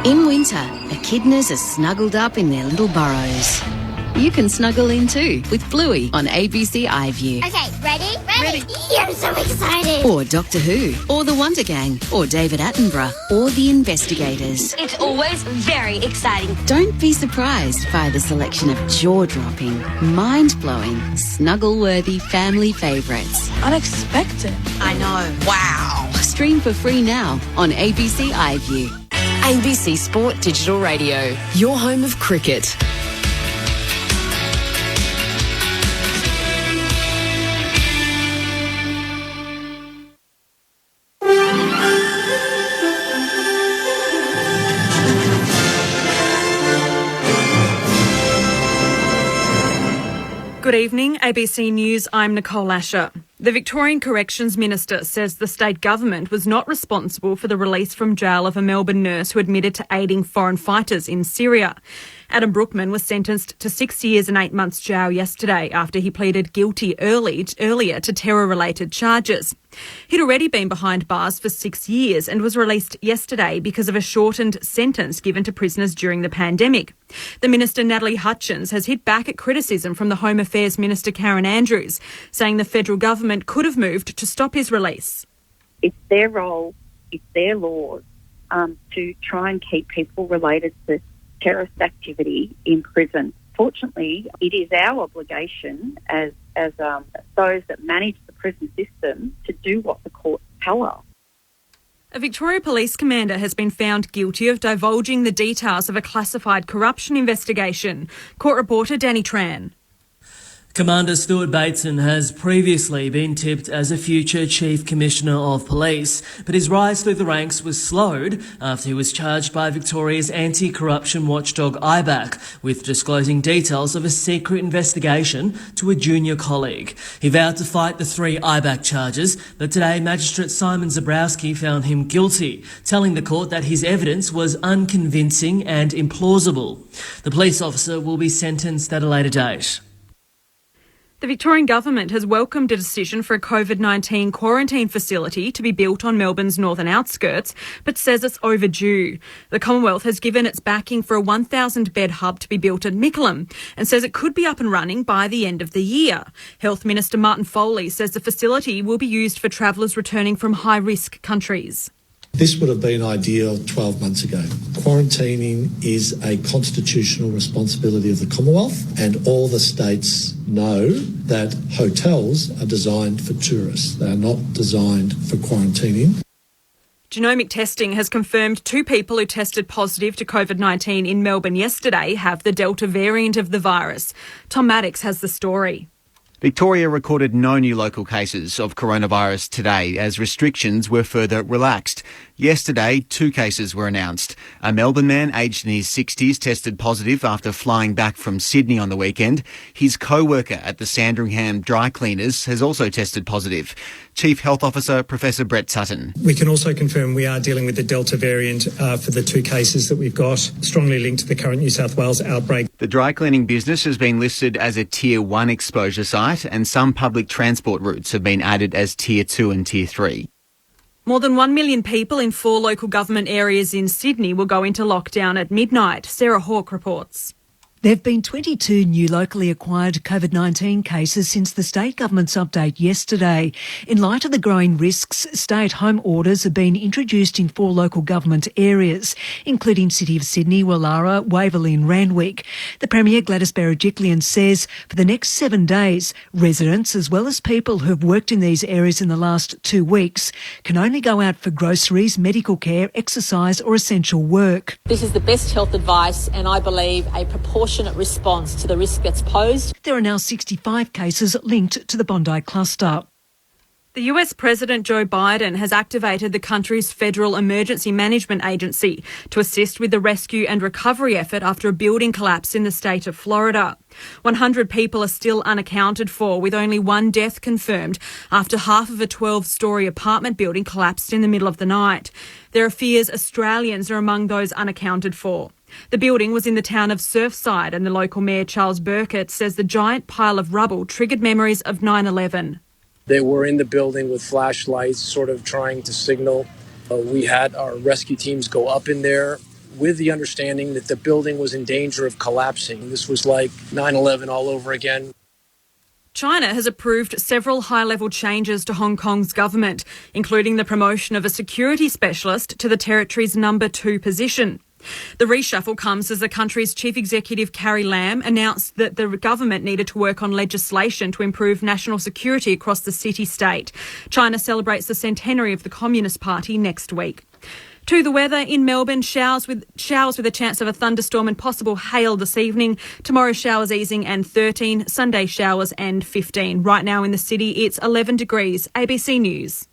In winter, echidnas are snuggled up in their little burrows. You can snuggle in too with Bluey on ABC iView. Okay, ready? Ready. Yeah, I'm so excited. Or Doctor Who, or The Wonder Gang, or David Attenborough, or The Investigators. It's always very exciting. Don't be surprised by the selection of jaw-dropping, mind-blowing, snuggle-worthy family favourites. Unexpected. I know. Wow. Stream for free now on ABC iView. ABC Sport Digital Radio, your home of cricket. Good evening, ABC News. I'm Nicole Asher. The Victorian Corrections Minister says the state government was not responsible for the release from jail of a Melbourne nurse who admitted to aiding foreign fighters in Syria. Adam Brookman was sentenced to 6 years and 8 months jail yesterday after he pleaded guilty earlier to terror-related charges. He'd already been behind bars for 6 years and was released yesterday because of a shortened sentence given to prisoners during the pandemic. The Minister, Natalie Hutchins, has hit back at criticism from the Home Affairs Minister, Karen Andrews, saying the federal government could have moved to stop his release. It's their role, it's their laws to try and keep people related to terrorist activity in prison. Fortunately, it is our obligation as those that manage the prison system to do what the courts tell us. A Victoria Police commander has been found guilty of divulging the details of a classified corruption investigation. Court reporter Danny Tran. Commander Stuart Bateson has previously been tipped as a future Chief Commissioner of Police, but his rise through the ranks was slowed after he was charged by Victoria's anti-corruption watchdog IBAC with disclosing details of a secret investigation to a junior colleague. He vowed to fight the 3 IBAC charges, but today Magistrate Simon Zabrowski found him guilty, telling the court that his evidence was unconvincing and implausible. The police officer will be sentenced at a later date. The Victorian Government has welcomed a decision for a COVID-19 quarantine facility to be built on Melbourne's northern outskirts, but says it's overdue. The Commonwealth has given its backing for a 1,000-bed hub to be built at Mickleham and says it could be up and running by the end of the year. Health Minister Martin Foley says the facility will be used for travellers returning from high-risk countries. This would have been ideal 12 months ago. Quarantining is a constitutional responsibility of the Commonwealth, and all the states know that hotels are designed for tourists. They are not designed for quarantining. Genomic testing has confirmed 2 people who tested positive to COVID-19 in Melbourne yesterday have the Delta variant of the virus. Tom Maddox has the story. Victoria recorded no new local cases of coronavirus today as restrictions were further relaxed. Yesterday, 2 cases were announced. A Melbourne man aged in his 60s tested positive after flying back from Sydney on the weekend. His co-worker at the Sandringham Dry Cleaners has also tested positive. Chief Health Officer Professor Brett Sutton. We can also confirm we are dealing with the Delta variant for the 2 cases that we've got, strongly linked to the current New South Wales outbreak. The dry cleaning business has been listed as a Tier 1 exposure site, and some public transport routes have been added as Tier 2 and Tier 3. More than 1 million people in 4 local government areas in Sydney will go into lockdown at midnight. Sarah Hawke reports. There have been 22 new locally acquired COVID-19 cases since the state government's update yesterday. In light of the growing risks, stay-at-home orders have been introduced in 4 local government areas, including City of Sydney, Wallara, Waverley and Randwick. The Premier, Gladys Berejiklian, says for the next 7 days, residents, as well as people who have worked in these areas in the last 2 weeks, can only go out for groceries, medical care, exercise or essential work. This is the best health advice and I believe a proportionate response to the risk that's posed. There are now 65 cases linked to the Bondi cluster. The US President Joe Biden has activated the country's Federal Emergency Management Agency to assist with the rescue and recovery effort after a building collapse in the state of Florida. 100 people are still unaccounted for, with only 1 death confirmed after half of a 12-storey apartment building collapsed in the middle of the night. There are fears Australians are among those unaccounted for. The building was in the town of Surfside, and the local mayor, Charles Burkett, says the giant pile of rubble triggered memories of 9/11. They were in the building with flashlights, sort of trying to signal. We had our rescue teams go up in there. with the understanding that the building was in danger of collapsing. This was like 9/11 all over again. China has approved several high-level changes to Hong Kong's government, including the promotion of a security specialist to the territory's number 2 position. The reshuffle comes as the country's chief executive, Carrie Lam, announced that the government needed to work on legislation to improve national security across the city-state. China celebrates the centenary of the Communist Party next week. To the weather in Melbourne, showers with a chance of a thunderstorm and possible hail this evening. Tomorrow showers easing and 13, Sunday showers and 15. Right now in the city it's 11 degrees. ABC News.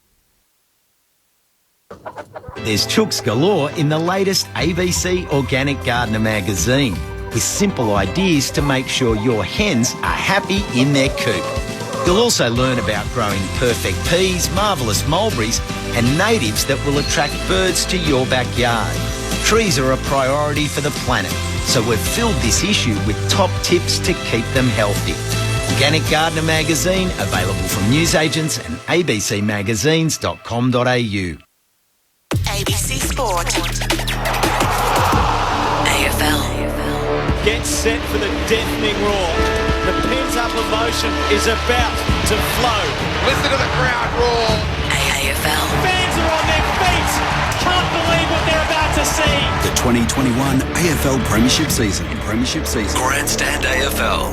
There's chooks galore in the latest ABC Organic Gardener magazine, with simple ideas to make sure your hens are happy in their coop. You'll also learn about growing perfect peas, marvellous mulberries and natives that will attract birds to your backyard. Trees are a priority for the planet, so we've filled this issue with top tips to keep them healthy. Organic Gardener magazine, available from newsagents and abcmagazines.com.au. ABC Sport. AFL. Get set for the deafening roar. The pent-up emotion is about to flow. Listen to the crowd roar. AFL. Fans are on their feet. Can't believe what they're about to see. The 2021 AFL Premiership season. Grandstand AFL.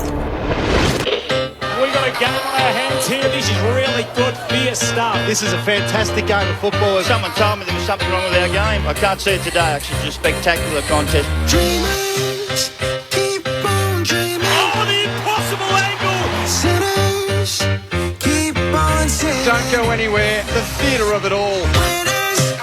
We've got a game on our hands here. This is really good, fierce stuff. This is a fantastic game of football. Someone told me there was something wrong with our game. I can't see it today. Actually, it's a spectacular contest. Dreamers, keep on dreaming. Oh, the impossible angle. Sinners, keep on sinning. Don't go anywhere. The theatre of it all. Winners,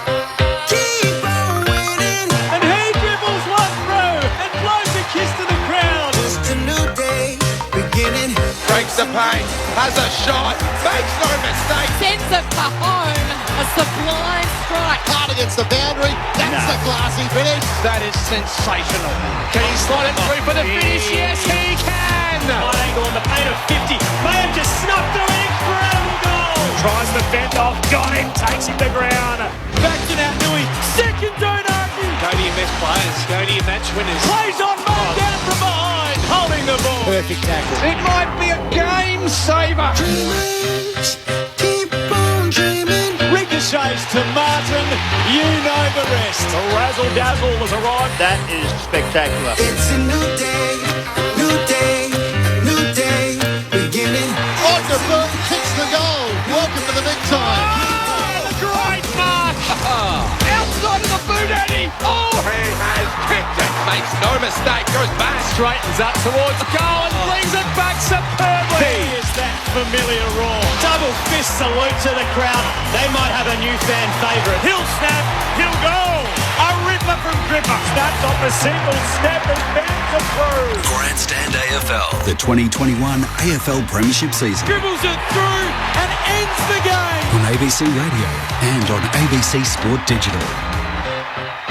keep on winning. And he dribbles one through and blows a kiss to the crowd. Just a new day beginning. Breaks the paint. Has a shot. Makes no mistake. Sends it for home. A sublime strike. Hard against the boundary. That's the classy finish. That is sensational. Can he slide it through for the finish? Yes, he can. Wide angle on the paint of 50. May have just snuffed through an incredible goal. Tries to fend off. Got him. Takes him to ground. Back to now Nui. Second, don't argue. Go to your best players. Go to your match winners. Plays on man down from behind. Holding the ball. Perfect tackle. It might be a game saver. Dreamers, keep on dreaming. Ricochets to Martin. You know the rest. The razzle-dazzle has arrived. That is spectacular. It's a new day, new day, new day beginning. Osterberg kicks the goal. Welcome to the big time. Oh, great mark. Outside of the boot, Eddie. Oh, he has kicked it. Makes no mistake. Goes back. Straightens up towards goal and brings it back superbly. Here's that familiar roar. Double fist salute to the crowd. They might have a new fan favourite. He'll snap. He'll go. A ripper from Gripper. Snaps off a single snap and bends approved. Grandstand AFL. The 2021 AFL Premiership season. Dribbles it through and ends the game. On ABC Radio and on ABC Sport Digital.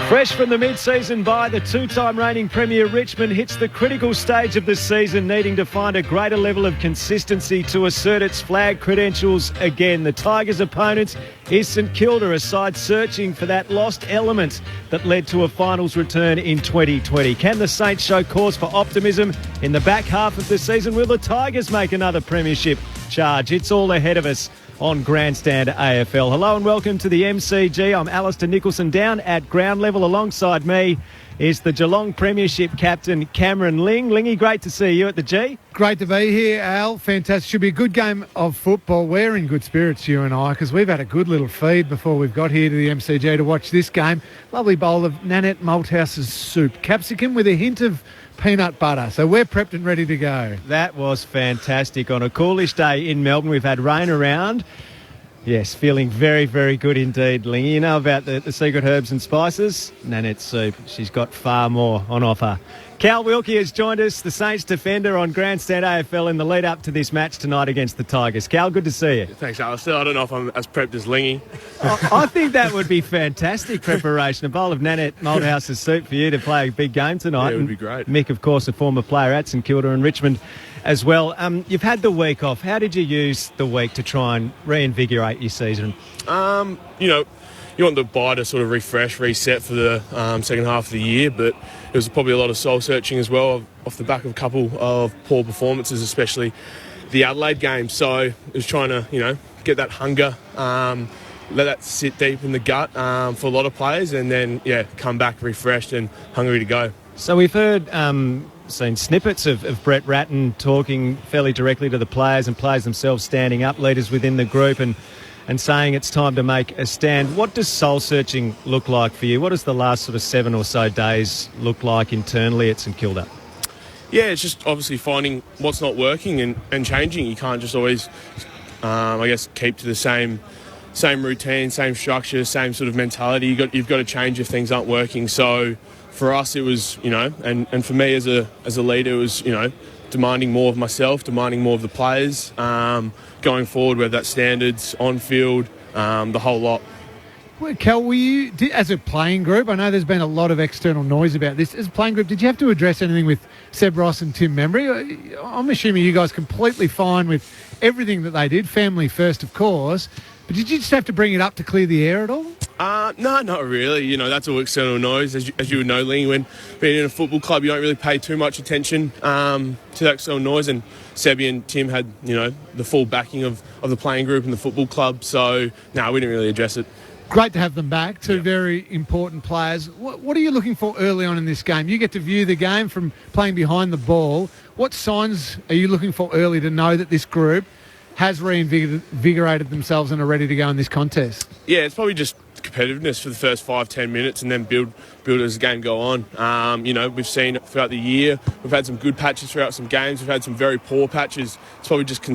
Fresh from the mid-season bye, the two-time reigning Premier Richmond hits the critical stage of the season, needing to find a greater level of consistency to assert its flag credentials again. The Tigers' opponent is St Kilda, a side searching for that lost element that led to a finals return in 2020. Can the Saints show cause for optimism in the back half of the season? Will the Tigers make another premiership charge? It's all ahead of us on Grandstand AFL. Hello and welcome to the MCG. I'm Alistair Nicholson. Down at ground level alongside me is the Geelong Premiership captain Cameron Ling. Lingy, great to see you at the G. Great to be here, Al. Fantastic. Should be a good game of football. We're in good spirits, you and I, because we've had a good little feed before we've got here to the MCG to watch this game. Lovely bowl of Nanette Malthouse's soup. Capsicum with a hint of peanut butter. So we're prepped and ready to go. That was fantastic. On a coolish day in Melbourne, we've had rain around. Yes, feeling very, very good indeed, Lingy. You know about the secret herbs and spices? Nanette soup. She's got far more on offer. Cal Wilkie has joined us, the Saints defender, on Grandstand AFL in the lead-up to this match tonight against the Tigers. Cal, good to see you. Thanks, Alistair. I don't know if I'm as prepped as Lingy. I think that would be fantastic preparation. A bowl of Nanette Malthouse's soup for you to play a big game tonight. Yeah, it would be great. Mick, of course, a former player at St Kilda and Richmond as well. You've had the week off. How did you use the week to try and reinvigorate your season? you want the bye to sort of refresh, reset for the second half of the year, but it was probably a lot of soul searching as well off the back of a couple of poor performances, especially the Adelaide game. So it was trying to, get that hunger, let that sit deep in the gut for a lot of players, and then, come back refreshed and hungry to go. So we've seen snippets of Brett Ratton talking fairly directly to the players and players themselves standing up, leaders within the group, and saying it's time to make a stand. What does soul-searching look like for you? What does the last sort of 7 or so days look like internally at St Kilda? Yeah, it's just obviously finding what's not working and changing. You can't just always, keep to the same routine, same structure, same sort of mentality. You've got to change if things aren't working. So for us, it was, and for me as a leader, it was, demanding more of myself, demanding more of the players, going forward, whether that's standards, on field, the whole lot. Well, Cal, as a playing group, I know there's been a lot of external noise about this. As a playing group, did you have to address anything with Seb Ross and Tim Membry? I'm assuming you guys completely fine with everything that they did, family first, of course, but did you just have to bring it up to clear the air at all? No, not really. That's all external noise. As you would know, Ling, when being in a football club, you don't really pay too much attention to that external noise. And Sebi and Tim had, the full backing of the playing group and the football club. So, no, we didn't really address it. Great to have them back, two very important players. What are you looking for early on in this game? You get to view the game from playing behind the ball. What signs are you looking for early to know that this group has reinvigorated themselves and are ready to go in this contest? Yeah, it's probably just competitiveness for the first 5-10 minutes and then build as the game go on. We've seen throughout the year, we've had some good patches throughout some games, we've had some very poor patches. It's probably just being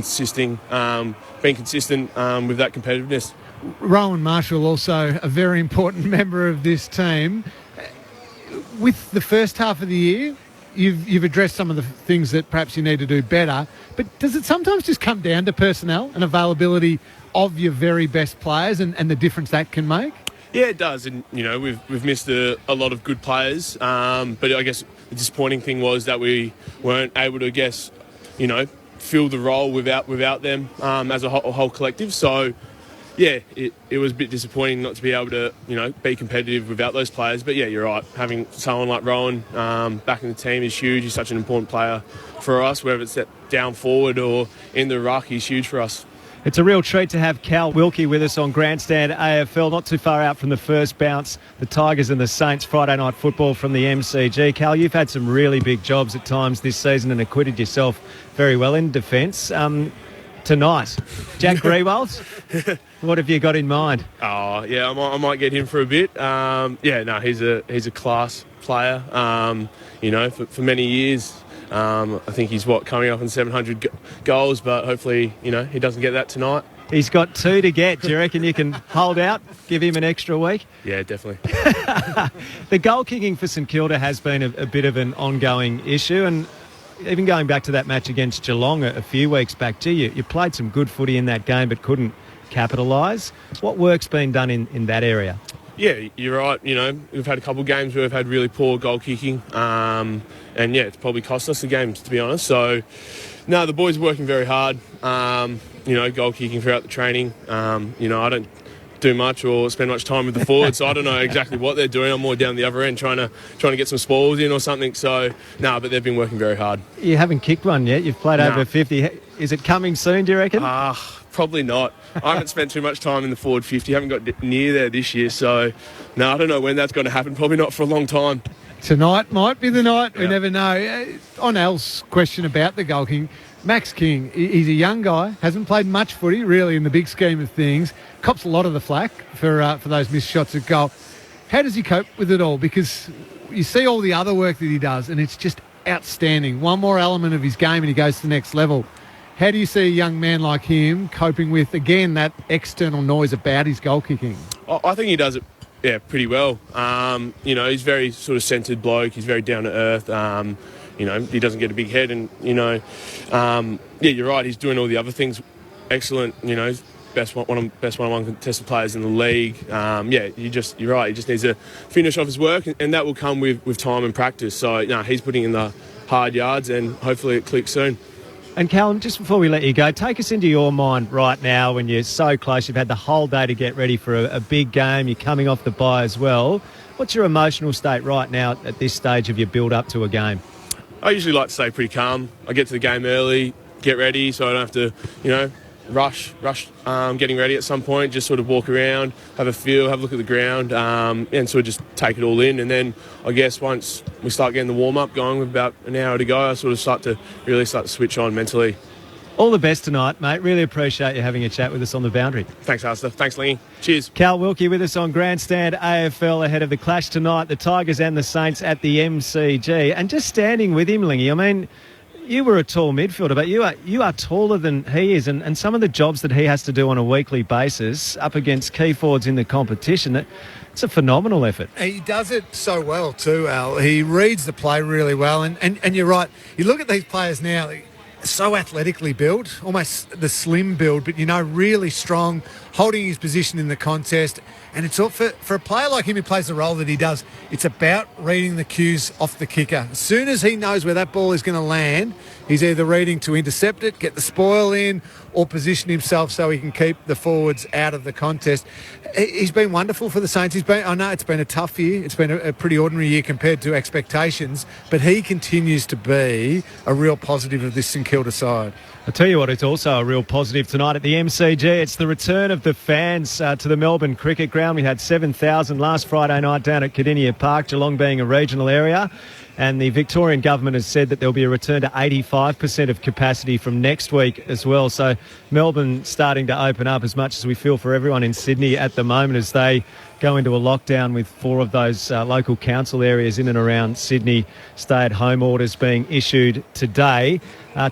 consistent with that competitiveness. Rowan Marshall, also a very important member of this team. With the first half of the year, you've addressed some of the things that perhaps you need to do better, but does it sometimes just come down to personnel and availability of your very best players and the difference that can make? Yeah, it does, and we've missed a lot of good players, but I guess the disappointing thing was that we weren't able to, fill the role without them as a whole collective. So yeah, it was a bit disappointing not to be able to, be competitive without those players. But yeah, you're right. Having someone like Rowan back in the team is huge. He's such an important player for us, whether it's down forward or in the ruck. He's huge for us. It's a real treat to have Cal Wilkie with us on Grandstand AFL, not too far out from the first bounce. The Tigers and the Saints Friday night football from the MCG. Cal, you've had some really big jobs at times this season and acquitted yourself very well in defence. Tonight, Jack Grewald, what have you got in mind? Oh, yeah, I might get him for a bit. He's a class player. For many years. I think he's coming up on 700 goals, but hopefully, he doesn't get that tonight. He's got 2 to get. Do you reckon you can hold out, give him an extra week? Yeah, definitely. The goal kicking for St Kilda has been a bit of an ongoing issue, and even going back to that match against Geelong a few weeks back, you played some good footy in that game but couldn't capitalise. What work's been done in that area? Yeah, you're right. We've had a couple of games where we've had really poor goal kicking, and it's probably cost us the games, to be honest. So, no, the boys are working very hard. Goal kicking throughout the training. I don't do much or spend much time with the forwards, so I don't know exactly what they're doing. I'm more down the other end trying to get some spoils in or something. So, but they've been working very hard. You haven't kicked one yet. You've played over 50. Is it coming soon, do you reckon? Probably not. I haven't spent too much time in the forward 50. Haven't got near there this year. So, I don't know when that's going to happen. Probably not for a long time. Tonight might be the night. We never know. On Al's question about the goal kicking, Max King, he's a young guy, hasn't played much footy really in the big scheme of things, cops a lot of the flack for those missed shots at goal. How does he cope with it all? Because you see all the other work that he does and it's just outstanding. One more element of his game and he goes to the next level. How do you see a young man like him coping with, again, that external noise about his goal kicking? I think he does it pretty well. He's very sort of centred bloke. He's very down to earth. He doesn't get a big head, and you're right. He's doing all the other things excellent. Best one-on-one contested players in the league. You're right. He just needs to finish off his work, and that will come with time and practice. So he's putting in the hard yards, and hopefully it clicks soon. And Callum, just before we let you go, take us into your mind right now when you're so close. You've had the whole day to get ready for a big game. You're coming off the bye as well. What's your emotional state right now at this stage of your build-up to a game? I usually like to stay pretty calm. I get to the game early, get ready, so I don't have to, rush getting ready at some point. Just sort of walk around, have a feel, have a look at the ground, and sort of just take it all in. And then I guess once we start getting the warm-up going with about an hour to go, I sort of start to switch on mentally. All the best tonight, mate. Really appreciate you having a chat with us on the boundary. Thanks, Alistair. Thanks, Lingy. Cheers. Cal Wilkie with us on Grandstand AFL ahead of the clash tonight, the Tigers and the Saints at the MCG. And just standing with him, Lingy, I mean, you were a tall midfielder, but you are taller than he is, and some of the jobs that he has to do on a weekly basis up against key forwards in the competition, it's a phenomenal effort. He does it so well too, Al. He reads the play really well, and you're right. You look at these players now, so athletically built, almost the slim build, but really strong, holding his position in the contest. And it's all for a player like him who plays the role that he does, it's about reading the cues off the kicker. As soon as he knows where that ball is going to land, he's either reading to intercept it, get the spoil in, or position himself so he can keep the forwards out of the contest. He's been wonderful for the Saints. I know it's been a tough year. It's been a pretty ordinary year compared to expectations, but he continues to be a real positive of this St Kilda side. I'll tell you what, it's also a real positive tonight at the MCG. It's the return of the fans to the Melbourne Cricket Ground. We had 7,000 last Friday night down at Cardinia Park, Geelong being a regional area. And the Victorian government has said that there'll be a return to 85% of capacity from next week as well. So Melbourne starting to open up as much as we feel for everyone in Sydney at the moment as they go into a lockdown with 4 of those local council areas in and around Sydney. Stay-at-home orders being issued today.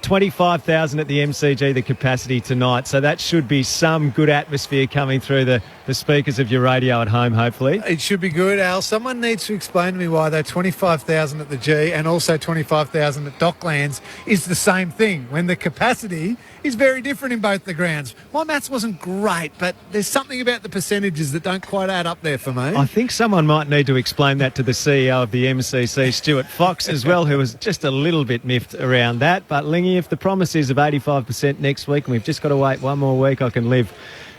25,000 at the MCG, the capacity tonight. So that should be some good atmosphere coming through the speakers of your radio at home, hopefully. It should be good, Al. Someone needs to explain to me why though 25,000 at the G and also 25,000 at Docklands is the same thing when the capacity is very different in both the grounds. My maths wasn't great, but there's something about the percentages that don't quite add up there for me. I think someone might need to explain that to the CEO of the MCC, Stuart Fox, as well, who was just a little bit miffed around that. But Lingy, if the promise is of 85% next week and we've just got to wait one more week, I can live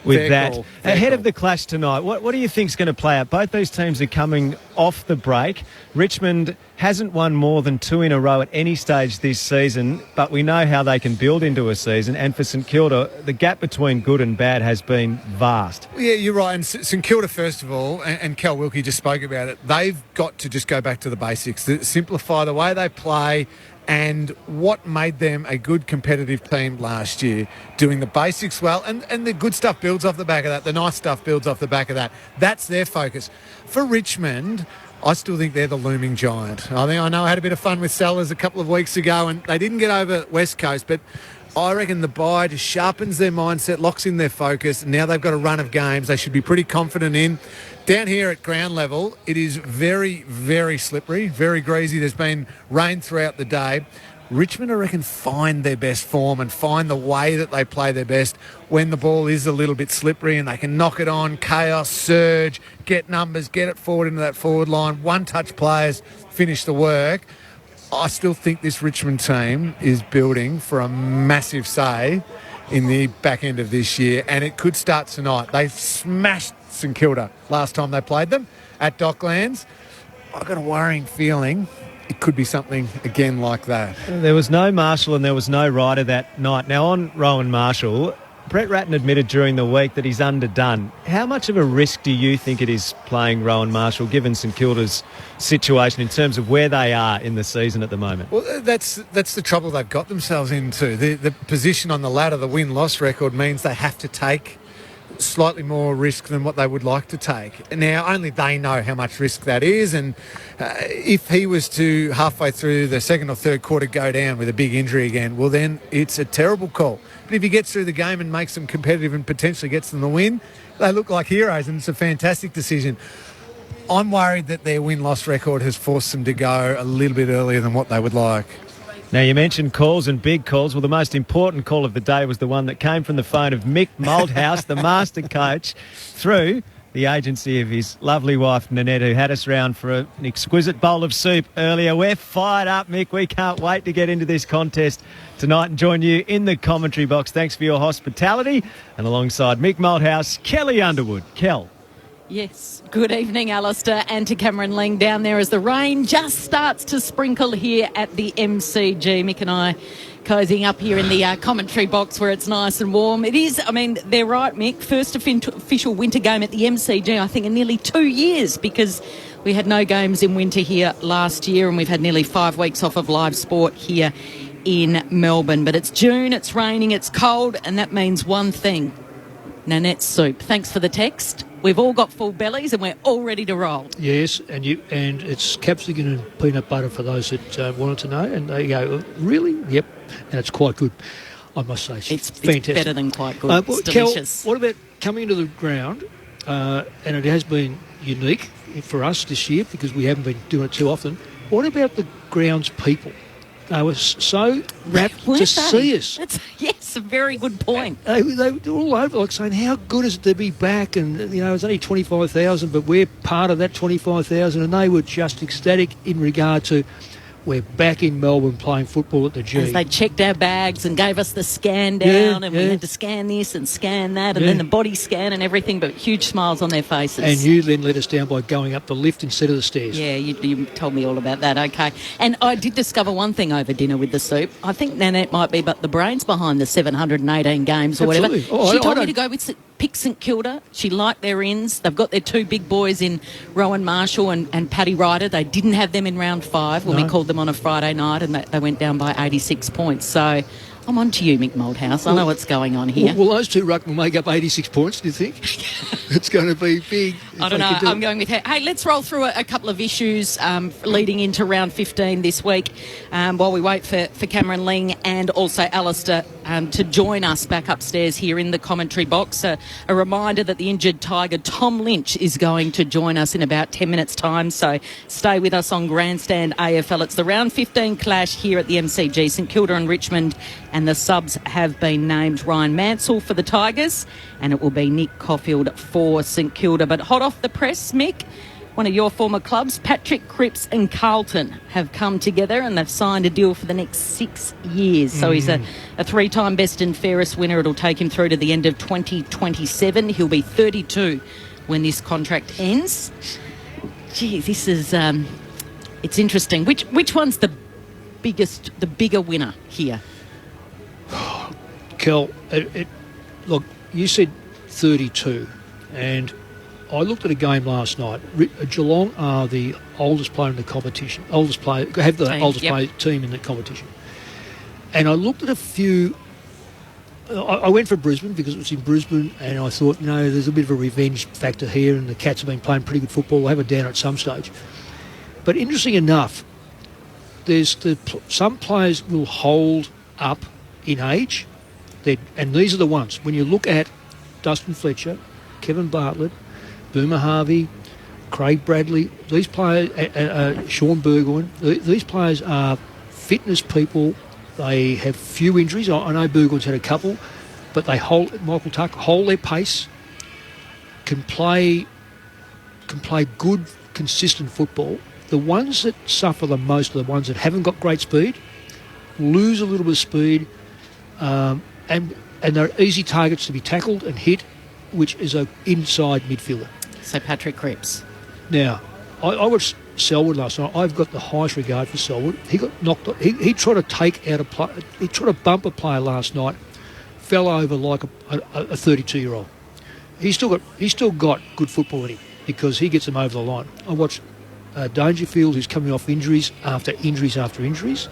with Fair that. call. Ahead of the clash tonight, what do you think's going to play out? Both these teams are coming off the break. Richmond hasn't won more than 2 in a row at any stage this season, but we know how they can build into a season. And for St Kilda, the gap between good and bad has been vast. Yeah, you're right. And St Kilda, first of all, and Cal Wilkie just spoke about it, they've got to just go back to the basics, simplify the way they play. And what made them a good competitive team last year, doing the basics well, and the good stuff builds off the back of that, the nice stuff builds off the back of that. That's their focus. For Richmond, I still think they're the looming giant. I know I had a bit of fun with Sellers a couple of weeks ago, and they didn't get over West Coast, but I reckon the bye just sharpens their mindset, locks in their focus, and now they've got a run of games they should be pretty confident in. Down here at ground level, it is very, very slippery, very greasy. There's been rain throughout the day. Richmond, I reckon, find their best form and find the way that they play their best when the ball is a little bit slippery and they can knock it on, chaos, surge, get numbers, get it forward into that forward line, one-touch players, finish the work. I still think this Richmond team is building for a massive say in the back end of this year, and it could start tonight. They smashed St Kilda last time they played them at Docklands. I've got a worrying feeling it could be something again like that. There was no Marshall and there was no Ryder that night. Now, on Rowan Marshall, Brett Ratton admitted during the week that he's underdone. How much of a risk do you think it is playing Rowan Marshall, given St Kilda's situation in terms of where they are in the season at the moment? Well, that's the trouble they've got themselves into. The position on the ladder, the win-loss record, means they have to take slightly more risk than what they would like to take. Now, only they know how much risk that is, and if he was to halfway through the second or third quarter go down with a big injury again, well, then it's a terrible call. But if he gets through the game and makes them competitive and potentially gets them the win, they look like heroes, and it's a fantastic decision. I'm worried that their win-loss record has forced them to go a little bit earlier than what they would like. Now, you mentioned calls and big calls. Well, the most important call of the day was the one that came from the phone of Mick Malthouse, the master coach, through the agency of his lovely wife, Nanette, who had us round for an exquisite bowl of soup earlier. We're fired up, Mick. We can't wait to get into this contest tonight and join you in the commentary box. Thanks for your hospitality. And alongside Mick Malthouse, Kelly Underwood. Kel. Yes, good evening, Alistair, and to Cameron Ling down there as the rain just starts to sprinkle here at the MCG. Mick and I cozying up here in the commentary box where it's nice and warm. It is, I mean, they're right, Mick, first official winter game at the MCG, I think, in nearly 2 years, because we had no games in winter here last year and we've had nearly 5 weeks off of live sport here in Melbourne. But it's June, it's raining, it's cold, and that means one thing: Nanette's soup. Thanks for the text. We've all got full bellies and we're all ready to roll. Yes, and it's capsicum and peanut butter for those that wanted to know. And they go, really? Yep. And it's quite good, I must say. It's fantastic. It's better than quite good. It's delicious. Kel, what about coming into the ground? And it has been unique for us this year because we haven't been doing it too often. What about the grounds people? They were so rapt to see us. Yes, a very good point. They were all over, like saying, how good is it to be back? And, it's only 25,000, but we're part of that 25,000. And they were just ecstatic in regard to, we're back in Melbourne playing football at the G. As they checked our bags and gave us the scan down, and we had to scan this and scan that, and then the body scan and everything, but huge smiles on their faces. And you then let us down by going up the lift instead of the stairs. Yeah, you told me all about that, okay. And I did discover one thing over dinner with the soup. I think Nanette might be but the brains behind the 718 games or whatever. She told me to go with pick St Kilda. She liked their ins. They've got their 2 big boys in Rowan Marshall and Paddy Ryder. They didn't have them in round 5 when we called them on a Friday night, and they went down by 86 points. So I'm on to you, Mick Malthouse. I know what's going on here. Well, those 2 ruck will make up 86 points, do you think? It's going to be big. I don't know. I'm going with her. Hey, let's roll through a couple of issues leading into round 15 this week while we wait for Cameron Ling and also Alistair to join us back upstairs here in the commentary box. A reminder that the injured Tiger, Tom Lynch, is going to join us in about 10 minutes' time. So stay with us on Grandstand AFL. It's the round 15 clash here at the MCG, St Kilda and Richmond. And the subs have been named Ryan Mansell for the Tigers, and it will be Nick Caulfield for St Kilda. But hot off the press, Mick, one of your former clubs, Patrick Cripps and Carlton, have come together and they've signed a deal for the next 6 years. So he's a 3-time best and fairest winner. It'll take him through to the end of 2027. He'll be 32 when this contract ends. Gee, this is it's interesting. Which one's the bigger winner here? Kel, look, you said 32, and I looked at a game last night. Geelong are the oldest player in the competition, oldest player team in the competition. And I looked at a few. I went for Brisbane because it was in Brisbane, and I thought, there's a bit of a revenge factor here, and the Cats have been playing pretty good football. We'll have a downer at some stage. But interesting enough, some players will hold up in age, and these are the ones. When you look at Dustin Fletcher, Kevin Bartlett, Boomer Harvey, Craig Bradley, these players, Sean Burgoyne, these players are fitness people. They have few injuries. I know Burgoyne's had a couple, but they Michael Tuck hold their pace, can play good, consistent football. The ones that suffer the most are the ones that haven't got great speed, lose a little bit of speed, and they're easy targets to be tackled and hit, which is an inside midfielder. So Patrick Cripps. Now, I watched Selwood last night. I've got the highest regard for Selwood. He got knocked. He tried to take out a play. He tried to bump a player last night. Fell over like a 32-year-old. He's still got good football in him because he gets them over the line. I watched Dangerfield, who's coming off injuries after injuries.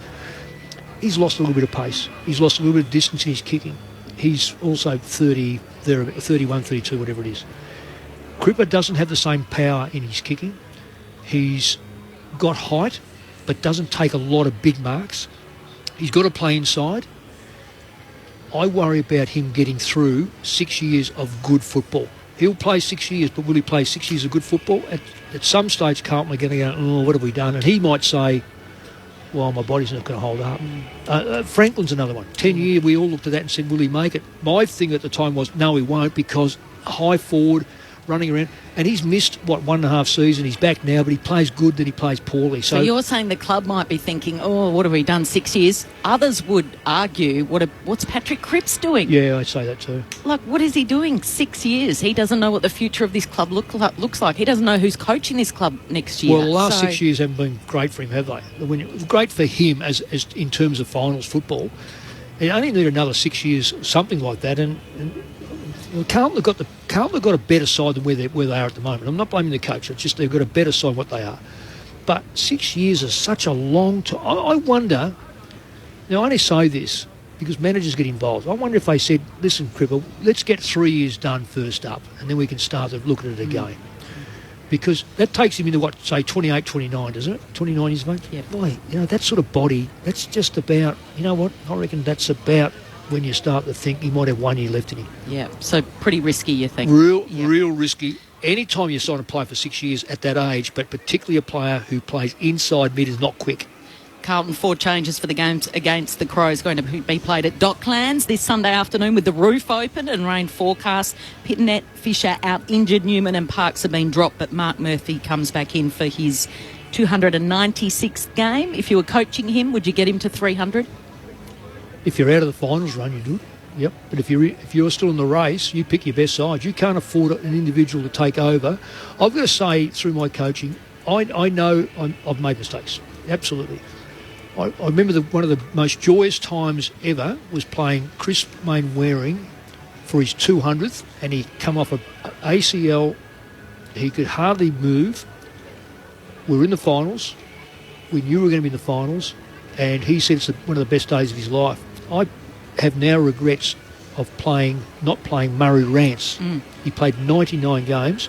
He's lost a little bit of pace. He's lost a little bit of distance in his kicking. He's also 31, 32, whatever it is. Cripper doesn't have the same power in his kicking. He's got height, but doesn't take a lot of big marks. He's got to play inside. I worry about him getting through 6 years of good football. He'll play 6 years, but will he play 6 years of good football? At some stage, Carlton are going to go, what have we done? And he might say, well, my body's not going to hold up. Franklin's another one. 10 year, we all looked at that and said, will he make it? My thing at the time was, no, he won't, because high forward, running around. And he's missed, 1.5 seasons. He's back now, but he plays good, then he plays poorly. So you're saying the club might be thinking, oh, what have we done 6 years? Others would argue, what's Patrick Cripps doing? Yeah, I'd say that too. Like, what is he doing 6 years? He doesn't know what the future of this club looks like. He doesn't know who's coaching this club next year. Well, the last 6 years haven't been great for him, have they? Great for him as in terms of finals football. He only need another 6 years, something like that. And Carlton have got a better side than where they are at the moment. I'm not blaming the coach. It's just they've got a better side than what they are. But 6 years is such a long time. I wonder. Now, I only say this because managers get involved. I wonder if they said, "Listen, Cripple, let's get 3 years done first up, and then we can start to look at it again." Because that takes him into, say, 28, 29, doesn't it? 29 years, mate? Yeah. Boy, that sort of body, that's just about, you know what, I reckon that's about when you start to think he might have 1 year left in him. Yeah, so pretty risky, you think? Real risky. Anytime you sign a player for 6 years at that age, but particularly a player who plays inside mid is not quick. Carlton 4 changes for the games against the Crows going to be played at Docklands this Sunday afternoon with the roof open and rain forecast. Pitnet, Fisher out injured, Newman and Parks have been dropped, but Mark Murphy comes back in for his 296th game. If you were coaching him, would you get him to 300? If you're out of the finals run, you do. Yep. But if you're still in the race, you pick your best side. You can't afford an individual to take over. I've got to say, through my coaching, I know I've made mistakes. Absolutely. I remember one of the most joyous times ever was playing Chris Mainwaring for his 200th, and he'd come off an ACL. He could hardly move. We were in the finals. We knew we were going to be in the finals, and he said it's one of the best days of his life. I have now regrets of not playing Murray Rance. He played 99 games,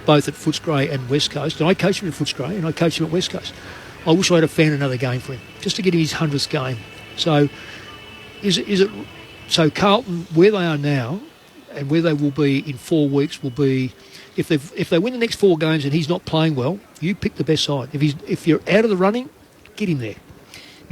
both at Footscray and West Coast. And I coached him at Footscray and I coached him at West Coast. I wish I had found another game for him, just to get him his 100th game. So so Carlton, where they are now and where they will be in 4 weeks will be, if they win the next 4 games and he's not playing well, you pick the best side. If you're out of the running, get him there.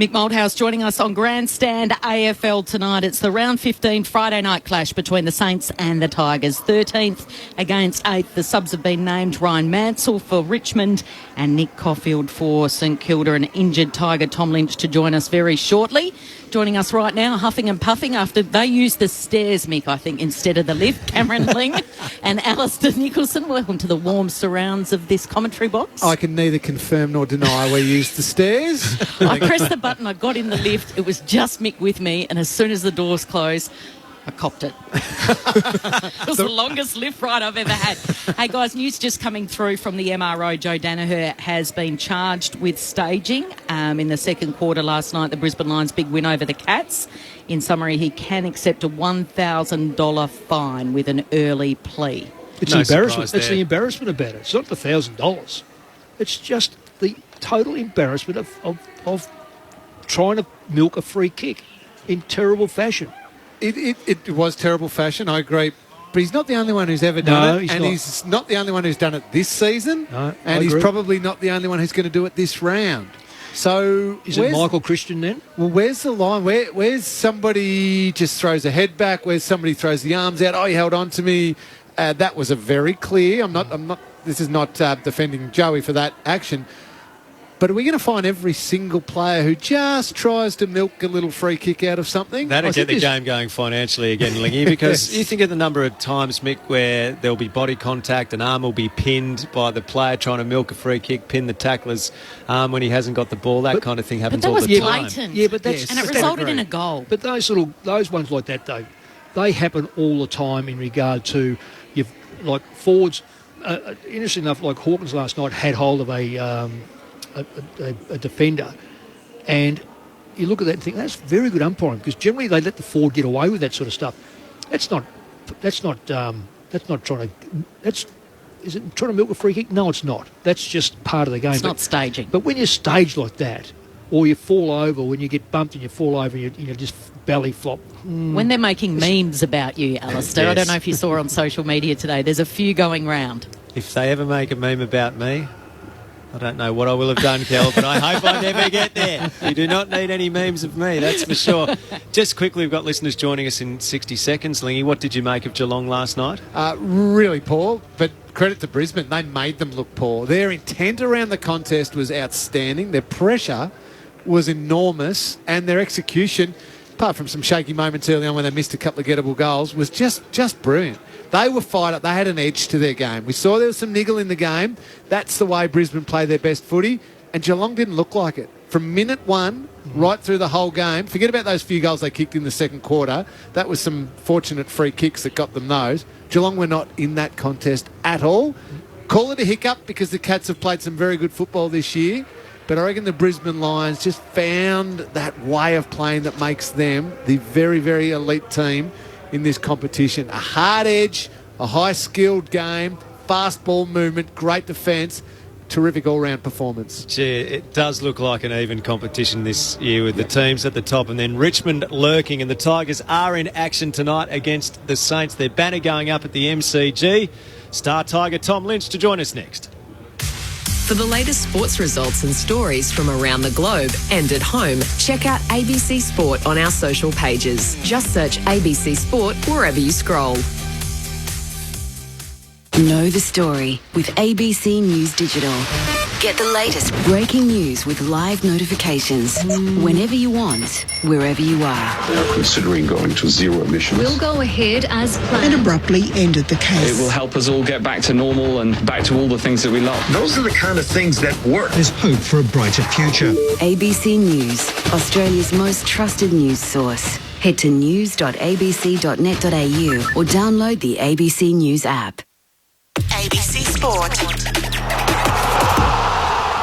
Mick Moldhouse joining us on Grandstand AFL tonight. It's the round 15 Friday night clash between the Saints and the Tigers. 13th against 8th. The subs have been named Ryan Mansell for Richmond and Nick Caulfield for St Kilda. An injured Tiger, Tom Lynch, to join us very shortly. Joining us right now, huffing and puffing after they used the stairs, Mick, I think, instead of the lift. Cameron Ling and Alistair Nicholson, welcome to the warm surrounds of this commentary box. I can neither confirm nor deny we used the stairs. I pressed the button, I got in the lift, it was just Mick with me, and as soon as the doors closed, I copped it. It was the longest lift ride I've ever had. Hey, guys, news just coming through from the MRO. Joe Danaher has been charged with staging in the second quarter last night, the Brisbane Lions' big win over the Cats. In summary, he can accept a $1,000 fine with an early plea. It's embarrassment. It's the embarrassment about it. It's not the $1,000. It's just the total embarrassment of trying to milk a free kick in terrible fashion. It was terrible fashion, I agree. But he's not the only one who's ever done it. He's not the only one who's done it this season. No, and he's probably not the only one who's going to do it this round. So is it Michael Christian then? Well, where's the line? Where's somebody just throws a head back? Where's somebody throws the arms out? Oh, he held on to me. That was a very clear. I'm not. This is not defending Joey for that action. But are we going to find every single player who just tries to milk a little free kick out of something? That'll get the game going financially again, Lingy, because you think of the number of times, Mick, where there'll be body contact, an arm will be pinned by the player trying to milk a free kick, pin the tackler's arm when he hasn't got the ball. That kind of thing happens all the time. But that was blatant. Yeah, but that's, and it resulted in a goal. But those ones like that, though, they happen all the time in regard to, like forwards. Interesting enough, like Hawkins last night had hold of a defender, and you look at that and think that's very good umpiring, because generally they let the forward get away with that sort of stuff. Is it trying to milk a free kick? No, it's not. That's just part of the game. It's not staging. But when you stage like that, or you fall over, when you get bumped and you fall over and you just belly flop. When they're making memes about you, Alistair, I don't know if you saw on social media today, there's a few going round. If they ever make a meme about me, I don't know what I will have done, Kel, but I hope I never get there. You do not need any memes of me, that's for sure. Just quickly, we've got listeners joining us in 60 seconds. Lingy, what did you make of Geelong last night? Really poor, but credit to Brisbane. They made them look poor. Their intent around the contest was outstanding. Their pressure was enormous, and their execution, apart from some shaky moments early on when they missed a couple of gettable goals, was just brilliant. They were fired up. They had an edge to their game. We saw there was some niggle in the game. That's the way Brisbane play their best footy, and Geelong didn't look like it. From minute one right through the whole game, forget about those few goals they kicked in the second quarter. That was some fortunate free kicks that got them those. Geelong were not in that contest at all. Call it a hiccup because the Cats have played some very good football this year, but I reckon the Brisbane Lions just found that way of playing that makes them the very, very elite team in this competition. A hard edge, a high-skilled game, fast ball movement, great defence, terrific all-round performance. Gee, it does look like an even competition this year with the teams at the top, and then Richmond lurking, and the Tigers are in action tonight against the Saints. Their banner going up at the MCG. Star Tiger Tom Lynch to join us next. For the latest sports results and stories from around the globe and at home, check out ABC Sport on our social pages. Just search ABC Sport wherever you scroll. Know the story with ABC News Digital. Get the latest breaking news with live notifications whenever you want, wherever you are. They are considering going to zero emissions. We'll go ahead as planned. And abruptly ended the case. It will help us all get back to normal and back to all the things that we love. Those are the kind of things that work. There's hope for a brighter future. ABC News, Australia's most trusted news source. Head to news.abc.net.au or download the ABC News app. ABC Sport.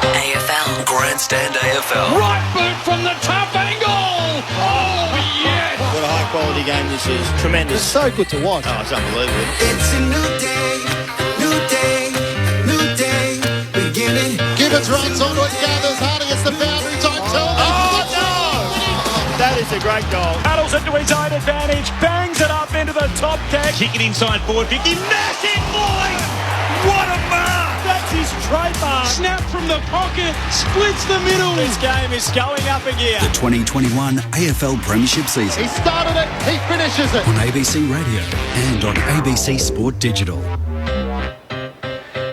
AFL. Grandstand AFL. Right boot from the top angle. Oh, yes. What a high-quality game this is. Tremendous. It's so good to watch. Oh, it's unbelievable. It's a new day, beginning. Gibbons runs onto it, gathers hard against the boundary, time Tillman. Oh, no! That is a great goal. Paddles into his own advantage, bangs it up into the top deck. Kick it inside forward 50. Massive volley! What a mark! That's his trademark. Snap from the pocket, splits the middle. This game is going up a gear. The 2021 AFL Premiership season. He started it, he finishes it. On ABC Radio and on ABC Sport Digital.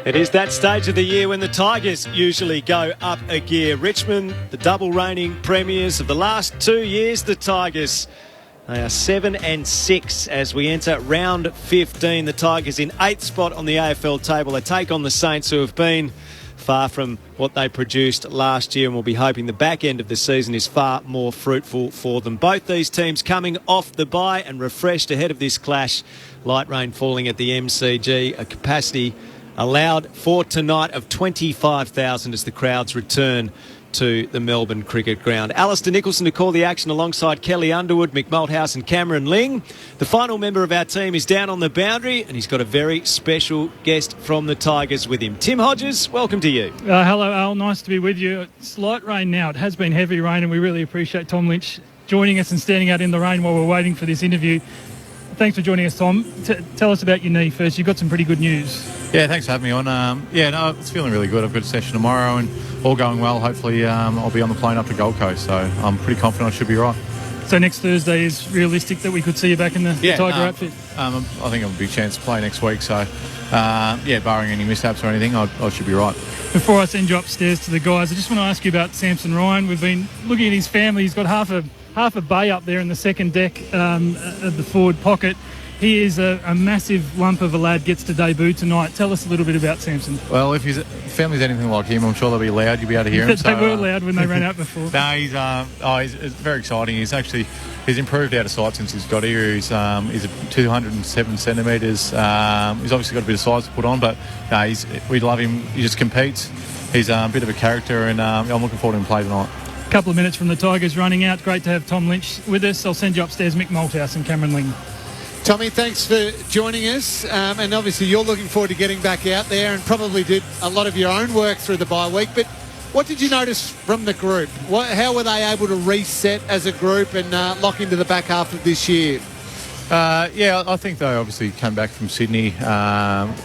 It is that stage of the year when the Tigers usually go up a gear. Richmond, the double reigning premiers of the last 2 years, the Tigers. They are 7-6 as we enter round 15. The Tigers in 8th spot on the AFL table. They take on the Saints, who have been far from what they produced last year, and we'll be hoping the back end of the season is far more fruitful for them. Both these teams coming off the bye and refreshed ahead of this clash. Light rain falling at the MCG, a capacity allowed for tonight of 25,000 as the crowds return to the Melbourne Cricket Ground. Alistair Nicholson to call the action alongside Kelly Underwood, Mick Malthouse and Cameron Ling. The final member of our team is down on the boundary, and he's got a very special guest from the Tigers with him. Tim Hodges, welcome to you. Hello, Al. Nice to be with you. It's light rain now. It has been heavy rain, and we really appreciate Tom Lynch joining us and standing out in the rain while we're waiting for this interview. Thanks for joining us, Tom. Tell us about your knee first. You've got some pretty good news. Yeah, thanks for having me on. It's feeling really good. I've got a session tomorrow and all going well. Hopefully I'll be on the plane up to Gold Coast, so I'm pretty confident I should be right. So next Thursday is realistic that we could see you back in the Tiger outfit? I think I'll have a big chance to play next week, so barring any mishaps or anything, I should be right. Before I send you upstairs to the guys, I just want to ask you about Samson Ryan. We've been looking at his family. He's got half a bay up there in the second deck of the forward pocket. He is a massive lump of a lad, gets to debut tonight. Tell us a little bit about Samson. Well, if his family's anything like him, I'm sure they'll be loud. You'll be able to hear him. They were loud when they ran out before. No, it's very exciting. He's improved out of sight since he's got here. He's 207 centimetres. He's obviously got a bit of size to put on, but we love him. He just competes. He's a bit of a character, and I'm looking forward to him play tonight. A couple of minutes from the Tigers running out. Great to have Tom Lynch with us. I'll send you upstairs, Mick Malthouse and Cameron Ling. Tommy, thanks for joining us. And obviously you're looking forward to getting back out there and probably did a lot of your own work through the bye week. But what did you notice from the group? How were they able to reset as a group and lock into the back half of this year? I think they obviously came back from Sydney, hubbed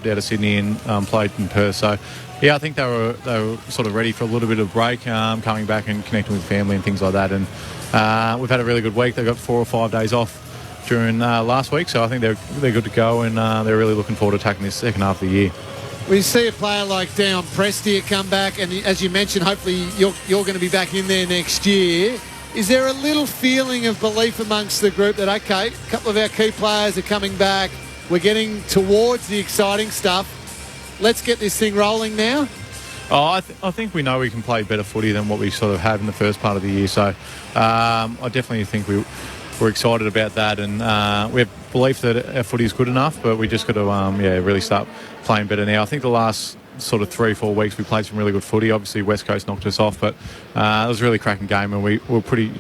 out of Sydney and played in Perth. So Yeah, I think they were sort of ready for a little bit of break, coming back and connecting with family and things like that. And we've had a really good week. They got 4 or 5 days off during last week, so I think they're good to go, and they're really looking forward to attacking this second half of the year. We see a player like Dion Prestia come back, and as you mentioned, hopefully you're going to be back in there next year. Is there a little feeling of belief amongst the group that, okay, a couple of our key players are coming back, we're getting towards the exciting stuff, let's get this thing rolling now? Oh, I think we know we can play better footy than what we sort of have in the first part of the year, so I definitely think we're excited about that, and we have belief that our footy is good enough, but we just got to really start playing better now. I think the last sort of 3-4 weeks we played some really good footy. Obviously West Coast knocked us off, but it was a really cracking game, and we were pretty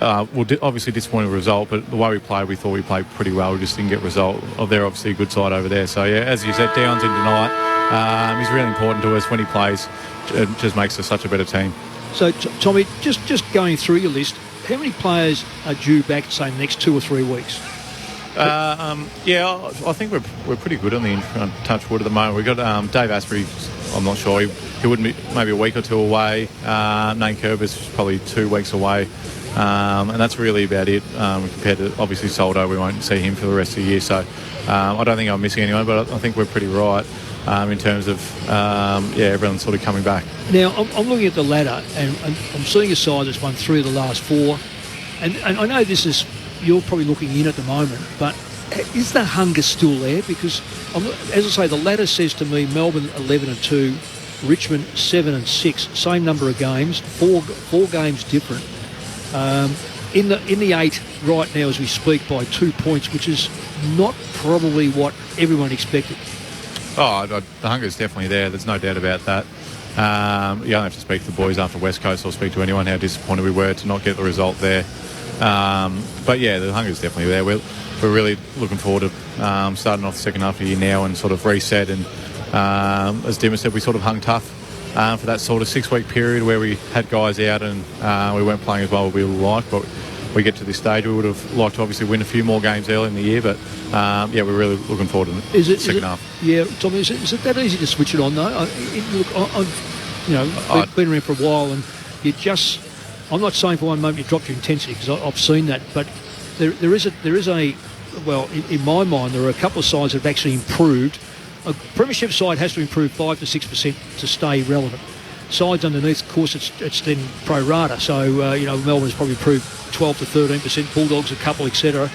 obviously disappointed with the result, but the way we played, we thought we played pretty well. We just didn't get a result. They're obviously a good side over there, so yeah, as you said, Dion's in tonight. He's really important to us when he plays. It just makes us such a better team. So Tommy, just going through your list, how many players are due back, say, the next 2 or 3 weeks? I think we're pretty good on the in-front touch wood at the moment. We've got Dave Asprey, I'm not sure, he wouldn't be maybe a week or 2 away. Nane Kerber's probably 2 weeks away. And that's really about it. Compared to, obviously, Soldo, we won't see him for the rest of the year. So I don't think I'm missing anyone, but I think we're pretty right in terms of, everyone's sort of coming back. Now, I'm looking at the ladder, and I'm seeing a side that's won 3 of the last 4. And I know you're probably looking in at the moment, but is the hunger still there? Because, as I say, the ladder says to me Melbourne 11-2, Richmond 7-6, same number of games, four games different. In the 8 right now as we speak by 2 points, which is not probably what everyone expected. Oh, the hunger is definitely there. There's no doubt about that. You don't have to speak to the boys after West Coast or speak to anyone how disappointed we were to not get the result there. But yeah, the hunger is definitely there. We're really looking forward to starting off the second half of the year now and sort of reset. And as Dimmer said, we sort of hung tough for that sort of 6-week period where we had guys out and we weren't playing as well as we would like. But we get to this stage, we would have liked to obviously win a few more games early in the year. But we're really looking forward to the second half. Yeah, Tommy, is it that easy to switch it on though? I've been around for a while, and you just. I'm not saying for one moment you dropped your intensity, because I've seen that, but there is a in my mind there are a couple of sides that have actually improved. A premiership side has to improve 5 to 6% to stay relevant. Sides underneath, of course, it's then pro rata. So Melbourne's probably improved 12 to 13%, Bulldogs a couple, etc.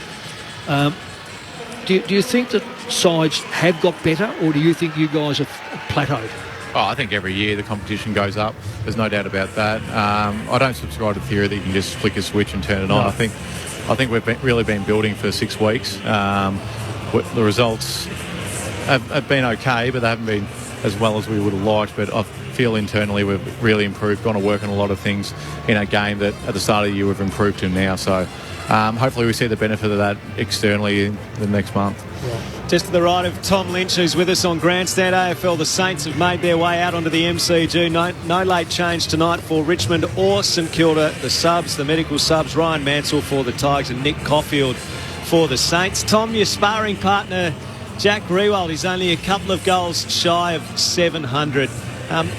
Do you think that sides have got better, or do you think you guys have plateaued? Oh, I think every year the competition goes up. There's no doubt about that. I don't subscribe to the theory that you can just flick a switch and turn it on. I think we've really been building for 6 weeks. The results have been okay, but they haven't been as well as we would have liked. But I feel internally we've really improved, gone to work on a lot of things in our game that at the start of the year we've improved to now. So hopefully we see the benefit of that externally in the next month. Yeah. Just to the right of Tom Lynch, who's with us on Grandstand AFL, the Saints have made their way out onto the MCG. No late change tonight for Richmond or St Kilda. The subs, the medical subs, Ryan Mansell for the Tigers and Nick Caulfield for the Saints. Tom, your sparring partner, Jack Riewoldt, is only a couple of goals shy of 700.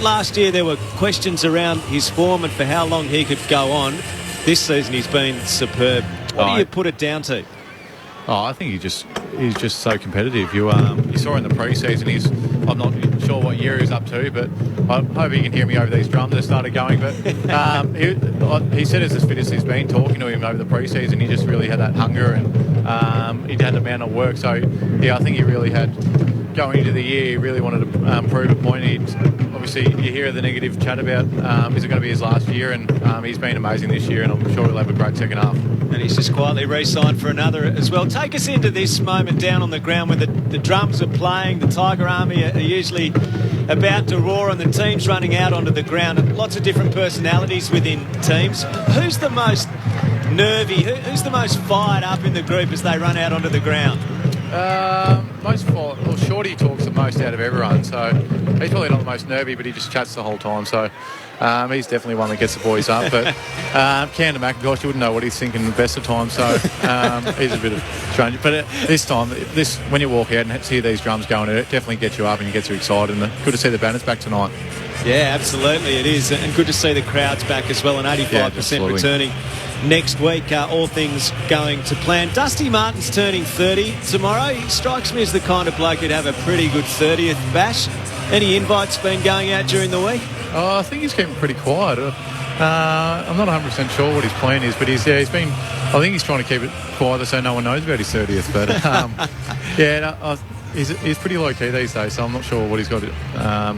Last year there were questions around his form and for how long he could go on. This season he's been superb. What do you put it down to? Oh, I think he's just so competitive. You saw in the pre-season, I'm not sure what year he's up to, but I hope he can hear me over these drums that started going. But he said it's as fit as he's been. Talking to him over the pre-season, he just really had that hunger, and he had the amount of work. So yeah, I think he really had, going into the year, he really wanted to prove a point. Obviously, you hear the negative chat about is it going to be his last year, and he's been amazing this year, and I'm sure he'll have a great second half. And he's just quietly re-signed for another as well. Take us into this moment down on the ground when the drums are playing, the Tiger Army are usually about to roar, and the team's running out onto the ground. And lots of different personalities within teams. Who's the most nervy? Who's the most fired up in the group as they run out onto the ground? Shorty talks the most out of everyone, so he's probably not the most nervy, but he just chats the whole time. So He's definitely one that gets the boys up. But Camden McIntosh, you wouldn't know what he's thinking the best of times. So he's a bit of strange. But this time, when you walk out and hear these drums going, it definitely gets you up and you get you excited. And good to see the banners back tonight. Yeah, absolutely it is. And good to see the crowds back as well, and 85% returning next week. All things going to plan. Dusty Martin's turning 30 tomorrow. He strikes me as the kind of bloke who'd have a pretty good 30th bash. Any invites been going out during the week? Oh, I think he's keeping pretty quiet. I'm not 100% sure what his plan is, but he's been. I think he's trying to keep it quiet so no one knows about his 30th. But he's pretty low key these days, so I'm not sure what he's got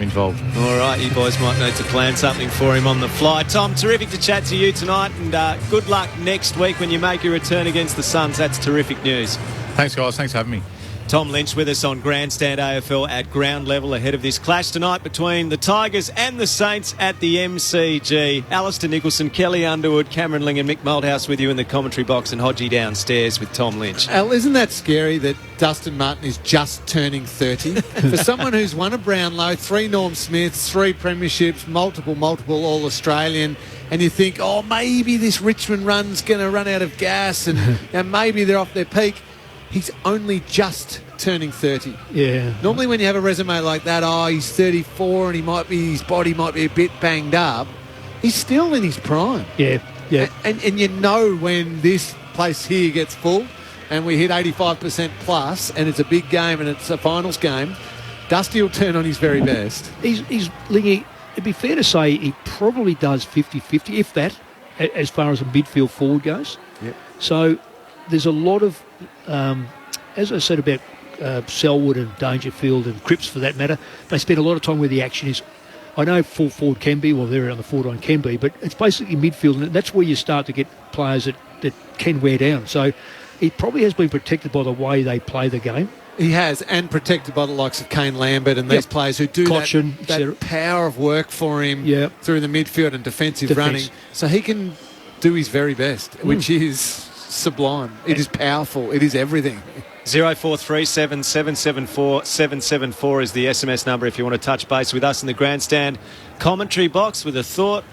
involved. All right, you boys might need to plan something for him on the fly. Tom, terrific to chat to you tonight, and good luck next week when you make your return against the Suns. That's terrific news. Thanks, guys. Thanks for having me. Tom Lynch with us on Grandstand AFL at ground level ahead of this clash tonight between the Tigers and the Saints at the MCG. Alistair Nicholson, Kelly Underwood, Cameron Ling and Mick Malthouse with you in the commentary box, and Hodgie downstairs with Tom Lynch. Al, isn't that scary that Dustin Martin is just turning 30? For someone who's won a Brownlow, 3 Norm Smiths, 3 premierships, multiple All-Australian, and you think, oh, maybe this Richmond run's going to run out of gas and maybe they're off their peak. He's only just turning 30. Yeah. Normally when you have a resume like that, he's 34 and his body might be a bit banged up. He's still in his prime. Yeah, yeah. And you know when this place here gets full and we hit 85% plus and it's a big game and it's a finals game, Dusty will turn on his very best. He's Lingy, it'd be fair to say he probably does 50-50, if that, as far as a midfield forward goes. Yep. So there's a lot of, as I said about Selwood and Dangerfield and Cripps for that matter, they spend a lot of time where the action is. I know full forward can be, well, they're around the forward line can be, but it's basically midfield, and that's where you start to get players that can wear down. So he probably has been protected by the way they play the game. He has, and protected by the likes of Kane Lambert and these players who do Cochin, that power of work for him through the midfield and defensive running. So he can do his very best, which is sublime. It is powerful. It is everything. 0437 774 774 is the SMS number if you want to touch base with us in the Grandstand commentary box with a thought.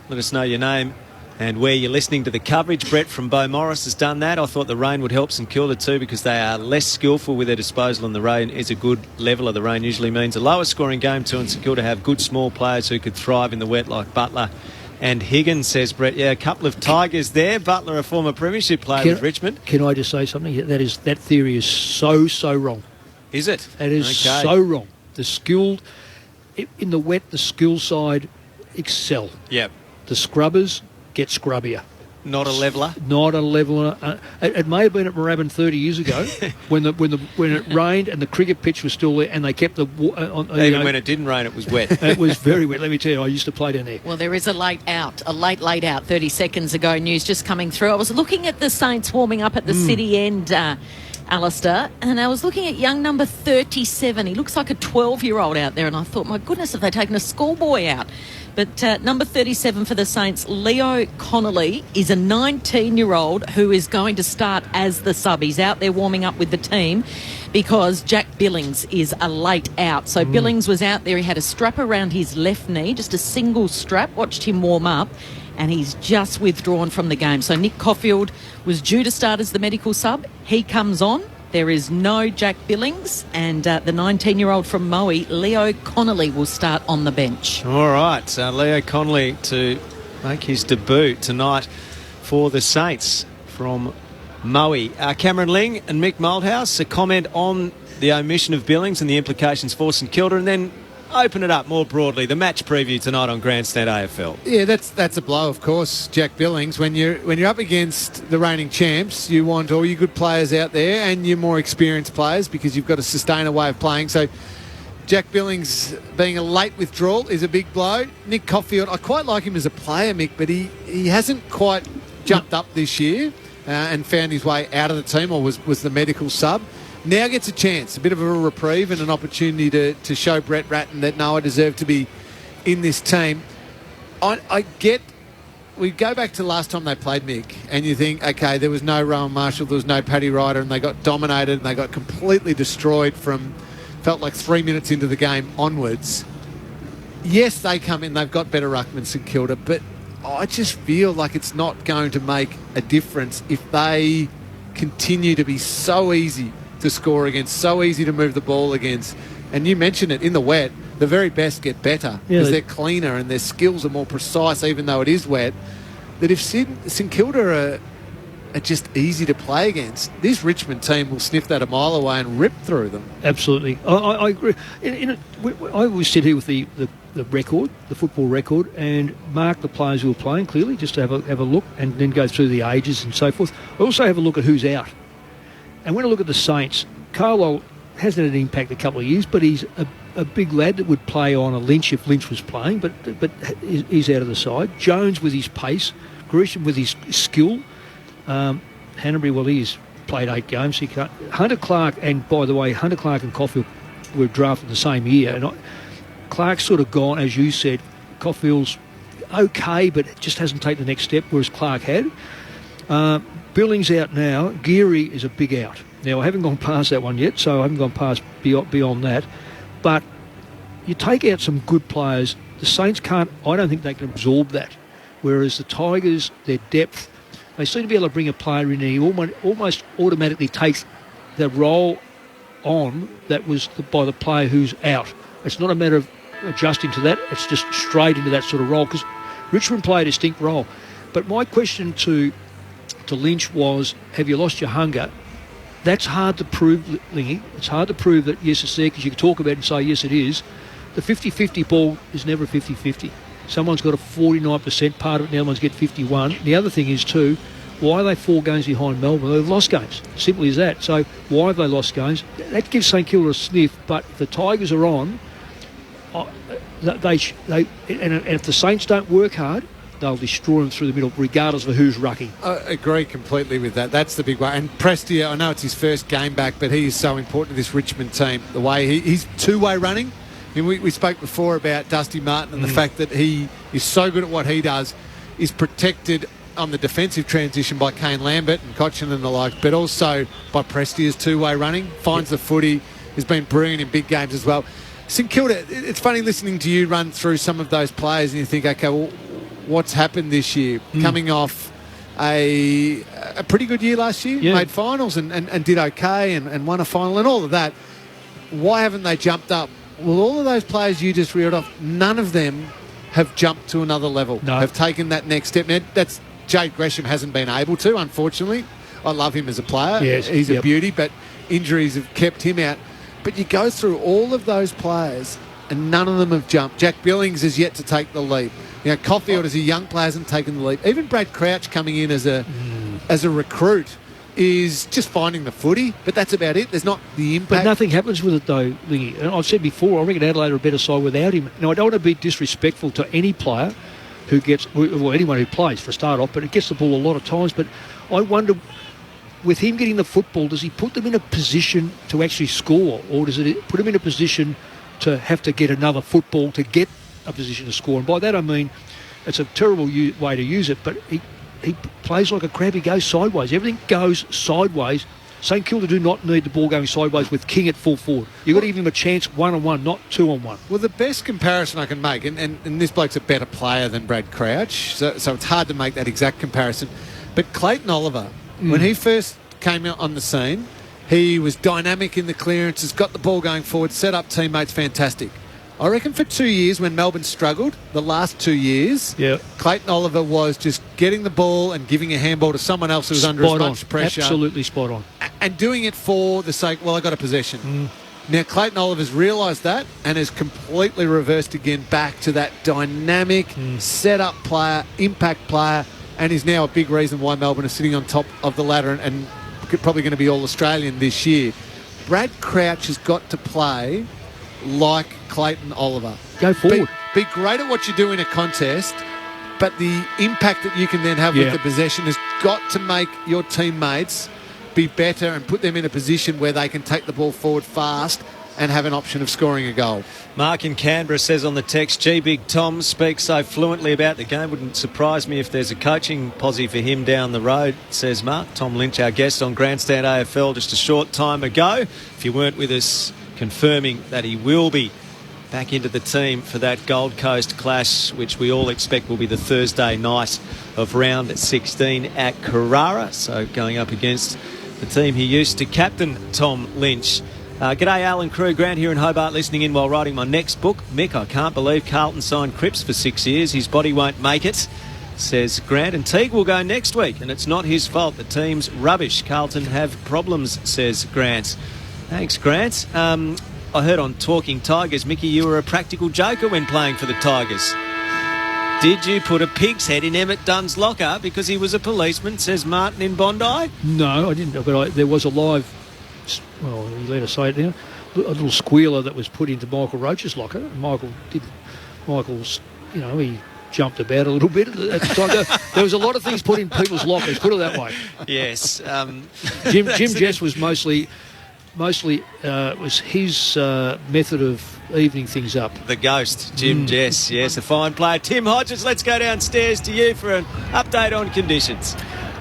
Let us know your name and where you're listening to the coverage. Brett from Beaumaris has done that. I thought the rain would help St Kilda too because they are less skillful with their disposal, and the rain is a good leveler. The rain usually means a lower scoring game too, and St Kilda have good small players who could thrive in the wet like Butler and Higgins, says Brett. Yeah, a couple of Tigers there. Butler, a former premiership player with Richmond. Can I just say something? That theory is so wrong. Is it? That is so wrong. The skilled, in the wet, the skill side excel. Yep. The scrubbers get scrubbier. Not a leveller. Not a leveller. It may have been at Moorabbin 30 years ago when it rained and the cricket pitch was still there, and they kept the even when it didn't rain, it was wet. It was very wet. Let me tell you, I used to play down there. Well, there is a late out 30 seconds ago. News just coming through. I was looking at the Saints warming up at the City End, Alistair, and I was looking at young number 37. He looks like a 12-year-old out there, and I thought, my goodness, have they taken a schoolboy out? But number 37 for the Saints, Leo Connolly, is a 19-year-old who is going to start as the sub. He's out there warming up with the team because Jack Billings is a late out. So Billings was out there. He had a strap around his left knee, just a single strap, watched him warm up, and he's just withdrawn from the game. So Nick Caulfield was due to start as the medical sub. He comes on. There is no Jack Billings, and the 19-year-old from Moe, Leo Connolly, will start on the bench. All right, Leo Connolly to make his debut tonight for the Saints from Moe. Cameron Ling and Mick Malthouse, a comment on the omission of Billings and the implications for St Kilda, and then open it up more broadly, the match preview tonight on Grandstand AFL. Yeah, that's a blow, of course, Jack Billings. When you're up against the reigning champs, you want all your good players out there and your more experienced players because you've got to sustain a way of playing. So Jack Billings being a late withdrawal is a big blow. Nick Caulfield, I quite like him as a player, Mick, but he hasn't quite jumped up this year and found his way out of the team, or was the medical sub. Now gets a chance, a bit of a reprieve and an opportunity to show Brett Ratton that, no, I deserve to be in this team. We go back to last time they played, Mick, and you think, okay, there was no Rowan Marshall, there was no Paddy Ryder, and they got dominated and they got completely destroyed from, felt like 3 minutes into the game onwards. yes, they come in, they've got better ruckmen than St Kilda, but I just feel like it's not going to make a difference if they continue to be so easy to score against, so easy to move the ball against. And you mentioned it, in the wet, the very best get better because they're cleaner and their skills are more precise, even though it is wet. That if St Kilda are just easy to play against, this Richmond team will sniff that a mile away and rip through them. Absolutely. I agree. I always sit here with the record, the football record, and mark the players who are playing clearly, just to have a look, and then go through the ages and so forth. I also have a look at who's out. And when I look at the Saints, Carlisle hasn't had an impact a couple of years, but he's a big lad that would play on a Lynch if Lynch was playing, but he's out of the side. Jones with his pace, Grisham with his skill. Hanbury, well, he's played 8 games. So he can't. Hunter Clark, and by the way, Hunter Clark and Caulfield were drafted the same year. And Clark's sort of gone, as you said. Caulfield's okay, but just hasn't taken the next step, whereas Clark had. Billings out now. Geary is a big out. Now, I haven't gone past that one yet, so I haven't gone past beyond that. But you take out some good players. The Saints can't, I don't think they can absorb that. Whereas the Tigers, their depth, they seem to be able to bring a player in there who almost automatically takes the role on that was by the player who's out. It's not a matter of adjusting to that. It's just straight into that sort of role, because Richmond play a distinct role. But my question to Lynch was, have you lost your hunger? That's hard to prove, Lingy. It's hard to prove that, yes, it's there, because you can talk about it and say, yes, it is. The 50-50 ball is never 50-50. Someone's got a 49% part of it, the other one's get 51. The other thing is, too, why are they 4 games behind Melbourne? They've lost games. Simply as that. So why have they lost games? That gives St Kilda a sniff, but if the Tigers are on, and if the Saints don't work hard, they'll destroy them through the middle, regardless of who's rucking. I agree completely with that. That's the big one. And Prestia, I know it's his first game back, but he is so important to this Richmond team. The way he's two-way running. I mean, we spoke before about Dusty Martin and the fact that he is so good at what he does, is protected on the defensive transition by Kane Lambert and Cochin and the like, but also by Prestia's two-way running. Finds the footy, has been brilliant in big games as well. St Kilda, it's funny listening to you run through some of those players and you think, okay, well, what's happened this year? Coming off a pretty good year last year, made finals and did okay and won a final and all of that. Why haven't they jumped up? Well, all of those players you just reeled off, none of them have jumped to another level, have taken that next step. Now, that's Jade Gresham hasn't been able to, unfortunately. I love him as a player. Yes, he's a beauty, but injuries have kept him out. But you go through all of those players and none of them have jumped. Jack Billings is yet to take the leap. You know, Caulfield as a young player hasn't taken the leap. Even Brad Crouch coming in as a recruit is just finding the footy, but that's about it. There's not the impact. But nothing happens with it, though, Lingy. And I've said before, I reckon Adelaide are a better side without him. Now, I don't want to be disrespectful to any player who gets, well, anyone who plays for a start off, but it gets the ball a lot of times. But I wonder, with him getting the football, does he put them in a position to actually score, or does it put him in a position to have to get another football to get a position to score? And by that I mean, it's a terrible way to use it, but he plays like a crab. He goes sideways. Everything goes sideways. St Kilda do not need the ball going sideways with King at full forward. You've got to give him a chance 1-on-1, not 2-on-1. Well, the best comparison I can make, and this bloke's a better player than Brad Crouch, so it's hard to make that exact comparison, but Clayton Oliver, when he first came out on the scene, he was dynamic in the clearances, got the ball going forward, set up teammates, fantastic. I reckon for 2 years when Melbourne struggled, the last 2 years, Clayton Oliver was just getting the ball and giving a handball to someone else who was under as much pressure. Absolutely spot on. And doing it for the sake, well, I got a possession. Now, Clayton Oliver's realised that and has completely reversed again back to that dynamic, set-up player, impact player, and is now a big reason why Melbourne are sitting on top of the ladder and probably going to be All-Australian this year. Brad Crouch has got to play like Clayton Oliver. Go forward. Be great at what you do in a contest, but the impact that you can then have with the possession has got to make your teammates be better and put them in a position where they can take the ball forward fast and have an option of scoring a goal. Mark in Canberra says on the text, G Big Tom speaks so fluently about the game. Wouldn't surprise me if there's a coaching posse for him down the road, says Mark. Tom Lynch, our guest on Grandstand AFL just a short time ago. If you weren't with us, confirming that he will be back into the team for that Gold Coast clash, which we all expect will be the Thursday night of round 16 at Carrara. So going up against the team he used to captain, Tom Lynch. G'day, Alan Crew. Grant here in Hobart, listening in while writing my next book. Mick, I can't believe Carlton signed Cripps for 6 years. His body won't make it, says Grant. And Teague will go next week, and it's not his fault. The team's rubbish. Carlton have problems, says Grant. Thanks, Grant. I heard on Talking Tigers, Mickey, you were a practical joker when playing for the Tigers. Did you put a pig's head in Emmett Dunn's locker because he was a policeman, says Martin in Bondi? No, I didn't. But there was a live, well, you let us say it now, a little squealer that was put into Michael Roach's locker. Michael's, he jumped about a little bit at the time. There was a lot of things put in people's lockers, put it that way. Yes. Jim Jess was mostly was his method of evening things up. The ghost, Jim Jess, yes, a fine player. Tim Hodges, let's go downstairs to you for an update on conditions.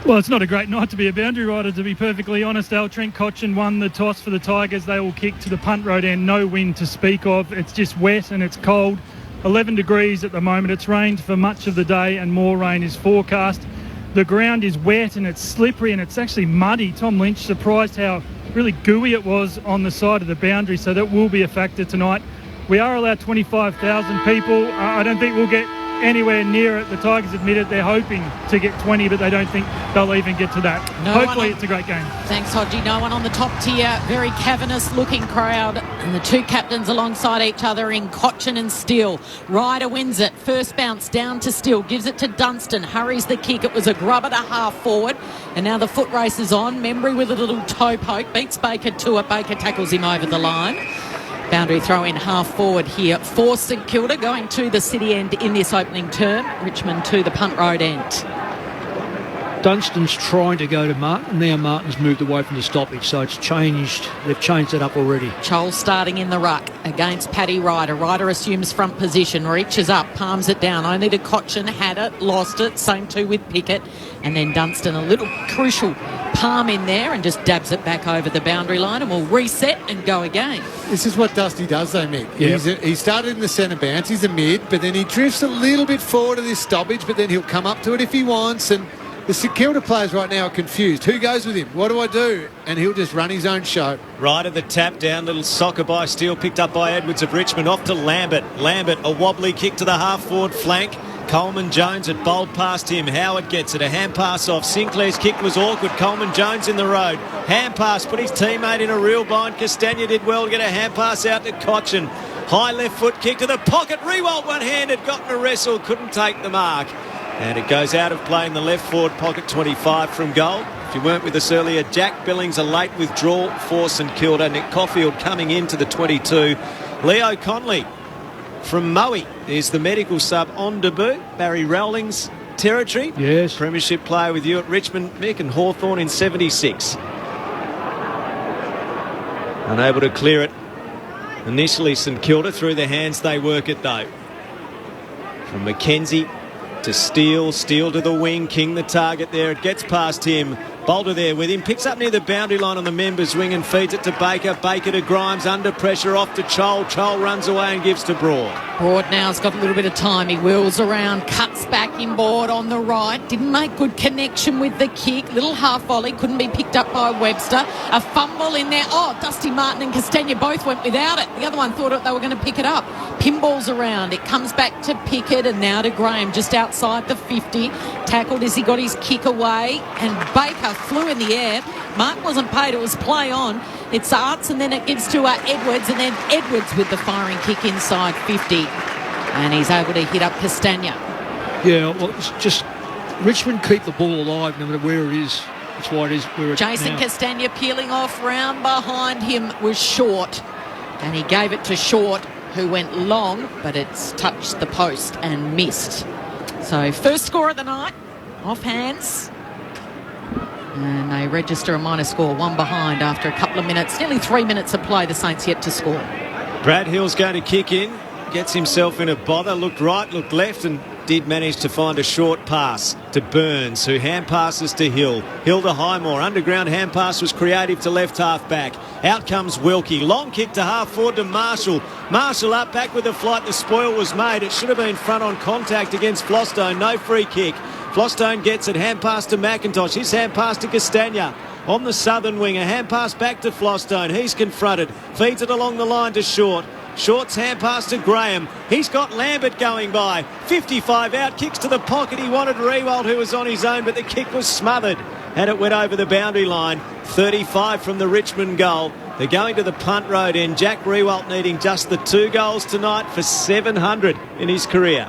Well, it's not a great night to be a boundary rider, to be perfectly honest. Trent Cotchin won the toss for the Tigers. They will kick to the punt road end. No wind to speak of. It's just wet and it's cold. 11 degrees at the moment. It's rained for much of the day and more rain is forecast. The ground is wet and it's slippery and it's actually muddy. Tom Lynch surprised how really gooey it was on the side of the boundary, so that will be a factor tonight. We are allowed 25,000 people. I don't think we'll get anywhere near it. The Tigers admitted they're hoping to get 20, but they don't think they'll even get to that. Hopefully it's a great game. Thanks, Hodgie. No one on the top tier. Very cavernous looking crowd, and the two captains alongside each other in Cotchin and Steele. Ryder wins it. First bounce down to Steele, gives it to Dunstan, hurries the kick. It was a grubber to half forward, and now the foot race is on. Membry with a little toe poke, beats Baker to it. Baker tackles him over the line. Boundary throw in half forward here for St Kilda, going to the city end in this opening term. Richmond to the punt road end. Dunstan's trying to go to Martin. Now Martin's moved away from the stoppage, so it's changed. They've changed that up already. Chol starting in the ruck against Paddy Ryder. Ryder assumes front position, reaches up, palms it down. Only to Cotchin, had it, lost it. Same too with Pickett. And then Dunstan, a little crucial palm in there and just dabs it back over the boundary line, and we'll reset and go again. This is what Dusty does though, Mick. Yep. He started in the centre bounce, he's a mid, but then he drifts a little bit forward of this stoppage, but then he'll come up to it if he wants, and the St Kilda players right now are confused. Who goes with him? What do I do? And he'll just run his own show. Right at the tap down, little soccer by Steele, picked up by Edwards of Richmond, off to Lambert. Lambert, a wobbly kick to the half-forward flank. Coleman Jones had bowled past him. Howard gets it, a hand pass off. Sinclair's kick was awkward. Coleman Jones in the road. Hand pass, put his teammate in a real bind. Castagna did well to get a hand pass out to Cotchin. High left foot kick to the pocket. Rewald one-handed, got in a wrestle, couldn't take the mark. And it goes out of play in the left forward pocket, 25 from goal. If you weren't with us earlier, Jack Billings, a late withdrawal for St Kilda. Nick Caulfield coming into the 22. Leo Conley from Moe is the medical sub on debut. Barry Rowling's territory. Yes. Premiership player with you at Richmond, Mick, and Hawthorn in 76. Unable to clear it initially, St Kilda. Through their hands they work it though. From Mackenzie to Steele, Steele to the wing, King the target there, it gets past him, Boulder there with him, picks up near the boundary line on the members wing and feeds it to Baker, Baker to Grimes, under pressure off to Chol, Chol runs away and gives to Broad. Broad now has got a little bit of time, he wheels around, cuts back inboard on the right, didn't make good connection with the kick, little half volley, couldn't be picked up by Webster, a fumble in there, Dusty Martin and Castagna both went without it, the other one thought they were going to pick it up, pinballs around, it comes back to Pickett and now to Graham just outside the 50, tackled as he got his kick away, and Baker flew in the air. Mark wasn't paid, it was play on. It's Arts and then it gives to Edwards, and then Edwards with the firing kick inside 50. And he's able to hit up Castagna. Yeah, well, it's just Richmond keep the ball alive no matter where it is. That's why it is where it's Jason now. Castagna peeling off, round behind him was Short. And he gave it to Short, who went long, but it's touched the post and missed. So first score of the night, off hands. And they register a minor score, one behind after a couple of minutes, nearly 3 minutes of play, the Saints yet to score. Brad Hill's going to kick in, gets himself in a bother, looked right, looked left, and did manage to find a short pass to Burns, who hand passes to Hill. Hill to Highmore. Underground hand pass was creative to left half back. Out comes Wilkie. Long kick to half forward to Marshall. Marshall up back with the flight. The spoil was made. It should have been front on contact against Flostone. No free kick. Flostone gets it. Hand pass to McIntosh. His hand pass to Castagna. On the southern wing, a hand pass back to Flostone. He's confronted. Feeds it along the line to Short. Short's hand pass to Graham. He's got Lambert going by. 55 out, kicks to the pocket. He wanted Riewoldt, who was on his own, but the kick was smothered. And it went over the boundary line. 35 from the Richmond goal. They're going to the punt road end. Jack Riewoldt needing just the 2 goals tonight for 700 in his career.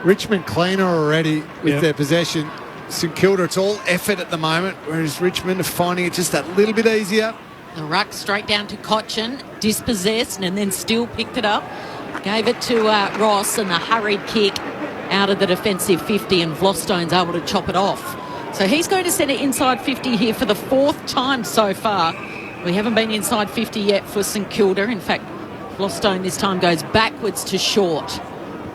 Richmond cleaner already with their possession. St Kilda, it's all effort at the moment, whereas Richmond are finding it just that little bit easier. The ruck straight down to Cochin, dispossessed and then still picked it up. Gave it to Ross, and the hurried kick out of the defensive 50, and Vlostone's able to chop it off. So he's going to send it inside 50 here for the 4th time so far. We haven't been inside 50 yet for St Kilda. In fact, Vlostone this time goes backwards to Short.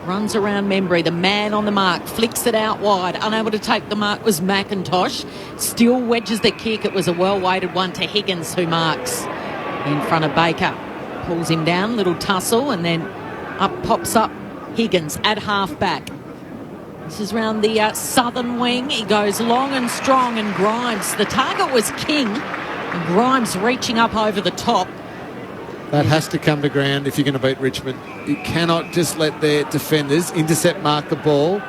Runs around Membry, the man on the mark, flicks it out wide. Unable to take the mark was McIntosh. Still wedges the kick. It was a well-weighted one to Higgins, who marks in front of Baker. Pulls him down, little tussle, and then up pops up Higgins at half-back. This is round the southern wing. He goes long and strong, and Grimes. The target was King, and Grimes reaching up over the top. That has to come to ground if you're going to beat Richmond. You cannot just let their defenders intercept mark the ball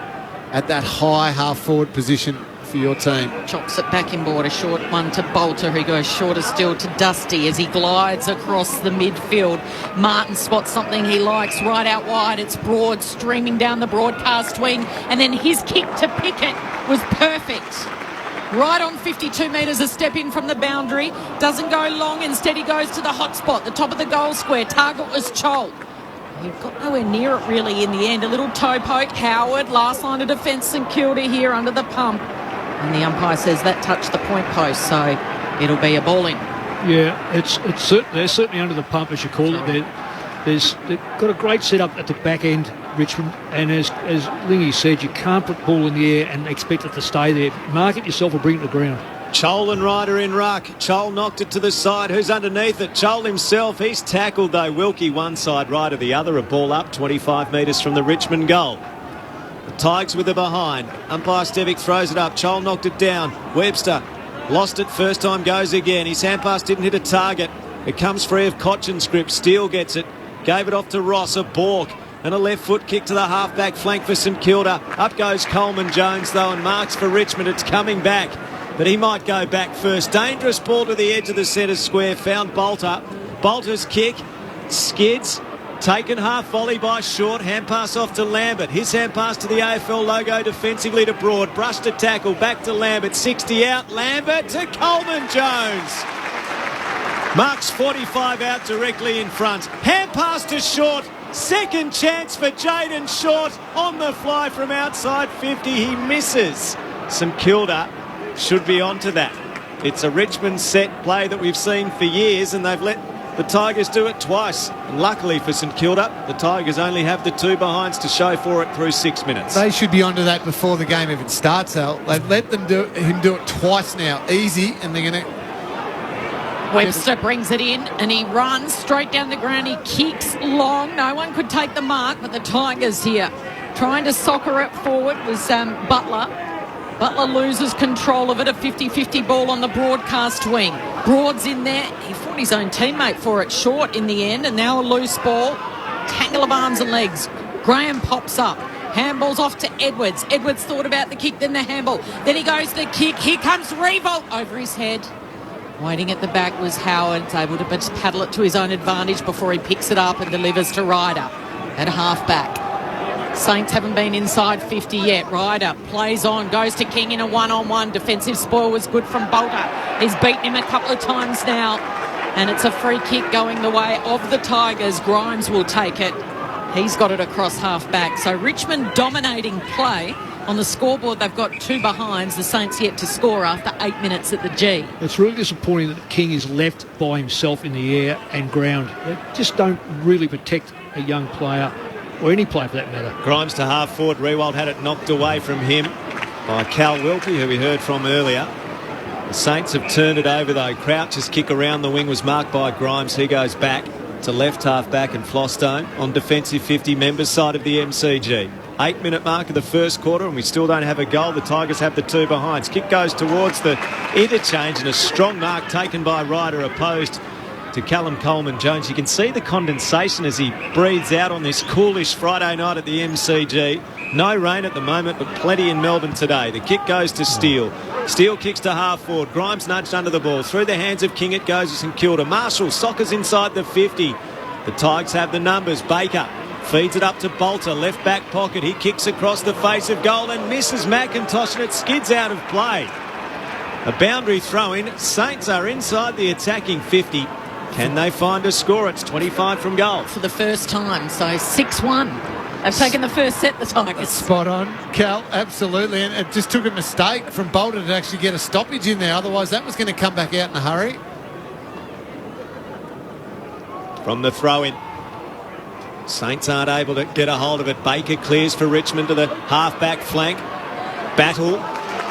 at that high half-forward position for your team. Chops it back in board. A short one to Bolter, who goes shorter still to Dusty as he glides across the midfield. Martin spots something he likes right out wide. It's Broad streaming down the broadcast wing, and then his kick to Pickett was perfect. Right on 52 metres, a step in from the boundary. Doesn't go long, instead he goes to the hot spot, the top of the goal square. Target was Chol. He got nowhere near it really in the end. A little toe poke. Howard, last line of defence, St Kilda here under the pump. And the umpire says that touched the point post, so it'll be a ball in. Yeah, they're certainly under the pump, as you call it. They've got a great setup at the back end, Richmond, and as Lingy said, you can't put the ball in the air and expect it to stay there. Mark it yourself or bring it to the ground. Chol and Ryder in ruck. Chol knocked it to the side. Who's underneath it? Chol himself. He's tackled though. Wilkie one side, Ryder the other. A ball up 25 metres from the Richmond goal. The Tigers with the behind. Umpire Stevic throws it up. Chol knocked it down. Webster lost it. First time goes again. His hand pass didn't hit a target. It comes free of Cochin's grip. Steele gets it. Gave it off to Ross. A balk. And a left foot kick to the half-back flank for St Kilda. Up goes Coleman Jones though, and marks for Richmond. It's coming back, but he might go back first. Dangerous ball to the edge of the centre square. Found Bolter. Bolter's kick skids. Taken half volley by Short. Hand pass off to Lambert. His hand pass to the AFL logo defensively to Broad. Brushed a tackle. Back to Lambert. 60 out. Lambert to Coleman Jones. Marks 45 out directly in front. Hand pass to Short. Second chance for Jaden Short on the fly from outside 50. He misses. St Kilda should be on to that. It's a Richmond set play that we've seen for years, and they've let the Tigers do it twice. And luckily for St Kilda, the Tigers only have the 2 behinds to show for it through 6 minutes. They should be onto that before the game even starts, Al. They've let him do it twice now. Easy, and they're going to... Webster brings it in and he runs straight down the ground. He kicks long. No one could take the mark, but the Tigers here trying to soccer it forward was Butler. Butler loses control of it. A 50-50 ball on the broadcast wing. Broad's in there. He fought his own teammate for it. Short in the end, and now a loose ball. Tangle of arms and legs. Graham pops up. Handball's off to Edwards. Edwards thought about the kick, then the handball. Then he goes to the kick. Here comes Riewoldt over his head. Waiting at the back was Howard, able to just paddle it to his own advantage before he picks it up and delivers to Ryder at half-back. Saints haven't been inside 50 yet. Ryder plays on, goes to King in a one-on-one. Defensive spoil was good from Bolter. He's beaten him a couple of times now, and it's a free kick going the way of the Tigers. Grimes will take it. He's got it across half-back. So Richmond dominating play. On the scoreboard, they've got 2 behinds. The Saints yet to score after 8 minutes at the G. It's really disappointing that King is left by himself in the air and ground. They just don't really protect a young player or any player for that matter. Grimes to half forward. Rewald had it knocked away from him by Cal Wilkie, who we heard from earlier. The Saints have turned it over though. Crouch's kick around the wing was marked by Grimes. He goes back to left half back, and Flostone on defensive 50 members side of the MCG. 8-minute mark of the first quarter and we still don't have a goal. The Tigers have the two behinds. Kick goes towards the interchange and a strong mark taken by Ryder, opposed to Callum Coleman-Jones. You can see the condensation as he breathes out on this coolish Friday night at the MCG. No rain at the moment, but plenty in Melbourne today. The kick goes to Steele. Steele kicks to half forward. Grimes nudged under the ball. Through the hands of King it goes to St Kilda. Marshall soccers inside the 50. The Tigers have the numbers. Baker feeds it up to Bolter. Left back pocket. He kicks across the face of goal and misses McIntosh, and it skids out of play. A boundary throw in. Saints are inside the attacking 50. Can they find a score? It's 25 from goal. For the first time, so 6-1. They've taken the first set, the Tigers. Spot on, Cal, absolutely. And it just took a mistake from Bolter to actually get a stoppage in there. Otherwise, that was going to come back out in a hurry. From the throw-in. Saints aren't able to get a hold of it. Baker clears for Richmond to the half-back flank. Battle.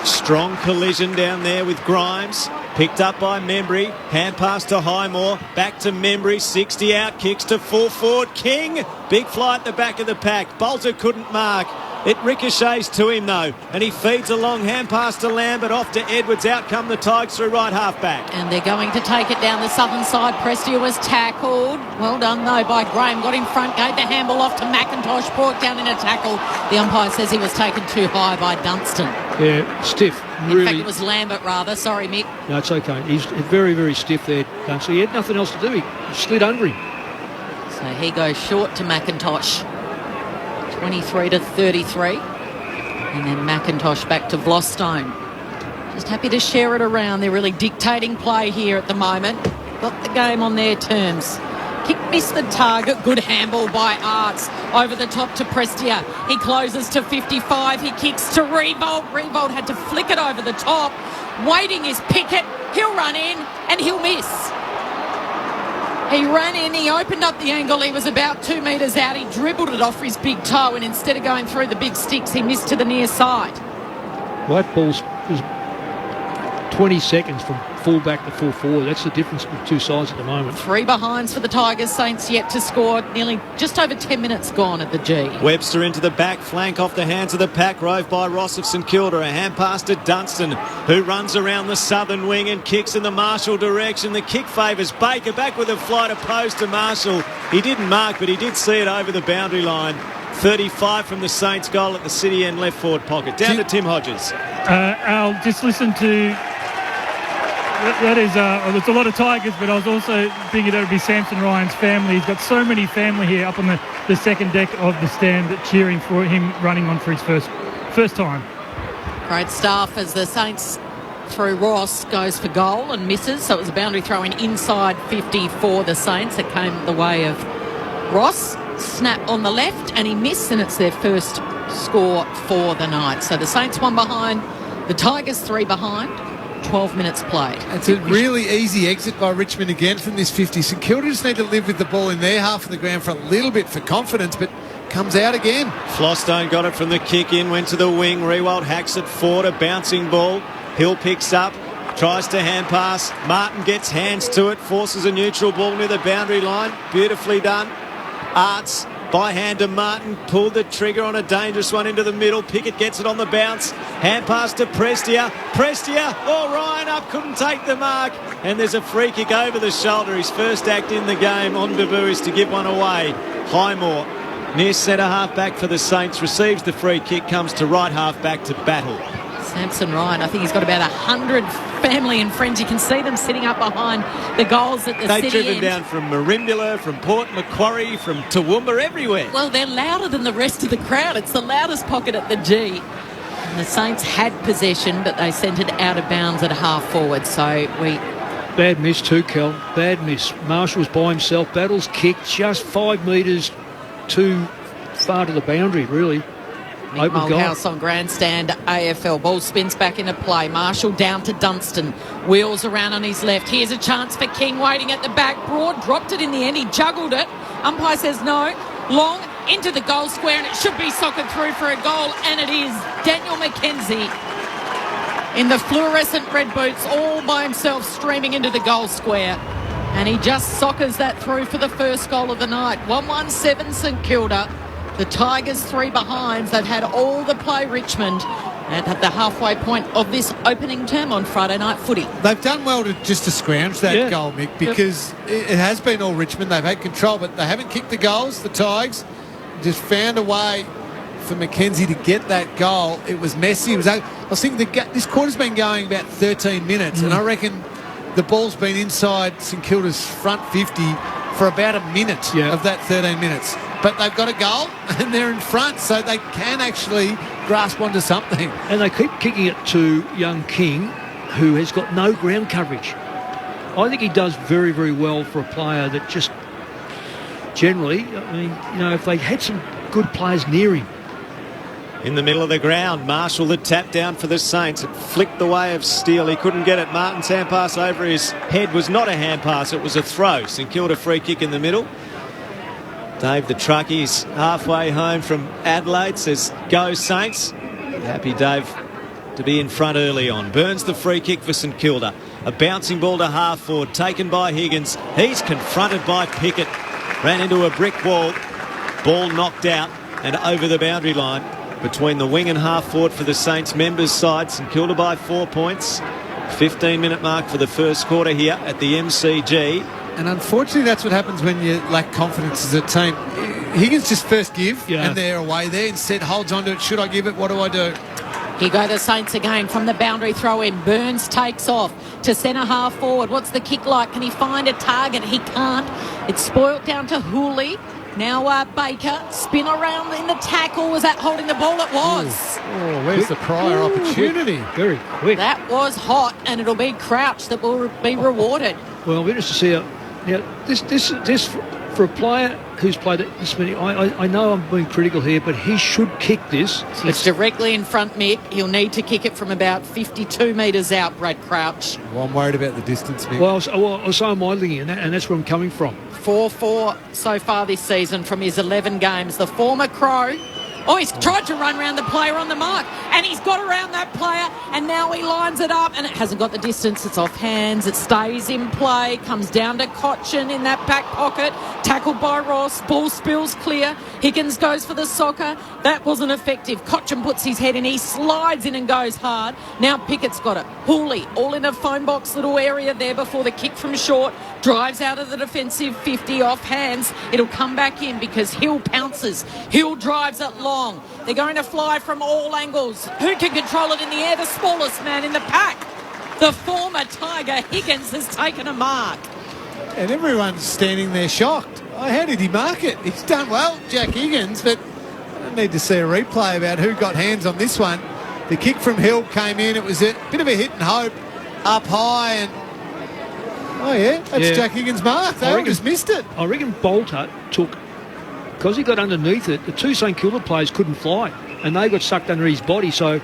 Strong collision down there with Grimes. Picked up by Membry. Hand pass to Highmore. Back to Membry. 60 out. Kicks to full forward. King. Big fly at the back of the pack. Bolter couldn't mark. It ricochets to him though. And he feeds a long hand pass to Lambert. Off to Edwards. Out come the Tigers through right half back. And they're going to take it down the southern side. Prestia was tackled. Well done though by Graham. Got in front. Gave the handball off to McIntosh. Brought down in a tackle. The umpire says he was taken too high by Dunstan. Yeah, stiff. Really. In fact, it was Lambert rather. Sorry, Mick. No, it's okay. He's very, very stiff there, Dunstan. He had nothing else to do. He slid under him. So he goes short to McIntosh. 23 to 33. And then McIntosh back to Vlostone. Just happy to share it around. They're really dictating play here at the moment. Got the game on their terms. Kick missed the target. Good handball by Arts. Over the top to Prestia. He closes to 55. He kicks to Rebold. Rebold had to flick it over the top. Waiting is Pickett. He'll run in and he'll miss. He ran in, he opened up the angle, he was about 2 metres out, he dribbled it off his big toe, and instead of going through the big sticks, he missed to the near side. White ball's 20 seconds from full back to full forward. That's the difference with two sides at the moment. 3 behinds for the Tigers. Saints yet to score. Nearly just over 10 minutes gone at the G. Webster into the back flank off the hands of the pack. Rove by Ross of St Kilda. A hand pass to Dunstan, who runs around the southern wing and kicks in the Marshall direction. The kick favours Baker. Back with a flight opposed to Marshall. He didn't mark, but he did see it over the boundary line. 35 from the Saints goal at the City end left forward pocket. Down to Tim Hodges. Al, just listen to... That is, there's a lot of Tigers, but I was also thinking that would be Samson Ryan's family. He's got so many family here up on the second deck of the stand cheering for him, running on for his first time. Great stuff as the Saints through Ross goes for goal and misses. So it was a boundary throw in inside 50 for the Saints. It came the way of Ross. Snap on the left and he missed, and it's their first score for the night. So the Saints 1 behind, the Tigers 3 behind. 12 minutes played. It's a really easy exit by Richmond again from this 50. St Kilda just need to live with the ball in their half of the ground for a little bit for confidence, but comes out again. Flostone got it from the kick in, went to the wing. Rewald hacks it forward, a bouncing ball. Hill picks up, tries to hand pass. Martin gets hands to it, forces a neutral ball near the boundary line. Beautifully done. Arts by hand to Martin, pulled the trigger on a dangerous one into the middle. Pickett gets it on the bounce. Hand pass to Prestia. Ryan up, couldn't take the mark. And there's a free kick over the shoulder. His first act in the game on debut is to give one away. Highmore, near centre half back for the Saints, receives the free kick, comes to right half back to Battle. Samson Ryan, I think he's got about 100 family and friends. You can see them sitting up behind the goals at the City They've driven end. down from Merimbula, from Port Macquarie, from Toowoomba, everywhere. Well, they're louder than the rest of the crowd. It's the loudest pocket at the G. And the Saints had possession, but they sent it out of bounds at half forward. So Bad miss too, Kel. Bad miss. Marshall's by himself. Battle's kicked just 5 metres too far to the boundary, really. Mick Malthouse on grandstand AFL. Ball spins back into play. Marshall down to Dunstan. Wheels around on his left. Here's a chance for King waiting at the back. Broad dropped it in the end. He juggled it. Umpire says no. long into the goal square, and it should be soccered through for a goal, and it is. Daniel McKenzie in the fluorescent red boots all by himself streaming into the goal square, and he just soccers that through for the first goal of the night. 1-1-7 St Kilda. The Tigers 3 behind. They've had all the play, Richmond, and at the halfway point of this opening term on Friday night footy. They've done well to scrounge that goal, Mick, because it has been all Richmond. They've had control, but they haven't kicked the goals. The Tigers just found a way for McKenzie to get that goal. It was messy. I was thinking this quarter's been going about 13 minutes, and I reckon the ball's been inside St Kilda's front 50 for about a minute of that 13 minutes. But they've got a goal and they're in front, so they can actually grasp onto something. And they keep kicking it to young King, who has got no ground coverage. I think he does very, very well for a player that just generally, I mean, if they had some good players near him. In the middle of the ground, Marshall the tap down for the Saints. It flicked the way of Steele. He couldn't get it. Martin's hand pass over his head was not a hand pass, it was a throw. St Kilda free kick in the middle. Dave the truckie's halfway home from Adelaide, says go Saints. Happy Dave to be in front early on. Burns the free kick for St Kilda. A bouncing ball to half forward, taken by Higgins. He's confronted by Pickett. Ran into a brick wall. Ball knocked out and over the boundary line between the wing and half forward for the Saints members' side. St Kilda by 4 points. 15-minute mark for the first quarter here at the MCG. And unfortunately, that's what happens when you lack confidence as a team. Higgins just first give, and they're away there. Instead, holds on to it. Should I give it? What do I do? Here go the Saints again from the boundary throw in. Burns takes off to centre half forward. What's the kick like? Can he find a target? He can't. It's spoilt down to Hooley. Now Baker, spin around in the tackle. Was that holding the ball? It was. Oh, where's the prior opportunity? Very quick. That was hot, and it'll be Crouch that will be rewarded. Well, we're just to see how. Now, this for a player who's played it this many, I know I'm being critical here, but he should kick this. It's directly in front, Mick. He'll need to kick it from about 52 metres out, Brad Crouch. Well, I'm worried about the distance, Mick. Well, so am I, Lingy, and that's where I'm coming from. 4-4 so far this season from his 11 games. The former Crow. Oh, he's tried to run around the player on the mark, and he's got around that player, and now he lines it up, and it hasn't got the distance. It's off hands. It stays in play. Comes down to Cochin in that back pocket. Tackled by Ross. Ball spills clear. Higgins goes for the soccer. That wasn't effective. Cochin puts his head in. He slides in and goes hard. Now Pickett's got it. Hooley, all in a phone box little area there before the kick from short. Drives out of the defensive 50 off hands. It'll come back in because Hill pounces. Hill drives it long. They're going to fly from all angles. Who can control it in the air? The smallest man in the pack. The former Tiger, Higgins, has taken a mark. And everyone's standing there shocked. Oh, how did he mark it? He's done well, Jack Higgins, but I don't need to see a replay about who got hands on this one. The kick from Hill came in. It was a bit of a hit and hope up high, and that's Jack Higgins' mark. They just missed it. I reckon Bolter took, because he got underneath it, the two St Kilda players couldn't fly, and they got sucked under his body. So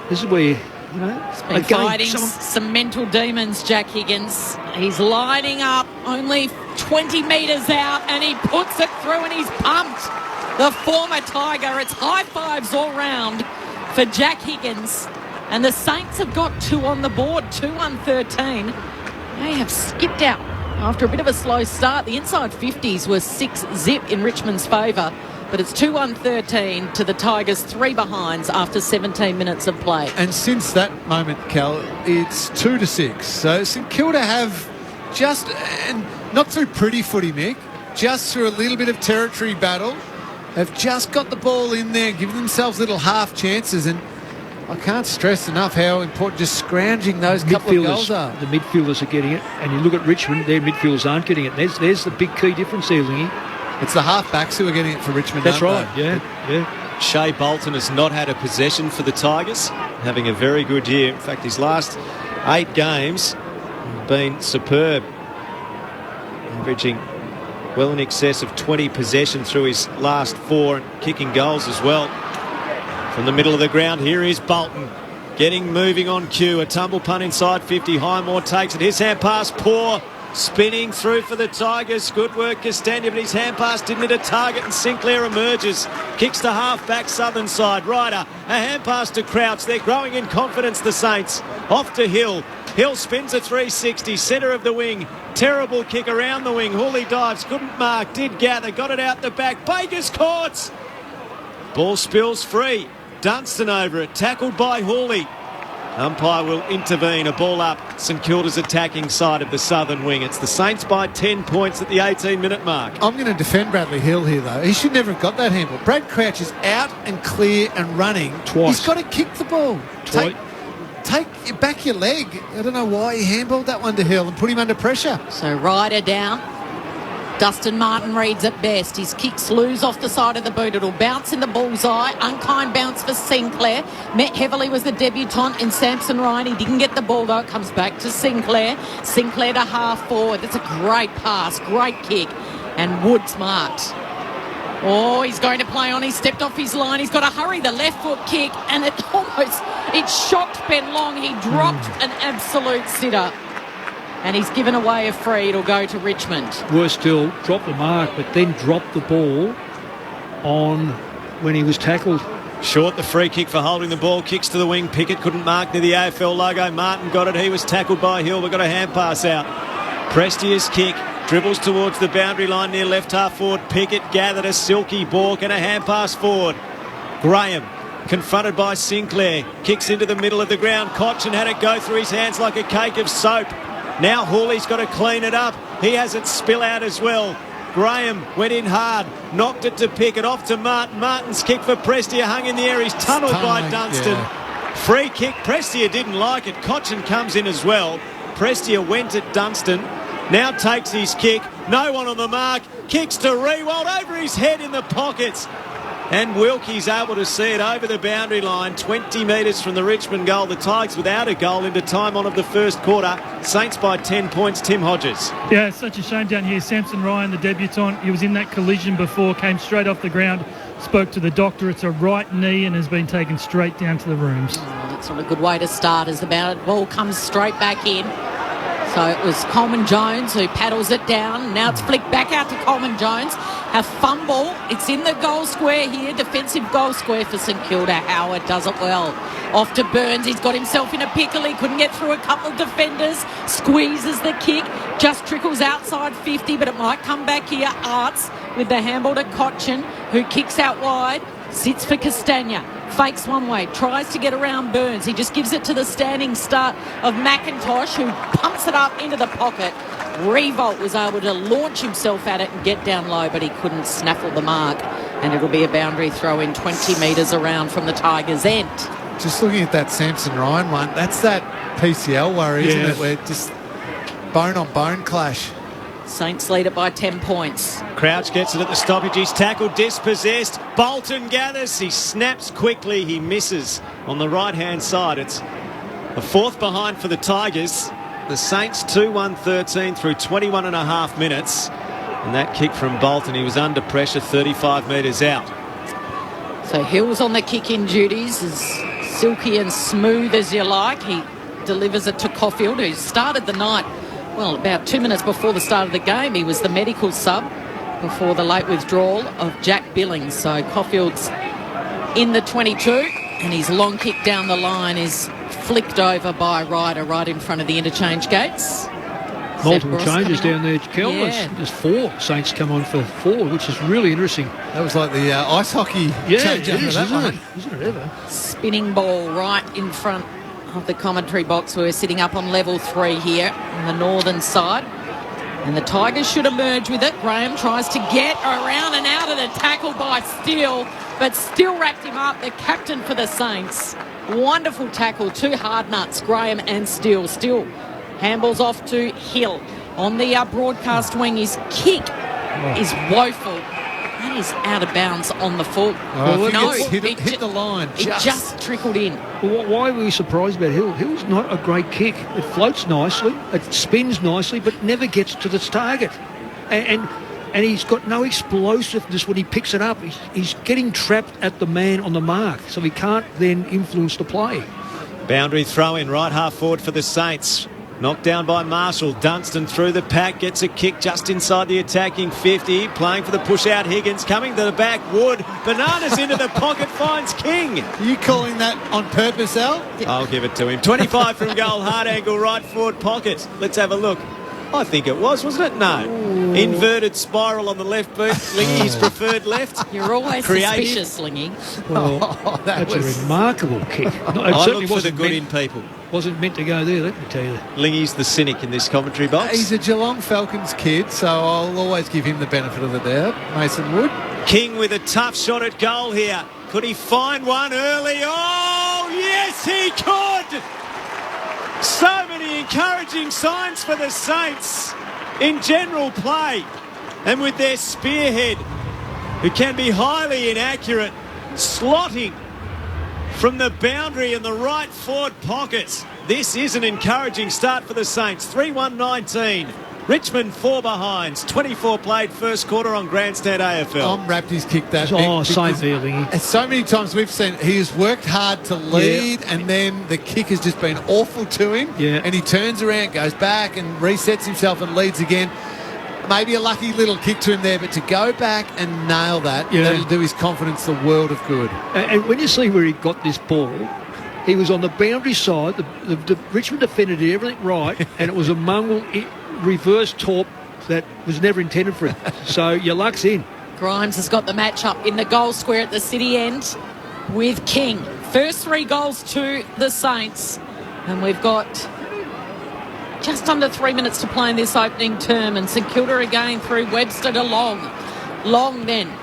this is where, he's been fighting some mental demons, Jack Higgins. He's lining up only 20 metres out, and he puts it through, and he's pumped. The former Tiger. It's high fives all round for Jack Higgins. And the Saints have got 2 on the board, 2-1-13. They have skipped out after a bit of a slow start. The inside 50s were 6-zip in Richmond's favour, but it's 2-1-13 to the Tigers, 3 behinds after 17 minutes of play. And since that moment, Cal, it's 2-6. So St Kilda have just, and not through pretty footy, Mick, just through a little bit of territory battle, have just got the ball in there, giving themselves little half chances, and I can't stress enough how important just scrounging those couple of goals are. The midfielders are getting it, and you look at Richmond, their midfielders aren't getting it. There's the big key difference there, Lingy. It's the half-backs who are getting it for Richmond. That's right, yeah. Shea Bolton has not had a possession for the Tigers, having a very good year. In fact, his last 8 games have been superb, averaging well in excess of 20 possession through his last 4 and kicking goals as well. From the middle of the ground, here is Bolton getting moving on cue. A tumble punt inside 50. Highmore takes it. His hand pass, poor. Spinning through for the Tigers. Good work, Castagna, but his hand pass didn't hit a target, and Sinclair emerges. Kicks to half-back southern side. Ryder, a hand pass to Crouch. They're growing in confidence, the Saints. Off to Hill. Hill spins a 360, centre of the wing. Terrible kick around the wing. Hooley dives, couldn't mark, did gather, got it out the back. Baker's caught. Ball spills free. Dunstan over it, tackled by Hooley. Umpire will intervene. A ball up. St Kilda's attacking side of the southern wing. It's the Saints by 10 points at the 18-minute mark. I'm going to defend Bradley Hill here, though. He should never have got that handball. Brad Crouch is out and clear and running. Twice. He's got to kick the ball. Twice. Take back your leg. I don't know why he handballed that one to Hill and put him under pressure. So Ryder down. Dustin Martin reads it best. His kick slews off the side of the boot. It'll bounce in the bullseye. Unkind bounce for Sinclair. Met heavily was the debutant in Samson Ryan. He didn't get the ball though. It comes back to Sinclair. Sinclair to half forward. That's a great pass. Great kick. And Woods marked. Oh, he's going to play on. He stepped off his line. He's got to hurry the left foot kick. And it shocked Ben Long. He dropped an absolute sitter. And he's given away a free. It'll go to Richmond. Worse still, dropped the mark, but then dropped the ball on when he was tackled. Short, the free kick for holding the ball. Kicks to the wing. Pickett couldn't mark near the AFL logo. Martin got it. He was tackled by Hill. We've got a hand pass out. Prestia's kick. Dribbles towards the boundary line near left half forward. Pickett gathered a silky balk and a hand pass forward. Graham confronted by Sinclair. Kicks into the middle of the ground. Cochin had it go through his hands like a cake of soap. Now Hooley's got to clean it up. He has it spill out as well. Graham went in hard, knocked it to Pickett, off to Martin. Martin's kick for Prestia hung in the air. He's tunnelled by Dunstan. Yeah. Free kick. Prestia didn't like it. Cochin comes in as well. Prestia went at Dunstan. Now takes his kick. No one on the mark. Kicks to Rewald over his head in the pockets. And Wilkie's able to see it over the boundary line, 20 metres from the Richmond goal. The Tigers without a goal into time on of the first quarter. Saints by 10 points. Tim Hodges. Yeah, it's such a shame down here. Samson Ryan, the debutant, he was in that collision before, came straight off the ground, spoke to the doctor. It's a right knee and has been taken straight down to the rooms. Oh, that's not a good way to start, is the ball comes straight back in. So it was Coleman Jones who paddles it down. Now it's flicked back out to Coleman Jones. A fumble. It's in the goal square here. Defensive goal square for St Kilda. Howard does it well. Off to Burns. He's got himself in a pickle. He couldn't get through a couple of defenders. Squeezes the kick. Just trickles outside 50, but it might come back here. Arts with the handball to Cochin, who kicks out wide. Sits for Castagna. Fakes one way, tries to get around Burns. He just gives it to the standing start of McIntosh, who pumps it up into the pocket. Revolt was able to launch himself at it and get down low, but he couldn't snaffle the mark. And it'll be a boundary throw in 20 metres around from the Tigers' end. Just looking at that Samson Ryan one, that's that PCL worry, isn't it? Where just bone-on-bone clash. Saints lead it by 10 points. Crouch gets it at the stoppage. He's tackled, dispossessed. Bolton gathers. He snaps quickly. He misses on the right-hand side. It's a fourth behind for the Tigers. The Saints 2-1-13 through 21 and a half minutes. And that kick from Bolton, he was under pressure 35 metres out. So Hill's on the kick-in duties, as silky and smooth as you like. He delivers it to Caulfield, who started the night, well, about 2 minutes before the start of the game. He was the medical sub before the late withdrawal of Jack Billings. So Caulfield's in the 22, and his long kick down the line is flicked over by Ryder right in front of the interchange gates. Multiple changes down there, Kel. Yeah. There's 4 Saints come on for 4, which is really interesting. That was like the ice hockey change under that one. Isn't it ever? Spinning ball right in front of the commentary box. We're sitting up on level 3 here on the northern side. And the Tigers should emerge with it. Graham tries to get around and out of the tackle by Steele, but Steele wrapped him up, the captain for the Saints. Wonderful tackle, 2 hard nuts, Graham and Steele. Steele handballs off to Hill. On the broadcast wing, his kick is woeful. That is out of bounds on the full. It hit the line. It just trickled in. Well, why were we surprised about Hill? Hill's not a great kick. It floats nicely, it spins nicely, but never gets to its target. And he's got no explosiveness when he picks it up. He's getting trapped at the man on the mark, so he can't then influence the play. Boundary throw in right half forward for the Saints. Knocked down by Marshall. Dunstan through the pack, gets a kick just inside the attacking 50. Playing for the push-out Higgins, coming to the back. Wood, Bananas into the pocket, finds King. Are you calling that on purpose, Al? I'll give it to him. 25 from goal, hard angle, right forward pocket. Let's have a look. I think it was, wasn't it? No. Ooh. Inverted spiral on the left boot. Lingy's preferred left. You're always suspicious, Lingy. Well, that's a remarkable kick. No, it I certainly look for the wasn't good in people. Wasn't meant to go there, let me tell you. Lingy's the cynic in this commentary box. He's a Geelong Falcons kid, so I'll always give him the benefit of the doubt. Mason Wood. King with a tough shot at goal here. Could he find one early? Oh, yes, he could! So many encouraging signs for the Saints in general play. And with their spearhead, who can be highly inaccurate, slotting from the boundary in the right forward pocket. This is an encouraging start for the Saints. 3-1-19. Richmond 4 behinds. 24 played first quarter on Grandstand AFL. I'm wrapped he's kicked that. Same feeling. So many times we've seen he has worked hard to lead, and then the kick has just been awful to him. Yeah. And he turns around, goes back and resets himself and leads again. Maybe a lucky little kick to him there, but to go back and nail that, that'll do his confidence the world of good. And when you see where he got this ball, he was on the boundary side. The Richmond defender did everything right, and it was a mongrel reverse torp that was never intended for him. So your luck's in. Grimes has got the match up in the goal square at the city end with King. First 3 goals to the Saints. And we've got just under 3 minutes to play in this opening term. And St Kilda again through Webster to Long. Long then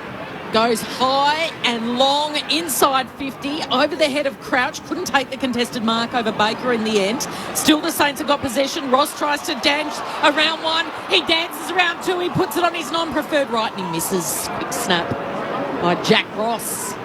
goes high and long inside 50 over the head of Crouch. Couldn't take the contested mark over Baker in the end. Still the Saints have got possession. Ross tries to dance around 1. He dances around 2. He puts it on his non-preferred right and he misses. Quick snap by Jack Ross.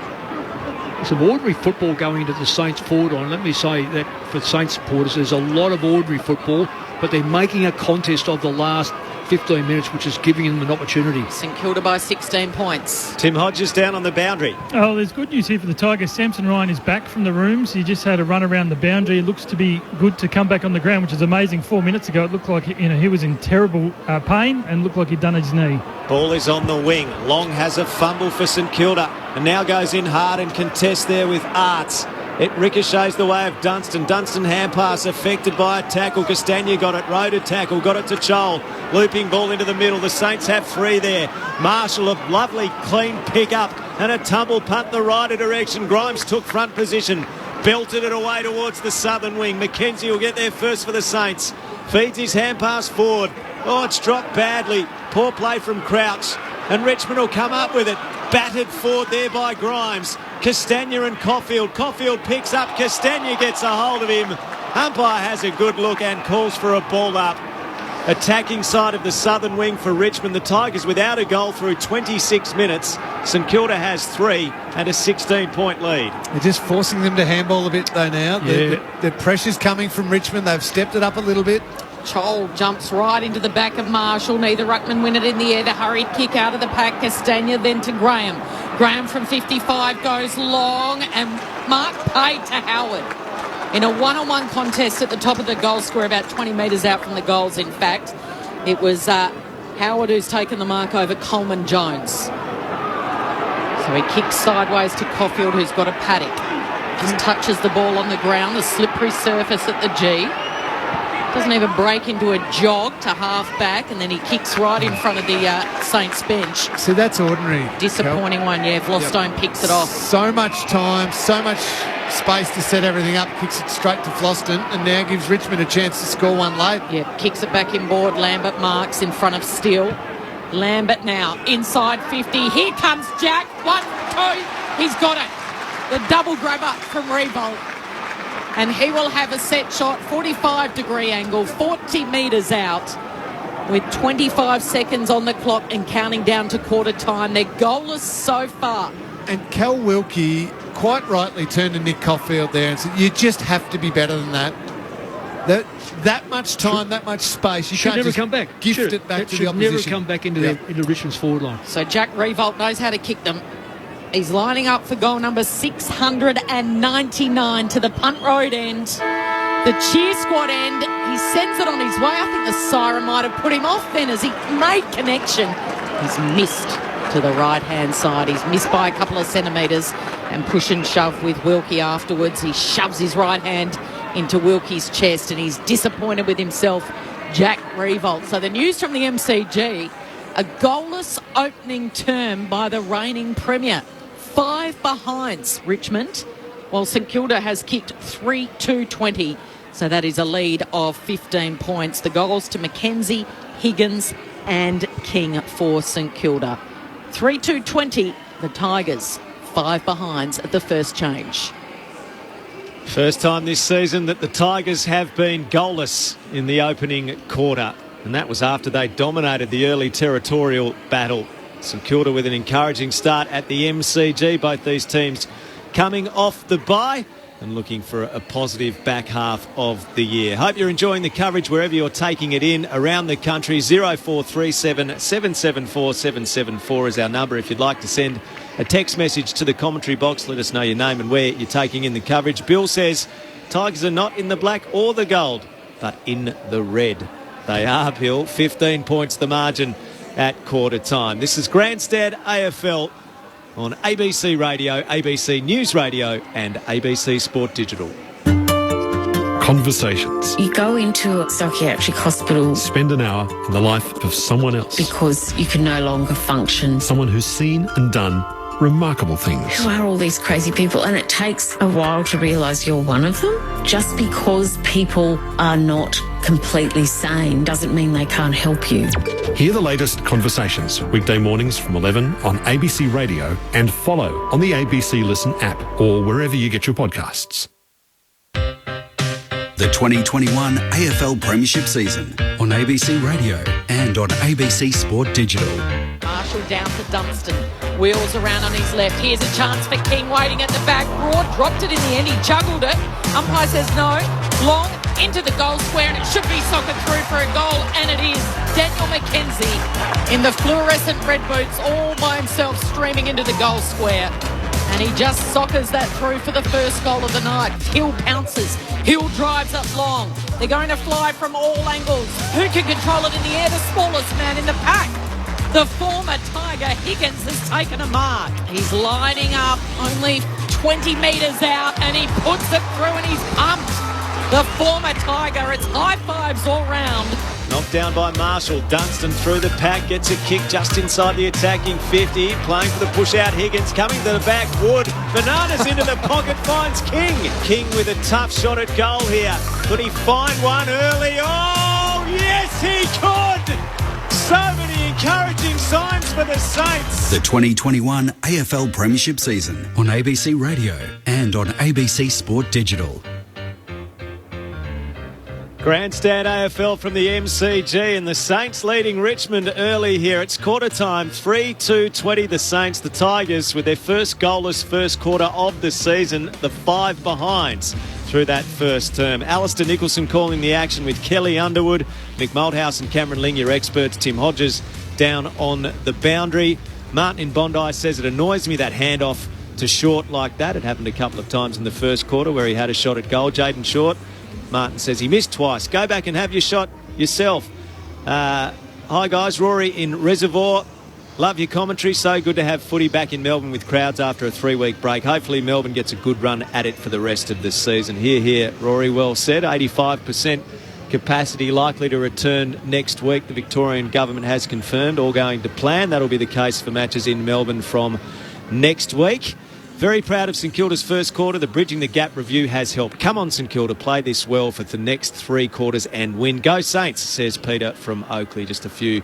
Some ordinary football going into the Saints forward line. Let me say that for Saints supporters, there's a lot of ordinary football, but they're making a contest of the last 15 minutes, which is giving them an opportunity. St Kilda by 16 points. Tim Hodges down on the boundary. Oh, there's good news here for the Tigers. Samson Ryan is back from the rooms. He just had a run around the boundary. It looks to be good to come back on the ground, which is amazing. 4 minutes ago, it looked like he was in terrible pain and looked like he'd done his knee. Ball is on the wing. Long has a fumble for St Kilda and now goes in hard and contests there with Arts. It ricochets the way of Dunstan. Dunstan hand pass affected by a tackle. Castagna got it. Rode tackle. Got it to Chol. Looping ball into the middle. The Saints have 3 there. Marshall, a lovely clean pick up and a tumble punt the righter direction. Grimes took front position. Belted it away towards the southern wing. McKenzie will get there first for the Saints. Feeds his hand pass forward. Oh, it's dropped badly. Poor play from Crouch. And Richmond will come up with it. Battered forward there by Grimes. Castagna and Caulfield. Caulfield picks up. Castagna gets a hold of him. Umpire has a good look and calls for a ball up. Attacking side of the southern wing for Richmond. The Tigers without a goal through 26 minutes. St Kilda has 3 and a 16-point lead. They're just forcing them to handball a bit though now. The pressure's coming from Richmond. They've stepped it up a little bit. Chol jumps right into the back of Marshall. Neither ruckman win it in the air. The hurried kick out of the pack. Castagna then to Graham. Graham from 55 goes long and Mark paid to Howard. In a one-on-one contest at the top of the goal square, about 20 metres out from the goals, in fact. It was Howard who's taken the mark over Coleman Jones. So he kicks sideways to Caulfield, who's got a paddock. Just touches the ball on the ground, the slippery surface at the G. Doesn't even break into a jog to half back, and then he kicks right in front of the Saints bench. See, that's ordinary. Disappointing one, yeah. Flostone picks it off. So much time, so much space to set everything up. Kicks it straight to Floston and now gives Richmond a chance to score one late. Yeah, kicks it back inboard. Lambert marks in front of Steele. Lambert now inside 50. Here comes Jack. 1, 2. He's got it. The double grab up from Revolt. And he will have a set shot, 45-degree angle, 40 metres out, with 25 seconds on the clock and counting down to quarter time. They're goalless so far. And Cal Wilkie quite rightly turned to Nick Caulfield there and said, you just have to be better than that. That much time, that much space, you can't never just come back. Gift it back to the opposition. Never come back into Richmond's forward line. So Jack Revolt knows how to kick them. He's lining up for goal number 699 to the punt road end. The cheer squad end, he sends it on his way. I think the siren might have put him off then as he made connection. He's missed to the right-hand side. He's missed by a couple of centimetres, and push and shove with Wilkie afterwards. He shoves his right hand into Wilkie's chest and he's disappointed with himself, Jack Revolt. So the news from the MCG, a goalless opening term by the reigning Premier. 5 behinds, Richmond, while St Kilda has kicked 3-2-20. So that is a lead of 15 points. The goals to Mackenzie, Higgins and King for St Kilda. 3-2-20, the Tigers, 5 behinds at the first change. First time this season that the Tigers have been goalless in the opening quarter, and that was after they dominated the early territorial battle. St Kilda with an encouraging start at the MCG, both these teams coming off the bye and looking for a positive back half of the year. Hope you're enjoying the coverage wherever you're taking it in around the country. 0437 774 774 is our number. If you'd like to send a text message to the commentary box, let us know your name and where you're taking in the coverage. Bill says Tigers are not in the black or the gold, but in the red. They are, Bill. 15 points the margin at quarter time. This is Grandstand AFL on ABC Radio, ABC News Radio and ABC Sport Digital. Conversations. You go into a psychiatric hospital. Spend an hour in the life of someone else. Because you can no longer function. Someone who's seen and done remarkable things. Who are all these crazy people? And it takes a while to realise you're one of them. Just because people are not completely sane doesn't mean they can't help you. Hear the latest conversations weekday mornings from 11 on ABC Radio and follow on the ABC Listen app or wherever you get your podcasts. The 2021 AFL Premiership season on ABC Radio and on ABC Sport Digital. Marshall down to Dunstan. Wheels around on his left. Here's a chance for King waiting at the back. Broad dropped it in the end. He juggled it. Umpire says no. Long into the goal square and it should be soccered through for a goal, and it is. Daniel Mackenzie in the fluorescent red boots all by himself streaming into the goal square. And he just soccers that through for the first goal of the night. Hill pounces. Hill drives up Long. They're going to fly from all angles. Who can control it in the air? The smallest man in the pack. The former Tiger Higgins has taken a mark. He's lining up only 20 metres out and he puts it through and he's pumped. The former Tiger, it's high fives all round. Knocked down by Marshall. Dunstan through the pack, gets a kick just inside the attacking 50. Playing for the push out. Higgins coming to the back. Wood. Bananas into the pocket, finds King. King with a tough shot at goal here. Could he find one early? Oh, yes, he could! So many encouraging signs for the Saints. The 2021 AFL Premiership season on ABC Radio and on ABC Sport Digital. Grandstand AFL from the MCG and the Saints leading Richmond early here. It's quarter time, 3-2-20 the Saints. The Tigers with their first goalless first quarter of the season, the 5 behinds through that first term. Alistair Nicholson calling the action with Kelly Underwood, Mick Malthouse and Cameron Ling, your experts. Tim Hodges down on the boundary. Martin in Bondi says it annoys me that handoff to Short like that. It happened a couple of times in the first quarter where he had a shot at goal. Jaden Short. Martin says he missed twice. Go back and have your shot yourself. Hi guys, Rory in Reservoir. Love your commentary. So good to have footy back in Melbourne with crowds after a 3-week break. Hopefully Melbourne gets a good run at it for the rest of the season. Here, Rory, well said. 85% capacity likely to return next week. The Victorian government has confirmed, all going to plan. That'll be the case for matches in Melbourne from next week. Very proud of St Kilda's first quarter. The Bridging the Gap review has helped. Come on, St Kilda, play this well for the next 3 quarters and win. Go Saints, says Peter from Oakley. Just a few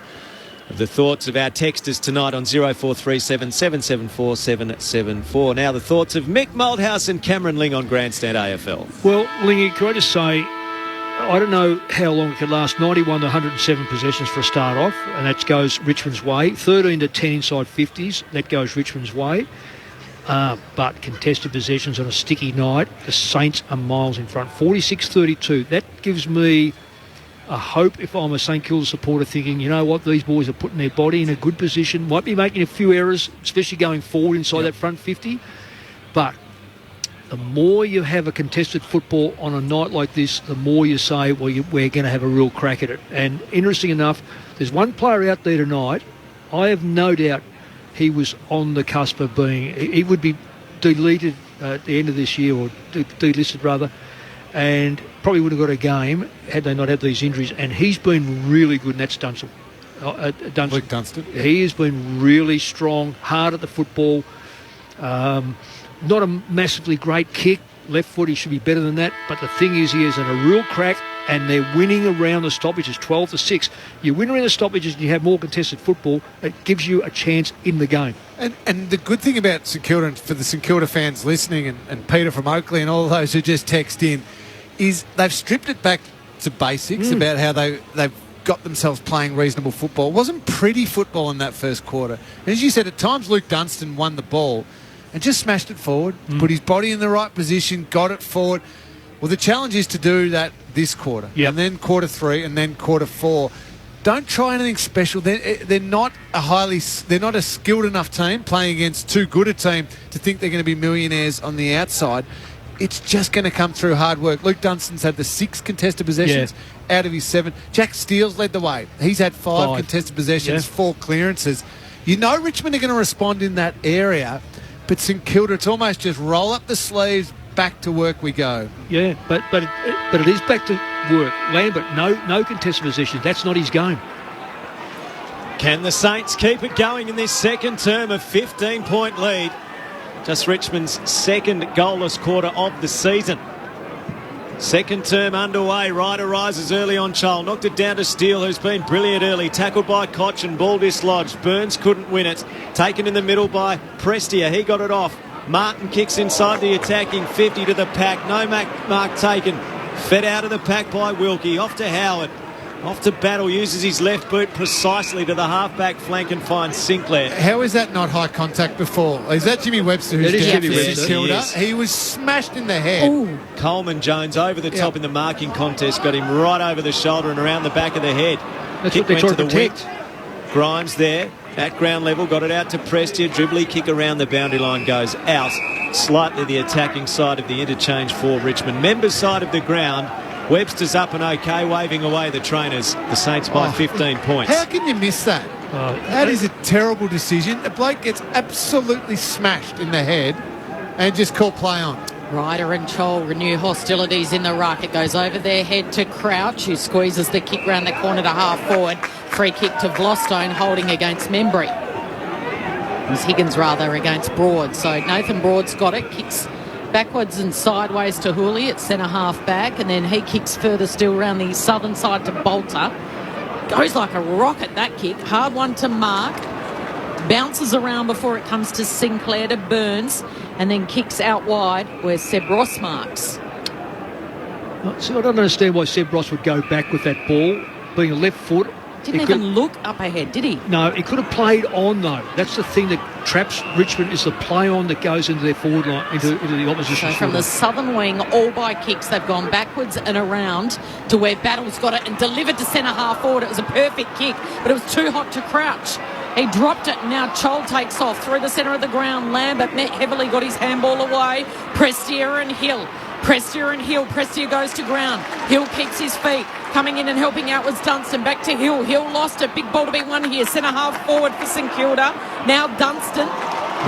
of the thoughts of our texters tonight on 0437 774 774. Now the thoughts of Mick Malthouse and Cameron Ling on Grandstand AFL. Well, Lingy, can I just say, I don't know how long it could last. 91 to 107 possessions for a start off, and that goes Richmond's way. 13 to 10 inside 50s, that goes Richmond's way. But contested possessions on a sticky night, the Saints are miles in front. 46-32. That gives me a hope if I'm a St Kilda supporter thinking, you know what, these boys are putting their body in a good position. Might be making a few errors, especially going forward inside that front 50. But the more you have a contested football on a night like this, the more you say, well, we're going to have a real crack at it. And interesting enough, there's one player out there tonight, I have no doubt he was on the cusp of being, he would be deleted at the end of this year, or delisted rather, and probably would have got a game had they not had these injuries. And he's been really good, and that's Dunstan. Luke Dunstan. He has been really strong, hard at the football. Not a massively great kick. Left foot, he should be better than that. But the thing is, he is in a real crack, and they're winning around the stoppages, 12-6. You win around the stoppages and you have more contested football, it gives you a chance in the game. And the good thing about St Kilda, and for the St Kilda fans listening, and Peter from Oakley and all those who just text in, is they've stripped it back to basics about how they've got themselves playing reasonable football. It wasn't pretty football in that first quarter. And as you said, at times Luke Dunstan won the ball and just smashed it forward, put his body in the right position, got it forward. Well, the challenge is to do that this quarter, and then quarter 3, and then quarter 4. Don't try anything special. They're not a skilled enough team playing against too good a team to think they're going to be millionaires on the outside. It's just going to come through hard work. Luke Dunstan's had the 6 contested possessions out of his 7. Jack Steele's led the way. He's had 5 contested possessions, 4 clearances. You know Richmond are going to respond in that area, but St Kilda, it's almost just roll up the sleeves, back to work we go. Yeah, but it is back to work. Lambert, no contested possessions. That's not his game. Can the Saints keep it going in this second term? A 15-point lead. Just Richmond's second goalless quarter of the season. Second term underway. Ryder rises early on Chol. Knocked it down to Steele, who's been brilliant early. Tackled by Koch and ball dislodged. Burns couldn't win it. Taken in the middle by Prestia. He got it off. Martin kicks inside the attacking 50 to the pack. No mark taken. Fed out of the pack by Wilkie. Off to Howard. Off to Battle. Uses his left boot precisely to the half-back flank and finds Sinclair. How is that not high contact before? Is that Jimmy Webster who's down for St Kilda? He was smashed in the head. Ooh. Coleman Jones over the top in the marking contest. Got him right over the shoulder and around the back of the head. That's Kick what they went try to to the protect. wing. Grimes there at ground level. Got it out to Prestia. Dribbly kick around the boundary line goes out. Slightly the attacking side of the interchange for Richmond. Members side of the ground. Webster's up and okay, waving away the trainers. The Saints by 15 points. How can you miss that? That is a terrible decision. The bloke gets absolutely smashed in the head and just call play on. Ryder and Chol renew hostilities in the ruck. It goes over their head to Crouch, who squeezes the kick round the corner to half forward. Free kick to Vlostone, holding against Membry. It was Higgins, rather, against Broad. So Nathan Broad's got it, kicks backwards and sideways to Hooley at centre half back, and then he kicks further still around the southern side to Bolter. Goes like a rocket, that kick. Hard one to mark. Bounces around before it comes to Sinclair to Burns, and then kicks out wide where Seb Ross marks. So I don't understand why Seb Ross would go back with that ball, being a left foot. Didn't even look up ahead, did he? No, he could have played on, though. That's the thing that traps Richmond, is the play on that goes into their forward line, into the opposition. So from the southern wing, all by kicks, they've gone backwards and around to where Battle's got it and delivered to centre half forward. It was a perfect kick, but it was too hot to Crouch. He dropped it, and now Chol takes off through the centre of the ground. Lambert met heavily, got his handball away. Prestia and Hill. Prestia goes to ground. Hill keeps his feet. Coming in and helping out was Dunstan. Back to Hill. Hill lost it. Big ball to be won here. Centre half forward for St Kilda. Now Dunstan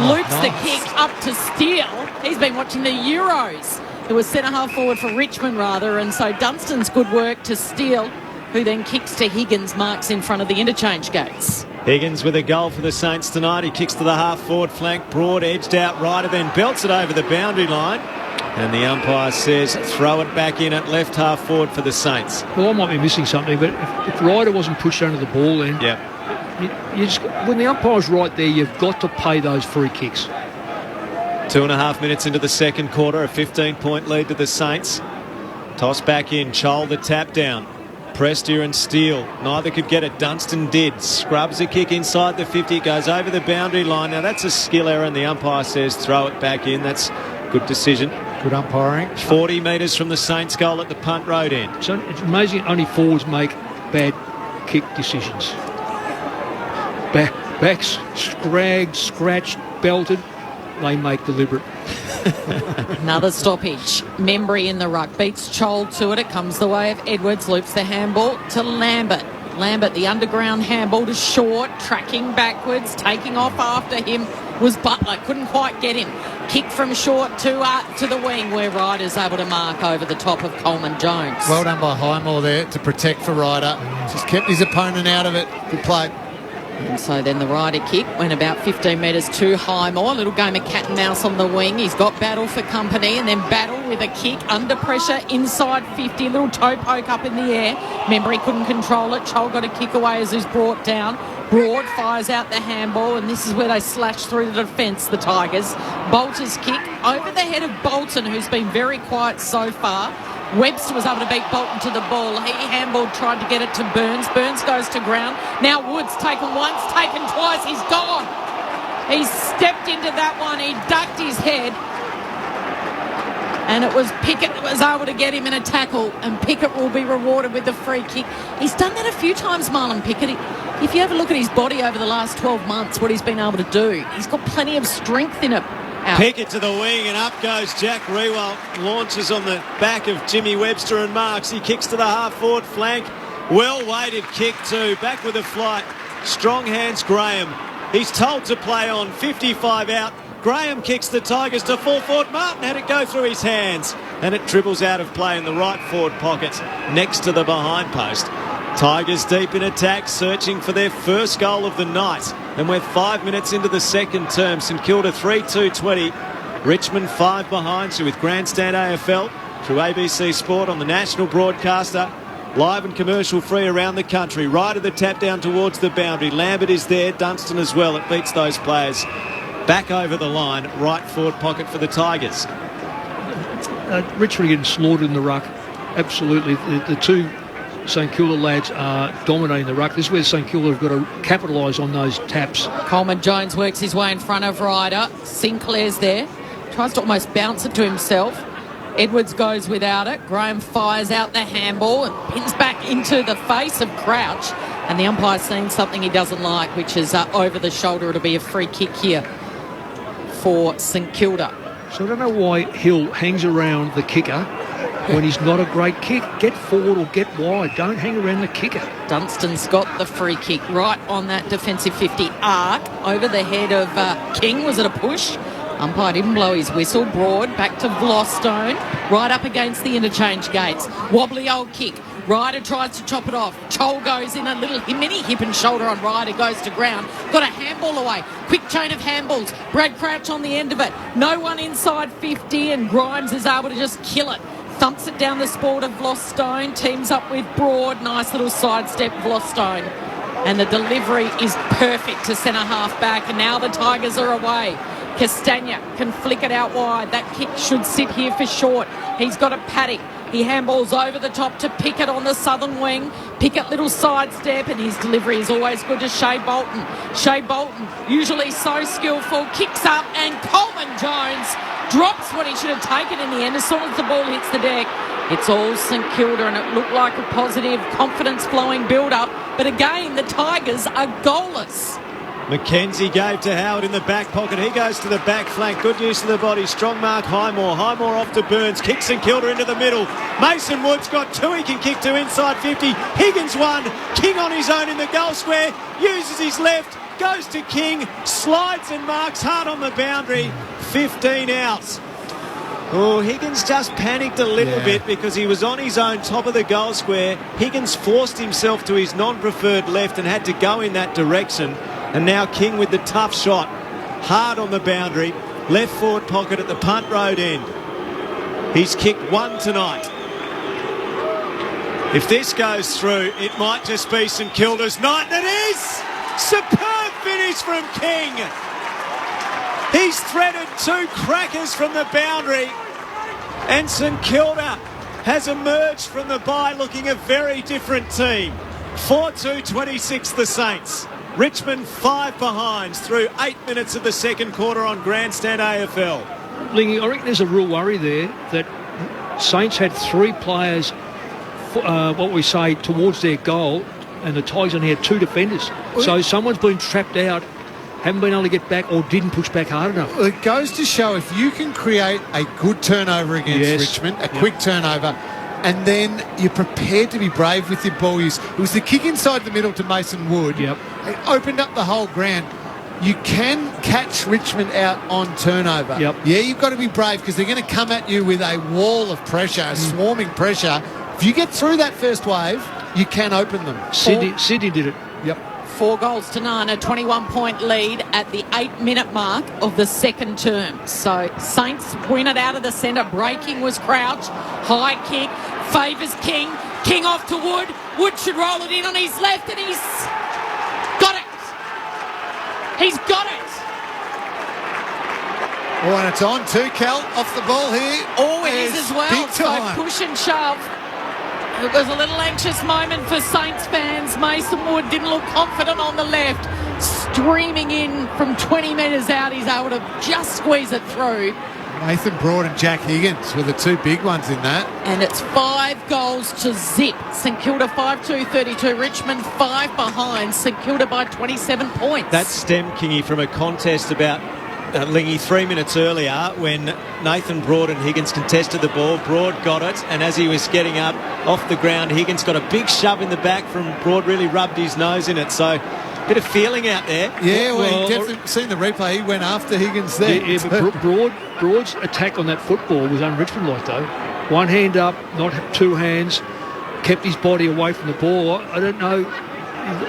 loops the kick up to Steele. He's been watching the Euros. It was centre half forward for Richmond, rather. And so Dunstan's good work to Steele, who then kicks to Higgins, marks in front of the interchange gates. Higgins with a goal for the Saints tonight. He kicks to the half-forward flank. Broad edged out Ryder, then belts it over the boundary line. And the umpire says throw it back in at left half-forward for the Saints. Well, I might be missing something, but if Ryder wasn't pushed under the ball, then you just, when the umpire's right there, you've got to pay those free kicks. 2.5 minutes into the second quarter, a 15-point lead to the Saints. Toss back in, Chol the tap down. Prestia and Steele, neither could get it. Dunstan did. Scrubs a kick inside the 50, goes over the boundary line. Now that's a skill error, and the umpire says throw it back in. That's good decision. Good umpiring. 40 metres from the Saints' goal at the punt road end. So it's amazing only forwards make bad kick decisions. Backs, scragged, scratched, belted, they make deliberate. Another stoppage. Membry in the ruck. Beats Chol to it. It comes the way of Edwards. Loops the handball to Lambert. Lambert, the underground handball to Short. Tracking backwards. Taking off after him was Butler. Couldn't quite get him. Kick from Short to the wing, where Ryder's able to mark over the top of Coleman Jones. Well done by Highmore there to protect for Ryder. Just kept his opponent out of it. Good play. And so then the Ryder kick went about 15 metres to Highmore. A little game of cat and mouse on the wing. He's got Battle for company, and then Battle with a kick under pressure inside 50. A little toe poke up in the air. Membry couldn't control it. Chol got a kick away as he's brought down. Broad fires out the handball, and this is where they slash through the defence, the Tigers. Bolter's kick over the head of Bolton, who's been very quiet so far. Webster was able to beat Bolton to the ball. He handballed, tried to get it to Burns. Burns goes to ground. Now Woods taken once, taken twice. He's gone. He stepped into that one. He ducked his head. And it was Pickett that was able to get him in a tackle, and Pickett will be rewarded with the free kick. He's done that a few times, Marlon Pickett. If you have a look at his body over the last 12 months, what he's been able to do, he's got plenty of strength in it. Pickett to the wing, and up goes Jack Rewalt. Launches on the back of Jimmy Webster and marks. He kicks to the half-forward flank. Well-weighted kick too. Back with a flight. Strong hands Graham. He's told to play on. 55 out. Graham kicks the Tigers to full forward. Martin had it go through his hands, and it dribbles out of play in the right forward pocket next to the behind post. Tigers deep in attack, searching for their first goal of the night. And we're 5 minutes into the second term. St Kilda 3-2-20. Richmond 5 behind. So with Grandstand AFL through ABC Sport on the national broadcaster. Live and commercial free around the country. Right of the tap down towards the boundary. Lambert is there. Dunstan as well. It beats those players. Back over the line. Right forward pocket for the Tigers. Richmond getting slaughtered in the ruck. Absolutely. The two St Kilda lads are dominating the ruck. This is where St Kilda have got to capitalise on those taps. Coleman Jones works his way in front of Ryder. Sinclair's there. Tries to almost bounce it to himself. Edwards goes without it. Graham fires out the handball and pins back into the face of Crouch. And the umpire's seen something he doesn't like, which is over the shoulder. It'll be a free kick here for St Kilda. So I don't know why Hill hangs around the kicker when he's not a great kick. Get forward or get wide. Don't hang around the kicker. Dunstan's got the free kick right on that defensive 50 arc over the head of King. Was it a push? Umpire didn't blow his whistle. Broad back to Vlostone, right up against the interchange gates. Wobbly old kick. Ryder tries to chop it off. Chol goes in a little mini hip and shoulder on Ryder, goes to ground. Got a handball away. Quick chain of handballs. Brad Crouch on the end of it. No one inside 50, and Grimes is able to just kill it. Thumps it down the sport of Vlostone. Teams up with Broad. Nice little sidestep, Vlostone. And the delivery is perfect to centre half back. And now the Tigers are away. Castagna can flick it out wide. That kick should sit here for Short. He's got a paddock. He handballs over the top to Pickett on the southern wing. Pickett little sidestep, and his delivery is always good to Shea Bolton. Shea Bolton, usually so skillful, kicks up, and Coleman Jones drops what he should have taken in the end. As soon as the ball hits the deck, it's all St Kilda, and it looked like a positive, confidence-flowing build-up. But again, the Tigers are goalless. McKenzie gave to Howard in the back pocket. He goes to the back flank. Good use of the body. Strong mark Highmore. Highmore off to Burns. Kicks St Kilda into the middle. Mason Woods got two. He can kick to inside 50. Higgins one. King on his own in the goal square. Uses his left. Goes to King. Slides and marks hard on the boundary. 15 outs. Oh, Higgins just panicked a little bit because he was on his own top of the goal square. Higgins forced himself to his non-preferred left and had to go in that direction. And now King with the tough shot. Hard on the boundary. Left forward pocket at the punt road end. He's kicked one tonight. If this goes through, it might just be St Kilda's night. And it is! Superb finish from King. He's threaded two crackers from the boundary. And St Kilda has emerged from the bye looking a very different team. 4-2-26 the Saints. Richmond 5 behinds through 8 minutes of the second quarter on Grandstand AFL. Lingy, I reckon there's a real worry there that Saints had three players, what we say, towards their goal, and the Tigers only had two defenders. So someone's been trapped out haven't been able to get back or didn't push back hard enough. Well, it goes to show if you can create a good turnover against Richmond, a quick turnover, and then you're prepared to be brave with your ball use. It was the kick inside the middle to Mason Wood. It opened up the whole ground. You can catch Richmond out on turnover. Yeah, you've got to be brave because they're going to come at you with a wall of pressure, swarming pressure. If you get through that first wave, you can open them. Sydney did it. 4 goals to none, a 21-point lead at the 8-minute mark of the second term. So Saints win it out of the centre. Breaking was Crouch. High kick. Favours King. King off to Wood. Wood should roll it in on his left, and he's got it. He's got it. Oh, and it's on too, Cal, off the ball here. Oh, it is as well. Big time. So push and shove. It was a little anxious moment for Saints fans. Mason Wood didn't look confident on the left. Streaming in from 20 metres out, he's able to just squeeze it through. Nathan Broad and Jack Higgins were the two big ones in that. And it's 5 goals to zip. St Kilda 5-2-32. Richmond 5 behind. St Kilda by 27 points. That stemmed, Kingy, from a contest about Lingy 3 minutes earlier when Nathan Broad and Higgins contested the ball. Broad got it, and as he was getting up off the ground, Higgins got a big shove in the back from Broad, really rubbed his nose in it. So a bit of feeling out there. Yeah, well, you've definitely seen the replay. He went after Higgins there. Yeah, but Broad's attack on that football was un-Richmond-like, though. One hand up, not 2 hands, kept his body away from the ball. I don't know.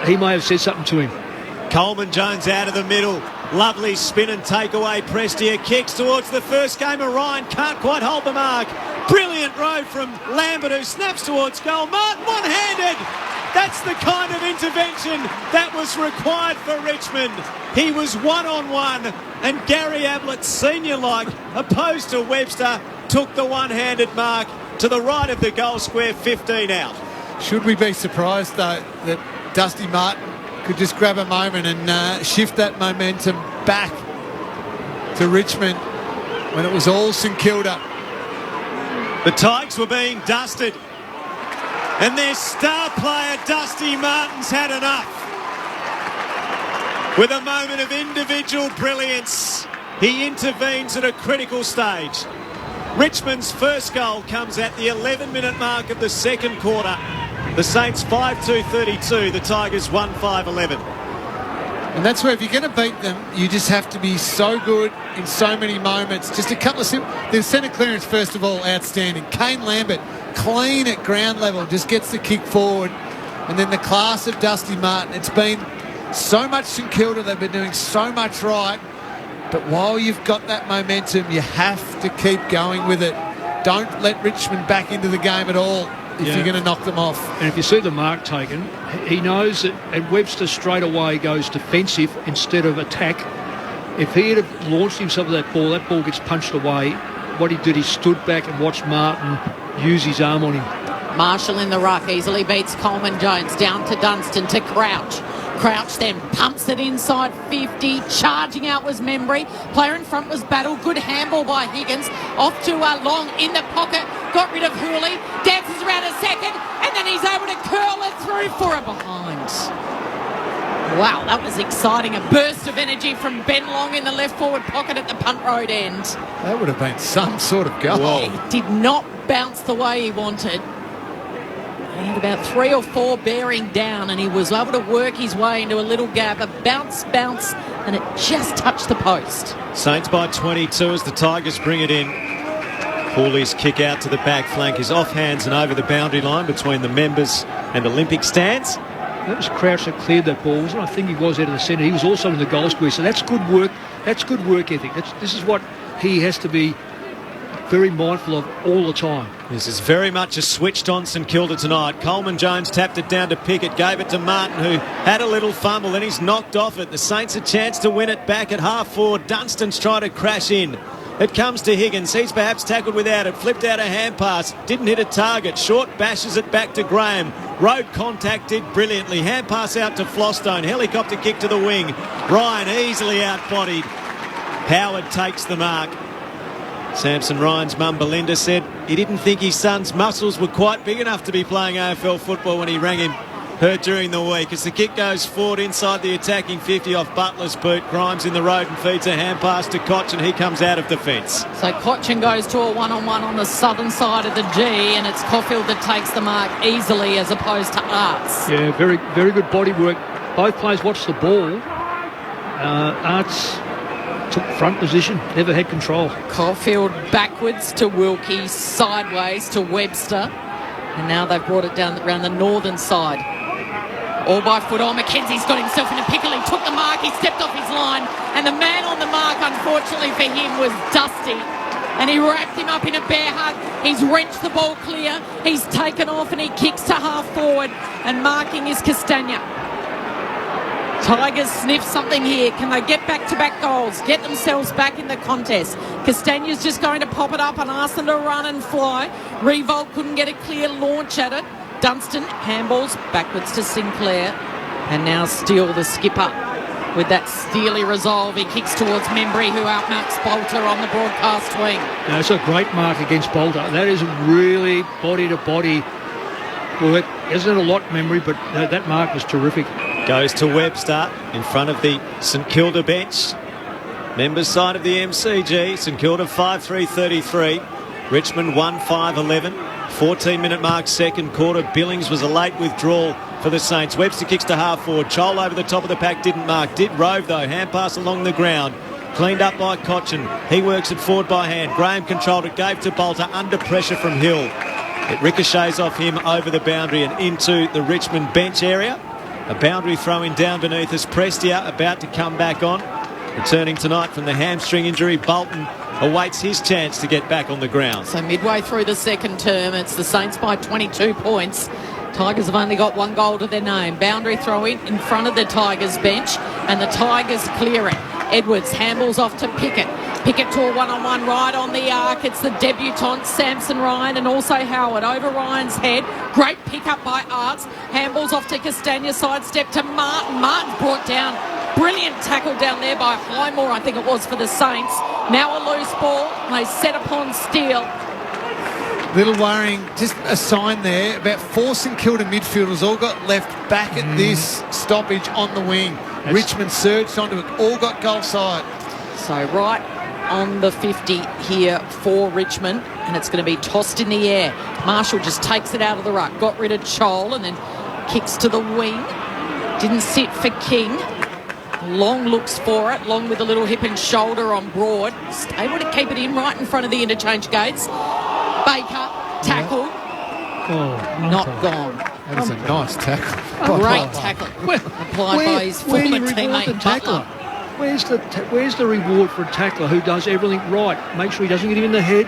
He may have said something to him. Coleman Jones out of the middle. Lovely spin and takeaway. Prestia kicks towards the first game of Ryan. Can't quite hold the mark. Brilliant row from Lambert, who snaps towards goal. Martin one-handed. That's the kind of intervention that was required for Richmond. He was one-on-one, and Gary Ablett, senior-like, opposed to Webster, took the one-handed mark to the right of the goal square, 15 out. Should we be surprised, though, that Dusty Martin could just grab a moment and shift that momentum back to Richmond when it was all St Kilda? The Tigers were being dusted, and their star player Dusty Martin's had enough. With a moment of individual brilliance, he intervenes at a critical stage. Richmond's first goal comes at the 11-minute mark of the second quarter. The Saints 5-2-32, the Tigers 1-5-11. And that's where if you're going to beat them, you just have to be so good in so many moments. Just a couple of the centre clearance, first of all, outstanding. Kane Lambert, clean at ground level, just gets the kick forward. And then the class of Dusty Martin. It's been so much St Kilda, they've been doing so much right. But while you've got that momentum, you have to keep going with it. Don't let Richmond back into the game at all if you're going to knock them off. And if you see the mark taken, he knows that, and Webster straight away goes defensive instead of attack. If he had launched himself with that ball gets punched away. What he did, he stood back and watched Martin use his arm on him. Marshall in the ruck easily beats Coleman Jones. Down to Dunstan, to Crouch. Crouch then pumps it inside 50. Charging out was Membry. Player in front was Battle. Good handball by Higgins. Off to Long in the pocket. Got rid of Hooley. Dances around a second. And then he's able to curl it through for a behind. Wow, that was exciting. A burst of energy from Ben Long in the left forward pocket at the punt road end. That would have been some sort of goal. It did not bounce the way he wanted. He had about 3 or 4 bearing down, and he was able to work his way into a little gap, a bounce, and it just touched the post. Saints by 22 as the Tigers bring it in. Hooley's kick out to the back flank is off hands and over the boundary line between the members and Olympic stands. That was Crouch that cleared that ball, wasn't it? I think he was out of the centre. He was also in the goal square, so that's good work. That's good work ethic. This is what he has to be very mindful of all the time. This is very much a switched on St Kilda tonight. Coleman Jones tapped it down to Pickett, gave it to Martin, who had a little fumble, then he's knocked off it. The Saints a chance to win it back at half forward. Dunstan's trying to crash in. It comes to Higgins. He's perhaps tackled without it. Flipped out a hand pass. Didn't hit a target. Short bashes it back to Graham. Road contact did brilliantly. Hand pass out to Flostone. Helicopter kick to the wing. Ryan easily outbodied. Howard takes the mark. Samson Ryan's mum Belinda said he didn't think his son's muscles were quite big enough to be playing AFL football when he rang him heard during the week as the kick goes forward inside the attacking 50 off Butler's boot. Grimes in the road and feeds a hand pass to Koch, and he comes out of defence. So Cochin goes to a one-on-one on the southern side of the G, and it's Caulfield that takes the mark easily as opposed to Arts. Yeah, very, very good body work. Both players watched the ball. Arts took front position, never had control. Caulfield backwards to Wilkie, sideways to Webster, and now they've brought it down around the northern side. All by foot. Oh, Mackenzie's got himself in a pickle. He took the mark, he stepped off his line, and the man on the mark, unfortunately for him, was Dusty. And he wrapped him up in a bear hug. He's wrenched the ball clear. He's taken off and he kicks to half forward, and marking is Castagna. Tigers sniff something here. Can they get back-to-back goals? Get themselves back in the contest? Castagna's just going to pop it up and ask them to run and fly. Revolt couldn't get a clear launch at it. Dunstan handballs backwards to Sinclair. And now Steele, the skipper, with that steely resolve. He kicks towards Membry, who outmarks Bolter on the broadcast wing. Now, it's a great mark against Bolter. That is really body-to-body work. Isn't a lot, Membry, but that mark was terrific. Goes to Webster in front of the St Kilda bench. Members side of the MCG. St Kilda 5-3-33. Richmond 1-5-11. 14-minute mark, second quarter. Billings was a late withdrawal for the Saints. Webster kicks to half forward. Chol over the top of the pack, didn't mark. Did rove though. Hand pass along the ground. Cleaned up by Cochin. He works it forward by hand. Graham controlled it. Gave to Bolter under pressure from Hill. It ricochets off him over the boundary and into the Richmond bench area. A boundary throw-in down beneath us. Prestia about to come back on. Returning tonight from the hamstring injury, Bolton awaits his chance to get back on the ground. So midway through the second term, it's the Saints by 22 points. Tigers have only got one goal to their name. Boundary throw-in in front of the Tigers bench, and the Tigers clear it. Edwards handballs off to Pickett. Pickett to a one-on-one right on the arc. It's the debutant Samson Ryan and also Howard over Ryan's head. Great pick-up by Arts. Handballs off to Castagna, sidestep to Martin. Martin's brought down. Brilliant tackle down there by Highmore, I think it was, for the Saints. Now a loose ball. They set upon Steele. Little worrying, just a sign there. About 4 St Kilda midfielders all got left back at this stoppage on the wing. Richmond surged onto it, all got goal side. So right on the 50 here for Richmond, and it's going to be tossed in the air. Marshall just takes it out of the ruck, got rid of Chol and then kicks to the wing. Didn't sit for King. Long looks for it, long with a little hip and shoulder on Broad. Able to keep it in right in front of the interchange gates. Baker, tackle. Oh, not gone. That was a nice tackle. Great tackle. Applied by his former teammate Butler. Where's the reward for a tackler who does everything right? Make sure he doesn't get him in the head.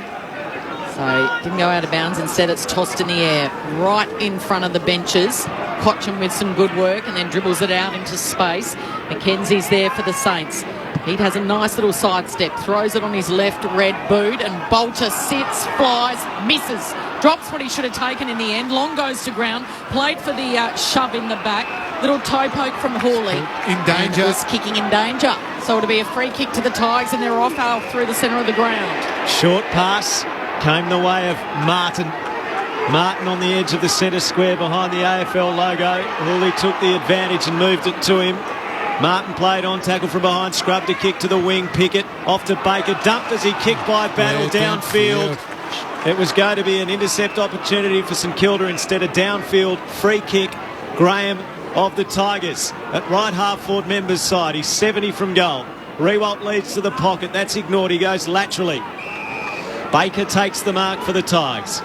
So didn't go out of bounds. Instead, it's tossed in the air right in front of the benches. Cochin with some good work and then dribbles it out into space. Mackenzie's there for the Saints. He has a nice little sidestep, throws it on his left red boot, and Bolter sits, flies, misses, drops what he should have taken in the end. Long goes to ground, played for the shove in the back. Little toe poke from Hawley. In danger. And was kicking in danger. So it'll be a free kick to the Tigers, and they're off out through the centre of the ground. Short pass came the way of Martin. Martin on the edge of the centre square behind the AFL logo. Hawley took the advantage and moved it to him. Martin played on, tackle from behind, scrubbed a kick to the wing. Pickett off to Baker, dumped as he kicked by Battle downfield. It was going to be an intercept opportunity for St Kilda instead of downfield. Free kick, Graham of the Tigers at right half forward members side. He's 70 from goal. Rewalt leads to the pocket. That's ignored. He goes laterally. Baker takes the mark for the Tigers.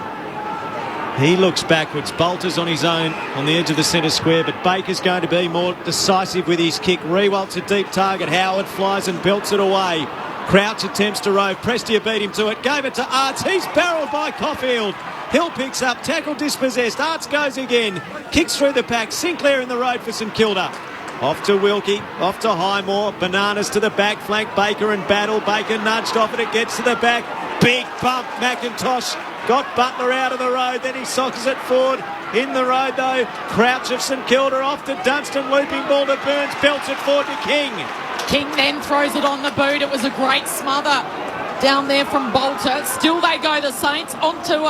He looks backwards. Bolter's on his own on the edge of the centre square, but Baker's going to be more decisive with his kick. Rewalt's a deep target. Howard flies and belts it away. Crouch attempts to rove. Prestia beat him to it. Gave it to Arts. He's barrelled by Caulfield. Hill picks up. Tackle dispossessed. Arts goes again. Kicks through the pack. Sinclair in the road for St Kilda. Off to Wilkie. Off to Highmore. Bananas to the back flank. Baker and Battle. Baker nudged off it. It gets to the back. Big bump. McIntosh got Butler out of the road. Then he sockers it forward. In the road, though. Crouch of St Kilda off to Dunstan. Looping ball to Burns. Belts it forward to King. King then throws it on the boot. It was a great smother down there from Bolter. Still they go, the Saints, onto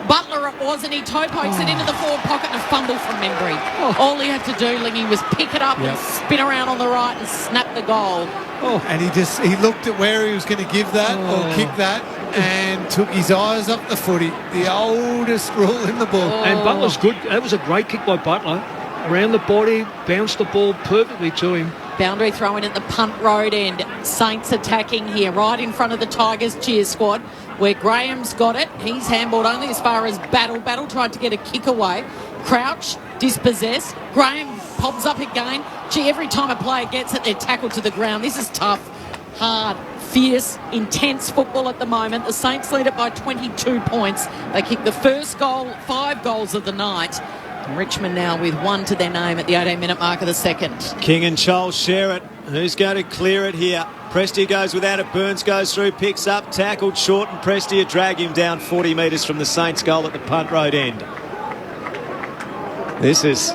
Butler it was, and he toe pokes it into the forward pocket and a fumble from Membry. All he had to do, Lingy, was pick it up and spin around on the right and snap the goal. And he looked at where he was going to give that or kick that and took his eyes off the footy. The oldest rule in the book. And Butler's good. That was a great kick by Butler. Around the body, bounced the ball perfectly to him. Boundary throw in at the punt road end. Saints attacking here, right in front of the Tigers cheer squad, where Graham's got it. He's handballed only as far as Battle. Battle tried to get a kick away. Crouch, dispossessed. Graham pops up again. Gee, every time a player gets it, they're tackled to the ground. This is tough, hard, fierce, intense football at the moment. The Saints lead it by 22 points. They kick the first goal, 5 goals of the night. And Richmond now with 1 to their name at the 18-minute mark of the second. King and Charles share it. Who's going to clear it here? Prestia goes without it. Burns goes through, picks up, tackled short, and Prestia drag him down 40 metres from the Saints goal at the punt road end. This is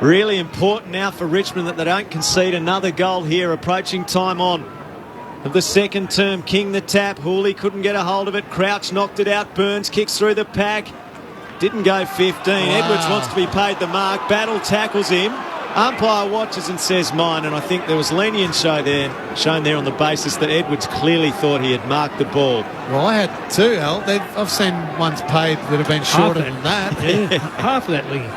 really important now for Richmond that they don't concede another goal here, approaching time on of the second term. King the tap. Hooley couldn't get a hold of it. Crouch knocked it out. Burns kicks through the pack. Didn't go 15. Edwards wants to be paid the mark. Battle tackles him. Umpire watches and says mine, and I think there was lenience shown there on the basis that Edwards clearly thought he had marked the ball. Well, I had two, Al. I've seen ones paid that have been shorter than that. Yeah, half of that, Lee.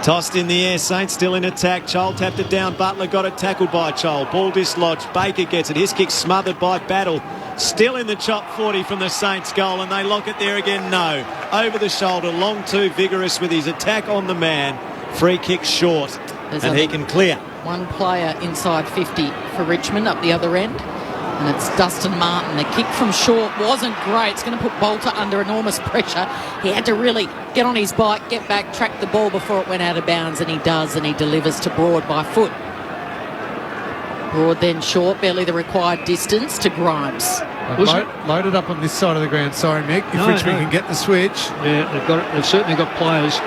Tossed in the air, Saints still in attack. Chol tapped it down, Butler got it, tackled by Chol. Ball dislodged, Baker gets it, his kick smothered by Battle. Still in the chop 40 from the Saints goal, and they lock it there again. No, over the shoulder, long too vigorous with his attack on the man. Free kick short, and he can clear. One player inside 50 for Richmond up the other end, and it's Dustin Martin. The kick from short wasn't great. It's going to put Bolter under enormous pressure. He had to really get on his bike, get back, track the ball before it went out of bounds, and he does, and he delivers to Broad by foot. Broad then short, barely the required distance to Grimes. Loaded up on this side of the ground. Sorry, Mick. If Richmond can get the switch. Yeah, they've got it. They've certainly got players.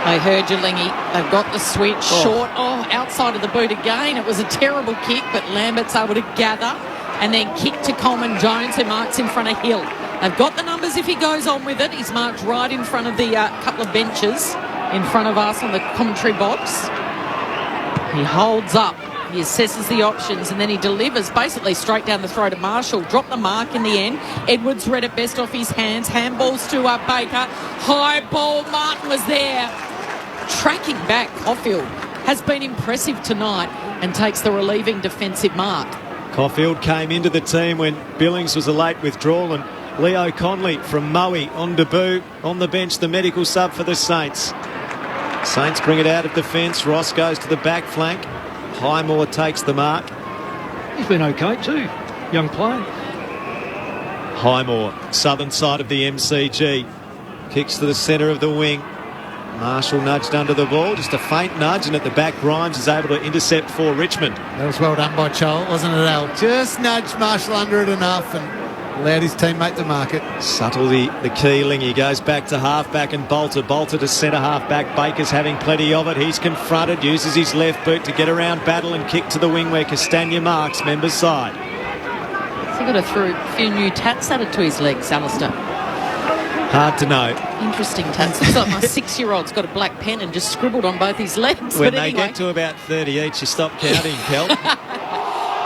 I heard you, Lingy. They've got the switch short. Outside of the boot again. It was a terrible kick, but Lambert's able to gather and then kick to Coleman Jones, who marks in front of Hill. They've got the numbers if he goes on with it. He's marked right in front of the couple of benches in front of us on the commentary box. He holds up. He assesses the options and then he delivers basically straight down the throat of Marshall. Dropped the mark in the end. Edwards read it best off his hands. Handballs to Baker. High ball. Martin was there. Tracking back. Caulfield has been impressive tonight and takes the relieving defensive mark. Caulfield came into the team when Billings was a late withdrawal, and Leo Conley from Moe on debut on the bench, the medical sub for the Saints. Saints bring it out of defence. Ross goes to the back flank. Highmore takes the mark. He's been okay too, young player. Highmore, southern side of the MCG. Kicks to the centre of the wing. Marshall nudged under the ball, just a faint nudge, and at the back Grimes is able to intercept for Richmond. That was well done by Chol, wasn't it, Al? Just nudged Marshall under it enough and allowed his teammate to mark it. Subtlety, the key. Lingy goes back to half-back and Bolter to centre half-back. Baker's having plenty of it. He's confronted, uses his left boot to get around Battle and kick to the wing where Castagna marks Member's side. He's got a few new tats added to his legs, Alistair. Hard to know. Interesting tats. It's like my 6-year-old's got a black pen and just scribbled on both his legs. When they get to about 30 each, you stop counting, Kel.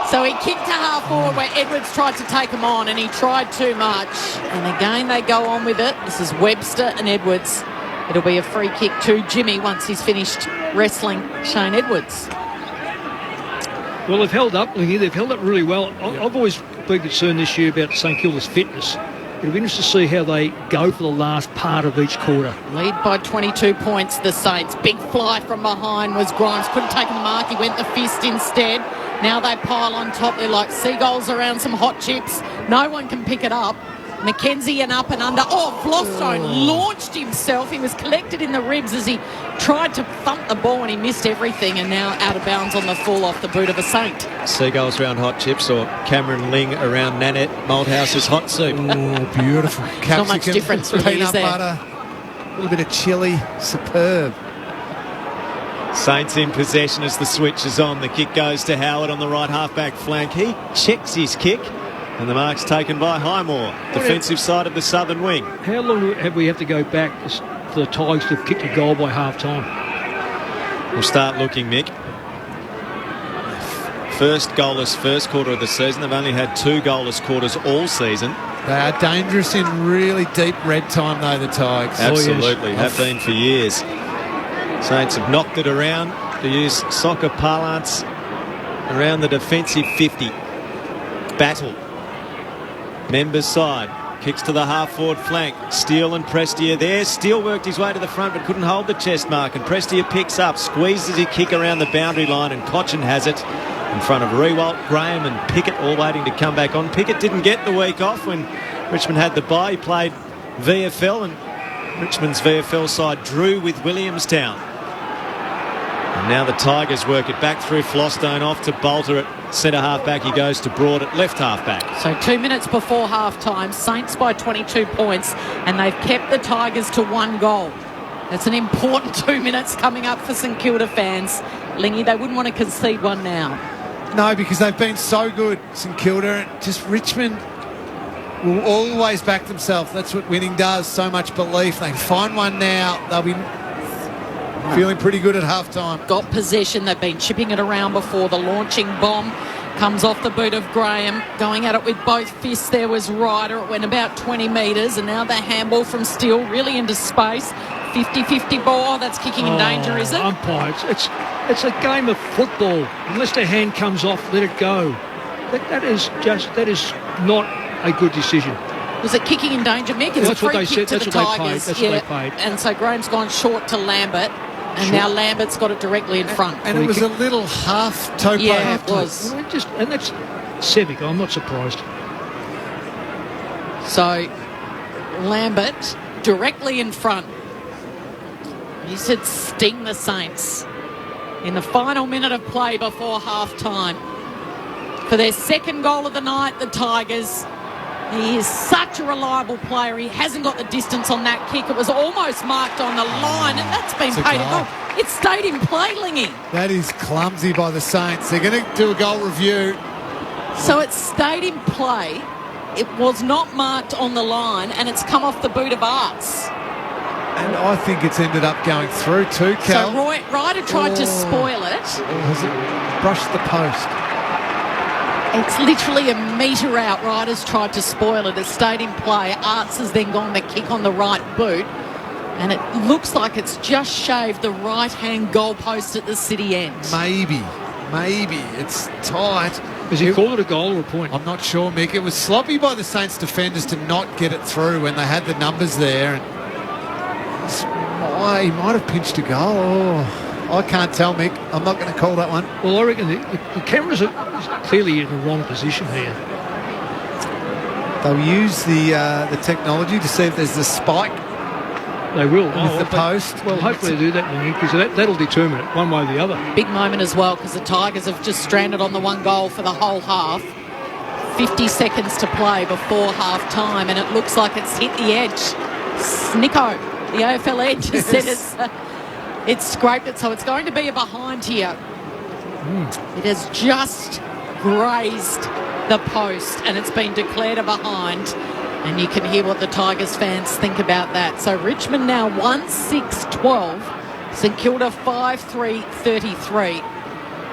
So he kicked to half forward where Edwards tried to take him on and he tried too much. And again they go on with it. This is Webster and Edwards. It'll be a free kick to Jimmy once he's finished wrestling Shane Edwards. Well, they've held up, Lingy. They've held up really well. I've always been concerned this year about St Kilda's fitness. It'll be interesting to see how they go for the last part of each quarter. Lead by 22 points, the Saints. Big fly from behind was Grimes. Couldn't take the mark. He went the fist instead. Now they pile on top. They're like seagulls around some hot chips. No one can pick it up. Mackenzie and up and under. Vlostone launched himself. He was collected in the ribs as he tried to thump the ball and he missed everything, and now out of bounds on the full off the boot of a Saint. Seagulls around hot chips, or Cameron Ling around Nanette Malthouse's hot soup. Oh, beautiful. Capsicum, not much difference really, peanut is there? butter, a little bit of chilli. Superb. Saints in possession as the switch is on. The kick goes to Howard on the right half-back flank. He checks his kick. And the mark's taken by Highmore, defensive side of the southern wing. How long have we have to go back for the Tigers to have kicked a goal by half-time? We'll start looking, Mick. First goalless first quarter of the season. They've only had 2 goalless quarters all season. They are dangerous in really deep red time, though, the Tigers. Absolutely, have been for years. Saints have knocked it around, to use soccer parlance, around the defensive 50. Battle. Members side. Kicks to the half-forward flank. Steele and Prestia there. Steele worked his way to the front but couldn't hold the chest mark. And Prestia picks up, squeezes his kick around the boundary line, and Cochin has it in front of Rewalt, Graham and Pickett, all waiting to come back on. Pickett didn't get the week off when Richmond had the bye. He played VFL, and Richmond's VFL side drew with Williamstown. And now the Tigers work it back through Flostone, off to Bolter at centre half back. He goes to Broad at left half back. So 2 minutes before half time, Saints by 22 points, and they've kept the Tigers to 1 goal. That's an important 2 minutes coming up for St Kilda fans. Lingy, they wouldn't want to concede one now. No, because they've been so good, St Kilda. Just Richmond will always back themselves. That's what winning does, so much belief. They find one now, they'll be feeling pretty good at half-time. Got possession. They've been chipping it around before. The launching bomb comes off the boot of Graham. Going at it with both fists there was Ryder. It went about 20 metres. And now the handball from Steele really into space. 50-50 ball. Oh, that's kicking in danger, is it? Umpire, it's a game of football. Unless the hand comes off, let it go. That is not a good decision. Was it kicking in danger, Mick? It's that's a free what they kick said. to That's the what Tigers. they paid. That's what they paid. And so Graham's gone short to Lambert. And now Lambert's got it directly in front. And it was a little half topo. Yeah, it was. And that's Sevic. I'm not surprised. So Lambert directly in front. You said sting the Saints in the final minute of play before half-time. For their second goal of the night, the Tigers. He is such a reliable player. He hasn't got the distance on that kick. It was almost marked on the line, and that's been paid a goal. It stayed in play, Lingy. That is clumsy by the Saints. They're going to do a goal review. So it stayed in play. It was not marked on the line, and it's come off the boot of Arts. And I think it's ended up going through too, Cal. So Ryder tried to spoil it. Has it brushed the post? It's literally a metre out. Ryder's tried to spoil it. It stayed in play. Arts has then gone to kick on the right boot. And it looks like it's just shaved the right-hand goalpost at the city end. Maybe. It's tight. Has he called it a goal or a point? I'm not sure, Mick. It was sloppy by the Saints defenders to not get it through when they had the numbers there. And he might have pinched a goal. Oh, I can't tell, Mick. I'm not going to call that one. Well, I reckon the cameras are clearly in the wrong position here. They'll use the technology to see if there's a spike. They will. With the post. Well, hopefully they do that, because that'll determine it one way or the other. Big moment as well, because the Tigers have just stranded on the 1 goal for the whole half. 50 seconds to play before half-time, and it looks like it's hit the edge. Snicko, the AFL edge, has said it's scraped it, so it's going to be a behind here. It has just grazed the post, and it's been declared a behind. And you can hear what the Tigers fans think about that. So Richmond now 1-6-12. St Kilda 5-3-33.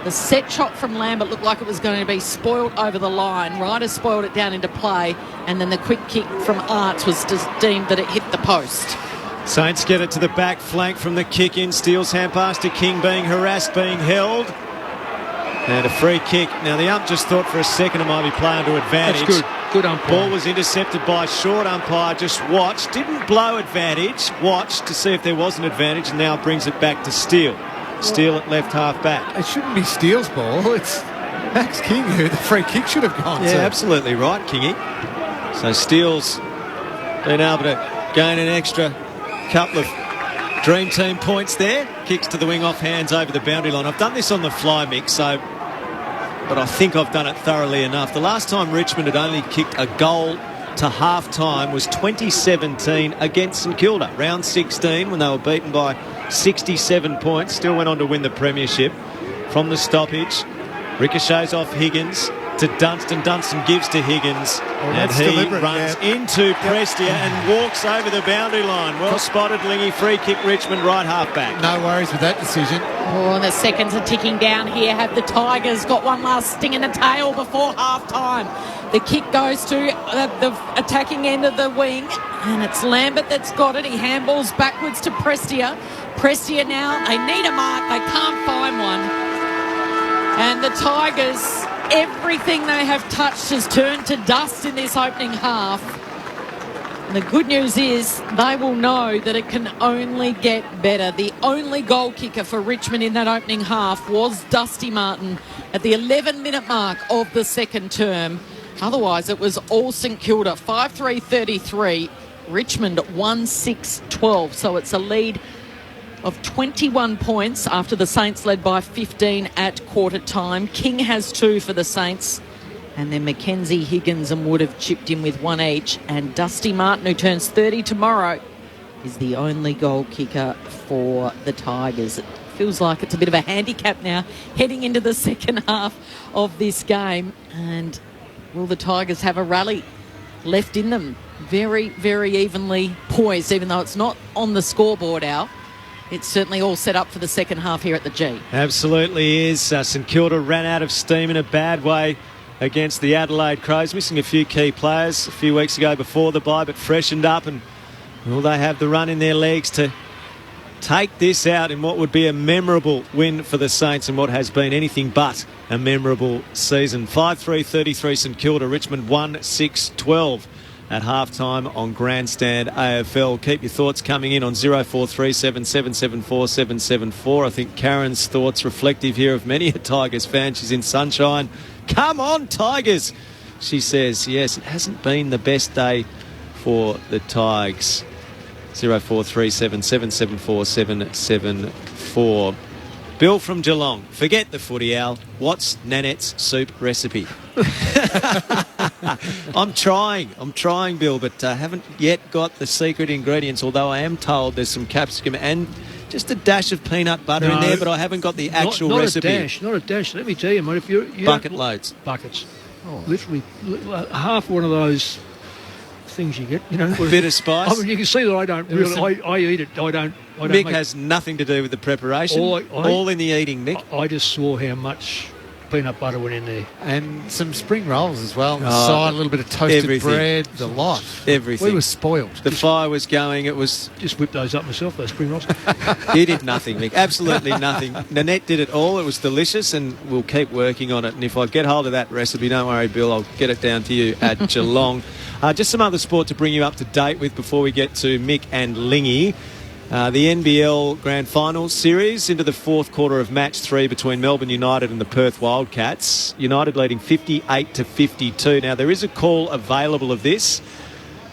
The set shot from Lambert looked like it was going to be spoiled over the line. Ryder spoiled it down into play. And then the quick kick from Arts was just deemed that it hit the post. Saints get it to the back flank from the kick in. Steele's hand pass to King, being harassed, being held. And a free kick. Now the ump just thought for a second it might be playing to advantage. That's good umpire. Ball was intercepted by short umpire. Just watched. Didn't blow advantage. Watched to see if there was an advantage, and now brings it back to Steele. Steele at left half back. It shouldn't be Steele's ball. It's Max King who the free kick should have gone to. Yeah, absolutely right, Kingy. So Steele's been able to gain an extra couple of Dream Team points there. Kicks to the wing off hands over the boundary line. I've done this on the fly, Mick, but I think I've done it thoroughly enough. The last time Richmond had only kicked a goal to half-time was 2017 against St Kilda. Round 16, when they were beaten by 67 points. Still went on to win the premiership. From the stoppage, ricochets off Higgins. to Dunstan. Dunstan gives to Higgins, and that's he deliberate, runs into Prestia and walks over the boundary line. Well spotted, Lingy. Free kick, Richmond, right half back. No worries with that decision. Oh, and the seconds are ticking down here. Have the Tigers got one last sting in the tail before half-time? The kick goes to the attacking end of the wing, and it's Lambert that's got it. He handballs backwards to Prestia. Prestia now, they need a mark. They can't find one. And the Tigers, everything they have touched has turned to dust in this opening half. And the good news is they will know that it can only get better. The only goal kicker for Richmond in that opening half was Dusty Martin at the 11-minute mark of the second term. Otherwise, it was all St Kilda, 5-3-33. Richmond 1-6-12. So it's a lead of 21 points after the Saints led by 15 at quarter time. King has 2 for the Saints. And then Mackenzie, Higgins and Wood have chipped in with 1 each. And Dusty Martin, who turns 30 tomorrow, is the only goal kicker for the Tigers. It feels like it's a bit of a handicap now heading into the second half of this game. And will the Tigers have a rally left in them? Very, very evenly poised, even though it's not on the scoreboard, Al. It's certainly all set up for the second half here at the G. Absolutely is. St Kilda ran out of steam in a bad way against the Adelaide Crows, missing a few key players a few weeks ago before the bye, but freshened up, and will they have the run in their legs to take this out in what would be a memorable win for the Saints and what has been anything but a memorable season. 5-3-33 St Kilda, Richmond 1-6-12 at half-time on Grandstand AFL. Keep your thoughts coming in on 0437 774 774. I think Karen's thoughts reflective here of many a Tigers fan. She's in sunshine. Come on, Tigers! She says, yes, it hasn't been the best day for the Tigers. 0437 774 774. Bill from Geelong, forget the footy, Al. What's Nanette's soup recipe? I'm trying, Bill, but haven't yet got the secret ingredients, although I am told there's some capsicum and just a dash of peanut butter in there, but I haven't got the actual recipe. Not a dash. Let me tell you, mate, if you bucket loads. Buckets. Oh. Literally half one of those things you get, a bit of spice. I mean, you can see that I don't really. I eat it. I don't. Mick has nothing to do with the preparation. All in the eating, Mick. I just saw how much peanut butter went in there, and some spring rolls as well. On the side, a little bit of toasted bread, the lot. Everything. We were spoiled. The fire was going. It was just whipped those up myself. Those spring rolls. You did nothing, Mick. Absolutely nothing. Nanette did it all. It was delicious, and we'll keep working on it. And if I get hold of that recipe, don't worry, Bill. I'll get it down to you at Geelong. Just some other sport to bring you up to date with before we get to Mick and Lingy. The NBL Grand Finals series into the fourth quarter of match 3 between Melbourne United and the Perth Wildcats. United leading 58-52. Now, there is a call available of this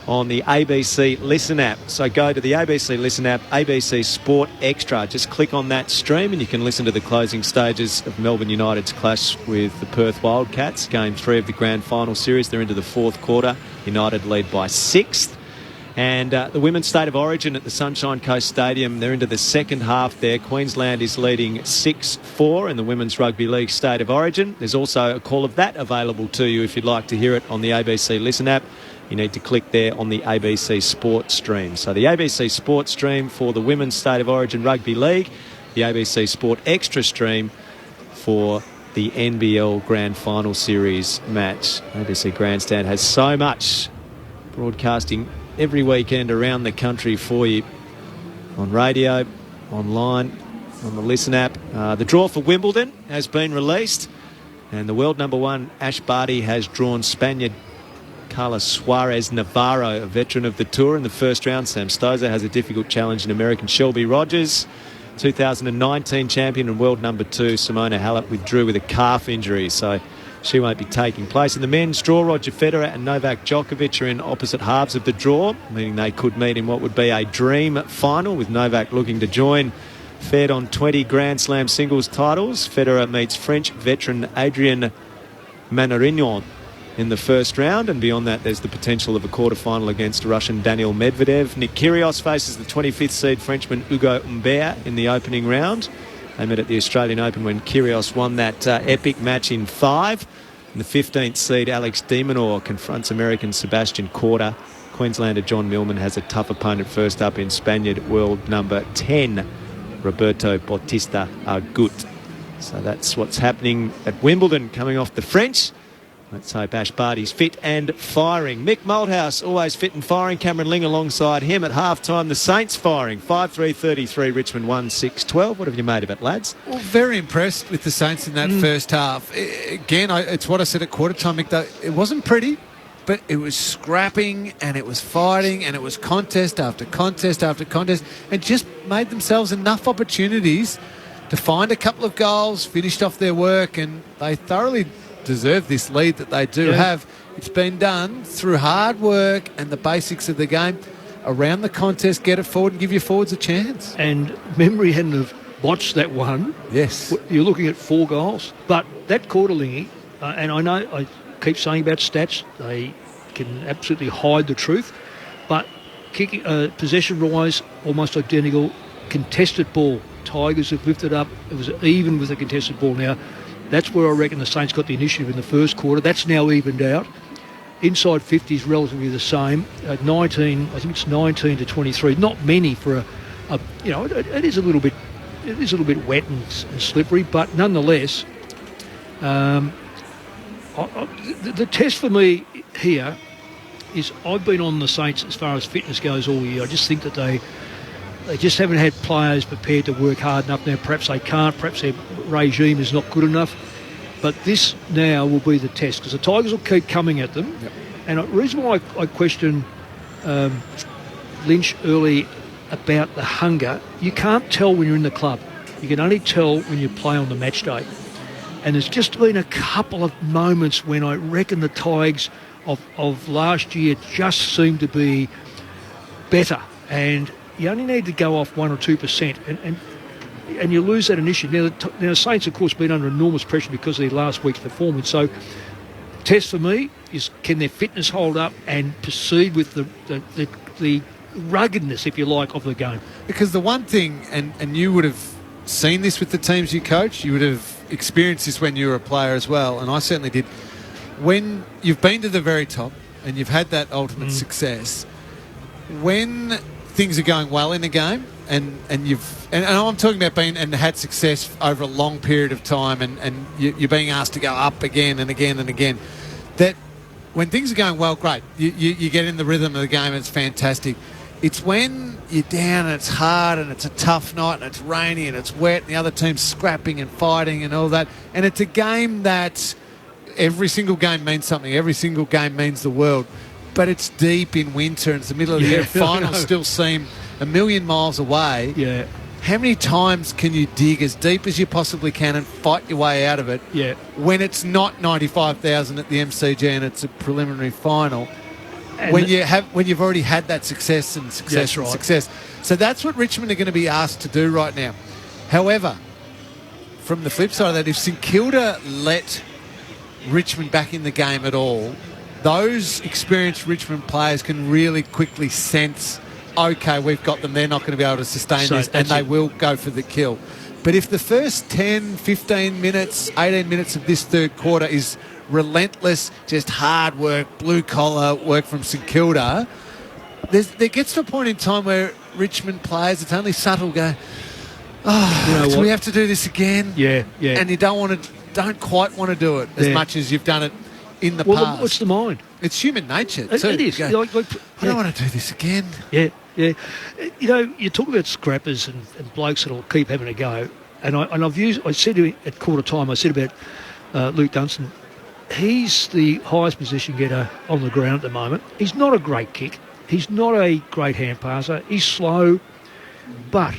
on the ABC Listen app. So go to the ABC Listen app, ABC Sport Extra. Just click on that stream and you can listen to the closing stages of Melbourne United's clash with the Perth Wildcats. Game 3 of the Grand Final series. They're into the fourth quarter. United lead by 6. And the Women's State of Origin at the Sunshine Coast Stadium, they're into the second half there. Queensland is leading 6-4 in the Women's Rugby League State of Origin. There's also a call of that available to you if you'd like to hear it on the ABC Listen app. You need to click there on the ABC Sport stream. So the ABC Sport stream for the Women's State of Origin Rugby League, the ABC Sport Extra stream for the NBL Grand Final Series match. ABC Grandstand has so much broadcasting every weekend around the country for you on radio, online, on the Listen app. The draw for Wimbledon has been released, and the world number 1 Ash Barty has drawn Spaniard Carlos Suarez Navarro, a veteran of the tour, in the first round. Sam Stosur has a difficult challenge in American Shelby Rogers. 2019 champion and world number 2 Simona Halep withdrew with a calf injury, so she won't be taking place. In the men's draw, Roger Federer and Novak Djokovic are in opposite halves of the draw, meaning they could meet in what would be a dream final, with Novak looking to join Fed on 20 Grand Slam singles titles. Federer meets French veteran Adrien Manarignon in the first round, and beyond that there's the potential of a quarter-final against Russian Daniil Medvedev. Nick Kyrgios faces the 25th seed Frenchman Hugo Humbert in the opening round. They met at the Australian Open when Kyrgios won that epic match in 5. And the 15th seed, Alex Demonor, confronts American Sebastian Corda. Queenslander John Millman has a tough opponent first up in Spaniard world number 10, Roberto Bautista Agut. So that's what's happening at Wimbledon, coming off the French. Let's hope Ash Barty's fit and firing. Mick Malthouse, always fit and firing. Cameron Ling alongside him at half-time. The Saints firing. 5-3-33, Richmond 1-6-12. What have you made of it, lads? Well, very impressed with the Saints in that first half. Again, it's what I said at quarter-time, Mick. It wasn't pretty, but it was scrapping and it was fighting and it was contest after contest after contest, and just made themselves enough opportunities to find a couple of goals, finished off their work, and they thoroughly deserve this lead that they do have. It's been done through hard work and the basics of the game. Around the contest, get it forward and give your forwards a chance. And memory hadn't have watched that one. Yes. You're looking at 4 goals. But that Cordelingy, and I know I keep saying about stats, they can absolutely hide the truth, but kicking, possession-wise, almost identical. Contested ball, Tigers have lifted up. It was even with a contested ball now. That's where I reckon the Saints got the initiative in the first quarter. That's now evened out. Inside 50 is relatively the same. 19, I think it's 19 to 23. Not many for it is a little bit wet and slippery, but nonetheless, the test for me here is I've been on the Saints as far as fitness goes all year. I just think that they just haven't had players prepared to work hard enough now. Perhaps they can't. Perhaps their regime is not good enough. But this now will be the test, because the Tigers will keep coming at them. Yep. And the reason why I questioned Lynch early about the hunger, you can't tell when you're in the club. You can only tell when you play on the match day. And there's just been a couple of moments when I reckon the Tigers of last year just seemed to be better. And you only need to go off 1 or 2%, and you lose that initiative. Now, the Saints, of course, been under enormous pressure because of their last week's performance. So, the test for me is, can their fitness hold up and proceed with the ruggedness, if you like, of the game? Because the one thing, and you would have seen this with the teams you coach, you would have experienced this when you were a player as well, and I certainly did. When you've been to the very top and you've had that ultimate success, when things are going well in a game, and I'm talking about being and had success over a long period of time, and you're being asked to go up again and again and again, that when things are going well, great, you get in the rhythm of the game and it's fantastic. It's when you're down and it's hard and it's a tough night and it's rainy and it's wet and the other team's scrapping and fighting and all that, and it's a game that every single game means something, every single game means the world. But it's deep in winter and it's the middle of the year. Finals still seem a million miles away. Yeah. How many times can you dig as deep as you possibly can and fight your way out of it? Yeah. When it's not 95,000 at the MCG and it's a preliminary final. And when you've already had that success and success and success. So that's what Richmond are going to be asked to do right now. However, from the flip side of that, if St Kilda let Richmond back in the game at all, those experienced Richmond players can really quickly sense, okay, we've got them, they're not going to be able to sustain this, and they will go for the kill. But if the first 10, 15 minutes, 18 minutes of this third quarter is relentless, just hard work, blue-collar work from St Kilda, there gets to a point in time where Richmond players, it's only subtle, go, do we have to do this again? Yeah. And you don't quite want to do it as much as you've done it in the past. What's the mind? It's human nature. It is. I don't want to do this again. Yeah. You talk about scrappers and blokes that'll keep having a go. And I said to him at quarter time, I said about Luke Dunstan, he's the highest position getter on the ground at the moment. He's not a great kick. He's not a great hand passer. He's slow. But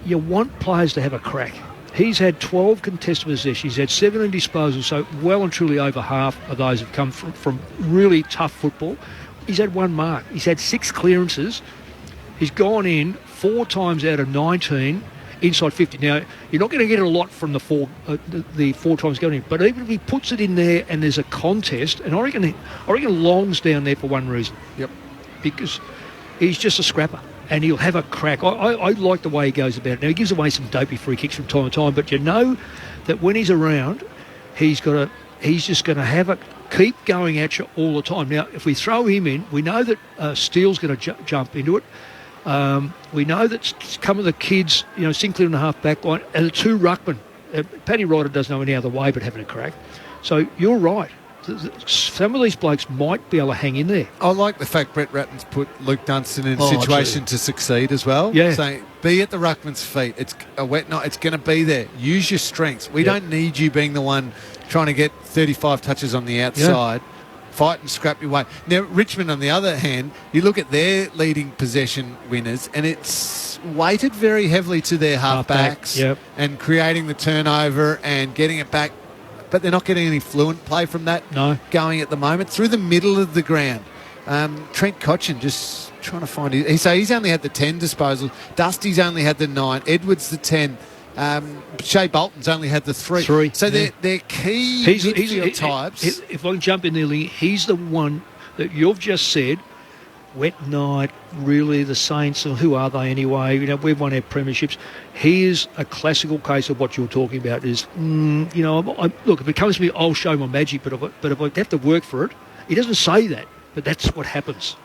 you want players to have a crack. He's had 12 contested possessions. He's had 17 disposals, so well and truly over half of those have come from really tough football. He's had 1 mark. He's had 6 clearances. He's gone in 4 times out of 19 inside 50. Now, you're not going to get a lot from the 4 times going in, but even if he puts it in there and there's a contest, and I reckon Long's down there for one reason. Yep. Because he's just a scrapper. And he'll have a crack. I like the way he goes about it. Now, he gives away some dopey free kicks from time to time, but you know that when he's around, he's got he's just going to have it, keep going at you all the time. Now, if we throw him in, we know that Steele's going to jump into it. We know that some of the kids, Sinclair in the half-back line, and the two ruckmen. Paddy Ryder doesn't know any other way but having a crack. So you're right. Some of these blokes might be able to hang in there. I like the fact Brett Ratton's put Luke Dunstan in a situation to succeed as well. Yeah. Saying, be at the ruckman's feet. It's a wet night. It's going to be there. Use your strengths. We don't need you being the one trying to get 35 touches on the outside. Yeah. Fight and scrap your way. Now, Richmond, on the other hand, you look at their leading possession winners, and it's weighted very heavily to their half-backs and creating the turnover and getting it back. But they're not getting any fluent play from that going at the moment. Through the middle of the ground, Trent Cotchin just trying to find his... So he's only had the 10 disposals. Dusty's only had the 9. Edwards the 10. Shea Bolton's only had the 3. So they're key midfield types. If I can jump in there, Lee, he's the one that you've just said, wet night, really, the Saints, who are they anyway? We've won our premierships. He is a classical case of what you're talking about is, look, if it comes to me, I'll show my magic, but if I have to work for it, he doesn't say that, but that's what happens.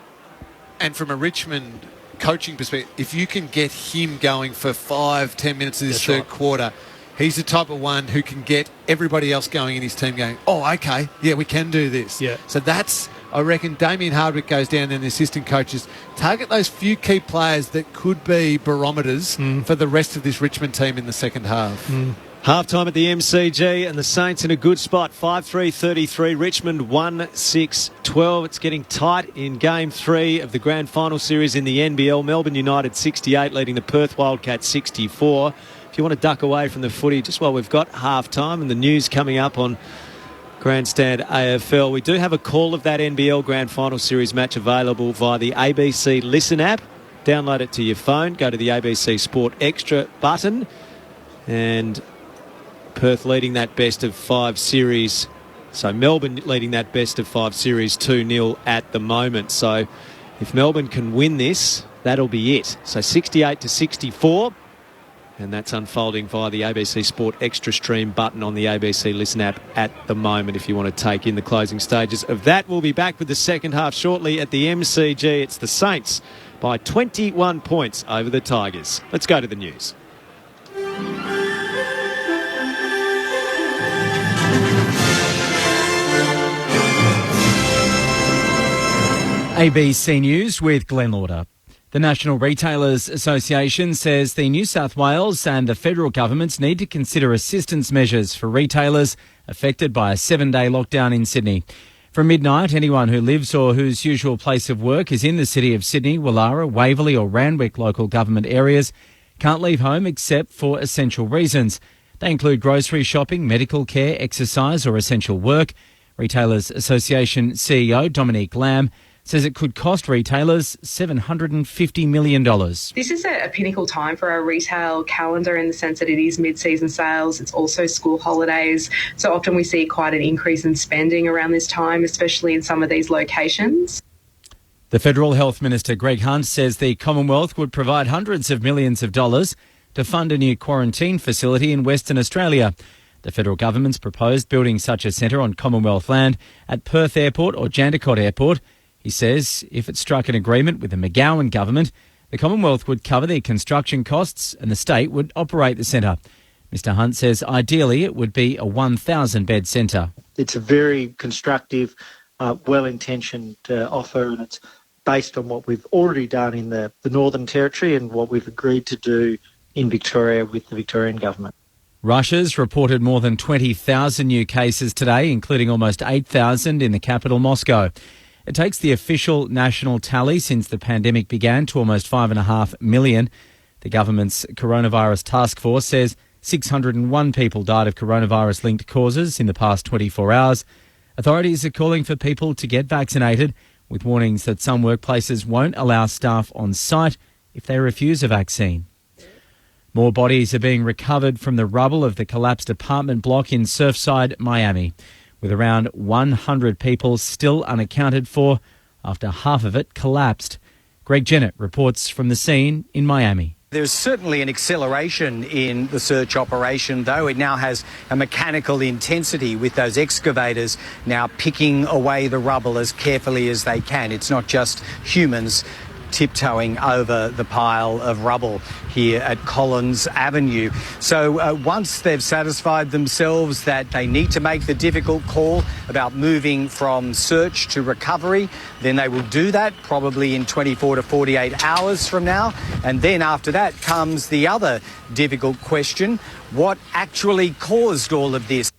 And from a Richmond coaching perspective, if you can get him going for 5-10 minutes of this third quarter, he's the type of one who can get everybody else going in his team going, oh, okay, yeah, we can do this. Yeah. So that's, I reckon, Damien Hardwick goes down and the assistant coaches target those few key players that could be barometers for the rest of this Richmond team in the second half. Half-time at the MCG and the Saints in a good spot. 5-3-33. Richmond 1-6-12. It's getting tight in Game 3 of the Grand Final Series in the NBL. Melbourne United 68 leading the Perth Wildcats 64. If you want to duck away from the footy just while we've got half-time and the news coming up on Grandstand AFL, we do have a call of that NBL Grand Final Series match available via the ABC Listen app. Download it to your phone. Go to the ABC Sport Extra button and... Perth leading that best of 5 series. So Melbourne leading that best of 5 series 2-0 at the moment. So if Melbourne can win this, that'll be it. So 68-64. And that's unfolding via the ABC Sport Extra Stream button on the ABC Listen app at the moment if you want to take in the closing stages of that. We'll be back with the second half shortly at the MCG. It's the Saints by 21 points over the Tigers. Let's go to the news. ABC News with Glenn Lauder. The National Retailers Association says the New South Wales and the federal governments need to consider assistance measures for retailers affected by a 7-day lockdown in Sydney. From midnight, anyone who lives or whose usual place of work is in the city of Sydney, Wallara, Waverley or Randwick local government areas can't leave home except for essential reasons. They include grocery shopping, medical care, exercise or essential work. Retailers Association CEO Dominique Lamb says it could cost retailers $750 million. This is a pinnacle time for our retail calendar in the sense that it is mid-season sales. It's also school holidays. So often we see quite an increase in spending around this time, especially in some of these locations. The Federal Health Minister Greg Hunt says the Commonwealth would provide hundreds of millions of dollars to fund a new quarantine facility in Western Australia. The federal government's proposed building such a centre on Commonwealth land at Perth Airport or Jandakot Airport. He says if it struck an agreement with the McGowan government, the Commonwealth would cover the construction costs and the state would operate the centre. Mr Hunt says ideally it would be a 1,000-bed centre. It's a very constructive, well-intentioned offer, and it's based on what we've already done in the Northern Territory and what we've agreed to do in Victoria with the Victorian government. Russia's reported more than 20,000 new cases today, including almost 8,000 in the capital, Moscow. It takes the official national tally since the pandemic began to almost 5.5 million. The government's coronavirus task force says 601 people died of coronavirus-linked causes in the past 24 hours. Authorities are calling for people to get vaccinated, with warnings that some workplaces won't allow staff on site if they refuse a vaccine. More bodies are being recovered from the rubble of the collapsed apartment block in Surfside, Miami, with around 100 people still unaccounted for after half of it collapsed. Greg Jennett reports from the scene in Miami. There's certainly an acceleration in the search operation, though. It now has a mechanical intensity with those excavators now picking away the rubble as carefully as they can. It's not just humans tiptoeing over the pile of rubble here at Collins Avenue. So once they've satisfied themselves that they need to make the difficult call about moving from search to recovery, then they will do that probably in 24 to 48 hours from now. And then after that comes the other difficult question: what actually caused all of this?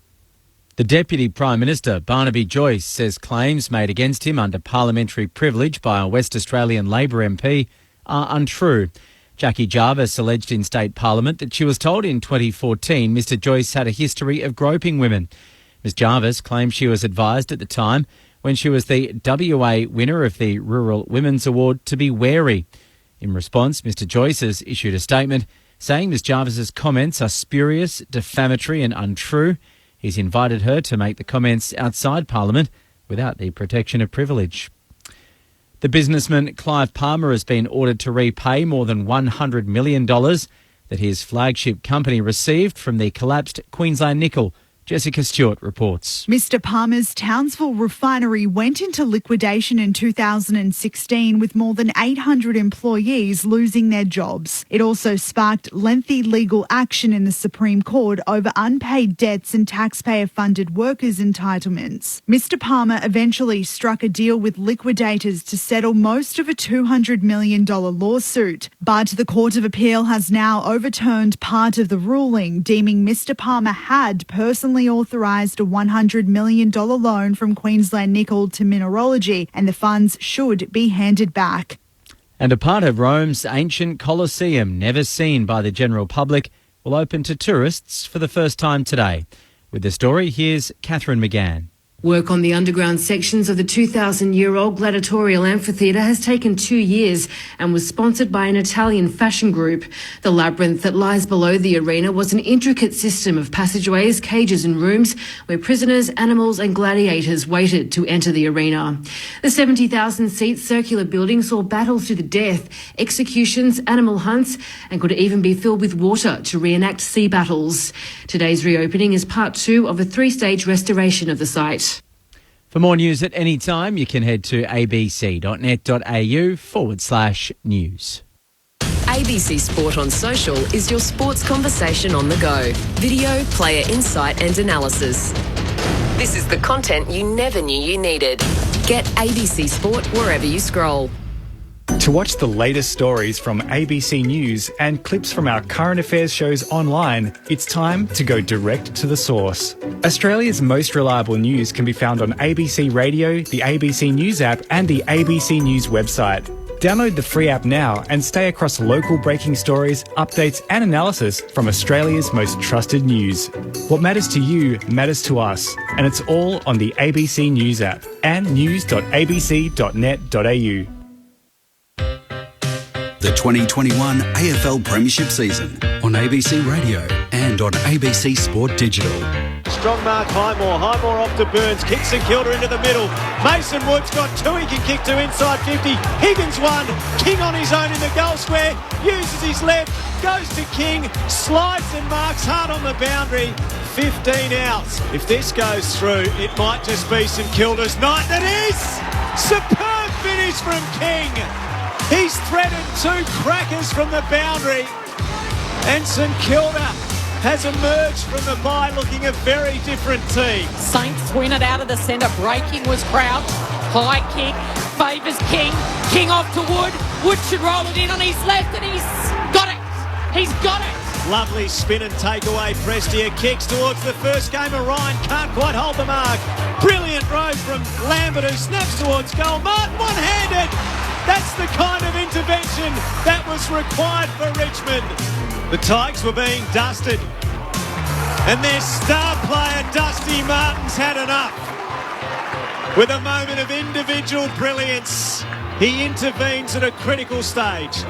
The Deputy Prime Minister, Barnaby Joyce, says claims made against him under parliamentary privilege by a West Australian Labor MP are untrue. Jackie Jarvis alleged in State Parliament that she was told in 2014 Mr Joyce had a history of groping women. Ms Jarvis claims she was advised at the time, when she was the WA winner of the Rural Women's Award, to be wary. In response, Mr Joyce has issued a statement saying Ms Jarvis's comments are spurious, defamatory and untrue. He's invited her to make the comments outside Parliament without the protection of privilege. The businessman Clive Palmer has been ordered to repay more than $100 million that his flagship company received from the collapsed Queensland Nickel. Jessica Stewart reports. Mr Palmer's Townsville refinery went into liquidation in 2016 with more than 800 employees losing their jobs. It also sparked lengthy legal action in the Supreme Court over unpaid debts and taxpayer-funded workers' entitlements. Mr Palmer eventually struck a deal with liquidators to settle most of a $200 million lawsuit. But the Court of Appeal has now overturned part of the ruling, deeming Mr Palmer had personally authorised a $100 million loan from Queensland Nickel to mineralogy, and the funds should be handed back. And a part of Rome's ancient Colosseum, never seen by the general public, will open to tourists for the first time today. With the story, here's Catherine McGann. Work on the underground sections of the 2,000-year-old gladiatorial amphitheatre has taken 2 years and was sponsored by an Italian fashion group. The labyrinth that lies below the arena was an intricate system of passageways, cages and rooms where prisoners, animals and gladiators waited to enter the arena. The 70,000-seat circular building saw battles to the death, executions, animal hunts and could even be filled with water to reenact sea battles. Today's reopening is part 2 of a 3-stage restoration of the site. For more news at any time, you can head to abc.net.au/news. ABC Sport on Social is your sports conversation on the go. Video, player insight and analysis. This is the content you never knew you needed. Get ABC Sport wherever you scroll. To watch the latest stories from ABC News and clips from our current affairs shows online, it's time to go direct to the source. Australia's most reliable news can be found on ABC Radio, the ABC News app and the ABC News website. Download the free app now and stay across local breaking stories, updates and analysis from Australia's most trusted news. What matters to you matters to us, and it's all on the ABC News app and news.abc.net.au. The 2021 AFL Premiership season on ABC Radio and on ABC Sport Digital. Strong mark Highmore. Highmore off to Burns. Kicks St Kilda into the middle. Mason Wood's got 2 he can kick to inside 50. Higgins 1. King on his own in the goal square. Uses his left. Goes to King. Slides and marks hard on the boundary. 15 out. If this goes through, it might just be St Kilda's night. That is! Superb finish from King. He's threaded 2 crackers from the boundary. And St Kilda has emerged from the bye looking a very different team. Saints win it out of the centre. Breaking was Crouch. High kick. Favours King. King off to Wood. Wood should roll it in on his left and he's got it. He's got it. Lovely spin and takeaway. Prestia kicks towards the first game of Ryan. Can't quite hold the mark. Brilliant row from Lambert who snaps towards goal. Martin one-handed. That's the kind of intervention that was required for Richmond. The Tigers were being dusted. And their star player, Dusty Martin's had enough. With a moment of individual brilliance, he intervenes at a critical stage.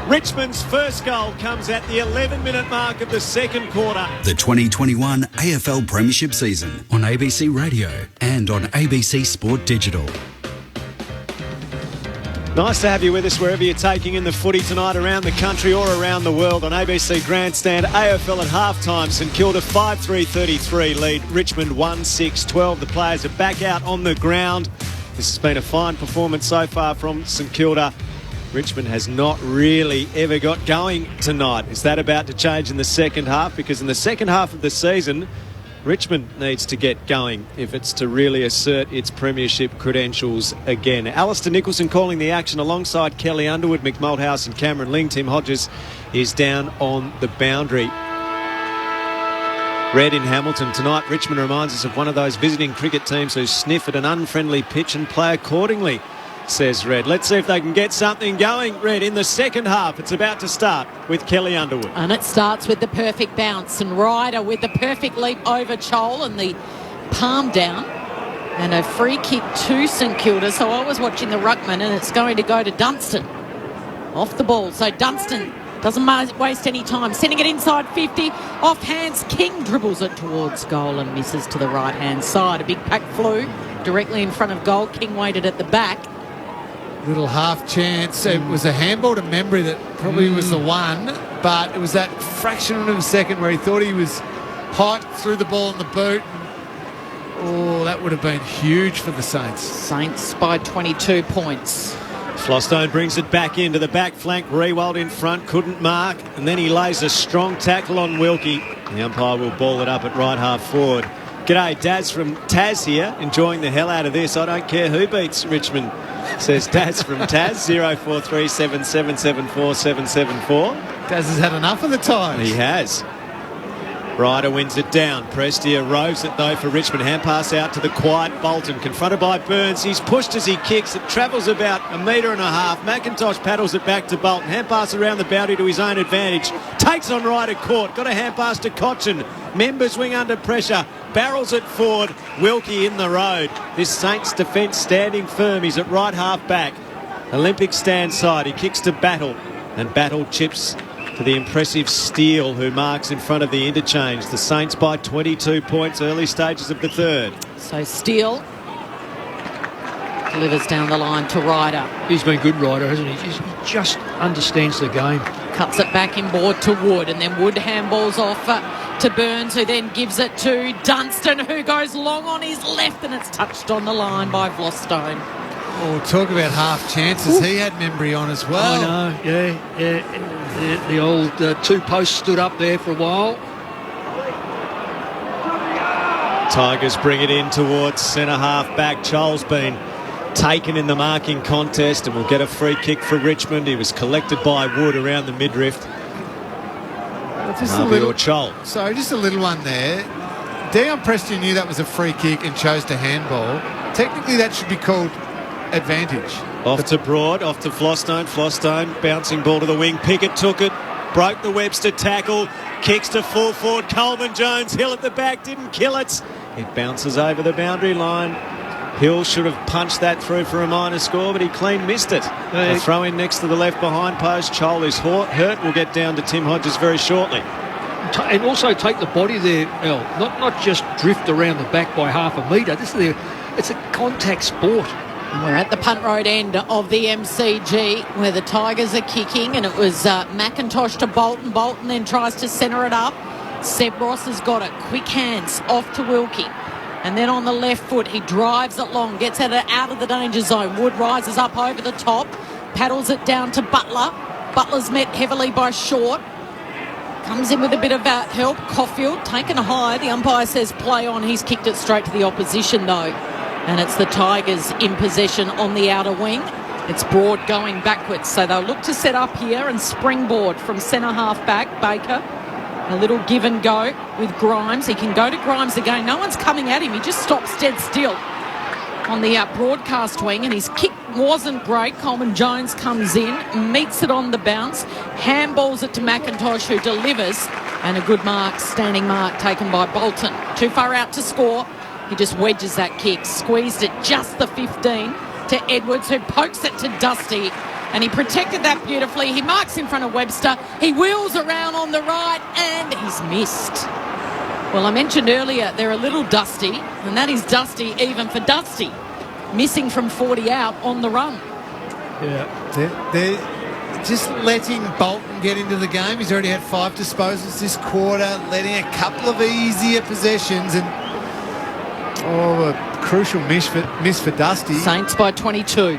Richmond's first goal comes at the 11-minute mark of the second quarter. The 2021 AFL Premiership season on ABC Radio and on ABC Sport Digital. Nice to have you with us wherever you're taking in the footy tonight around the country or around the world on ABC Grandstand. AFL at halftime, St Kilda 5-3-33 lead, Richmond 1-6-12. The players are back out on the ground. This has been a fine performance so far from St Kilda. Richmond has not really ever got going tonight. Is that about to change in the second half? Because in the second half of the season, Richmond needs to get going if it's to really assert its premiership credentials again. Alistair Nicholson calling the action alongside Kelly Underwood, Mick Malthouse and Cameron Ling. Tim Hodges is down on the boundary. Red in Hamilton tonight. Richmond reminds us of one of those visiting cricket teams who sniff at an unfriendly pitch and play accordingly, says Red. Let's see if they can get something going, Red, in the second half. It's about to start with Kelly Underwood. And it starts with the perfect bounce. And Ryder with the perfect leap over Chol and the palm down. And a free kick to St Kilda. So I was watching the ruckman and it's going to go to Dunstan. Off the ball. So Dunstan doesn't waste any time. Sending it inside 50. Off hands. King dribbles it towards goal and misses to the right-hand side. A big pack flew directly in front of goal. King waited at the back. Little half chance. It was a handball to Membry that probably was the one, but it was that fraction of a second where he thought he was hot, threw the ball in the boot. Oh, that would have been huge for the Saints. Saints by 22 points. Flostone brings it back into the back flank. Rewald in front, couldn't mark, and then he lays a strong tackle on Wilkie. The umpire will ball it up at right half forward. G'day, Daz from Taz here, enjoying the hell out of this. I don't care who beats Richmond, says Daz from Taz. 0437774774. Daz has had enough of the time. He has. Ryder wins it down. Prestia roves it though for Richmond. Hand pass out to the quiet Bolton. Confronted by Burns. He's pushed as he kicks. It travels about 1.5 metres. McIntosh paddles it back to Bolton. Hand pass around the boundary to his own advantage. Takes on Ryder court. Got a hand pass to Cochin. Members wing under pressure. Barrels it forward. Wilkie in the road. This Saints defence standing firm. He's at right half back. Olympic stand side. He kicks to Battle. And Battle chips to the impressive Steele, who marks in front of the interchange. The Saints by 22 points, early stages of the third. So Steele delivers down the line to Ryder. He's been good, Ryder, hasn't he? He just understands the game. Cuts it back inboard to Wood, and then Wood handballs off to Burns, who then gives it to Dunstan, who goes long on his left, and it's touched on the line by Vlostone. Oh, talk about half chances. He had Membry on as well. I know, yeah. The old two posts stood up there for a while. Tigers bring it in towards centre half back. Chol's been taken in the marking contest and will get a free kick for Richmond. He was collected by Wood around the midriff. Just a little Chol. So just a little one there. Dion Preston knew that was a free kick and chose to handball. Technically that should be called advantage. Off to Broad, off to Flostone. Flostone, bouncing ball to the wing. Pickett took it, broke the Webster tackle, kicks to full forward. Coleman Jones, Hill at the back, didn't kill it. It bounces over the boundary line. Hill should have punched that through for a minor score, but he clean missed it. A throw in next to the left behind post. Chol is hurt. We'll get down to Tim Hodges very shortly. And also take the body there, El. Not just drift around the back by 0.5 metre. It's a contact sport. We're at the punt road end of the MCG where the Tigers are kicking, and it was McIntosh to Bolton. Bolton then tries to centre it up. Seb Ross has got it. Quick hands off to Wilkie. And then on the left foot, he drives it long, gets it out of the danger zone. Wood rises up over the top, paddles it down to Butler. Butler's met heavily by Short. Comes in with a bit of help. Caulfield taken high. The umpire says play on. He's kicked it straight to the opposition though. And it's the Tigers in possession on the outer wing. It's Broad going backwards. So they'll look to set up here and springboard from centre half back. Baker, a little give and go with Grimes. He can go to Grimes again. No one's coming at him. He just stops dead still on the broadcast wing. And his kick wasn't great. Coleman Jones comes in, meets it on the bounce, handballs it to McIntosh, who delivers. And a good mark, standing mark taken by Bolton. Too far out to score. He just wedges that kick, squeezed it just the 15 to Edwards, who pokes it to Dusty, and he protected that beautifully. He marks in front of Webster. He wheels around on the right, and he's missed. Well, I mentioned earlier they're a little dusty, and that is dusty even for Dusty. Missing from 40 out on the run. Yeah. They're just letting Bolton get into the game. He's already had 5 disposals this quarter, letting a couple of easier possessions, and a crucial miss for Dusty. Saints by 22.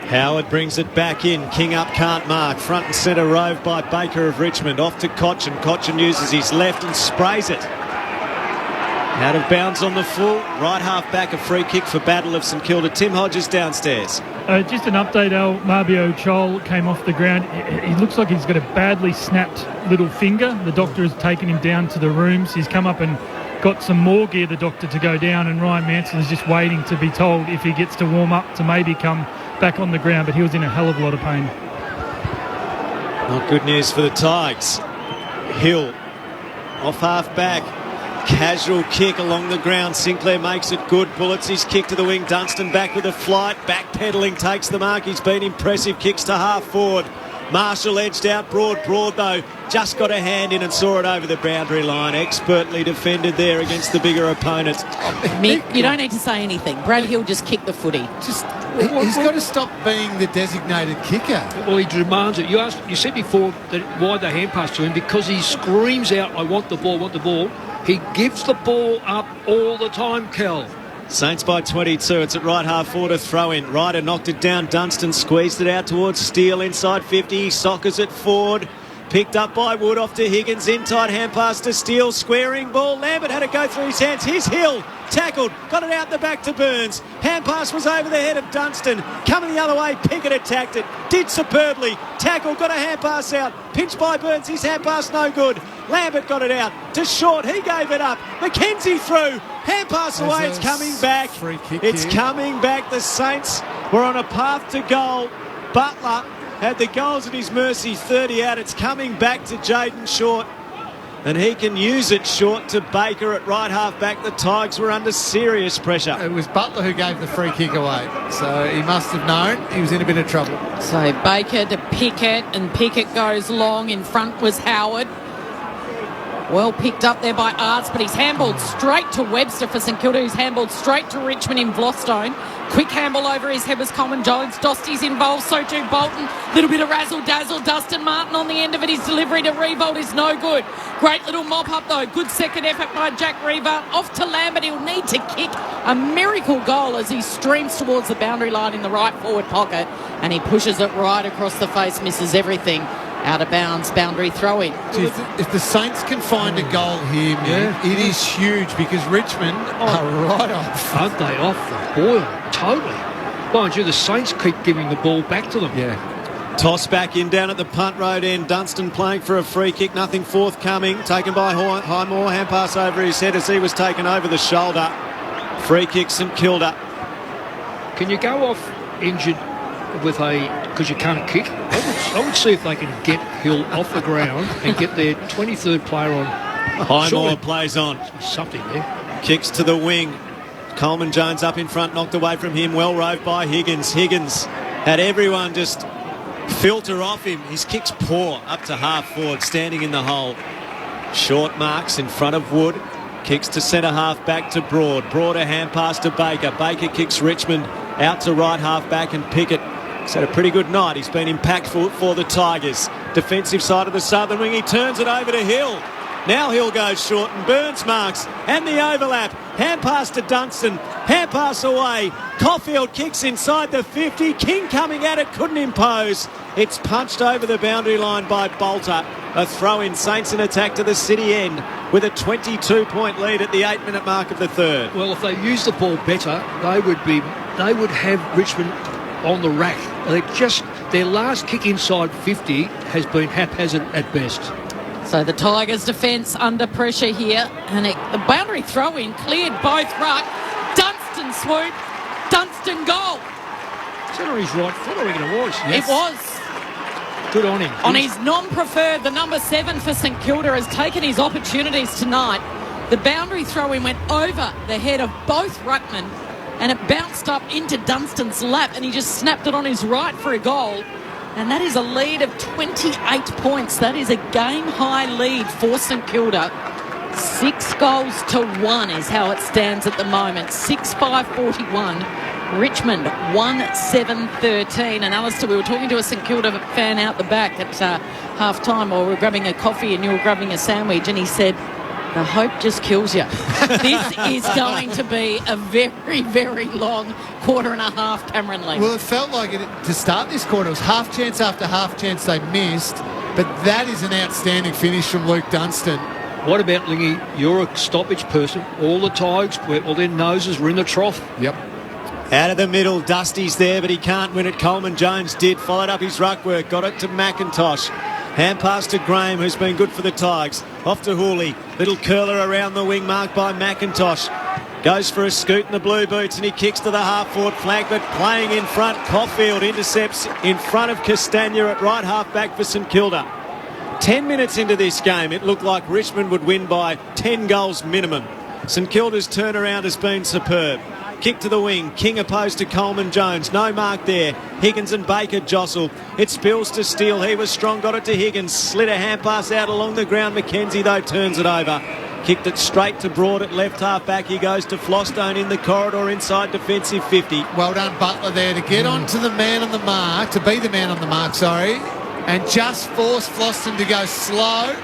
Howard brings it back in. King up, can't mark. Front and centre rove by Baker of Richmond. Off to Cochin. Cochin uses his left and sprays it. Out of bounds on the full. Right half back, a free kick for Battle of St Kilda. Tim Hodges downstairs. Just an update, Al. Marbio Chol came off the ground. He looks like he's got a badly snapped little finger. The doctor has taken him down to the rooms. He's come up and got some more gear, the doctor, to go down, and Ryan Mansell is just waiting to be told if he gets to warm up to maybe come back on the ground, but he was in a hell of a lot of pain. Not good news for the Tigers. Hill off half back. Casual kick along the ground. Sinclair makes it good. Bullets his kick to the wing. Dunstan back with a flight. Backpedaling takes the mark. He's been impressive. Kicks to half forward. Marshall edged out Broad. Broad, though, just got a hand in and saw it over the boundary line. Expertly defended there against the bigger opponent. Mick, you don't need to say anything. Brad Hill just kicked the footy. He's got to stop being the designated kicker. Well, he demands it. You said before that why the hand pass to him, because he screams out, I want the ball, want the ball. He gives the ball up all the time, Kel. Saints by 22. It's at right half forward, a throw in. Ryder knocked it down. Dunstan squeezed it out towards Steele inside 50. He sockers it forward. Picked up by Wood, off to Higgins. In tight, hand pass to Steele. Squaring ball. Lambert had it go through his hands. Here's Hill. Tackled. Got it out the back to Burns. Hand pass was over the head of Dunstan. Coming the other way. Pickett attacked it. Did superbly. Tackled. Got a hand pass out. Pinched by Burns. His hand pass no good. Lambert got it out to Short. He gave it up. McKenzie through. Hand pass away. It's coming back. Free kick It's here. coming back. The Saints were on a path to goal. Butler had the goals at his mercy. 30 out. It's coming back to Jaden Short. And he can use it. Short to Baker at right half back. The Tigers were under serious pressure. It was Butler who gave the free kick away, so he must have known he was in a bit of trouble. So Baker to Pickett, and Pickett goes long. In front was Howard. Well picked up there by Arts, but he's handballed straight to Webster for St Kilda, who's handballed straight to Richmond in Vlostone. Quick handball over his head was Coleman Jones. Dosty's involved, so too Bolton. Little bit of razzle-dazzle. Dustin Martin on the end of it. His delivery to Revolt is no good. Great little mop-up, though. Good second effort by Jack Revolt. Off to Lambert. He'll need to kick a miracle goal as he streams towards the boundary line in the right forward pocket, and he pushes it right across the face, misses everything. Out of bounds, boundary throw-in. If the Saints can find a goal here, man, it is huge, because Richmond are right off. Aren't they off the boil? Totally. Mind you, the Saints keep giving the ball back to them. Yeah. Toss back in down at the punt road end. Dunstan playing for a free kick. Nothing forthcoming. Taken by Highmore. Hand pass over his head as he was taken over the shoulder. Free kick St Kilda. Can you go off injured with because you can't kick? I would see if they can get Hill off the ground and get their 23rd player on. Highmore plays on. Something there. Kicks to the wing. Coleman Jones up in front, knocked away from him. Well roved by Higgins. Higgins had everyone just filter off him. His kick's poor up to half forward, standing in the hole. Short marks in front of Wood. Kicks to centre half back to Broad. Broad a hand pass to Baker. Baker kicks Richmond out to right half back, and Pickett has had a pretty good night. He's been impactful for the Tigers. Defensive side of the southern wing. He turns it over to Hill. Now Hill goes short, and Burns marks, and the overlap. Hand pass to Dunstan. Hand pass away. Caulfield kicks inside the 50. King coming at it, couldn't impose. It's punched over the boundary line by Bolter. A throw in. Saints in attack to the city end with a 22-point lead at the 8-minute mark of the third. Well, if they use the ball better, they would have Richmond on the rack. Their last kick inside 50 has been haphazard at best. So the Tigers' defence under pressure here, and the boundary throw-in cleared both ruck. Dunstan swoop, Dunstan goal. Is that on his right foot, or it was? Yes. It was. Good on him. On his non-preferred, the number 7 for St Kilda has taken his opportunities tonight. The boundary throw-in went over the head of both ruckmen, and it bounced up into Dunstan's lap, and he just snapped it on his right for a goal. And that is a lead of 28 points. That is a game-high lead for St Kilda. 6 goals to 1 is how it stands at the moment. 6-5-41 Richmond 1-7-13. And Alistair, we were talking to a St Kilda fan out the back at half-time, or we were grabbing a coffee and you were grabbing a sandwich, and he said, the hope just kills you. This is going to be a very, very long quarter and a half, Cameron Lee. Well, it felt like it to start this quarter. It was half chance after half chance they missed, but that is an outstanding finish from Luke Dunstan. What about Lingy? You're a stoppage person. All the Tigers, all their noses were in the trough. Yep. Out of the middle, Dusty's there, but he can't win it. Coleman Jones did. Followed up his ruck work. Got it to McIntosh. Hand pass to Graham, who's been good for the Tigers. Off to Hooley. Little curler around the wing, marked by McIntosh. Goes for a scoot in the blue boots, and he kicks to the half-forward flank, but playing in front. Caulfield intercepts in front of Castagna at right half-back for St Kilda. 10 minutes into this game, it looked like Richmond would win by 10 goals minimum. St Kilda's turnaround has been superb. Kick to the wing. King opposed to Coleman Jones. No mark there. Higgins and Baker jostle. It spills to Steele. He was strong. Got it to Higgins. Slid a hand pass out along the ground. McKenzie, though, turns it over. Kicked it straight to Broad at left half back. He goes to Flostone in the corridor inside defensive 50. Well done, Butler, there to get on to the man on the mark, to be the man on the mark, and just force Floston to go slow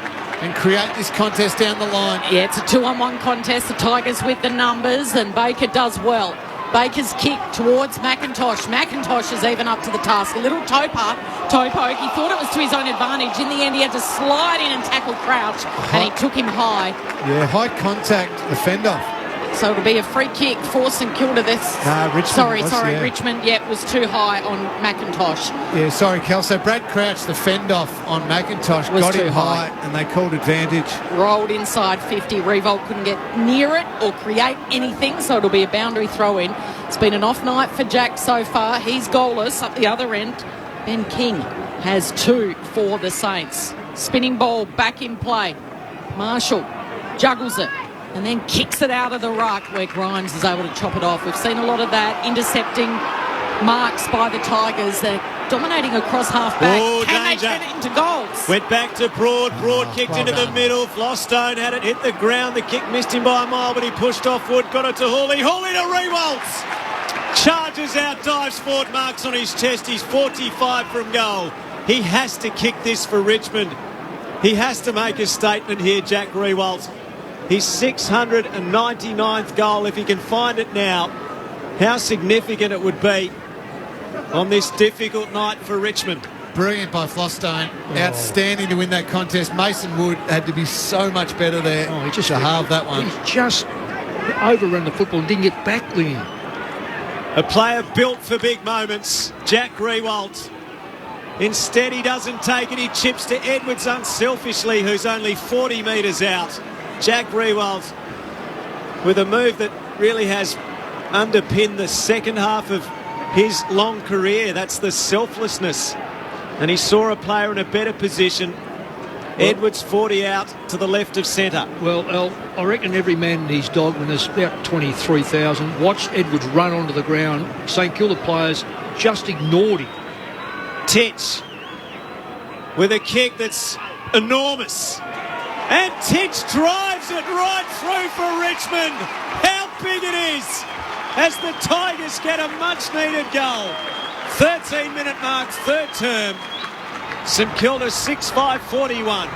and create this contest down the line. Yeah, it's a 2-on-1 contest. The Tigers with the numbers, and Baker does well. Baker's kick towards McIntosh. McIntosh is even up to the task. A little toe poke. He thought it was to his own advantage. In the end, he had to slide in and tackle Crouch, and he took him high. Yeah, high contact, the fend-off. So it'll be a free kick for St Kilda. Richmond. Richmond. Yeah, it was too high on McIntosh. Yeah, sorry, Kel. So Brad Crouch, the fend-off on McIntosh, got him high, and they called advantage. Rolled inside 50. Revolt couldn't get near it or create anything, so it'll be a boundary throw-in. It's been an off night for Jack so far. He's goalless up the other end. Ben King has 2 for the Saints. Spinning ball back in play. Marshall juggles it and then kicks it out of the ruck where Grimes is able to chop it off. We've seen a lot of that, intercepting marks by the Tigers. They're dominating across half-back. Oh, Can danger. they turn it into goals? Went back to Broad. Broad kicked into the middle. Flostone had it hit the ground. The kick missed him by a mile, but he pushed off Wood. Got it to Hooley. Hooley to Rewaltz. Charges out, dives forward, marks on his chest. He's 45 from goal. He has to kick this for Richmond. He has to make a statement here, Jack Rewaltz. His 699th goal, if he can find it now, how significant it would be on this difficult night for Richmond. Brilliant by Flostone. Outstanding to win that contest. Mason Wood had to be so much better there to halve that one. He's just overrun the football and didn't get back, Liam. A player built for big moments, Jack Rewaltz. Instead, he doesn't take it. He chips to Edwards unselfishly, who's only 40 metres out. Jack Rewaltz with a move that really has underpinned the second half of his long career. That's the selflessness. And he saw a player in a better position. Edwards 40 out to the left of centre. Well, Al, I reckon every man and his dog, when there's about 23,000, watched Edwards run onto the ground. St Kilda players just ignored him. Titch with a kick that's enormous. And Titch drives it right through for Richmond. How big it is as the Tigers get a much-needed goal. 13-minute mark, third term. St Kilda 6-5-41.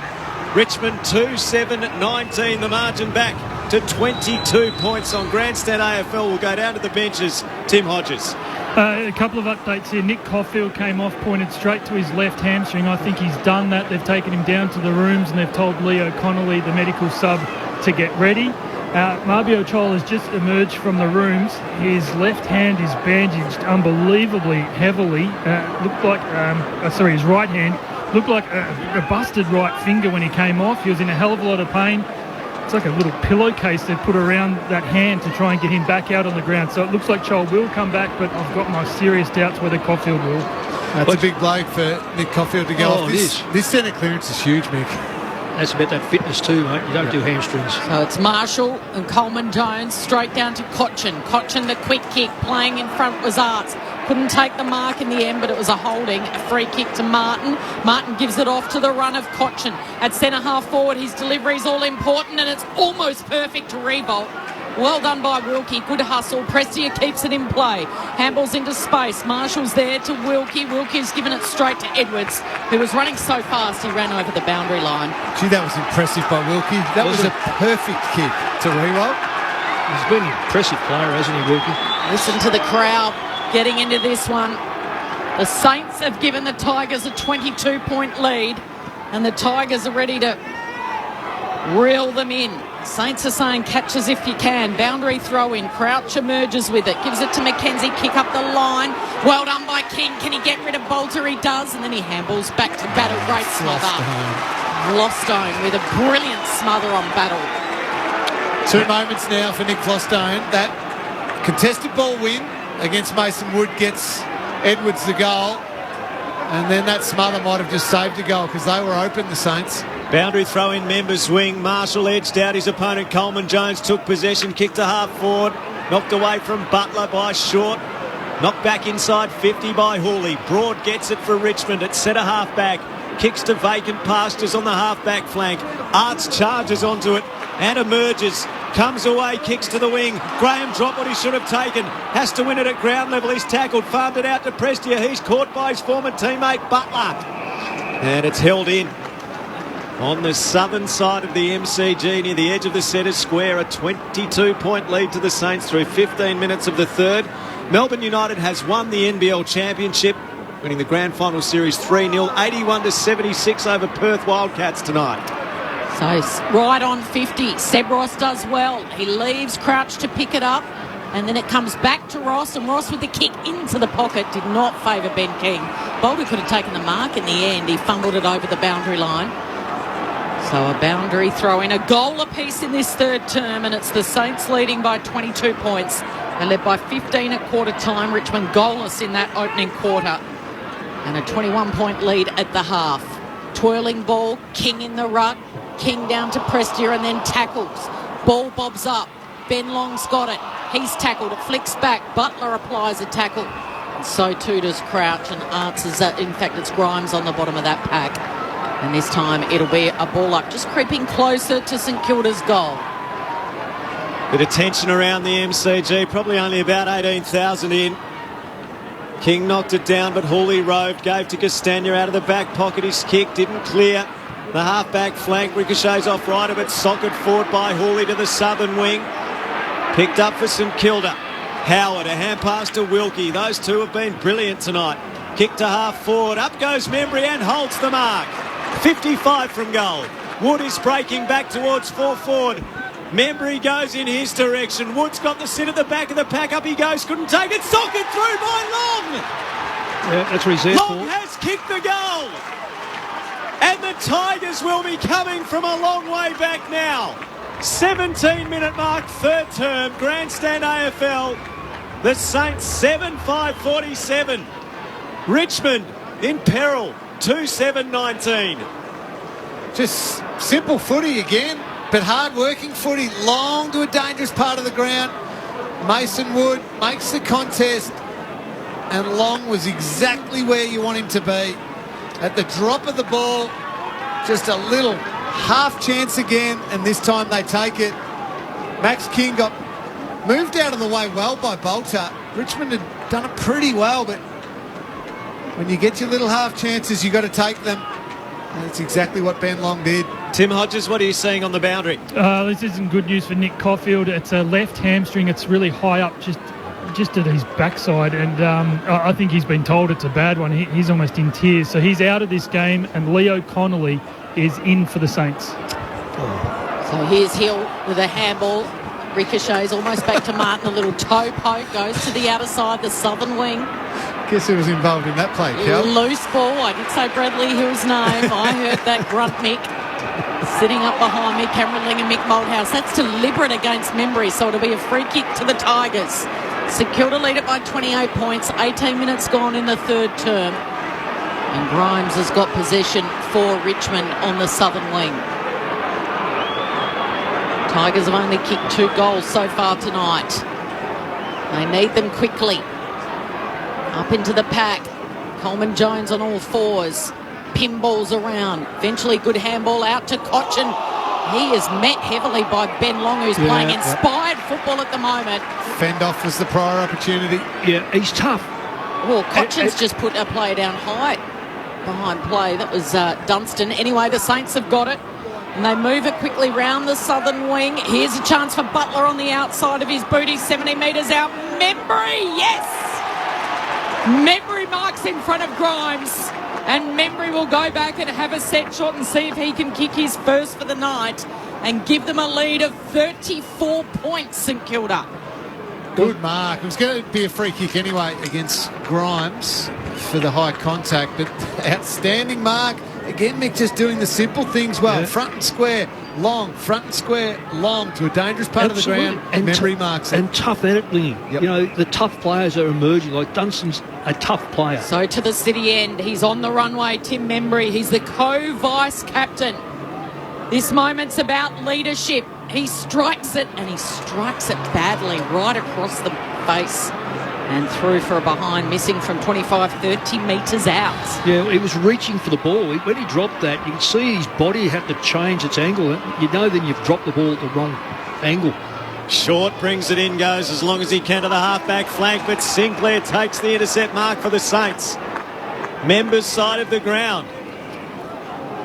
Richmond 2-7-19. The margin back to 22 points on Grandstand AFL. Will go down to the benches. Tim Hodges. A couple of updates here. Nick Caulfield came off, pointed straight to his left hamstring. I think he's done that. They've taken him down to the rooms and they've told Leo Connolly, the medical sub, to get ready. Marbio Chol has just emerged from the rooms. His left hand is bandaged unbelievably heavily. His right hand looked like a busted right finger when he came off. He was in a hell of a lot of pain. It's like a little pillowcase they put around that hand to try and get him back out on the ground. So it looks like Chol will come back, but I've got my serious doubts whether Caulfield will. That's a big bloke for Nick Caulfield to go off. This centre clearance is huge, Mick. That's about that fitness too, mate. You don't do hamstrings. So it's Marshall and Coleman Jones straight down to Cochin. Cochin, the quick kick, playing in front was Arts. Couldn't take the mark in the end, but it was a holding. A free kick to Martin. Martin gives it off to the run of Cochin. At centre half forward, his delivery is all important and it's almost perfect to Revolt. Well done by Wilkie. Good hustle. Prestia keeps it in play. Handballs into space. Marshall's there to Wilkie. Wilkie's given it straight to Edwards, who was running so fast he ran over the boundary line. Gee, that was impressive by Wilkie. That was a perfect kick to Rewalt. He's been an impressive player, hasn't he, Wilkie? Listen to the crowd getting into this one. The Saints have given the Tigers a 22-point lead, and the Tigers are ready to reel them in. Saints are saying catch as if you can. Boundary throw in. Crouch emerges with it. Gives it to McKenzie. Kick up the line. Well done by King. Can he get rid of Bolter? He does. And then he handballs back to Battle. Great smother. Flostone with a brilliant smother on Battle. 2 moments now for Nick Flostone. That contested ball win against Mason Wood gets Edwards the goal. And then that smother might have just saved a goal because they were open, the Saints. Boundary throw in Members wing. Marshall edged out his opponent. Coleman Jones took possession, kicked to half forward, knocked away from Butler by Short. Knocked back inside 50 by Hooley. Broad gets it for Richmond at centre half back. Kicks to vacant pastures on the half back flank. Arts charges onto it and emerges. Comes away, kicks to the wing. Graham dropped what he should have taken. Has to win it at ground level. He's tackled, farmed it out to Prestia. He's caught by his former teammate Butler. And it's held in. On the southern side of the MCG, near the edge of the centre square, a 22-point lead to the Saints through 15 minutes of the third. Melbourne United has won the NBL Championship, winning the Grand Final Series 3-0, 81-76 over Perth Wildcats tonight. So right on 50. Seb Ross does well. He leaves Crouch to pick it up, and then it comes back to Ross, and Ross with the kick into the pocket did not favour Ben King. Bolter could have taken the mark in the end. He fumbled it over the boundary line. So a boundary throw in, a goal apiece in this third term, and it's the Saints leading by 22 points. They led by 15 at quarter time. Richmond goalless in that opening quarter. And a 21-point lead at the half. Twirling ball, King in the ruck. King down to Prestia and then tackles. Ball bobs up. Ben Long's got it. He's tackled. It flicks back. Butler applies a tackle. And so too does Crouch, and answers that. In fact, it's Grimes on the bottom of that pack. And this time it'll be a ball up, just creeping closer to St Kilda's goal. Bit of tension around the MCG, probably only about 18,000 in. King knocked it down, but Hooley roved, gave to Castagna out of the back pocket. His kick didn't clear. The half-back flank ricochets off right of it, socket forward by Hooley to the southern wing. Picked up for St Kilda. Howard, a hand pass to Wilkie. Those two have been brilliant tonight. Kick to half forward. Up goes Membry and holds the mark. 55 from goal. Wood is breaking back towards full forward. Membry goes in his direction. Wood's got the sit at the back of the pack. Up he goes. Couldn't take it. Socket through by Long. Yeah, that's what he's there Long for. has kicked the goal. And the Tigers will be coming from a long way back now. 17-minute mark, third term, Grandstand AFL. The Saints 7-5-47. Richmond in peril, 2-7-19. Just simple footy again, but hard-working footy, long to a dangerous part of the ground. Mason Wood makes the contest, and Long was exactly where you want him to be. At the drop of the ball, just a little half chance again, and this time they take it. Max King got moved out of the way well by Bolter. Richmond had done it pretty well, but when you get your little half chances, you've got to take them. And that's exactly what Ben Long did. Tim Hodges, what are you seeing on the boundary? This isn't good news for Nick Caulfield. It's a left hamstring. It's really high up, just at his backside, and I think he's been told it's a bad one. He's almost in tears. So he's out of this game, and Leo Connolly is in for the Saints. So here's Hill with a handball. Ricochets almost back to Martin. A little toe poke goes to the outer side, the southern wing. Guess who was involved in that play, Kel? Loose ball. I did say Bradley Hill's name. I heard that grunt Mick. Sitting up behind me, Cameron Ling and Mick Malthouse. That's deliberate against Membry, so it'll be a free kick to the Tigers. St Kilda lead it by 28 points. 18 minutes gone in the third term. And Grimes has got possession for Richmond on the southern wing. Tigers have only kicked 2 goals so far tonight. They need them quickly. Up into the pack. Coleman Jones on all fours. Pinballs around. Eventually good handball out to Cochin. he is met heavily by Ben Long, who's playing inspired football at the moment. Fend off was the prior opportunity. Yeah, he's tough. Well, Cochin's just put a player down high behind play. That was Dunstan. Anyway, the Saints have got it. And they move it quickly round the southern wing. Here's a chance for Butler on the outside of his boot. He's 70 metres out. Membry, yes! Membry marks in front of Grimes. And Membry will go back and have a set shot and see if he can kick his first for the night and give them a lead of 34 points, St Kilda. Good mark. It was going to be a free kick anyway against Grimes for the high contact, but outstanding mark. Again, Mick just doing the simple things well. Yeah. Front and square, long. Front and square, long to a dangerous part of the ground. And Membry marks it. And tough at it, Lingy. Yep. You know, the tough players are emerging. Like Dunstan's a tough player. So to the city end, he's on the runway, Tim Membry. He's the co-vice captain. This moment's about leadership. He strikes it, and he strikes it badly right across the face. And through for a behind, missing from 25, 30 metres out. Yeah, he was reaching for the ball. When he dropped that, you can see his body had to change its angle. You know then you've dropped the ball at the wrong angle. Short brings it in, goes as long as he can to the half-back flank, but Sinclair takes the intercept mark for the Saints. Members side of the ground.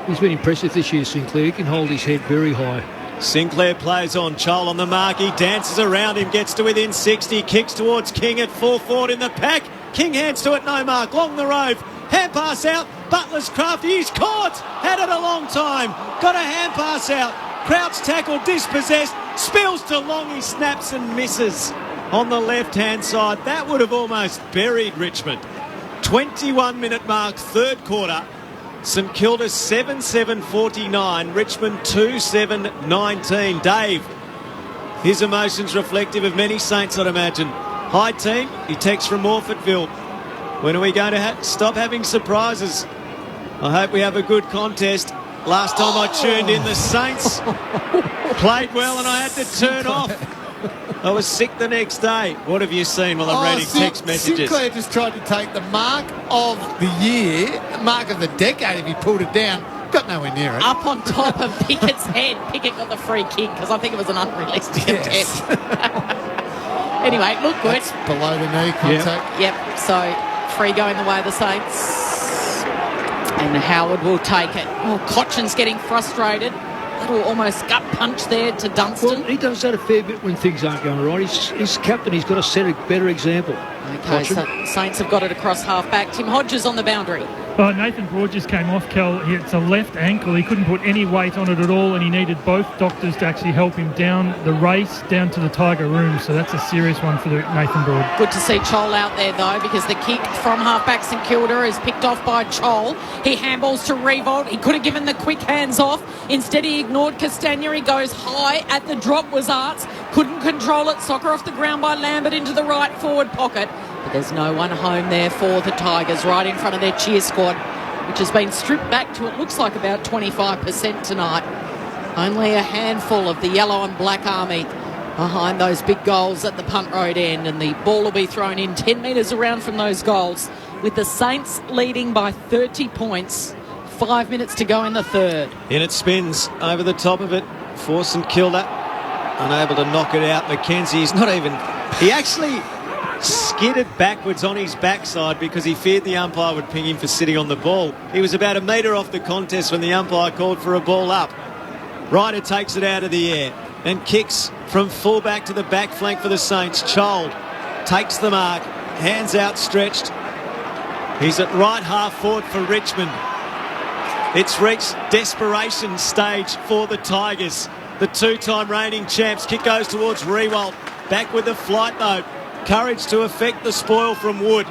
He's been impressive this year, Sinclair. He can hold his head very high. Sinclair plays on. Chol on the mark. He dances around him, gets to within 60, kicks towards King at full forward in the pack. King hands to it, no mark. Long the rove. Hand pass out. Butler's crafty. He's caught. Had it a long time. Got a hand pass out. Crouch tackle, dispossessed. Spills to Long. He snaps and misses on the left-hand side. That would have almost buried Richmond. 21-minute mark, third quarter. St Kilda 7-7-49, Richmond 2-7-19. Dave, his emotions reflective of many Saints, I'd imagine. Hi team, he texts from Morfordville. When are we going to stop having surprises? I hope we have a good contest. Last time I tuned in, the Saints played well and I had to turn off. I was sick the next day. What have you seen while I'm reading text messages? Sinclair just tried to take the mark of the year, mark of the decade if he pulled it down. Got nowhere near it. Up on top of Pickett's head. Pickett got the free kick because I think it was an unrealistic attempt. Anyway, look good. That's below the knee contact. Yep. So free going the way of the Saints. And Howard will take it. Oh, Cochin's getting frustrated. Little almost gut punch there to Dunstan. Well, he does that a fair bit when things aren't going right. He's captain. He's got to set a better example. Okay, so Saints have got it across half-back. Tim Hodges on the boundary. Nathan Broad just came off, Kel. It's a left ankle. He couldn't put any weight on it at all, and he needed both doctors to actually help him down the race, down to the Tiger room. So that's a serious one for Nathan Broad. Good to see Chol out there, though, because the kick from half-back St Kilda is picked off by Chol. He handballs to Revolt. He could have given the quick hands off. Instead, he ignored Castagna. He goes high. At the drop was Arts. Couldn't control it. Soccer off the ground by Lambert into the right forward pocket. But there's no one home there for the Tigers, right in front of their cheer squad, which has been stripped back to, it looks like, about 25% tonight. Only a handful of the yellow and black army behind those big goals at the punt road end, and the ball will be thrown in 10 metres around from those goals, with the Saints leading by 30 points. 5 minutes to go in the third. In it spins over the top of it for St Kilda. Unable to knock it out. Mackenzie's not even... He actually skidded backwards on his backside because he feared the umpire would ping him for sitting on the ball. He was about a metre off the contest when the umpire called for a ball up. Ryder takes it out of the air and kicks from fullback to the back flank for the Saints. Chol takes the mark, hands outstretched. He's at right half forward for Richmond. It's reached desperation stage for the Tigers. The two-time reigning champs. Kick goes towards Rewalt. Back with the flight though. Courage to effect the spoil from Wood.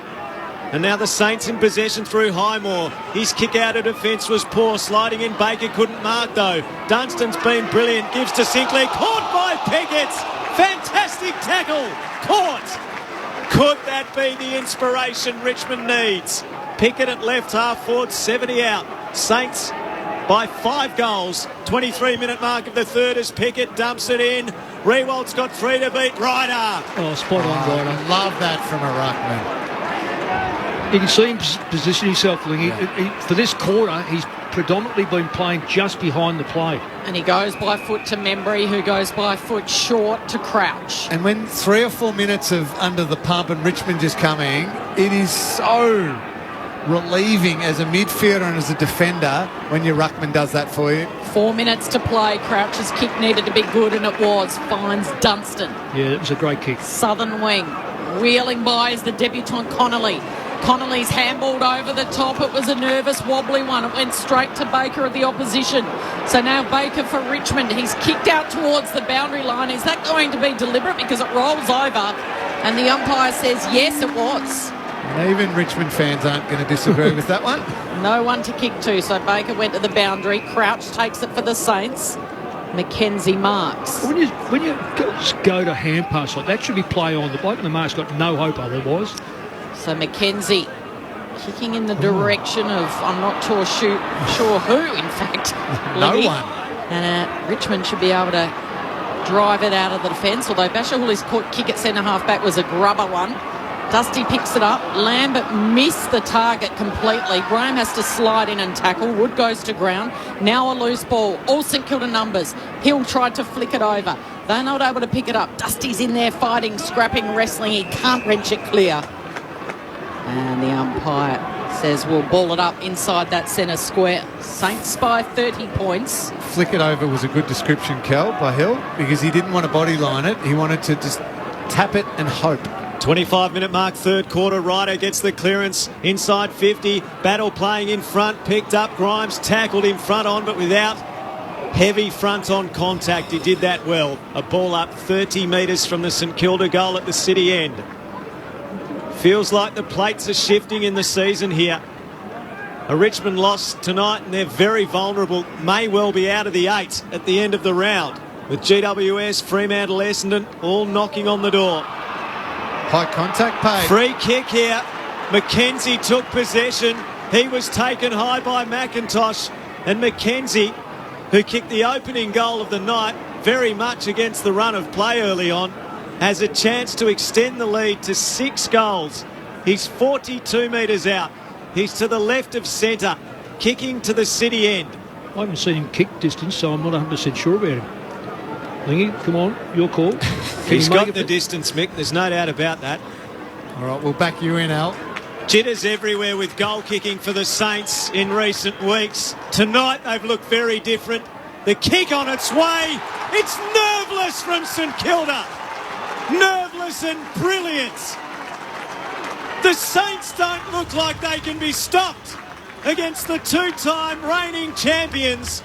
And now the Saints in possession through Highmore. His kick out of defence was poor. Sliding in, Baker couldn't mark though. Dunstan's been brilliant. Gives to Sinclair. Caught by Pickett. Fantastic tackle. Caught. Could that be the inspiration Richmond needs? Pickett at left half forward, 70 out. Saints by 5 goals. 23-minute mark of the third as Pickett dumps it in. Rewalt's got 3 to beat. Ryder. Oh, spot on, Ryder. Love that from a ruckman. You can see him position himself, Lingy. For this quarter, he's predominantly been playing just behind the play. And he goes by foot to Membry, who goes by foot short to Crouch. And when 3 or 4 minutes of under the pump and Richmond just coming, it is so relieving as a midfielder and as a defender when your ruckman does that for you. 4 minutes to play. Crouch's kick needed to be good, and it was. Finds Dunstan. Yeah, it was a great kick. Southern wing. Wheeling by is the debutant Connolly. Connolly's handballed over the top. It was a nervous, wobbly one. It went straight to Baker of the opposition. So now Baker for Richmond. He's kicked out towards the boundary line. Is that going to be deliberate? Because it rolls over. And the umpire says, yes, it was. And even Richmond fans aren't going to disagree with that one. No one to kick to. So Baker went to the boundary. Crouch takes it for the Saints. Mackenzie marks. When you go to hand pass like that, should be play on. The bloke in the mark's got no hope otherwise. So Mackenzie kicking in the direction of, I'm not sure who, in fact. No one. And Richmond should be able to drive it out of the defence, although Bashahuli's kick at centre-half back was a grubber one. Dusty picks it up. Lambert missed the target completely. Graham has to slide in and tackle. Wood goes to ground. Now a loose ball. All St Kilda numbers. Hill tried to flick it over. They're not able to pick it up. Dusty's in there fighting, scrapping, wrestling. He can't wrench it clear. And the umpire says we'll ball it up inside that centre square. Saints by 30 points. Flick it over was a good description, Kel, by Hill, because he didn't want to body line it. He wanted to just tap it and hope. 25-minute mark, third quarter. Ryder gets the clearance inside 50. Battle playing in front, picked up. Grimes tackled in front on, but without heavy front-on contact. He did that well. A ball up 30 metres from the St Kilda goal at the city end. Feels like the plates are shifting in the season here. A Richmond loss tonight and they're very vulnerable. May well be out of the 8 at the end of the round. With GWS, Fremantle, Essendon all knocking on the door. High contact paid. Free kick here. Mackenzie took possession. He was taken high by McIntosh. And Mackenzie, who kicked the opening goal of the night, very much against the run of play early on, has a chance to extend the lead to 6 goals. He's 42 metres out. He's to the left of centre, kicking to the city end. I haven't seen him kick distance, so I'm not 100% sure about him. Lingy, come on, your call. He's got the distance, Mick. There's no doubt about that. All right, we'll back you in, Al. Jitters everywhere with goal kicking for the Saints in recent weeks. Tonight they've looked very different. The kick on its way. It's nerveless from St Kilda. Nerveless and brilliant. The Saints don't look like they can be stopped against the two-time reigning champions,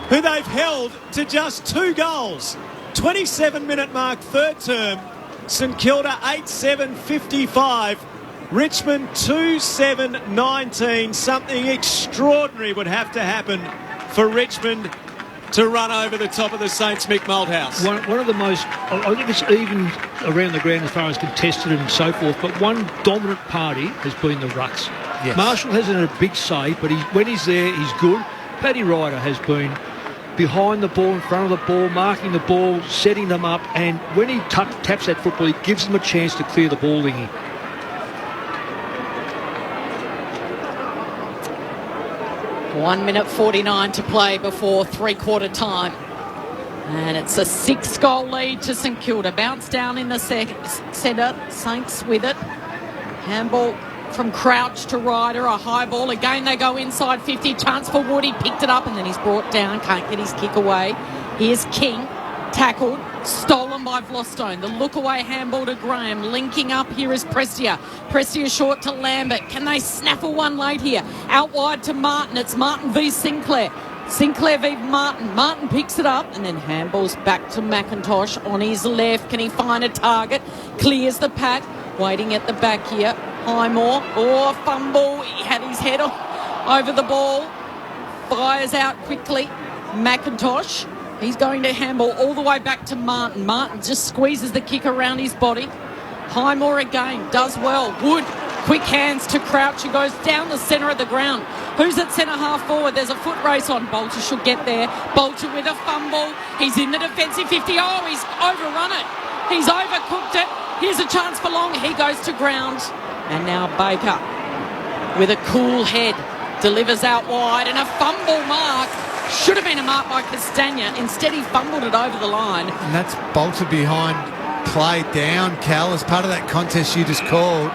who they've held to just 2 goals. 27-minute mark, third term. St Kilda 8-7-55. Richmond 2-7-19. Something extraordinary would have to happen for Richmond to run over the top of the Saints, Mick Malthouse. One of the most, I think it's even around the ground as far as contested and so forth, but one dominant party has been the rucks. Yes. Marshall hasn't had a big say, but when he's there, he's good. Paddy Ryder has been behind the ball, in front of the ball, marking the ball, setting them up, and when he taps that football, he gives them a chance to clear the ball, Lingy. One minute 49 to play before three-quarter time. And it's a 6-goal lead to St Kilda. Bounce down in the centre. Saints with it. Handball from Crouch to Ryder. A high ball. Again, they go inside 50. Chance for Wood. He picked it up and then he's brought down. Can't get his kick away. Here's King. Tackled. Stolen by Vlostone. The look-away handball to Graham. Linking up here is Prestia. Prestia short to Lambert. Can they snaffle one late here? Out wide to Martin. It's Martin v Sinclair. Sinclair v Martin. Martin picks it up and then handballs back to McIntosh on his left. Can he find a target? Clears the pack. Waiting at the back here. Highmore. Oh, fumble. He had his head over the ball. Fires out quickly. McIntosh. He's going to handball all the way back to Martin. Martin just squeezes the kick around his body. Highmore again. Does well. Wood. Quick hands to Crouch, who goes down the centre of the ground. Who's at centre half forward? There's a foot race on. Bolter should get there. Bolter with a fumble. He's in the defensive 50. Oh, he's overrun it. He's overcooked it. Here's a chance for Long. He goes to ground. And now Baker with a cool head delivers out wide, and a fumble mark. Should have been a mark by Castagna. Instead, he fumbled it over the line. And that's bolted behind play down, Cal, as part of that contest you just called.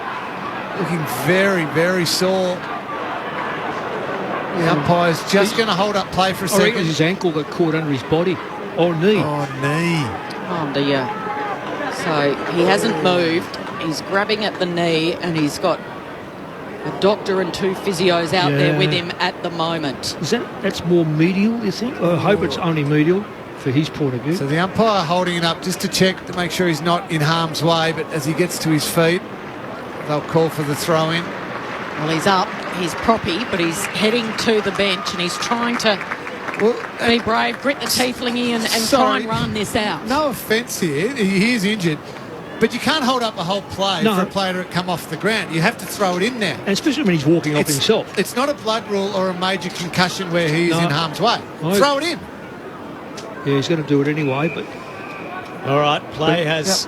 Looking very, very sore. The umpire's just going to hold up play for a second. I reckon his ankle got caught under his body. Or knee. Oh, knee. Oh, dear. So he hasn't moved. He's grabbing at the knee, and he's got a doctor and 2 physios out there with him at the moment. That's more medial, you think? I hope it's only medial for his point of view. So the umpire holding it up just to check to make sure he's not in harm's way, but as he gets to his feet, they'll call for the throw-in. Well, he's up. He's proppy, but he's heading to the bench, and he's trying to be brave, grit the tieflingy and try and run this out. No offence here. He is injured. But you can't hold up a whole play for a player to come off the ground. You have to throw it in there. And especially when he's walking off himself. It's not a blood rule or a major concussion where he is in harm's way. Throw it in. Yeah, he's going to do it anyway. But all right, play has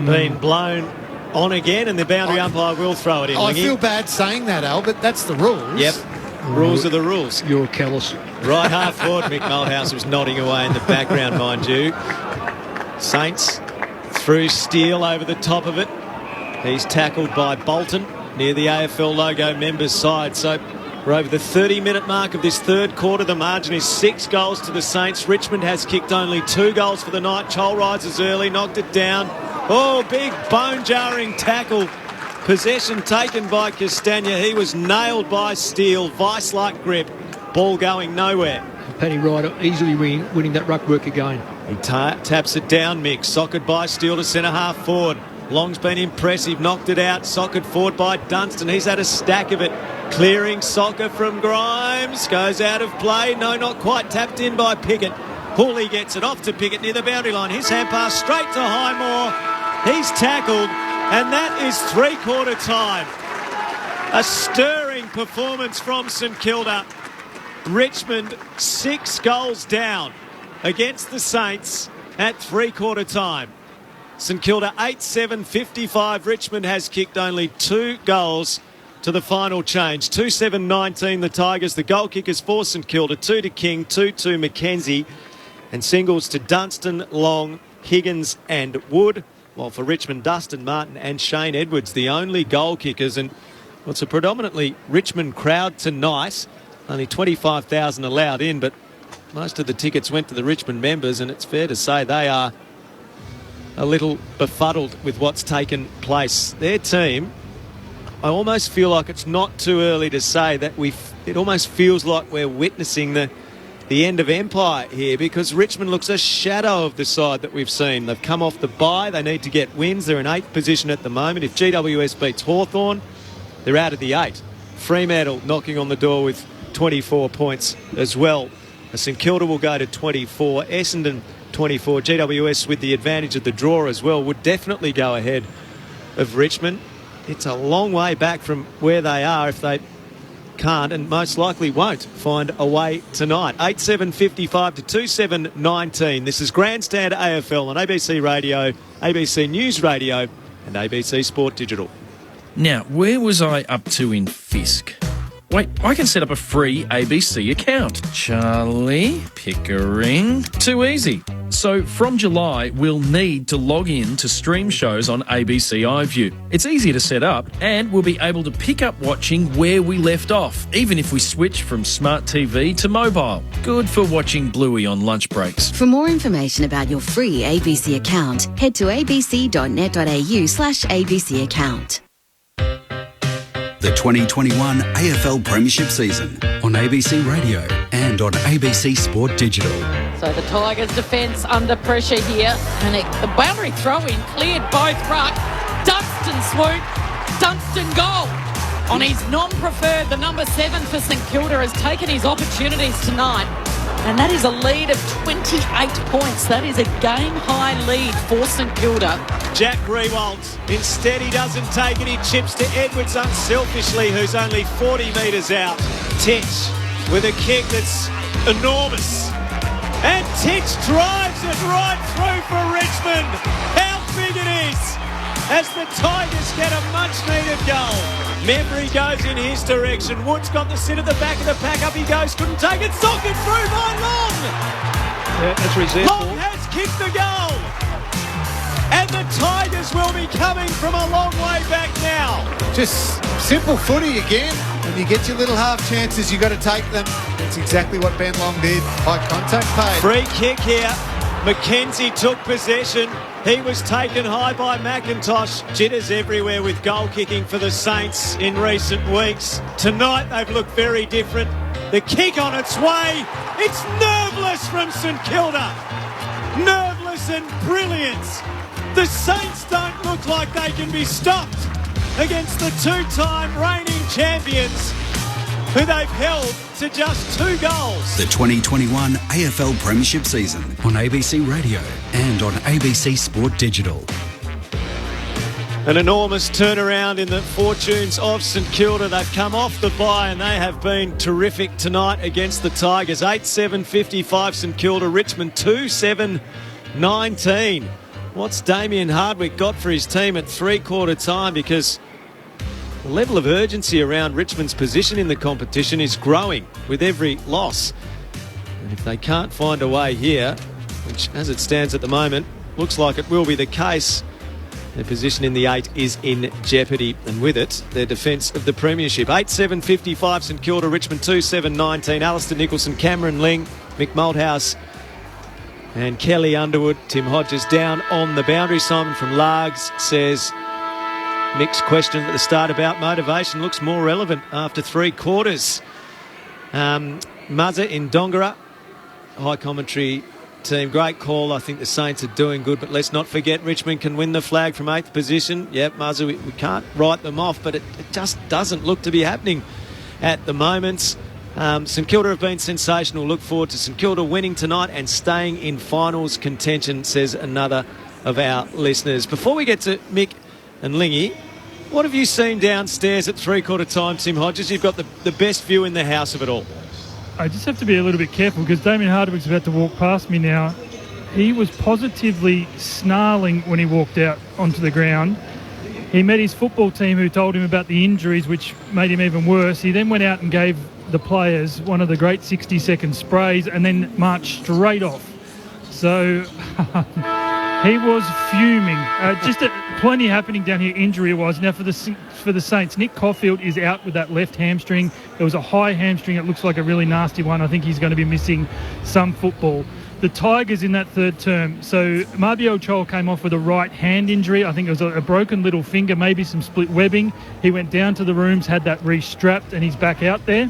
been blown on again, and the boundary umpire will throw it in. I feel bad saying that, Al, but that's the rules. Yep. Rules are the rules. You're callous. Right half forward, Mick Mulhouse was nodding away in the background, mind you. Saints through Steele over the top of it. He's tackled by Bolton near the AFL logo members' side. So we're over the 30-minute mark of this third quarter. The margin is 6 goals to the Saints. Richmond has kicked only 2 goals for the night. Chol rises early, knocked it down. Oh, big bone-jarring tackle. Possession taken by Castagna. He was nailed by Steele. Vice-like grip. Ball going nowhere. Paddy Ryder easily winning that ruck work again. He taps it down, Mick. Soccred by Steele to centre-half forward. Long's been impressive. Knocked it out. Soccred forward by Dunstan. He's had a stack of it. Clearing soccer from Grimes. Goes out of play. No, not quite. Tapped in by Pickett. Hooley gets it off to Pickett near the boundary line. His hand pass straight to Highmore. He's tackled. And that is three-quarter time. A stirring performance from St Kilda. Richmond 6 goals down against the Saints at three-quarter time. St Kilda 8-7-55. Richmond has kicked only 2 goals to the final change. 2-7-19 the Tigers. The goal kickers for St Kilda. 2 to King, 2 to Mackenzie. And singles to Dunstan, Long, Higgins and Wood. While for Richmond, Dustin Martin and Shane Edwards, the only goal kickers. And it's a predominantly Richmond crowd tonight. Only 25,000 allowed in, but most of the tickets went to the Richmond members, and it's fair to say they are a little befuddled with what's taken place. Their team, I almost feel like it's not too early to say that it almost feels like we're witnessing the end of Empire here, because Richmond looks a shadow of the side that we've seen. They've come off the bye. They need to get wins. They're in 8th position at the moment. If GWS beats Hawthorn, they're out of the 8. Fremantle knocking on the door with 24 points as well. St Kilda will go to 24. Essendon 24. GWS with the advantage of the draw as well would definitely go ahead of Richmond. It's a long way back from where they are if they can't and most likely won't find a way tonight. 8-7-55 to 2-7-19. This is Grandstand AFL on ABC Radio, ABC News Radio and ABC Sport Digital. Now, where was I up to in Fisk? Wait, I can set up a free ABC account. Charlie Pickering. Too easy. So from July, we'll need to log in to stream shows on ABC iView. It's easy to set up and we'll be able to pick up watching where we left off, even if we switch from smart TV to mobile. Good for watching Bluey on lunch breaks. For more information about your free ABC account, head to abc.net.au/ABC account. The 2021 AFL Premiership season on ABC Radio and on ABC Sport Digital. So the Tigers' defence under pressure here, and the boundary throw-in cleared both ruck. Dunstan swoop, Dunstan goal. On his non-preferred, the number 7 for St Kilda has taken his opportunities tonight, and that is a lead of 28 points. That is a game-high lead for St Kilda. Jack Rewalt, instead he doesn't take it, he chips to Edwards unselfishly, who's only 40 metres out. Titch with a kick that's enormous. And Titch drives it right through for Richmond. How big it is. as the Tigers get a much-needed goal. Memory goes in his direction. Wood's got the sit at the back of the pack. Up he goes, couldn't take it. Socket through by Long. Yeah, that's what he's there Long for. has kicked the goal. And the Tigers will be coming from a long way back now. Just simple footy again. When you get your little half chances, you got to take them. That's exactly what Ben Long did. High contact paid. Free kick here. Mackenzie took possession. He was taken high by McIntosh. Jitters everywhere with goal kicking for the Saints in recent weeks. Tonight they've looked very different. The kick on its way. It's nerveless from St Kilda. Nerveless and brilliant. The Saints don't look like they can be stopped against the two-time reigning champions, who they've held to just 2 goals. The 2021 AFL Premiership season on ABC Radio and on ABC Sport Digital. An enormous turnaround in the fortunes of St Kilda. They've come off the bye and they have been terrific tonight against the Tigers. 8-7-55 St Kilda, Richmond 2-7-19. What's Damien Hardwick got for his team at three-quarter time? Because the level of urgency around Richmond's position in the competition is growing with every loss. And if they can't find a way here, which as it stands at the moment, looks like it will be the case, their position in the 8 is in jeopardy, and with it, their defence of the premiership. 8-7-55 St Kilda, Richmond 2-7-19. Alistair Nicholson, Cameron Ling, Mick Malthouse and Kelly Underwood. Tim Hodges down on the boundary. Simon from Largs says Mick's question at the start about motivation looks more relevant after 3 quarters. Muzza in Dongara, high commentary team, great call. I think the Saints are doing good, but let's not forget Richmond can win the flag from 8th position. Yep, Muzza, we can't write them off, but it just doesn't look to be happening at the moment. St Kilda have been sensational. Look forward to St Kilda winning tonight and staying in finals contention, says another of our listeners. Before we get to Mick and Lingy, what have you seen downstairs at three-quarter time, Tim Hodges? You've got the best view in the house of it all. I just have to be a little bit careful because Damien Hardwick's about to walk past me now. He was positively snarling when he walked out onto the ground. He met his football team who told him about the injuries, which made him even worse. He then went out and gave the players one of the great 60-second sprays and then marched straight off. So he was fuming. Plenty happening down here injury-wise. Now for the Saints, Nick Caulfield is out with that left hamstring. It was a high hamstring. It looks like a really nasty one. I think he's going to be missing some football. The Tigers in that third term. So Marbio Chol came off with a right hand injury. I think it was a broken little finger, maybe some split webbing. He went down to the rooms, had that re-strapped, and he's back out there.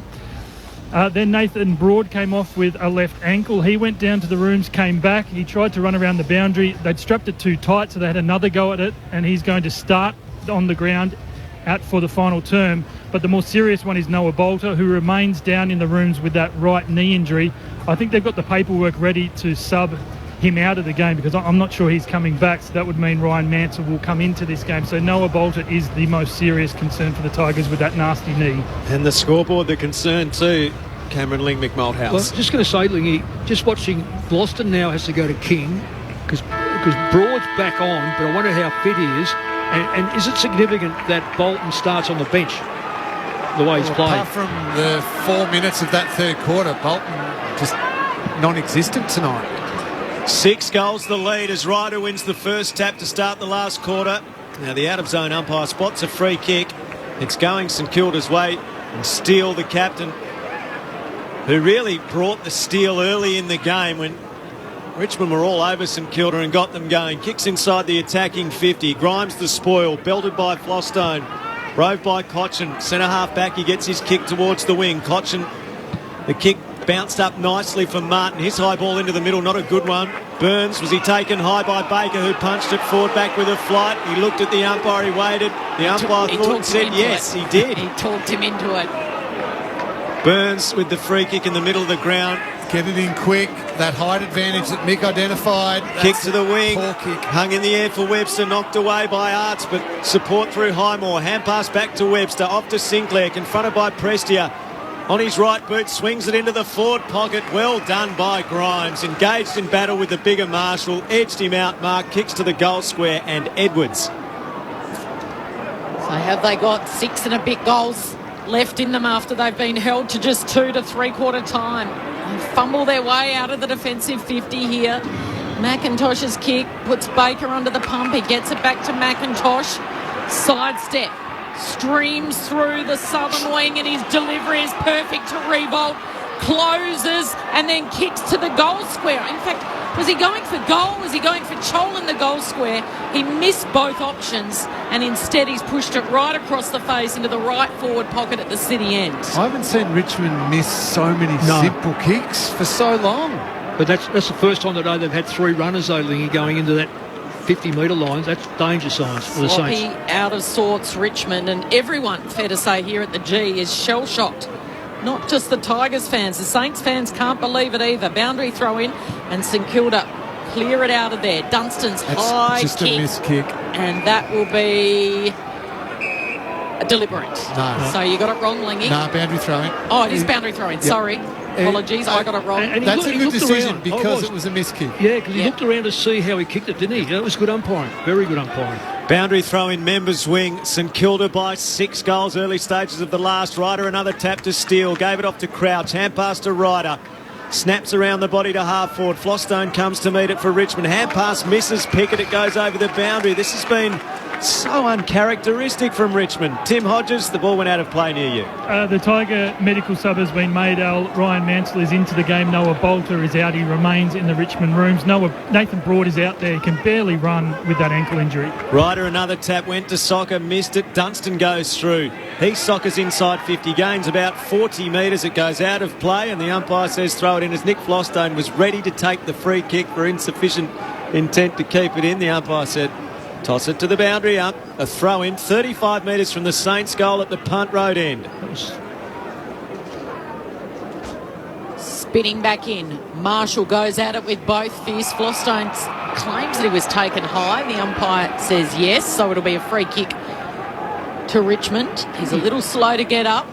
Then Nathan Broad came off with a left ankle. He went down to the rooms, came back. He tried to run around the boundary. They'd strapped it too tight, so they had another go at it, and he's going to start on the ground out for the final term. But the more serious one is Noah Bolter, who remains down in the rooms with that right knee injury. I think they've got the paperwork ready to sub him out of the game because I'm not sure he's coming back, so that would mean Ryan Mansell will come into this game. So Noah Bolter is the most serious concern for the Tigers with that nasty knee. And the scoreboard, the concern too, Cameron Ling, Mick Malthouse. Well, just going to say, Lingy, just watching Gloucester now has to go to King because Broad's back on, but I wonder how fit he is. And is it significant that Bolton starts on the bench the way he's playing? Apart from the 4 minutes of that third quarter, Bolton just non-existent tonight. 6 goals the lead as Ryder wins the first tap to start the last quarter. Now the out-of-zone umpire spots a free kick. It's going St Kilda's way, and Steele, the captain, who really brought the steal early in the game when Richmond were all over St Kilda and got them going. Kicks inside the attacking 50. Grimes the spoil, belted by Flostone. Rove by Cotchin. Centre-half back, he gets his kick towards the wing. Cotchin, the kick bounced up nicely for Martin. His high ball into the middle, not a good one. Burns, was he taken high by Baker, who punched it forward back with a flight. He looked at the umpire, he waited. The umpire thought and said yes, he did. He talked him into it. Burns with the free kick in the middle of the ground. Get it in quick. That height advantage that Mick identified. Kick to the wing. Hung in the air for Webster. Knocked away by Arts, but support through Highmore. Hand pass back to Webster. Off to Sinclair. Confronted by Prestia. On his right boot. Swings it into the forward pocket. Well done by Grimes. Engaged in battle with the bigger Marshall. Edged him out. Mark kicks to the goal square. And Edwards They got 6 and a bit goals left in them after they've been held to just 2 to 3-quarter time. They fumble their way out of the defensive 50 here. McIntosh's kick puts Baker under the pump. He gets it back to McIntosh. Sidestep. Streams through the southern wing and his delivery is perfect to Revolt. Closes and then kicks to the goal square. In fact, was he going for goal? Was he going for Chol in the goal square? He missed both options and instead he's pushed it right across the face into the right forward pocket at the City end. I haven't seen Richmond miss so many simple kicks for so long. But that's the first time today they've had 3 runners, though, Lingy, going into that 50-metre lines. That's danger signs for the Saints. Sloppy, out of sorts Richmond, and everyone, fair to say, here at the G is shell-shocked. Not just the Tigers fans. The Saints fans can't believe it either. Boundary throw in and St Kilda clear it out of there. Dunstan's high just kick. a missed kick. And that will be deliberate. No. So you got it wrong, Lingy. No, boundary throw-in. Oh, it is boundary throw-in. Sorry. Apologies, I got it wrong. And That's a good decision around. because it was a missed kick. Yeah, because he looked around to see how he kicked it, didn't he? That was good umpiring. Very good umpiring. Boundary throw in members wing. St Kilda by 6 goals early stages of the last. Ryder another tap to Steele. Gave it off to Crouch. Hand pass to Ryder. Snaps around the body to half forward. Flostone comes to meet it for Richmond. Hand pass misses Pickett. It goes over the boundary. This has been so uncharacteristic from Richmond. Tim Hodges, the ball went out of play near you. The Tiger medical sub has been made. Ryan Mansell is into the game. Noah Bolter is out. He remains in the Richmond rooms. Nathan Broad is out there. He can barely run with that ankle injury. Ryder another tap, went to Soccer, missed it. Dunstan goes through. He Soccer's inside 50, gains about 40 metres. It goes out of play and the umpire says throw it in as Nick Flostone was ready to take the free kick for insufficient intent to keep it in. The umpire said toss it to the boundary up. A throw in 35 metres from the Saints goal at the punt road end. Spinning back in. Marshall goes at it with both fists. Flostone claims that he was taken high. The umpire says yes, so it'll be a free kick to Richmond. He's a little slow to get up.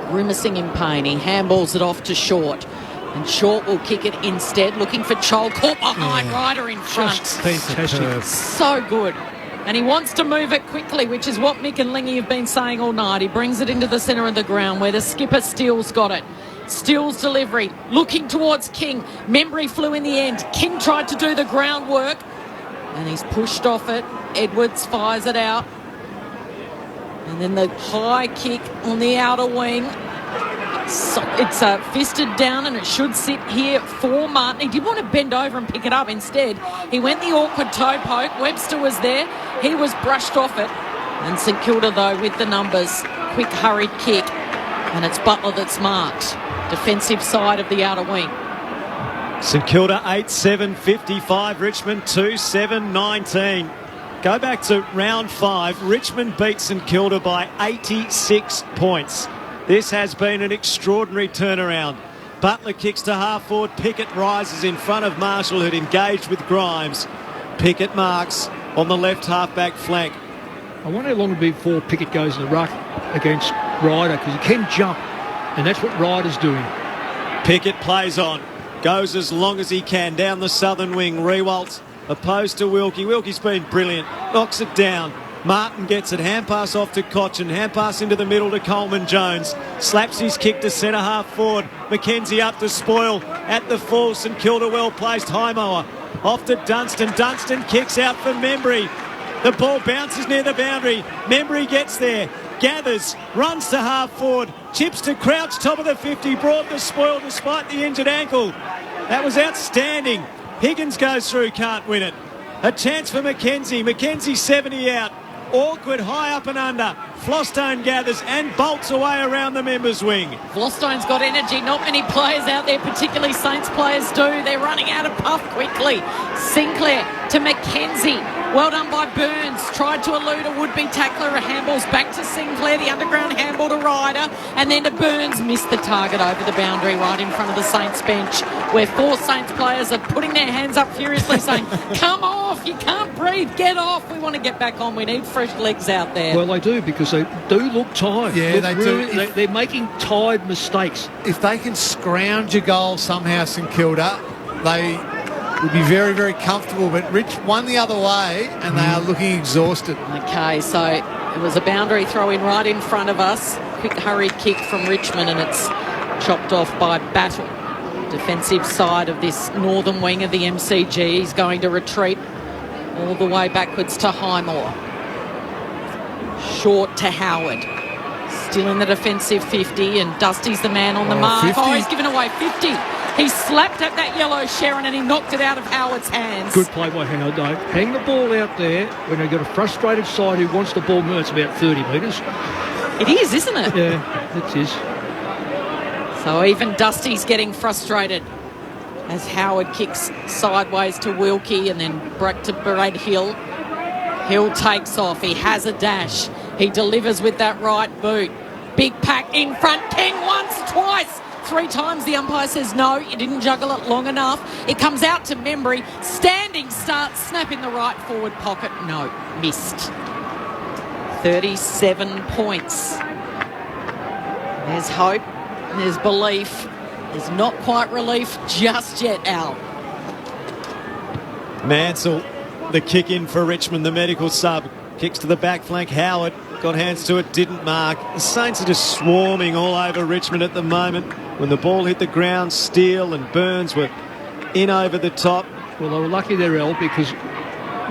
Grimacing in pain. He handballs it off to Short. And Short will kick it instead, looking for Chol. Caught behind Ryder in front. So good. And he wants to move it quickly, which is what Mick and Lingy have been saying all night. He brings it into the centre of the ground where the skipper Steele's got it. Steele's delivery, looking towards King. Membry flew in the end. King tried to do the groundwork and he's pushed off it. Edwards fires it out. And then the high kick on the outer wing. So it's fisted down and it should sit here for Martin. He did want to bend over and pick it up. Instead, he went the awkward toe poke. Webster was there. He was brushed off it. And St Kilda, though, with the numbers. Quick, hurried kick. And it's Butler that's marked. Defensive side of the outer wing. St Kilda 8-7-55. Richmond 2-7-19. Go back to round 5. Richmond beat St Kilda by 86 points. This has been an extraordinary turnaround. Butler kicks to half forward. Pickett rises in front of Marshall, who'd engaged with Grimes. Pickett marks on the left half-back flank. I wonder how long it'll be before Pickett goes in the ruck against Ryder, because he can jump, and that's what Ryder's doing. Pickett plays on. Goes as long as he can down the southern wing. Rewalt opposed to Wilkie. Wilkie's been brilliant. Knocks it down. Martin gets it, hand pass off to Cochin, hand pass into the middle to Coleman Jones, slaps his kick to centre half forward, McKenzie up to Spoil at the full. St Kilda well placed. Highmower off to Dunstan. Dunstan kicks out for Membry. The ball bounces near the boundary. Membry gets there, gathers, runs to half forward, chips to Crouch, top of the 50, brought to Spoil despite the injured ankle. That was outstanding. Higgins goes through, can't win it. A chance for McKenzie. McKenzie 70 out. Awkward, high up and under. Flostone gathers and bolts away around the members' wing. Flostone's got energy. Not many players out there, particularly Saints players, do. They're running out of puff quickly. Sinclair to McKenzie. Well done by Burns. Tried to elude a would-be tackler. Handballs back to Sinclair. The underground handball to Ryder. And then to Burns. Missed the target over the boundary right in front of the Saints bench, where 4 Saints players are putting their hands up furiously saying, come off, you can't breathe, get off. We want to get back on. We need fresh legs out there. Well, they do, because they do look tired. Yeah, they do. They're making tired mistakes. If they can scrounge a goal somehow, St Kilda, would be very, very comfortable. But Rich won the other way, and they are looking exhausted. Okay, so it was a boundary throw in right in front of us. Quick hurried kick from Richmond, and it's chopped off by Battle. Defensive side of this northern wing of the MCG. He's going to retreat all the way backwards to Highmore. Short to Howard. Still in the defensive 50, and Dusty's the man on the mark. 50. Oh, he's given away 50. He slapped at that yellow Sharon and he knocked it out of Howard's hands. Good play by Howard, though. Hang the ball out there when they've got a frustrated side who wants the ball. It's about 30 metres. It is, isn't it? Yeah, it is. So even Dusty's getting frustrated as Howard kicks sideways to Wilkie and then back to Brad Hill. Hill takes off. He has a dash. He delivers with that right boot. Big pack in front. King once, twice. 3 times the umpire says no, you didn't juggle it long enough. It comes out to Membry. Standing start, snap in the right forward pocket. No, missed. 37 points. There's hope. There's belief. There's not quite relief just yet, Al. Mansell, the kick in for Richmond, the medical sub. Kicks to the back flank. Howard got hands to it, didn't mark. The Saints are just swarming all over Richmond at the moment. When the ball hit the ground, Steele and Burns were in over the top. Well, they were lucky there, Al, because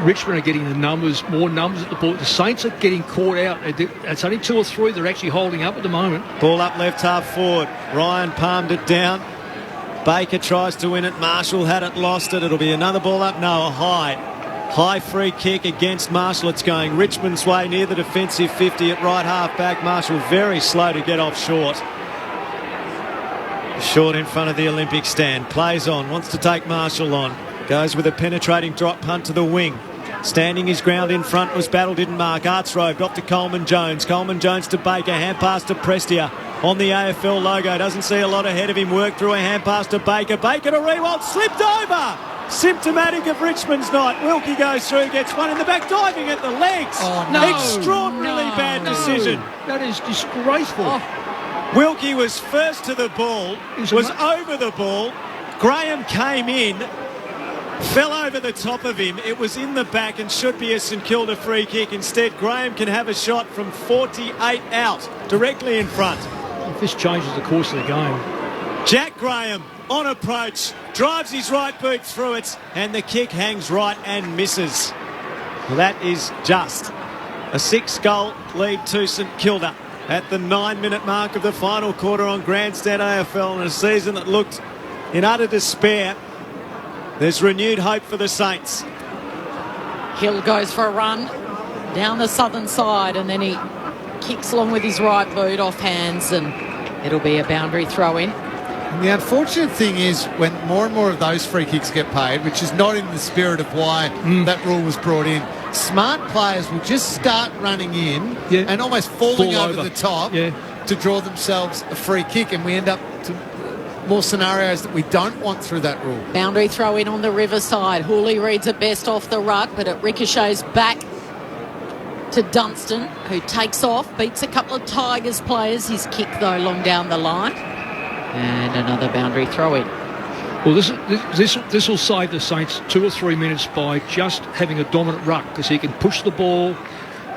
Richmond are getting the numbers, more numbers at the ball. The Saints are getting caught out. It's only 2 or 3 they're actually holding up at the moment. Ball up left half forward. Ryan palmed it down. Baker tries to win it. Marshall had it, lost it. It'll be another ball up. No, a high free kick against Marshall. It's going Richmond's way near the defensive 50 at right half back. Marshall very slow to get off short. Short in front of the Olympic stand. Plays on, wants to take Marshall on. Goes with a penetrating drop punt to the wing. Standing his ground in front was Battle, didn't mark. Arts roved off to Coleman Jones. Coleman Jones to Baker. Hand pass to Prestia on the AFL logo. Doesn't see a lot ahead of him. Work through a hand pass to Baker. Baker to Rewald. Slipped over. Symptomatic of Richmond's night. Wilkie goes through, gets one in the back, diving at the legs. Oh, no. Extraordinarily bad decision. That is disgraceful. Oh. Wilkie was first to the ball, was over the ball. Graham came in, fell over the top of him. It was in the back and should be a St Kilda free kick. Instead, Graham can have a shot from 48 out, directly in front. If this changes the course of the game. Jack Graham on approach, drives his right boot through it, and the kick hangs right and misses. Well, that is just a 6-goal lead to St Kilda at the 9-minute mark of the final quarter on Grandstand AFL, in a season that looked in utter despair. There's renewed hope for the Saints. Hill goes for a run down the southern side, and then he kicks along with his right boot off hands, and it'll be a boundary throw in. And the unfortunate thing is when more and more of those free kicks get paid, which is not in the spirit of why that rule was brought in, smart players will just start running in and almost falling over the top to draw themselves a free kick, and we end up to more scenarios that we don't want through that rule. Boundary throw in on the Riverside. Hooley reads it best off the ruck, but it ricochets back to Dunstan, who takes off, beats a couple of Tigers players. His kick, though, long down the line. And another boundary throw in. Well, this will save the Saints 2 or 3 minutes by just having a dominant ruck, because he can push the ball,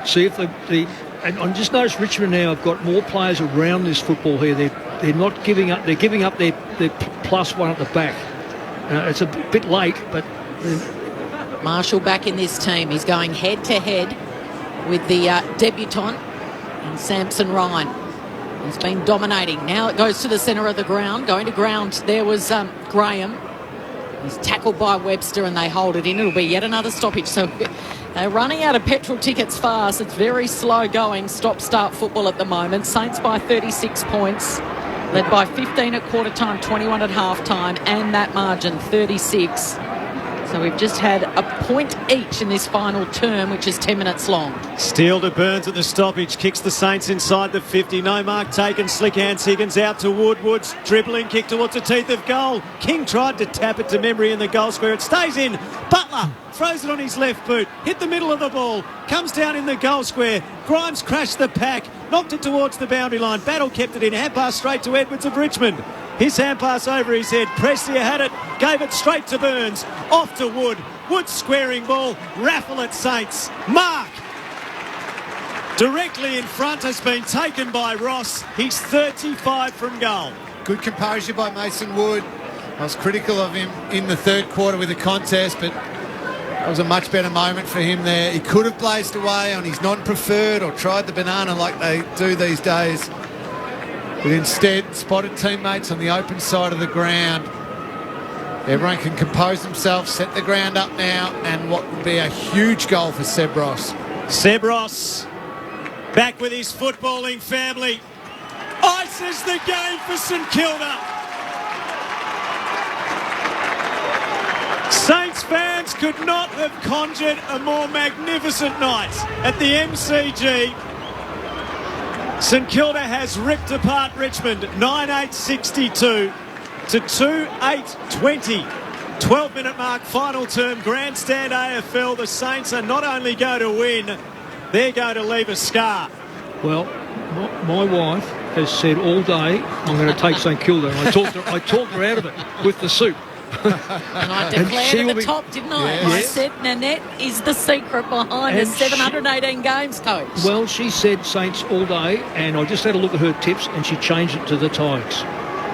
see if and I just noticed Richmond now have got more players around this football here. They're not giving up. They're giving up their +1 at the back. It's a bit late, but Marshall back in this team. He's going head to head with the debutant and Samson Ryan. He's been dominating. Now it goes to the centre of the ground. Going to ground, there was Graham. He's tackled by Webster and they hold it in. It'll be yet another stoppage. So they're running out of petrol tickets fast. It's very slow going, stop-start football at the moment. Saints by 36 points, led by 15 at quarter time, 21 at half time, and that margin, 36. So we've just had a point each in this final term, which is 10 minutes long. Steele to Burns at the stoppage, kicks the Saints inside the 50. No mark taken. Slick hands Higgins out to Wood. Wood's dribbling kick towards the teeth of goal. King tried to tap it to Membry in the goal square. It stays in. Butler throws it on his left boot. Hit the middle of the ball. Comes down in the goal square. Grimes crashed the pack. Knocked it towards the boundary line. Battle kept it in. Hand pass straight to Edwards of Richmond. His hand pass over his head. Prestia had it, gave it straight to Burns. Off to Wood. Wood squaring ball. Raffle at Saints. Mark. Directly in front has been taken by Ross. He's 35 from goal. Good composure by Mason Wood. I was critical of him in the third quarter with the contest, but that was a much better moment for him there. He could have blazed away on his non-preferred or tried the banana like they do these days, but instead spotted teammates on the open side of the ground. Everyone can compose themselves, set the ground up now, and what would be a huge goal for Seb Ross. Seb Ross back with his footballing family. Ices the game for St Kilda. Saints fans could not have conjured a more magnificent night at the MCG. St Kilda has ripped apart Richmond 9-8-62 to 2-8-20. 12-minute mark, final term, grandstand AFL. The Saints are not only going to win, they're going to leave a scar. Well, my wife has said all day, I'm going to take St Kilda, and I talked her out of it with the soup. And I declared at the top, didn't I? Yes. I said Nanette is the secret behind the 718 games, coach. Well, she said Saints all day, and I just had a look at her tips, and she changed it to the Tigers.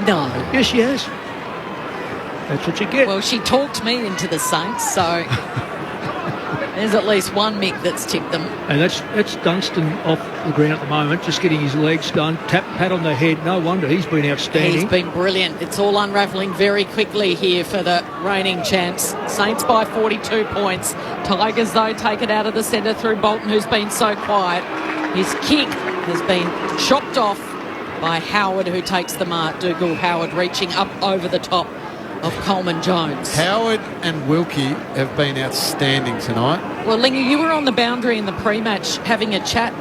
No. Yes, she has. That's what you get. Well, she talked me into the Saints, so there's at least one Mick that's tipped them. And that's Dunstan off the ground at the moment, just getting his legs done. Pat on the head. No wonder he's been outstanding. He's been brilliant. It's all unravelling very quickly here for the reigning champs. Saints by 42 points. Tigers, though, take it out of the centre through Bolton, who's been so quiet. His kick has been chopped off by Howard, who takes the mark. Dougal Howard reaching up over the top of Coleman Jones. Howard and Wilkie have been outstanding tonight. Well, Lingy, you were on the boundary in the pre-match having a chat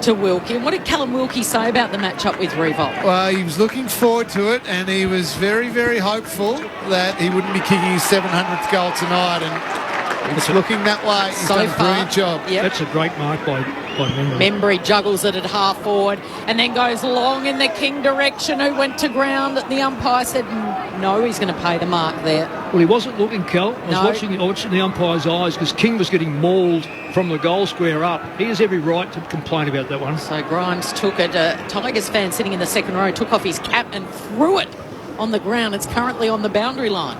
to Wilkie. What did Callum Wilkie say about the matchup with Revolt? Well, he was looking forward to it, and he was very, very hopeful that he wouldn't be kicking his 700th goal tonight, and it's looking that way. He's done a brilliant job. Yep. That's a great mark by Membry. Membry juggles it at half forward and then goes long in the King direction, who went to ground. The umpire said no, he's going to pay the mark there. Well, he wasn't looking, Cal. I was watching the umpire's eyes, because King was getting mauled from the goal square up. He has every right to complain about that one. So Grimes took it. Tigers fan sitting in the second row took off his cap and threw it on the ground. It's currently on the boundary line.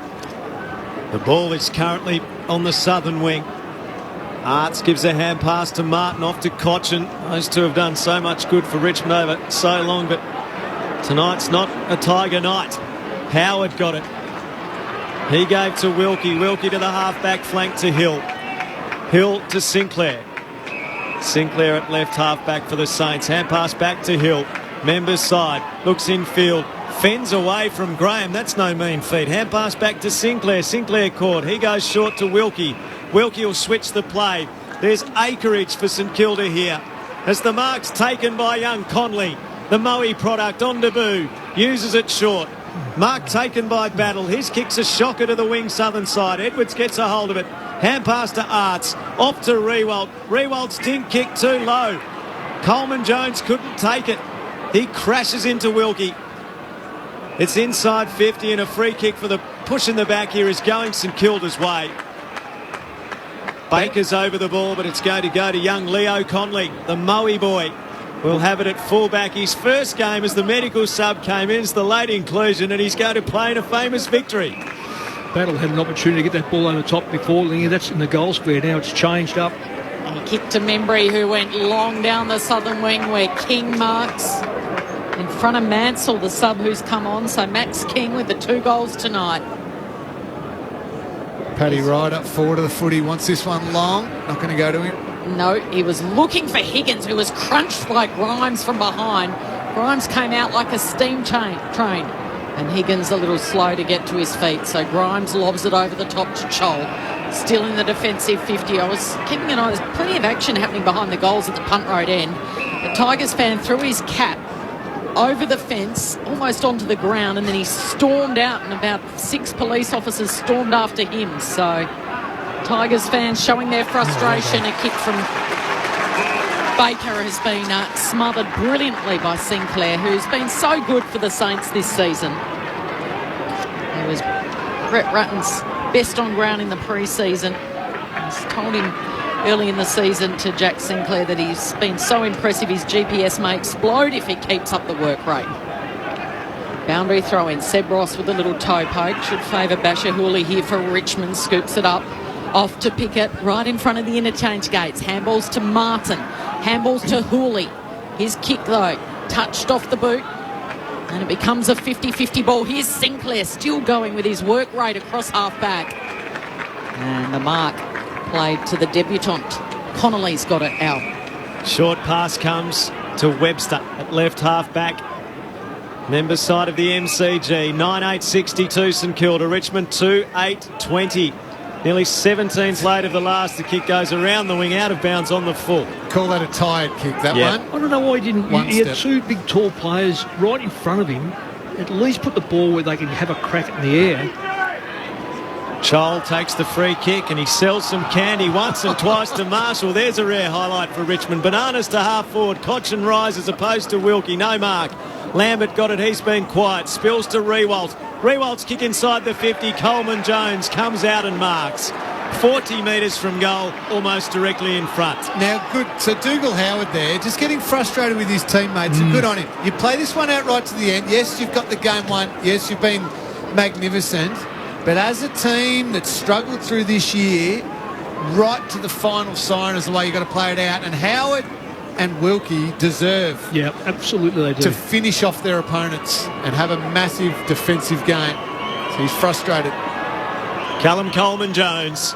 The ball is currently on the southern wing. Arts gives a hand pass to Martin, off to Cochin. Those two have done so much good for Richmond over so long, but tonight's not a Tiger night. Howard got it. He gave to Wilkie. Wilkie to the half-back flank to Hill. Hill to Sinclair. Sinclair at left half-back for the Saints. Hand pass back to Hill. Members side. Looks infield. Fends away from Graham. That's no mean feat. Hand pass back to Sinclair. Sinclair caught. He goes short to Wilkie. Wilkie will switch the play. There's acreage for St Kilda here, as the mark's taken by young Conley. The Moe product on debut. Uses it short. Mark taken by Battle. His kick's a shocker to the wing southern side. Edwards gets a hold of it. Hand pass to Arts. Off to Rewalt. Rewalt's dink kick too low. Coleman Jones couldn't take it. He crashes into Wilkie. It's inside 50, and a free kick for the push in the back here is going St Kilda's way. Baker's over the ball, but it's going to go to young Leo Conley, the Moe boy. Will have it at fullback. His first game as the medical sub came in. It's the late inclusion, and he's going to play in a famous victory. Battle had an opportunity to get that ball over the top before. That's in the goal square. Now it's changed up. And he kicked to Membry, who went long down the southern wing, where King marks in front of Mansell, the sub who's come on. So Max King with the 2 goals tonight. Paddy right up forward of the footy. Wants this one long. Not going to go to him. No, he was looking for Higgins, who was crunched by Grimes from behind. Grimes came out like a steam train. And Higgins a little slow to get to his feet. So Grimes lobs it over the top to Chol. Still in the defensive 50. I was keeping an eye. There's plenty of action happening behind the goals at the Punt Road end. The Tigers fan threw his cap over the fence, almost onto the ground, and then he stormed out, and about 6 police officers stormed after him. So Tigers fans showing their frustration. A kick from Baker has been smothered brilliantly by Sinclair, who's been so good for the Saints this season. Brett Ratton's best on ground in the pre-season. He's told him early in the season to Jack Sinclair that he's been so impressive his GPS may explode if he keeps up the work rate. Boundary throw in. Seb Ross with a little toe poke. Should favour Basher Hooley here for Richmond. Scoops it up. Off to Pickett. Right in front of the interchange gates. Handballs to Martin. Handballs to Hooley. His kick though. Touched off the boot. And it becomes a 50-50 ball. Here's Sinclair still going with his work rate across half-back. And the mark played to the debutant. Connolly's got it out. Short pass comes to Webster at left half-back. Member side of the MCG. 9-8-62 St Kilda. Richmond 2-8-20. Nearly 17's late of the last. The kick goes around the wing, out of bounds on the full. Call that a tired kick, that one. I don't know why he didn't. One He had step. two big, tall players right in front of him. At least put the ball where they can have a crack in the air. Chol takes the free kick and he sells some candy once and twice to Marshall. There's a rare highlight for Richmond. Bananas to half forward. Cochin rise as opposed to Wilkie. No mark. Lambert got it. He's been quiet. Spills to Rewalt. Rewalt's kick inside the 50. Coleman Jones comes out and marks. 40 metres from goal, almost directly in front. Now, good. So Dougal Howard there, just getting frustrated with his teammates, and good on him. You play this one out right to the end. Yes, you've got the game won. Yes, you've been magnificent. But as a team that's struggled through this year, right to the final siren is the way you've got to play it out. And Howard and Wilkie deserve absolutely they do. to finish off their opponents and have a massive defensive game. So he's frustrated. Callum Coleman-Jones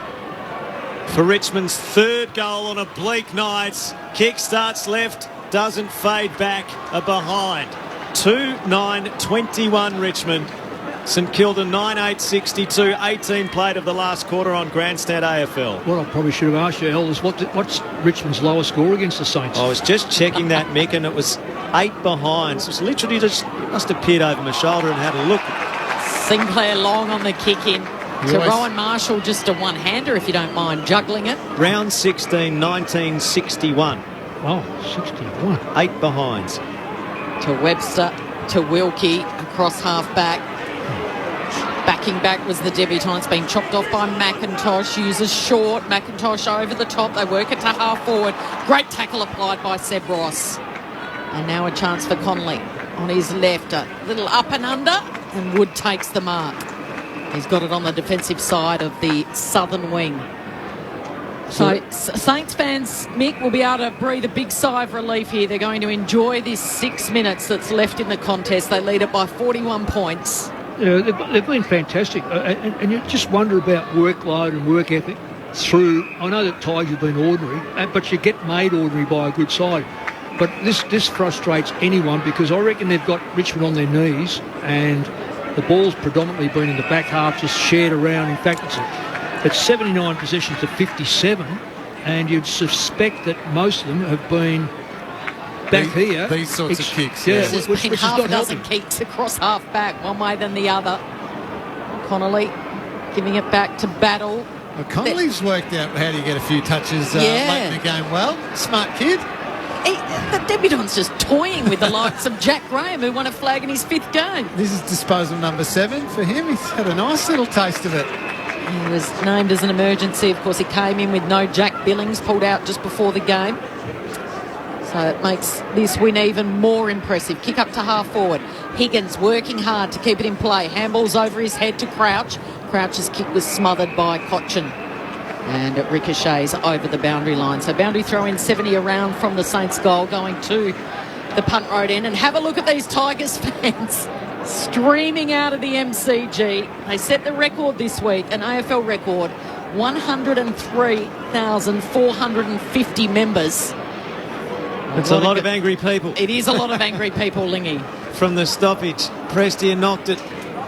for Richmond's third goal on a bleak night. Kick starts left, doesn't fade back, a behind. 2-9-21 Richmond. St Kilda 9-8-62, 18 played of the last quarter on Grandstand AFL. What I probably should have asked you, El, is what's Richmond's lowest score against the Saints? I was just checking that, Mick, and it was 8 behinds. It was literally just must have peered over my shoulder and had a look. Sinclair long on the kick in. To Yes. Rowan Marshall, just a one-hander if you don't mind juggling it. Round 16, 1961. Oh, 61. 8 behinds. To Webster, to Wilkie, across half-back. Backing back was the debutants, being chopped off by McIntosh. Uses short. McIntosh over the top. They work it to half forward. Great tackle applied by Seb Ross. And now a chance for Connolly on his left. A little up and under, and Wood takes the mark. He's got it on the defensive side of the southern wing. So Saints fans, Mick, will be able to breathe a big sigh of relief here. They're going to enjoy this 6 minutes that's left in the contest. They lead it by 41 points. Yeah, they've been fantastic. And you just wonder about workload and work ethic through. I know that ties have been ordinary, but you get made ordinary by a good side. But this frustrates anyone because I reckon they've got Richmond on their knees and the ball's predominantly been in the back half, just shared around. In fact, it's 79 possessions to 57, and you'd suspect that most of them have been back here. These sorts of kicks. Yeah, Yeah. there's which been is half not a dozen helping. kicks across half-back, one way than the other. Connolly giving it back to Battle. Well, Connolly's worked out how to get a few touches Yeah. late in the game. Well, smart kid. The debutant's just toying with the likes of Jack Graham, who won a flag in his 5th game. This is disposal number 7 for him. He's had a nice little taste of it. He was named as an emergency. Of course, he came in with no Jack Billings, pulled out just before the game. So it makes this win even more impressive. Kick up to half forward. Higgins working hard to keep it in play. Handballs over his head to Crouch. Crouch's kick was smothered by Cochin. And it ricochets over the boundary line. So boundary throw in 70 around from the Saints goal going to the punt road end. And have a look at these Tigers fans streaming out of the MCG. They set the record this week, an AFL record, 103,450 members. It's a lot of angry people. It is a lot of angry people, Lingy. From the stoppage, Prestia knocked it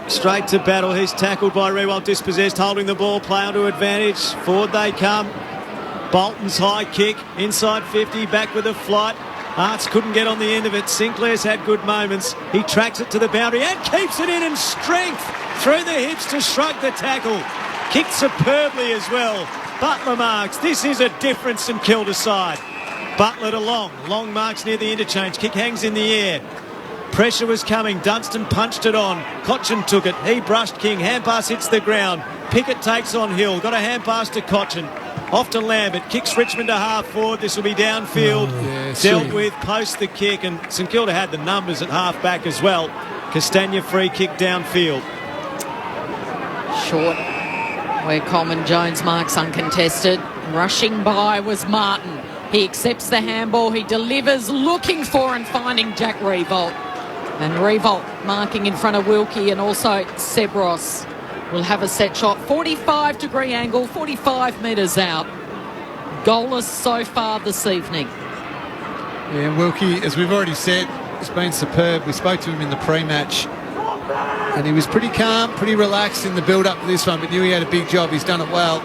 straight to Battle. He's tackled by Rewalt, dispossessed, holding the ball, play onto advantage. Forward they come. Bolton's high kick, inside 50, back with a flight. Arts couldn't get on the end of it. Sinclair's had good moments. He tracks it to the boundary and keeps it in strength through the hips to shrug the tackle. Kicked superbly as well. Butler marks. This is a different St Kilda side. Butler to Long. Long marks near the interchange. Kick hangs in the air. Pressure was coming. Dunstan punched it on. Cochin took it. He brushed King. Hand pass hits the ground. Pickett takes on Hill. Got a hand pass to Cochin. Off to Lambert. Kicks Richmond to half forward. This will be downfield. Dealt with post the kick. And St Kilda had the numbers at half back as well. Castagna free kick downfield. Short, where Coleman Jones marks uncontested. Rushing by was Martin. He accepts the handball. He delivers, looking for and finding Jack Revolt. And Revolt marking in front of Wilkie, and also Sebros will have a set shot. 45-degree angle, 45 metres out. Goalless so far this evening. Yeah, and Wilkie, as we've already said, has been superb. We spoke to him in the pre-match, and he was pretty calm, pretty relaxed in the build-up to this one, but knew he had a big job. He's done it well.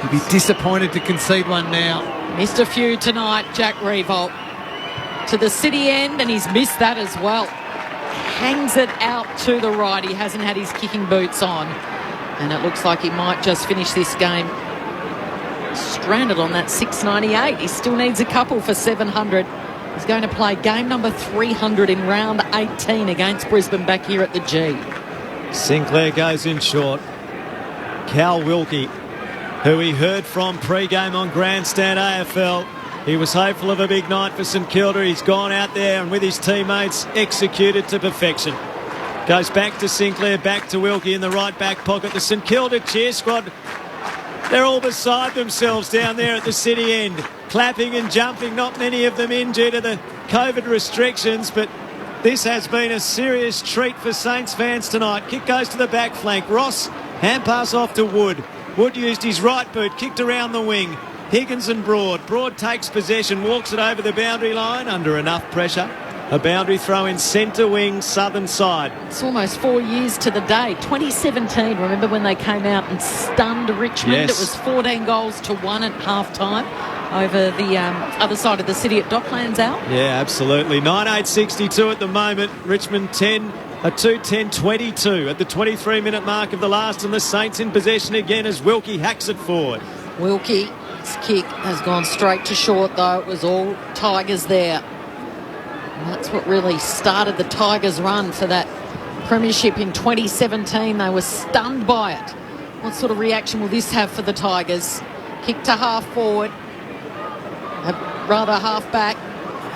He'd be disappointed to concede one now. Missed a few tonight, Jack Revolt. To the city end, and he's missed that as well. Hangs it out to the right. He hasn't had his kicking boots on. And it looks like he might just finish this game stranded on that 698. He still needs a couple for 700. He's going to play game number 300 in round 18 against Brisbane back here at the G. Sinclair goes in short. Cal Wilkie, who he heard from pre-game on Grandstand AFL. He was hopeful of a big night for St Kilda. He's gone out there and with his teammates executed to perfection. Goes back to Sinclair, back to Wilkie in the right back pocket. The St Kilda cheer squad, they're all beside themselves down there at the city end, clapping and jumping. Not many of them in due to the COVID restrictions, but this has been a serious treat for Saints fans tonight. Kick goes to the back flank. Ross, hand pass off to Wood. Wood used his right boot, kicked around the wing. Higgins and Broad. Broad takes possession, walks it over the boundary line under enough pressure. A boundary throw in centre wing, southern side. It's almost 4 years to the day. 2017, remember when they came out and stunned Richmond? Yes. It was 14 goals to 1 at half-time over the other side of the city at Docklands out. Yeah, absolutely. 9-8-62 at the moment. Richmond 10, a 2-10-22 at the 23-minute mark of the last, and the Saints in possession again as Wilkie hacks it forward. Wilkie, his kick has gone straight to short, though. It was all Tigers there. And that's what really started the Tigers' run for that premiership in 2017. They were stunned by it. What sort of reaction will this have for the Tigers? Kick to half forward, rather half back,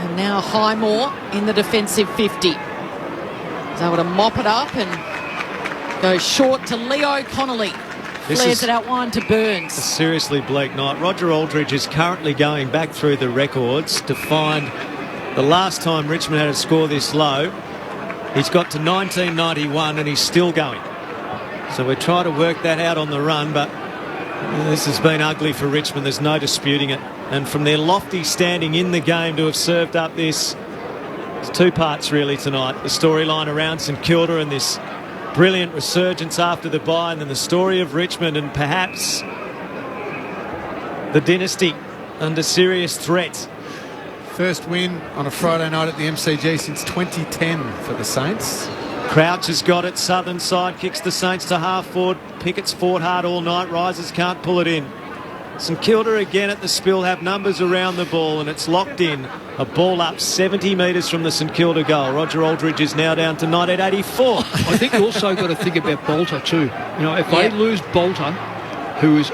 and now Highmore in the defensive 50. He's able to mop it up and go short to Leo Connolly. Flares it out wide to Burns. A seriously bleak night. Roger Aldridge is currently going back through the records to find the last time Richmond had a score this low. He's got to 1991 and he's still going. So we're trying to work that out on the run, but this has been ugly for Richmond. There's no disputing it. And from their lofty standing in the game to have served up this, it's two parts really tonight. The storyline around St Kilda and this brilliant resurgence after the bye, and then the story of Richmond and perhaps the dynasty under serious threat. First win on a Friday night at the MCG since 2010 for the Saints. Crouch has got it, southern side, kicks the Saints to half forward. Pickett's fought hard all night, Risers can't pull it in. St Kilda again at the spill have numbers around the ball, and it's locked in. A ball up 70 metres from the St Kilda goal. Roger Aldridge is now down to 1984. I think you also got to think about Bolter too. You know, if they lose Bolter, who is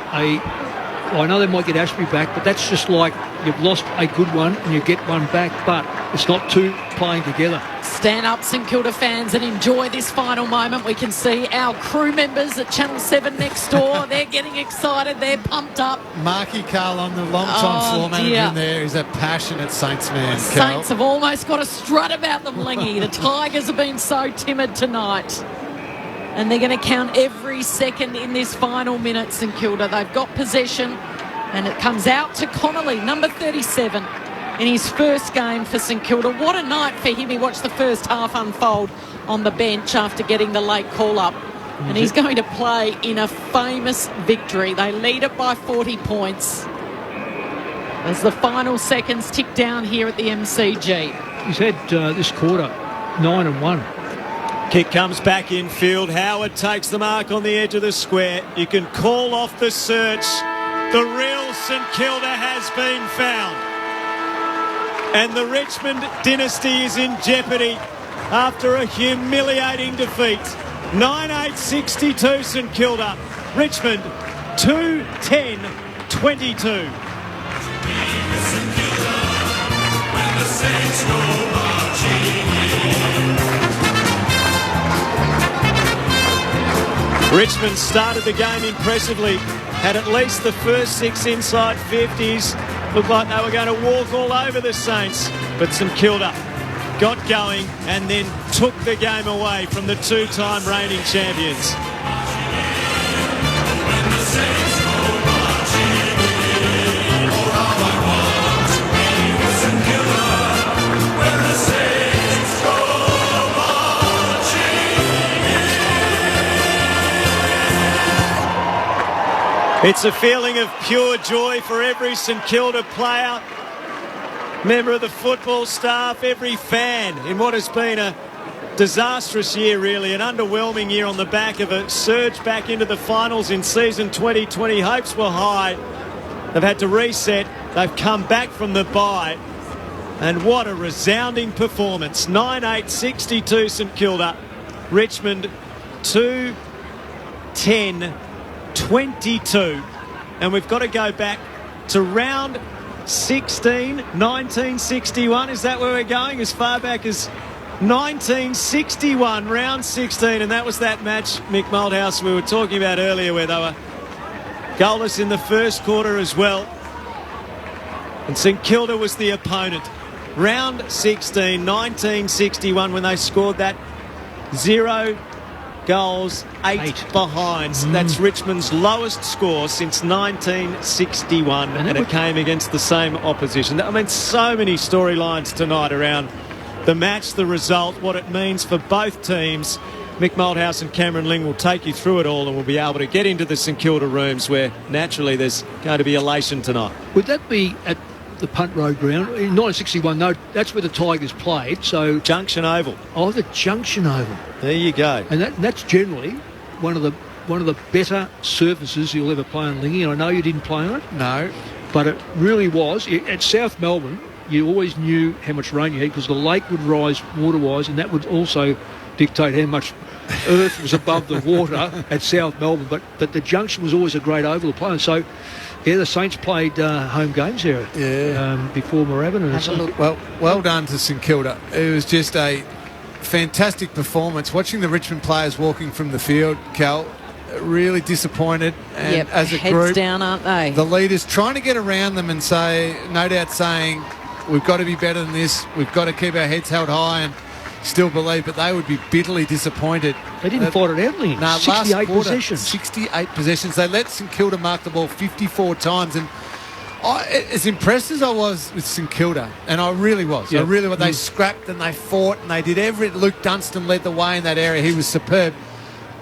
I know they might get Ashby back, but that's just like you've lost a good one and you get one back, but it's not two playing together. Stand up, St Kilda fans, and enjoy this final moment. We can see our crew members at Channel 7 next door. They're getting excited. They're pumped up. Marky Carl on the long-time floor manager in there is a passionate Saints man. Saints have almost got a strut about them, Lingy. The Tigers have been so timid tonight. And they're going to count every second in this final minute, St Kilda. They've got possession, and it comes out to Connolly, number 37, in his first game for St Kilda. What a night for him. He watched the first half unfold on the bench after getting the late call-up. And he's going to play in a famous victory. They lead it by 40 points as the final seconds tick down here at the MCG. He's had this quarter 9-1. Kick comes back in field. Howard takes the mark on the edge of the square. You can call off the search. The real St Kilda has been found. And the Richmond dynasty is in jeopardy. after a humiliating defeat. 9-8-62 St Kilda. Richmond 2-10-22. Richmond started the game impressively, had at least the first 6 inside 50s. Looked like they were going to walk all over the Saints, but St Kilda got going and then took the game away from the two-time reigning champions. It's a feeling of pure joy for every St Kilda player, member of the football staff, every fan in what has been a disastrous year, really, an underwhelming year on the back of a surge back into the finals in season 2020. Hopes were high. They've had to reset. They've come back from the bye. And what a resounding performance. 9-8-62 St Kilda. Richmond 2-10-22. And we've got to go back to round 16, 1961. Is that where we're going? As far back as 1961, round 16. And that was that match, Mick Malthouse, we were talking about earlier, where they were goalless in the first quarter as well. And St Kilda was the opponent. Round 16, 1961, when they scored that 0 goals, 8 behinds. That's Richmond's lowest score since 1961, and it came against the same opposition. I mean, so many storylines tonight around the match, the result, what it means for both teams. Mick Malthouse and Cameron Ling will take you through it all, and we'll be able to get into the St Kilda rooms where naturally there's going to be elation tonight. Would that be at the Punt Road ground? In 1961, no, that's where the Tigers played. So Junction Oval. Oh, the Junction Oval. There you go. And that's generally one of the better surfaces you'll ever play on, Lingy. And I know you didn't play on it. No. But it really was. At South Melbourne, you always knew how much rain you had because the lake would rise water-wise, and that would also dictate how much earth was above the water at South Melbourne. But the Junction was always a great oval to play on. So, yeah, the Saints played home games there before Moorabbin. Well done to St Kilda. It was just a fantastic performance. Watching the Richmond players walking from the field, Cal, really disappointed. And as a heads group, down, aren't they? The leaders trying to get around them and say, no doubt saying, we've got to be better than this. We've got to keep our heads held high and still believe, but they would be bitterly disappointed. They didn't fight it out, Lee. No, 68 possessions. 68 possessions. They let St Kilda mark the ball 54 times. And as impressed as I was with St Kilda, and I really was, they scrapped and they fought and they did everything. Luke Dunstan led the way in that area. He was superb.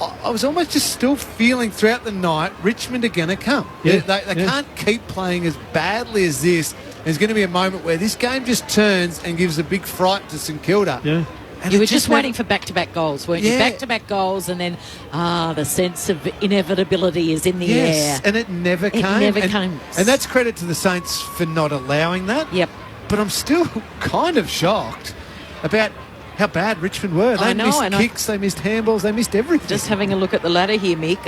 I was almost just still feeling throughout the night Richmond are going to come. They can't keep playing as badly as this. There's going to be a moment where this game just turns and gives a big fright to St Kilda. Yeah. And you were just waiting for back-to-back goals, weren't you? Back-to-back goals, and then the sense of inevitability is in the air. Yes, and it never came. And that's credit to the Saints for not allowing that. Yep. But I'm still kind of shocked about how bad Richmond were. They missed kicks, they missed handballs, they missed everything. Just having a look at the ladder here, Mick.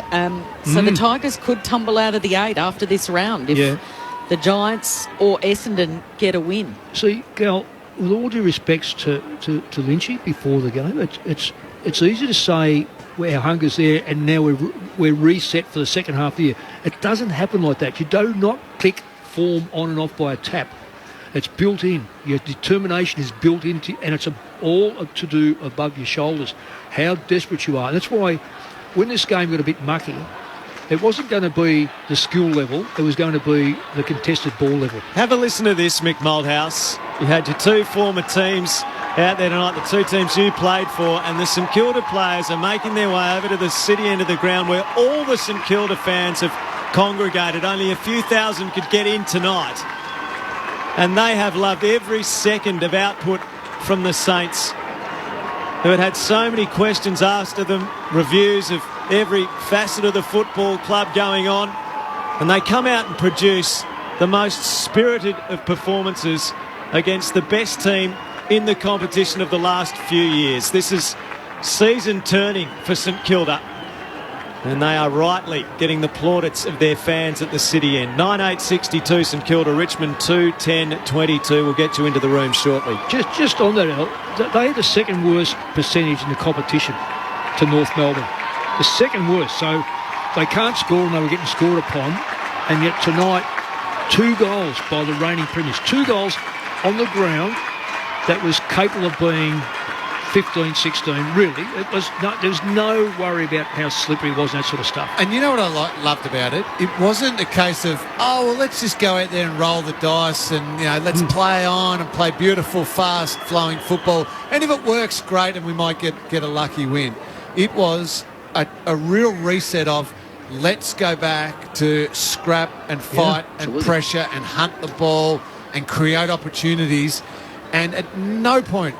So the Tigers could tumble out of the 8 after this round if the Giants or Essendon get a win. See, Gal, with all due respects to Lynchy before the game, it's easy to say our hunger's there and now we're reset for the second half of the year. It doesn't happen like that. You do not click form on and off by a tap. It's built in. Your determination is built into, and it's all to do above your shoulders. How desperate you are. And that's why when this game got a bit mucky, it wasn't going to be the skill level, it was going to be the contested ball level. Have a listen to this, Mick Malthouse. You had your two former teams out there tonight, the two teams you played for, and the St Kilda players are making their way over to the city end of the ground where all the St Kilda fans have congregated. Only a few thousand could get in tonight. And they have loved every second of output from the Saints, who had so many questions asked of them, reviews of every facet of the football club going on, and they come out and produce the most spirited of performances against the best team in the competition of the last few years. This is season turning for St Kilda, and they are rightly getting the plaudits of their fans at the City End. 9-8-62 St Kilda, Richmond 2-10-22. We'll get you into the room shortly. Just on that, Al, they had the second worst percentage in the competition to North Melbourne. The second worst, so they can't score and they were getting scored upon, and yet tonight 2 goals by the reigning premiers. 2 goals on the ground that was capable of being 15-16, really. There's no worry about how slippery it was and that sort of stuff. And you know what I loved about it? It wasn't a case of, let's just go out there and roll the dice and, let's play on and play beautiful, fast-flowing football. And if it works, great, and we might get a lucky win. It was a real reset of, let's go back to scrap and fight and pressure and hunt the ball and create opportunities. And at no point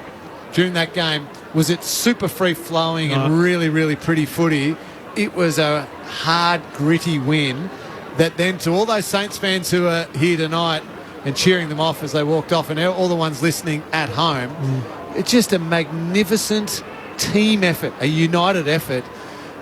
during that game was it super free-flowing and really, really pretty footy. It was a hard, gritty win that then, to all those Saints fans who are here tonight and cheering them off as they walked off, and all the ones listening at home, it's just a magnificent team effort, a united effort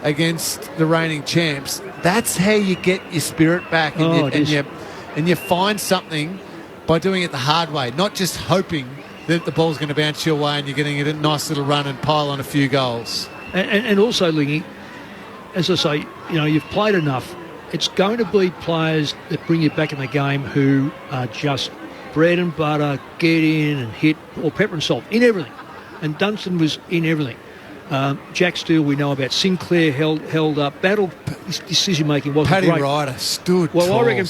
against the reigning champs. That's how you get your spirit back, and you find something by doing it the hard way, not just hoping that the ball's going to bounce your way and you're getting a nice little run and pile on a few goals. And also, Lingy, as I say, you've played enough. It's going to be players that bring you back in the game who are just bread and butter, get in and hit, or pepper and salt, in everything. And Dunstan was in everything. Jack Steele, we know about. Sinclair held up. His decision-making wasn't great. Paddy Ryder stood well, tall I reckon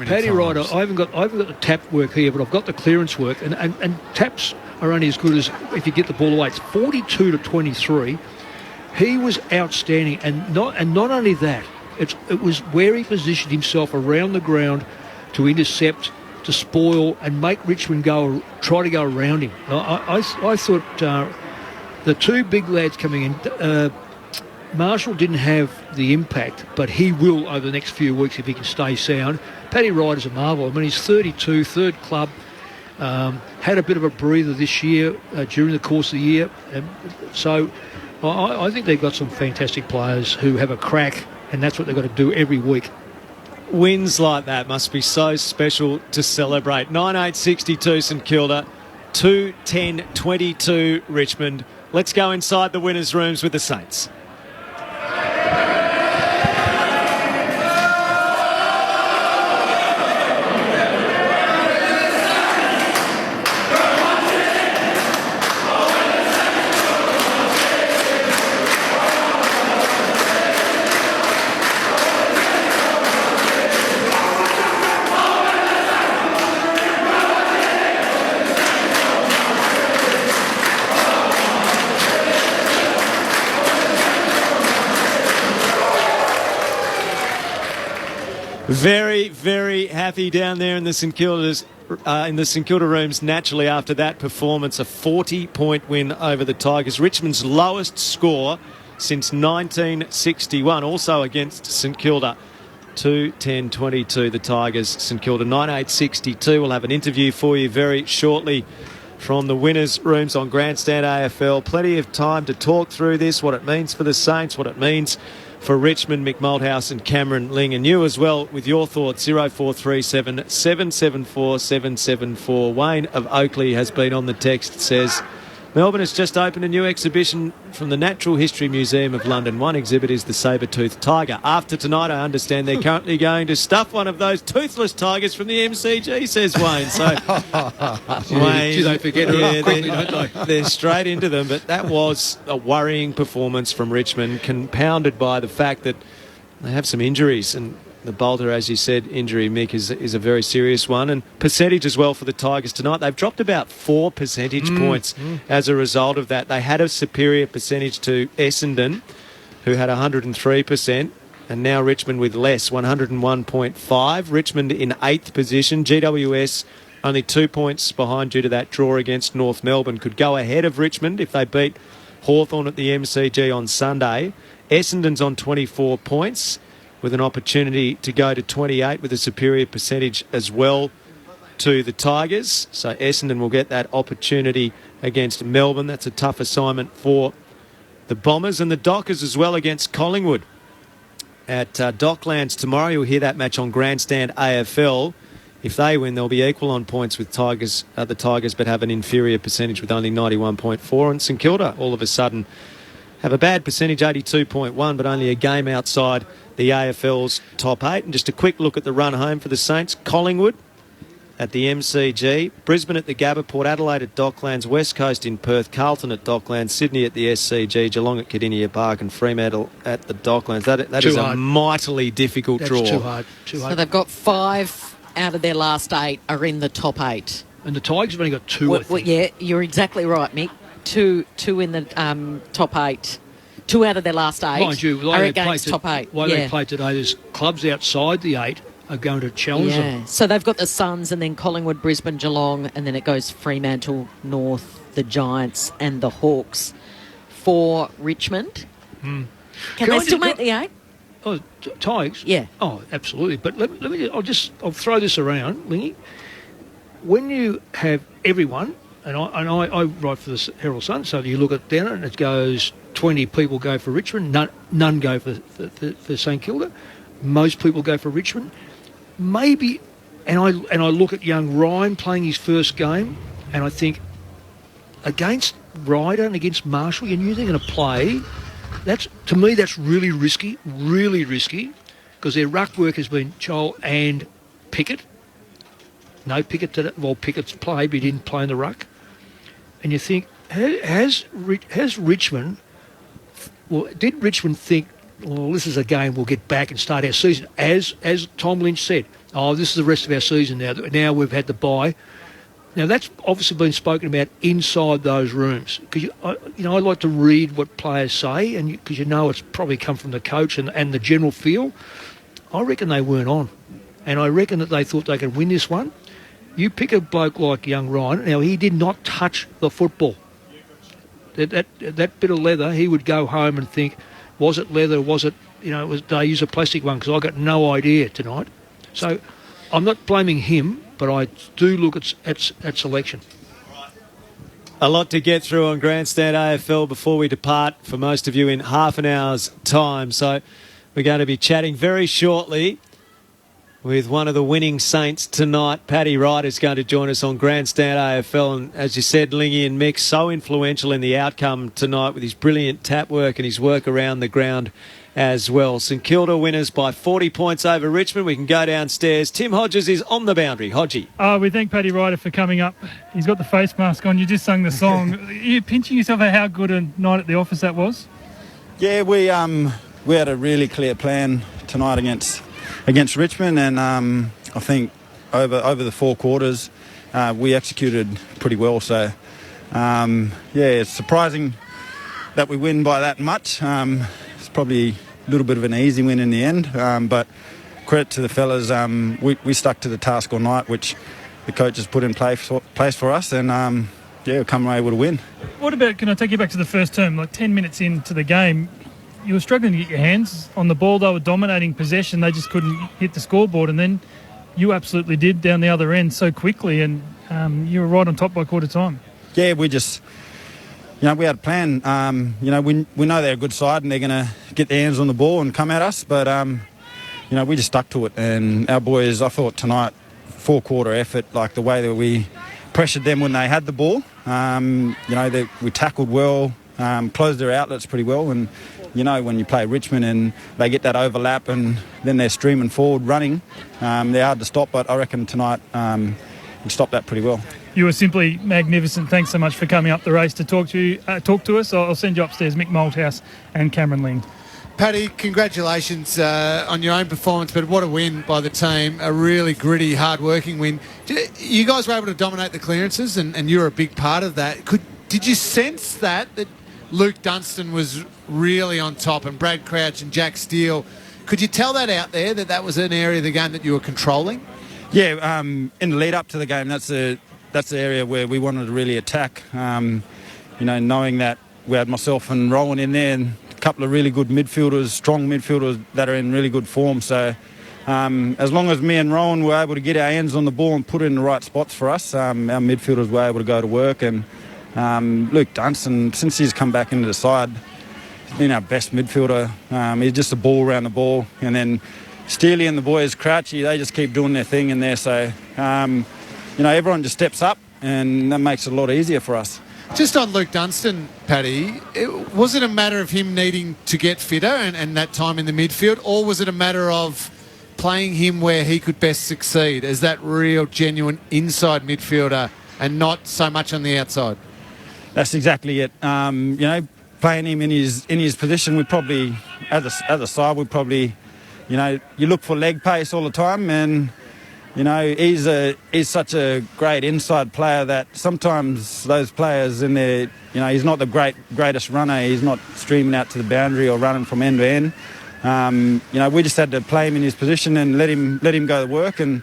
Paddy Ryder, I haven't got the tap work here, but I've got the clearance work. And taps are only as good as if you get the ball away. It's 42-23. He was outstanding. And not only that, it was where he positioned himself around the ground to intercept, to spoil, and make Richmond try to go around him. I thought... the 2 big lads coming in, Marshall didn't have the impact, but he will over the next few weeks if he can stay sound. Paddy Ryder's a marvel. I mean, he's 32, third club, had a bit of a breather this year during the course of the year. So I think they've got some fantastic players who have a crack, and that's what they've got to do every week. Wins like that must be so special to celebrate. 9-8-62 St Kilda, 2-10-22 Richmond. Let's go inside the winners' rooms with the Saints. Very, very happy down there in the St Kilda rooms naturally after that performance. A 40-point win over the Tigers. Richmond's lowest score since 1961, also against St Kilda. 2-10-22 the Tigers. St Kilda 9-8-62. We'll have an interview for you very shortly from the winners' rooms on Grandstand AFL. Plenty of time to talk through this, what it means for the Saints, what it means for Richmond, Mick Malthouse and Cameron Ling, and you as well with your thoughts. 0437 774 774. Wayne of Oakley has been on the text. Says Melbourne has just opened a new exhibition from the Natural History Museum of London. One exhibit is the saber-toothed tiger. After tonight, I understand they're currently going to stuff one of those toothless tigers from the MCG, says Wayne. So, Wayne, they forget it quickly, don't they? They're straight into them. But that was a worrying performance from Richmond, compounded by the fact that they have some injuries. And the Bolter, as you said, injury, Mick, is a very serious one. And percentage as well for the Tigers tonight. They've dropped about 4 percentage points as a result of that. They had a superior percentage to Essendon, who had 103%, and now Richmond with less, 101.5. Richmond in 8th position. GWS only 2 points behind due to that draw against North Melbourne. Could go ahead of Richmond if they beat Hawthorn at the MCG on Sunday. Essendon's on 24 points, with an opportunity to go to 28 with a superior percentage as well to the Tigers. So Essendon will get that opportunity against Melbourne. That's a tough assignment for the Bombers, and the Dockers as well against Collingwood at Docklands tomorrow. You'll hear that match on Grandstand AFL. If they win, they'll be equal on points with the Tigers, but have an inferior percentage with only 91.4. And St Kilda, all of a sudden, have a bad percentage, 82.1, but only a game outside the AFL's top 8. And just a quick look at the run home for the Saints. Collingwood at the MCG, Brisbane at the Gabba, Port Adelaide at Docklands, West Coast in Perth, Carlton at Docklands, Sydney at the SCG, Geelong at Cardinia Park and Fremantle at the Docklands. That is a mightily difficult draw. Too hard. So they've got 5 out of their last 8 are in the top 8. And the Tigers have only got 2, I think. Well, yeah, you're exactly right, Mick. Two in the top 8. 2 out of their last 8 Mind you, are against top 8. They play today, there's clubs outside the 8 are going to challenge them. So they've got the Suns and then Collingwood, Brisbane, Geelong, and then it goes Fremantle, North, the Giants and the Hawks for Richmond. Can they still make the 8? Oh, Tigers? Yeah. Oh, absolutely. But let me. I'll throw this around, Lingy. When you have everyone, and I write for the Herald Sun, so you look at down and it goes 20 people go for Richmond, none go for St Kilda. Most people go for Richmond. Maybe, and I look at young Ryan playing his first game, and I think against Ryder and against Marshall, you knew they're going to play. To me, that's really risky, because their ruck work has been Chol and Pickett. No Pickett today. Well, Pickett's played, but he didn't play in the ruck. And you think, has Richmond? Well, did Richmond think, well, this is a game we'll get back and start our season, as Tom Lynch said, this is the rest of our season now. Now we've had the bye. Now, that's obviously been spoken about inside those rooms. Because, I like to read what players say, and because it's probably come from the coach and the general feel. I reckon they weren't on. And I reckon that they thought they could win this one. You pick a bloke like young Ryan. Now, he did not touch the football. That bit of leather, he would go home and think, was it leather? Was it, did I use a plastic one? Because I got no idea tonight. So I'm not blaming him, but I do look at selection. A lot to get through on Grandstand AFL before we depart for most of you in half an hour's time. So we're going to be chatting very shortly with one of the winning Saints tonight. Paddy Wright is going to join us on Grandstand AFL. And as you said, Lingy and Mick, so influential in the outcome tonight with his brilliant tap work and his work around the ground as well. St Kilda winners by 40 points over Richmond. We can go downstairs. Tim Hodges is on the boundary. Hodgie. We thank Paddy Ryder for coming up. He's got the face mask on. You just sung the song. Are you pinching yourself at how good a night at the office that was? Yeah, we had a really clear plan tonight against Richmond, and I think over the 4 quarters we executed pretty well. So it's surprising that we win by that much. It's probably a little bit of an easy win in the end, but credit to the fellas. We stuck to the task all night, which the coach has put in place for us, and we've come able to win. What about, can I take you back to the first term, like 10 minutes into the game? You were struggling to get your hands on the ball. They were dominating possession. They just couldn't hit the scoreboard. And then you absolutely did down the other end so quickly, and you were right on top by quarter time. Yeah, we just, we had a plan. We know they're a good side and they're going to get their hands on the ball and come at us. But, we just stuck to it. And our boys, I thought tonight, 4-quarter effort, like the way that we pressured them when they had the ball. We tackled well, closed their outlets pretty well. And, when you play Richmond and they get that overlap and then they're streaming forward running, they're hard to stop. But I reckon tonight we stopped that pretty well. You were simply magnificent. Thanks so much for coming up the race to talk to us. I'll send you upstairs, Mick Malthouse and Cameron Ling. Paddy, congratulations on your own performance, but what a win by the team. A really gritty, hard-working win. You guys were able to dominate the clearances, and you were a big part of that. Did you sense that Luke Dunstan was really on top, and Brad Crouch and Jack Steele? Could you tell that out there, that was an area of the game that you were controlling? Yeah, in the lead-up to the game, that's the area where we wanted to really attack. Knowing that we had myself and Rowan in there and a couple of really good midfielders, strong midfielders that are in really good form. So as long as me and Rowan were able to get our hands on the ball and put it in the right spots for us, our midfielders were able to go to work. And Luke Dunstan, since he's come back into the side, he's been our best midfielder. He's just a ball around the ball. And then Steely and the boys, Crouchy, they just keep doing their thing in there. So, everyone just steps up, and that makes it a lot easier for us. Just on Luke Dunstan, Paddy, was it a matter of him needing to get fitter and that time in the midfield, or was it a matter of playing him where he could best succeed as that real, genuine inside midfielder and not so much on the outside? That's exactly it. Playing him in his position, we probably, as a side, we probably, you look for leg pace all the time, and he's such a great inside player that sometimes those players in there, he's not the greatest runner. He's not streaming out to the boundary or running from end to end. We just had to play him in his position and let him go to work. And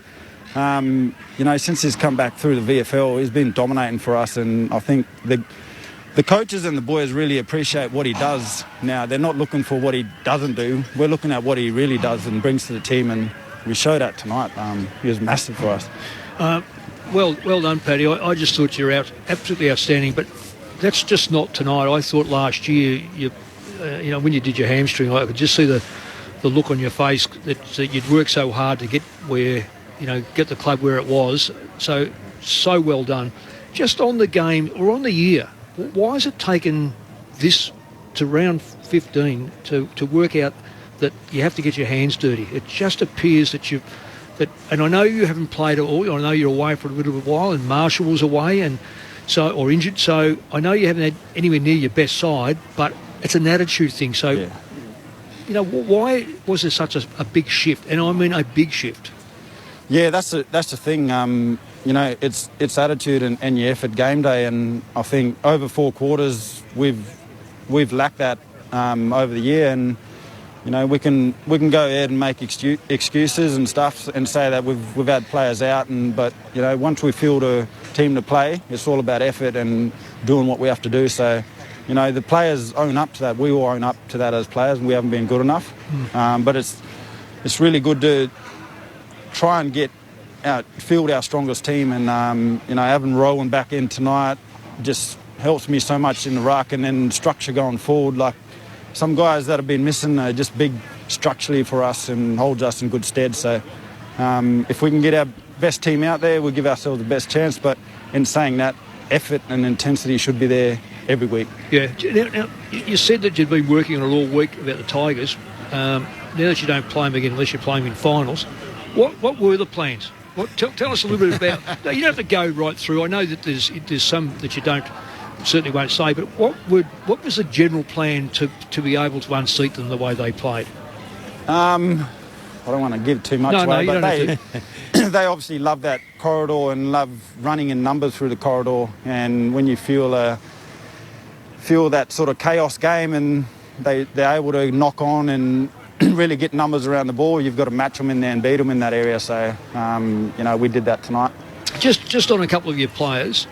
since he's come back through the VFL, he's been dominating for us. And I think the coaches and the boys really appreciate what he does now. They're not looking for what he doesn't do. We're looking at what he really does and brings to the team, and we showed that tonight. He was massive for us. Well done, Paddy. I just thought you were absolutely outstanding, but that's just not tonight. I thought last year, when you did your hamstring, I could just see the look on your face that you'd worked so hard to get get the club where it was. So well done. Just on the game or on the year, why has it taken this to round 15 to work out that you have to get your hands dirty? It just appears and I know you haven't played at all. I know you're away for a little bit while, and Marshall was away or injured. So I know you haven't had anywhere near your best side, but it's an attitude thing. So, why was there such a big shift? And I mean a big shift. Yeah, that's the thing. It's attitude and your effort game day, and I think over 4 quarters we've lacked that over the year, and we can go ahead and make excuses and stuff and say that we've had players out, but once we field a team to play, it's all about effort and doing what we have to do. So the players own up to that. We all own up to that as players, and we haven't been good enough. But it's really good to try and field our strongest team, and having Rowan back in tonight just helps me so much in the ruck, and then structure going forward. Like some guys that have been missing are just big structurally for us and holds us in good stead. So if we can get our best team out there, we'll give ourselves the best chance. But in saying that, effort and intensity should be there every week. Yeah. Now, you said that you'd been working on it all week about the Tigers. Now that you don't play them again unless you're playing in finals, what were the plans? Tell us a little bit about. No, you don't have to go right through. I know that there's some that you certainly won't say. But what was the general plan to be able to unseat them the way they played? I don't want to give too much away, but they obviously love that corridor and love running in numbers through the corridor. And when you feel that sort of chaos game, and they're able to knock on and really get numbers around the ball, you've got to match them in there and beat them in that area. So, we did that tonight. Just on a couple of your players,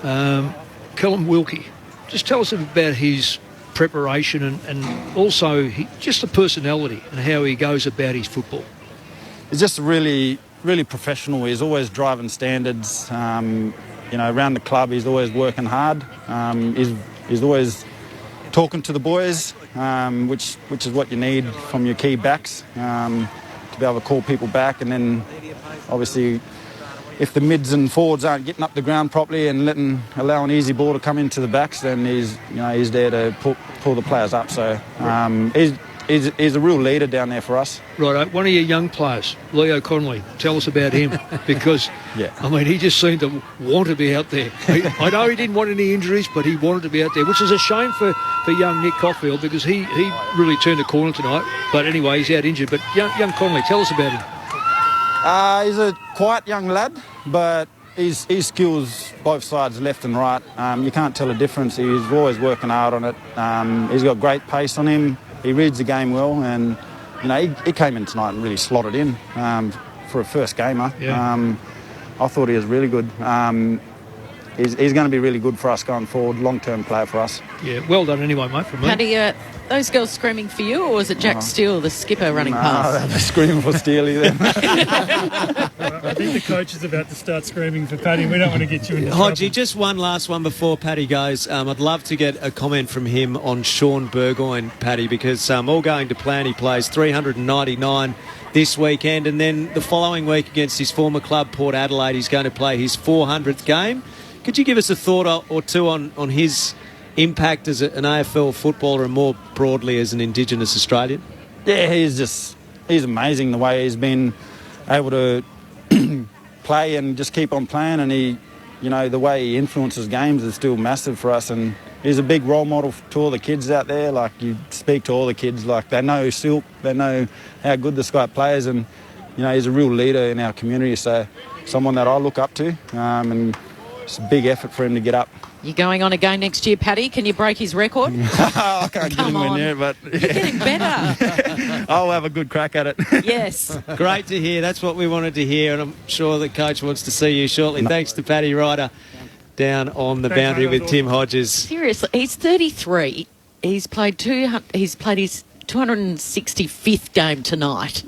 Callum Wilkie, just tell us about his preparation and also just the personality and how he goes about his football. He's just really, really professional. He's always driving standards. Around the club, he's always working hard. He's always talking to the boys, which is what you need from your key backs, to be able to call people back. And then obviously if the mids and forwards aren't getting up the ground properly and allowing easy ball to come into the backs, then he's there to pull the players up. So he's a real leader down there for us. Right, one of your young players, Leo Connolly, tell us about him, because he just seemed to want to be out there. I know he didn't want any injuries, but he wanted to be out there, which is a shame for young Nick Caulfield, because he really turned a corner tonight. But anyway, he's out injured. But young Connolly, tell us about him. He's a quiet young lad, but he skills both sides, left and right. You can't tell the difference. He's always working hard on it. He's got great pace on him. He reads the game well, and he came in tonight and really slotted in for a first gamer. Yeah. I thought he was really good. He's going to be really good for us going forward, long-term player for us. Yeah, well done anyway, mate, from me. Paddy, those girls screaming for you, or was it Jack Steele, the skipper, running past? They're screaming for Steely then. think the coach is about to start screaming for Paddy. We don't want to get you into Hodgie, trouble. just one last one before Paddy goes. I'd love to get a comment from him on Sean Burgoyne, Paddy, because all going to plan, he plays 399 this weekend, and then the following week against his former club, Port Adelaide, he's going to play his 400th game. Could you give us a thought or two on his impact as an AFL footballer and more broadly as an Indigenous Australian? Yeah, he's amazing the way he's been able to play and just keep on playing, and the way he influences games is still massive for us, and he's a big role model to all the kids out there. Like, you speak to all the kids, like, they know Silk, they know how good this guy plays, and he's a real leader in our community, so someone that I look up to, and it's a big effort for him to get up. You're going on again next year, Paddy. Can you break his record? I can't get anywhere near it, but You're getting better. I'll have a good crack at it. Yes. Great to hear. That's what we wanted to hear, and I'm sure the coach wants to see you shortly. Thanks to Paddy Ryder down on the boundary with Tim Hodges. Seriously, he's 33. He's played his 265th game tonight.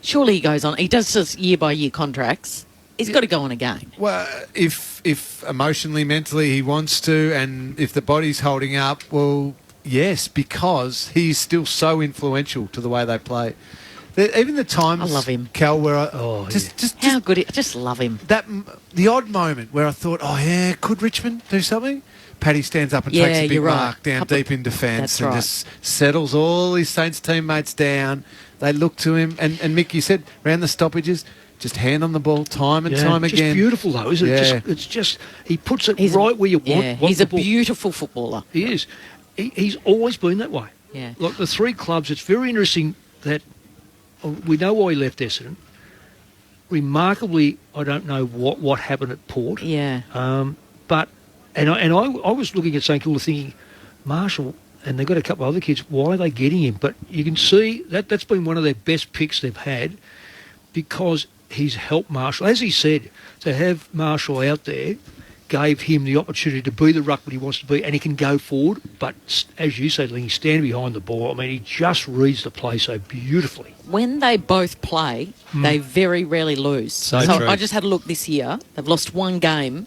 Surely he goes on. He does this year-by-year contracts. He's got to go on again. Well, if emotionally, mentally he wants to, and if the body's holding up, well, yes, because he's still so influential to the way they play. Even the times, I love him, Cal, where I how good! I just love him. The odd moment where I thought, could Richmond do something? Paddy stands up and takes a big mark down deep in defence and just settles all his Saints teammates down. They look to him, and Mick, you said around the stoppages, just hand on the ball time and time again. It's beautiful, though, isn't it? It's just he puts it right where you want. He's a beautiful footballer. He is. He's always been that way. Yeah. Like the three clubs, it's very interesting that we know why he left Essendon. Remarkably, I don't know what happened at Port. Yeah. But I was looking at St Kilda thinking, Marshall, and they've got a couple of other kids, why are they getting him? But you can see that's been one of their best picks they've had, because he's helped Marshall. As he said, to have Marshall out there gave him the opportunity to be the ruckman he wants to be, and he can go forward. But as you said, Ling, stand behind the ball. I mean, he just reads the play so beautifully. When they both play, they very rarely lose. So true. I just had a look this year. They've lost one game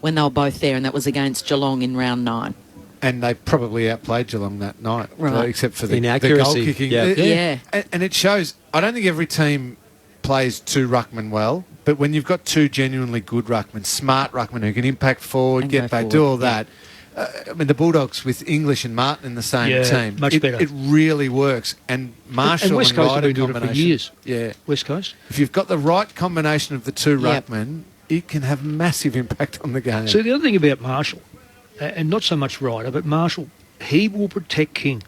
when they were both there, and that was against Geelong in round 9. And they probably outplayed Geelong that night, except for the goal inaccuracy. kicking. Yeah. And it shows, I don't think every team plays two ruckmen well, but when you've got two genuinely good ruckmen, smart ruckmen who can impact forward, get back, do all that. I mean, the Bulldogs with English and Martin in the same team, much better. It really works. And Marshall and West Coast have Ryder been doing it for years. Yeah, West Coast. If you've got the right combination of the two ruckmen, it can have massive impact on the game. So the other thing about Marshall, and not so much Ryder, but Marshall, he will protect King,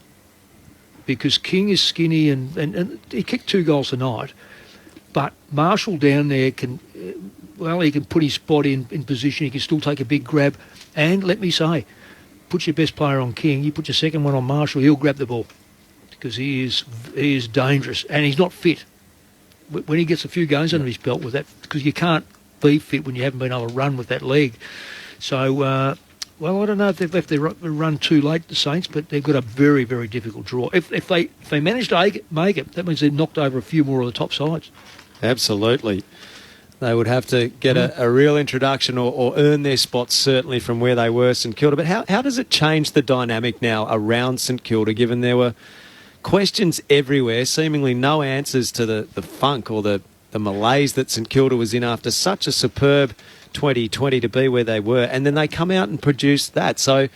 because King is skinny and he kicked 2 goals tonight. But Marshall down there he can put his spot in position. He can still take a big grab. And let me say, put your best player on King, you put your second one on Marshall, he'll grab the ball, because he is dangerous, and he's not fit. When he gets a few games under his belt with that, because you can't be fit when you haven't been able to run with that leg. So, I don't know if they've left their run too late, the Saints, but they've got a very, very difficult draw. If they manage to make it, that means they've knocked over a few more of the top sides. Absolutely. They would have to get a real introduction or earn their spots, certainly, from where they were, St Kilda. But how does it change the dynamic now around St Kilda, given there were questions everywhere, seemingly no answers to the funk or the malaise that St Kilda was in after such a superb 2020 to be where they were, and then they come out and produce that. So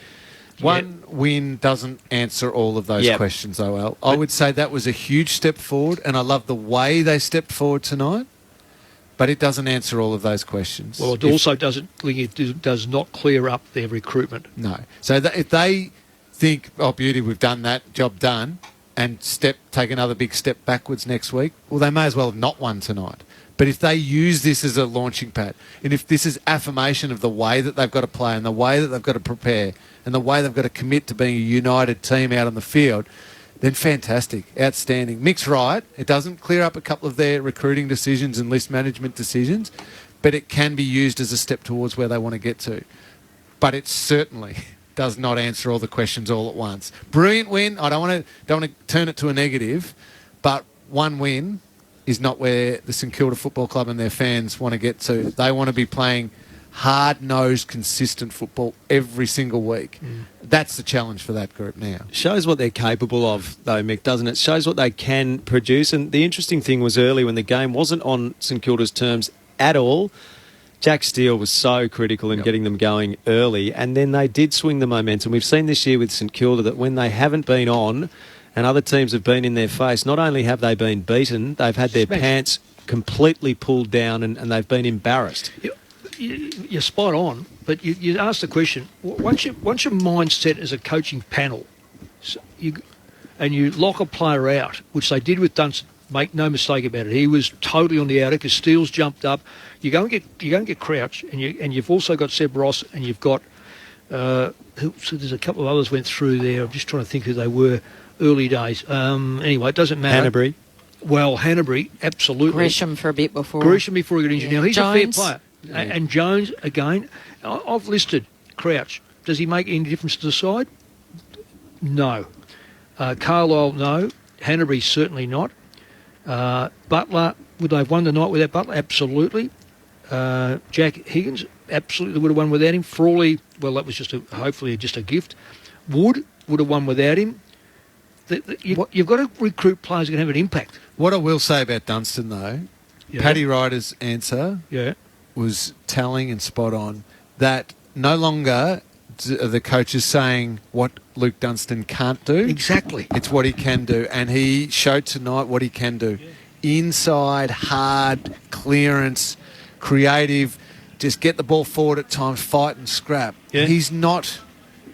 one win doesn't answer all of those questions, OL. I would say that was a huge step forward, and I love the way they stepped forward tonight, but it doesn't answer all of those questions. Well, it also does not clear up their recruitment. No. So if they think, oh, beauty, we've done that, job done, and take another big step backwards next week, well, they may as well have not won tonight. But if they use this as a launching pad, and if this is affirmation of the way that they've got to play and the way that they've got to prepare and the way they've got to commit to being a united team out on the field, then fantastic, outstanding. Mick's right. It doesn't clear up a couple of their recruiting decisions and list management decisions, but it can be used as a step towards where they want to get to. But it certainly does not answer all the questions all at once. Brilliant win. I don't want to turn it to a negative, but one win is not where the St Kilda Football Club and their fans want to get to. They want to be playing hard-nosed, consistent football every single week. That's the challenge for that group now. Shows what they're capable of, though, Mick, doesn't it? Shows what they can produce. And the interesting thing was early when the game wasn't on St Kilda's terms at all, Jack Steele was so critical in getting them going early, and then they did swing the momentum. We've seen this year with St Kilda that when they haven't been on and other teams have been in their face, not only have they been beaten, they've had their pants completely pulled down and they've been embarrassed. You're spot on, but you asked the question, once your mindset as a coaching panel, and you lock a player out, which they did with Dunstan, make no mistake about it, he was totally on the outer because Steele's jumped up. You go and get Crouch, and you've also got Seb Ross, and you've got so there's a couple of others went through there. I'm just trying to think who they were early days. Anyway, it doesn't matter. Hanbury. Well, Hanbury, absolutely. Gresham for a bit before. Gresham before he got injured. Now he's Jones. a fair player. And Jones again. I've listed Crouch. Does he make any difference to the side? No. Carlisle, no. Hanbury, certainly not. Butler, would they have won the night without Butler? Absolutely. Jack Higgins, absolutely would have won without him. Frawley, well, that was hopefully just a gift. Wood would have won without him. You've got to recruit players who can have an impact. What I will say about Dunstan, though, Paddy Ryder's answer was telling and spot on, that no longer are the coaches saying what Luke Dunstan can't do. Exactly. It's what he can do. And he showed tonight what he can do. Inside, hard, clearance, creative, just get the ball forward at times, fight and scrap. Yeah. He's not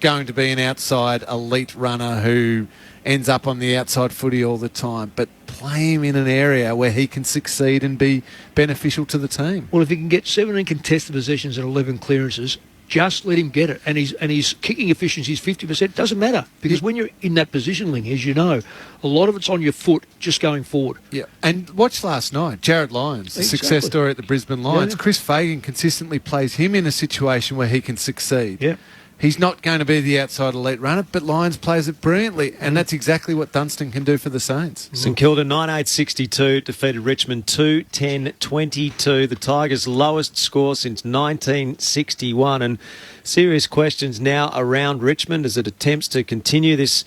going to be an outside elite runner who ends up on the outside footy all the time, but play him in an area where he can succeed and be beneficial to the team. Well, if he can get 17 contested possessions and 11 clearances, just let him get it. And his kicking efficiency is 50%. Doesn't matter, because when you're in that position, Ling, as you know, a lot of it's on your foot just going forward. Yeah, and watch last night, Jared Lyons, the success story at the Brisbane Lions. Yeah. Chris Fagan consistently plays him in a situation where he can succeed. Yeah. He's not going to be the outside elite runner, but Lyons plays it brilliantly, and that's exactly what Dunstan can do for the Saints. St Kilda 9-8-62 defeated Richmond 2-10-22. The Tigers' lowest score since 1961, and serious questions now around Richmond as it attempts to continue this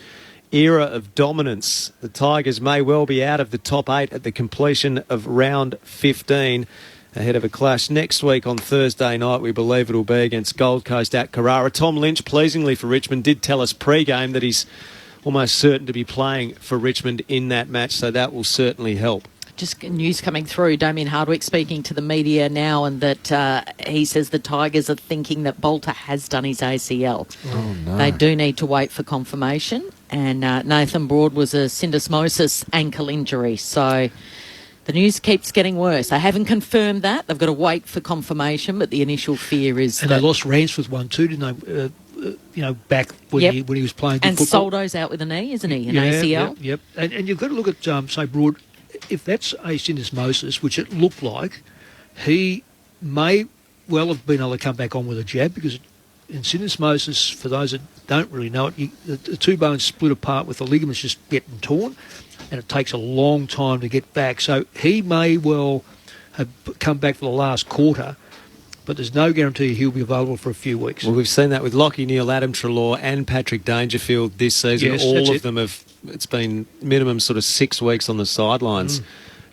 era of dominance. The Tigers may well be out of the top 8 at the completion of round 15. Ahead of a clash next week on Thursday night, we believe it'll be against Gold Coast at Carrara. Tom Lynch, pleasingly for Richmond, did tell us pre-game that he's almost certain to be playing for Richmond in that match, so that will certainly help. Just news coming through, Damien Hardwick speaking to the media now, and that he says the Tigers are thinking that Bolter has done his ACL. Oh, no. They do need to wait for confirmation, and Nathan Broad was a syndesmosis ankle injury, so the news keeps getting worse. They haven't confirmed that. They've got to wait for confirmation, but the initial fear is And they lost Ransford one too, didn't they? Back when he was playing good and football. Soldo's out with a knee, isn't he? An ACL. Yep. And you've got to look at, say, Broad. If that's a syndesmosis, which it looked like, he may well have been able to come back on with a jab, because in syndesmosis, for those that don't really know it, the two bones split apart with the ligaments just getting torn, and it takes a long time to get back. So he may well have come back for the last quarter, but there's no guarantee he'll be available for a few weeks. Well, we've seen that with Lockie Neal, Adam Treloar and Patrick Dangerfield this season. Yes, all of them have, it's been minimum sort of 6 weeks on the sidelines,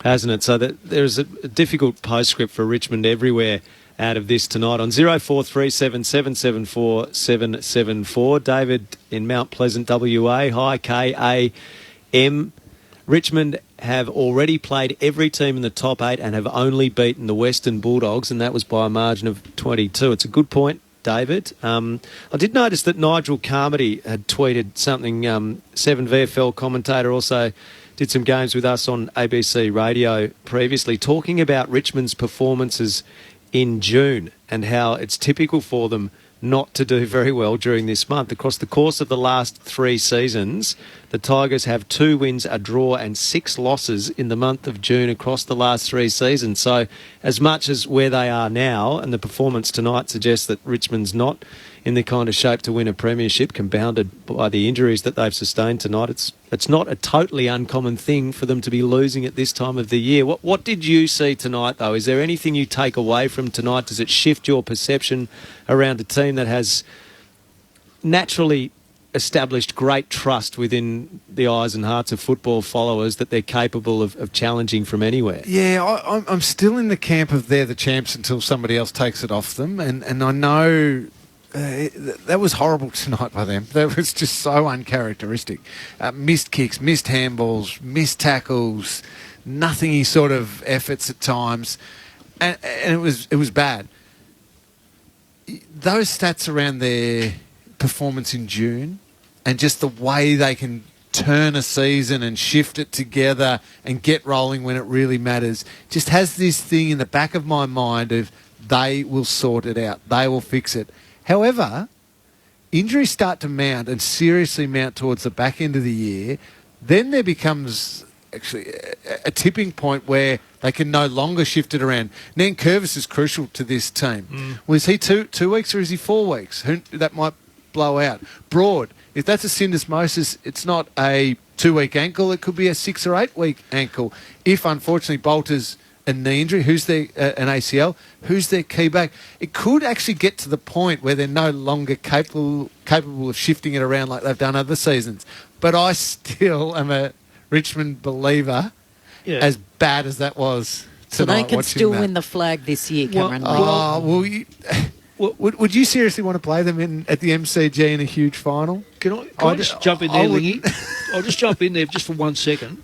hasn't it? So that there's a difficult postscript for Richmond everywhere out of this tonight. On 0437 774 774, David in Mount Pleasant, WA. Hi, KAM. Richmond have already played every team in the top 8 and have only beaten the Western Bulldogs, and that was by a margin of 22. It's a good point, David. I did notice that Nigel Carmody had tweeted something. 7 VFL commentator also did some games with us on ABC Radio previously, talking about Richmond's performances in June and how it's typical for them not to do very well during this month. Across the course of the last 3 seasons, the Tigers have 2 wins, a draw and 6 losses in the month of June across the last 3 seasons. So as much as where they are now, and the performance tonight suggests that Richmond's not in the kind of shape to win a premiership, compounded by the injuries that they've sustained tonight. It's not a totally uncommon thing for them to be losing at this time of the year. What did you see tonight, though? Is there anything you take away from tonight? Does it shift your perception around a team that has naturally established great trust within the eyes and hearts of football followers that they're capable of challenging from anywhere? Yeah, I'm still in the camp of they're the champs until somebody else takes it off them. And I know that was horrible tonight by them. That was just so uncharacteristic. Missed kicks, missed handballs, missed tackles, nothingy sort of efforts at times. And it was bad. Those stats around their performance in June and just the way they can turn a season and shift it together and get rolling when it really matters just has this thing in the back of my mind of they will sort it out, they will fix it. However, injuries start to mount and seriously mount towards the back end of the year, then there becomes actually a tipping point where they can no longer shift it around. Nankervis is crucial to this team. Was he two weeks or is he 4 weeks? That might blow out. Broad, if that's a syndesmosis, it's not a 2-week ankle, it could be a 6 or 8 week ankle. If unfortunately Bolter's a knee injury, who's their an ACL, who's their key back? It could actually get to the point where they're no longer capable of shifting it around like they've done other seasons. But I still am a Richmond believer, as bad as that was tonight. So they can still that. win the flag this year, Cameron. Would you seriously want to play them at the MCG in a huge final? Can I just jump in there, Lingy? I'll just jump in there just for 1 second.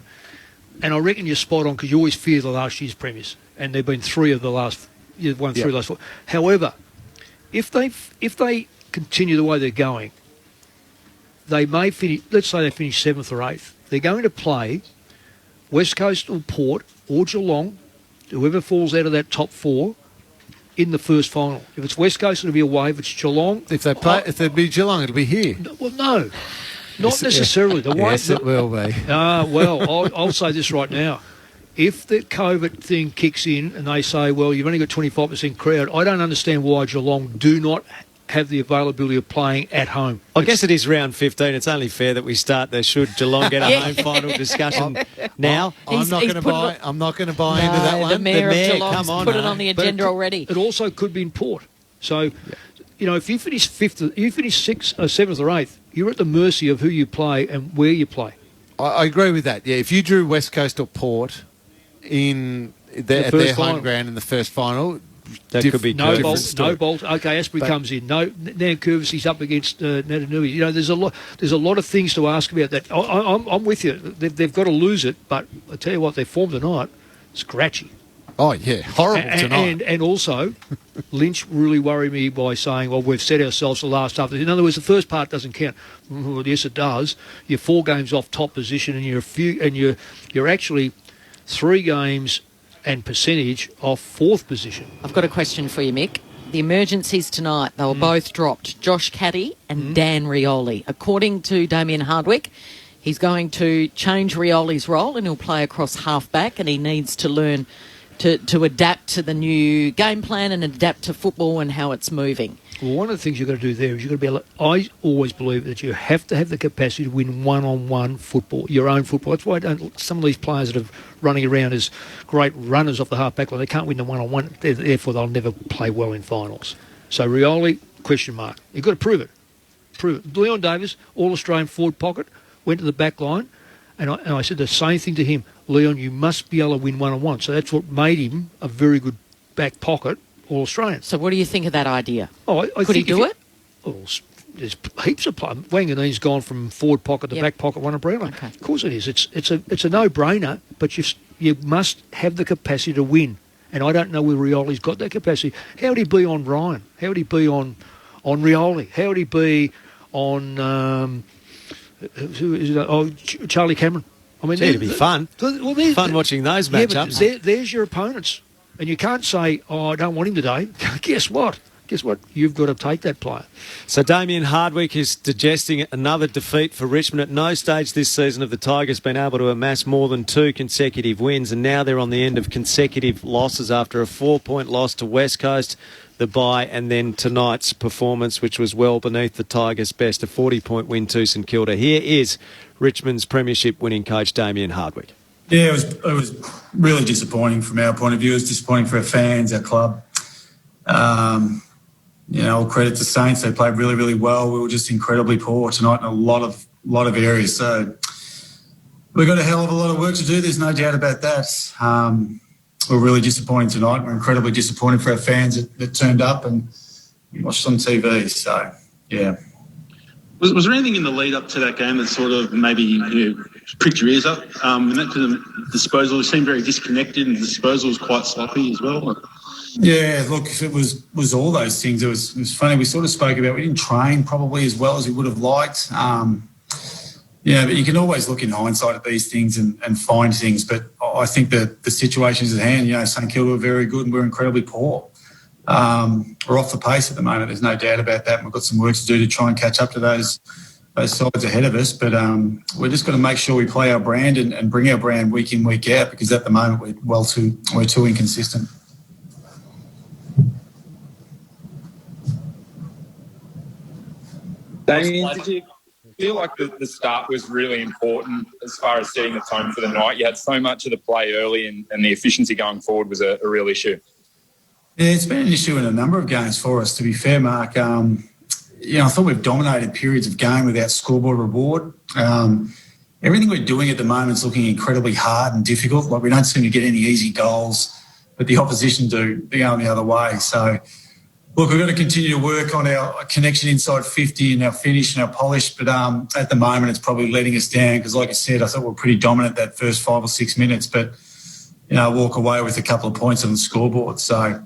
And I reckon you're spot on because you always fear the last year's premiers. And there have been 3 of the last... You've won 3 of the last 4. However, if they continue the way they're going, they may finish... Let's say they finish 7th or 8th. They're going to play West Coast or Port or Geelong, whoever falls out of that top 4... in the first final. If it's West Coast, it'll be away. If it's Geelong... If it'd be Geelong, it'll be here. No. Not necessarily. Yes, it will be. I'll say this right now. If the COVID thing kicks in and they say, well, you've only got 25% crowd, I don't understand why Geelong do not have the availability of playing at home. I guess it is round 15. It's only fair that we start the should Geelong get a home final discussion now. I'm not going to buy into that one. The Mayor of Geelong's put it on the agenda already. It also could be in Port. So, if you finish 5th, you finish 6th, 7th or 8th, you're at the mercy of who you play and where you play. I agree with that. Yeah, if you drew West Coast or Port at their home ground in the first final... That could be no Bolt. Okay, Asprey comes in. No, Nankervis, he's up against Natanui. There's a lot of things to ask about that. I'm with you. They've got to lose it, but I tell you what, their form tonight, scratchy. Oh yeah, horrible tonight. And also, Lynch really worried me by saying, "Well, we've set ourselves the last half." In other words, the first part doesn't count. Well, yes, it does. You're 4 games off top position, and you're actually 3 games and percentage of 4th position. I've got a question for you, Mick. The emergencies tonight, they were both dropped. Josh Caddy and Dan Rioli. According to Damien Hardwick, he's going to change Rioli's role and he'll play across half-back, and he needs to learn to adapt to the new game plan and adapt to football and how it's moving. Well, one of the things you've got to do there is you've got to be able to, I always believe that you have to have the capacity to win one-on-one football, your own football. That's why some of these players that are running around as great runners off the half-back line, they can't win the one-on-one, therefore they'll never play well in finals. So Rioli, question mark. You've got to prove it. Leon Davis, All-Australian forward pocket, went to the back line, and I said the same thing to him. Leon, you must be able to win one-on-one. So that's what made him a very good back pocket All-Australian. So what do you think of that idea? I Could he do it? Well, there's heaps of play. Wanganeen's gone from forward pocket to back pocket, one umbrella. Okay. Of course it is. It's a no-brainer, but you must have the capacity to win. And I don't know whether Rioli's got that capacity. How would he be on Ryan? How would he be on Rioli? How would he be on Charlie Cameron? I mean, it'd be fun. Fun watching those matchups. There's your opponents. And you can't say, I don't want him today. Guess what? guess what? You've got to take that player. So Damien Hardwick is digesting another defeat for Richmond. At no stage this season have the Tigers been able to amass more than 2 consecutive wins, and now they're on the end of consecutive losses after a 4-point loss to West Coast, the bye, and then tonight's performance, which was well beneath the Tigers' best, a 40-point win to St Kilda. Here is Richmond's premiership winning coach Damien Hardwick. Yeah, it was really disappointing from our point of view. It was disappointing for our fans, our club. All credit to Saints. They played really, really well. We were just incredibly poor tonight in a lot of areas. So we've got a hell of a lot of work to do. There's no doubt about that. We're really disappointed tonight. We're incredibly disappointed for our fans that turned up and watched on TV. So, yeah. Was there anything in the lead up to that game that sort of maybe pricked your ears up? And that because of disposal, it seemed very disconnected, and the disposal was quite sloppy as well. Yeah, look, if it was all those things, it was funny. We sort of spoke about we didn't train probably as well as we would have liked. But you can always look in hindsight at these things and find things. But I think that the situations at hand, St Kilda were very good and we're incredibly poor. We're off the pace at the moment. There's no doubt about that. And we've got some work to do to try and catch up to those sides ahead of us. But we're just got to make sure we play our brand and bring our brand week in, week out, because at the moment we're too inconsistent. Damien, did you feel like the start was really important as far as setting the tone for the night? You had so much of the play early and the efficiency going forward was a real issue. Yeah, it's been an issue in a number of games for us, to be fair, Mark. I thought we've dominated periods of game without scoreboard reward. Everything we're doing at the moment is looking incredibly hard and difficult. Like, we don't seem to get any easy goals, but the opposition do. They're going the other way. So, look, we've got to continue to work on our connection inside 50 and our finish and our polish, but at the moment it's probably letting us down because, like I said, I thought we were pretty dominant that first 5 or 6 minutes, but, walk away with a couple of points on the scoreboard. So,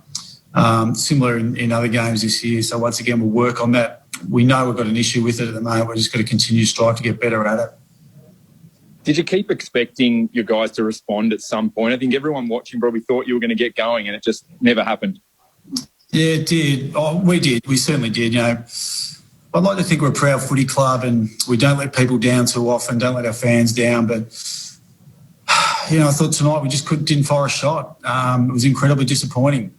similar in other games this year. So, once again, we'll work on that. We know we've got an issue with it at the moment. We're just going to continue to strive to get better at it. Did you keep expecting your guys to respond at some point? I think everyone watching probably thought you were going to get going and it just never happened. Yeah, it did. We did. We certainly did. I'd like to think we're a proud footy club and we don't let people down too often, don't let our fans down. But, I thought tonight we just didn't fire a shot. It was incredibly disappointing.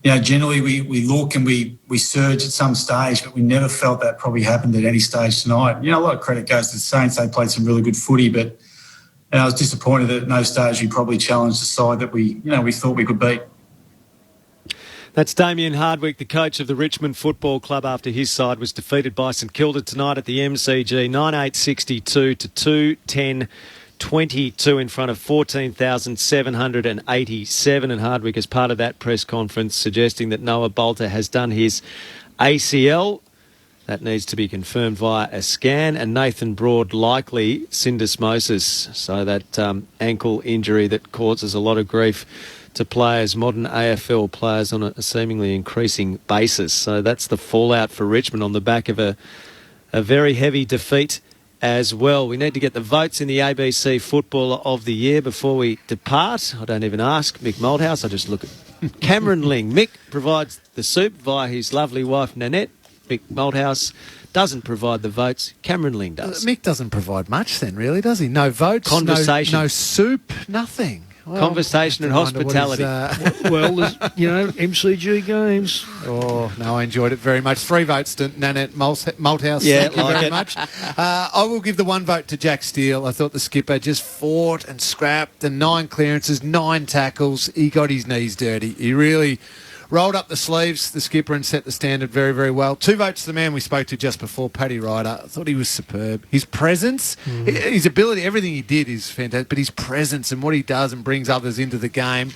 Generally we look and we surge at some stage, but we never felt that probably happened at any stage tonight. A lot of credit goes to the Saints. They played some really good footy, but I was disappointed that at no stage we probably challenged the side that we thought we could beat. That's Damien Hardwick, the coach of the Richmond Football Club, after his side was defeated by St Kilda tonight at the MCG, 9-8-62 to 2-10-22 in front of 14,787. And Hardwick, as part of that press conference, suggesting that Noah Bolter has done his ACL. That needs to be confirmed via a scan. And Nathan Broad likely syndesmosis, so that ankle injury that causes a lot of grief to players, modern AFL players, on a seemingly increasing basis. So that's the fallout for Richmond on the back of a very heavy defeat as well. We need to get the votes in the ABC Footballer of the Year before we depart. I don't even ask Mick Malthouse. I just look at Cameron Ling. Mick provides the soup via his lovely wife Nanette. Mick Malthouse doesn't provide the votes. Cameron Ling does. Mick doesn't provide much then, really, does he? No votes, conversation, no soup, nothing. Well, conversation and hospitality. MCG games. Oh, no, I enjoyed it very much. 3 votes to Nanette Malthouse. Yeah, Thank you very much. I will give the 1 vote to Jack Steele. I thought the skipper just fought and scrapped, and 9 clearances, 9 tackles. He got his knees dirty. He really rolled up the sleeves, the skipper, and set the standard very, very well. 2 votes to the man we spoke to just before, Paddy Ryder. I thought he was superb. His presence, his ability, everything he did is fantastic, but his presence and what he does and brings others into the game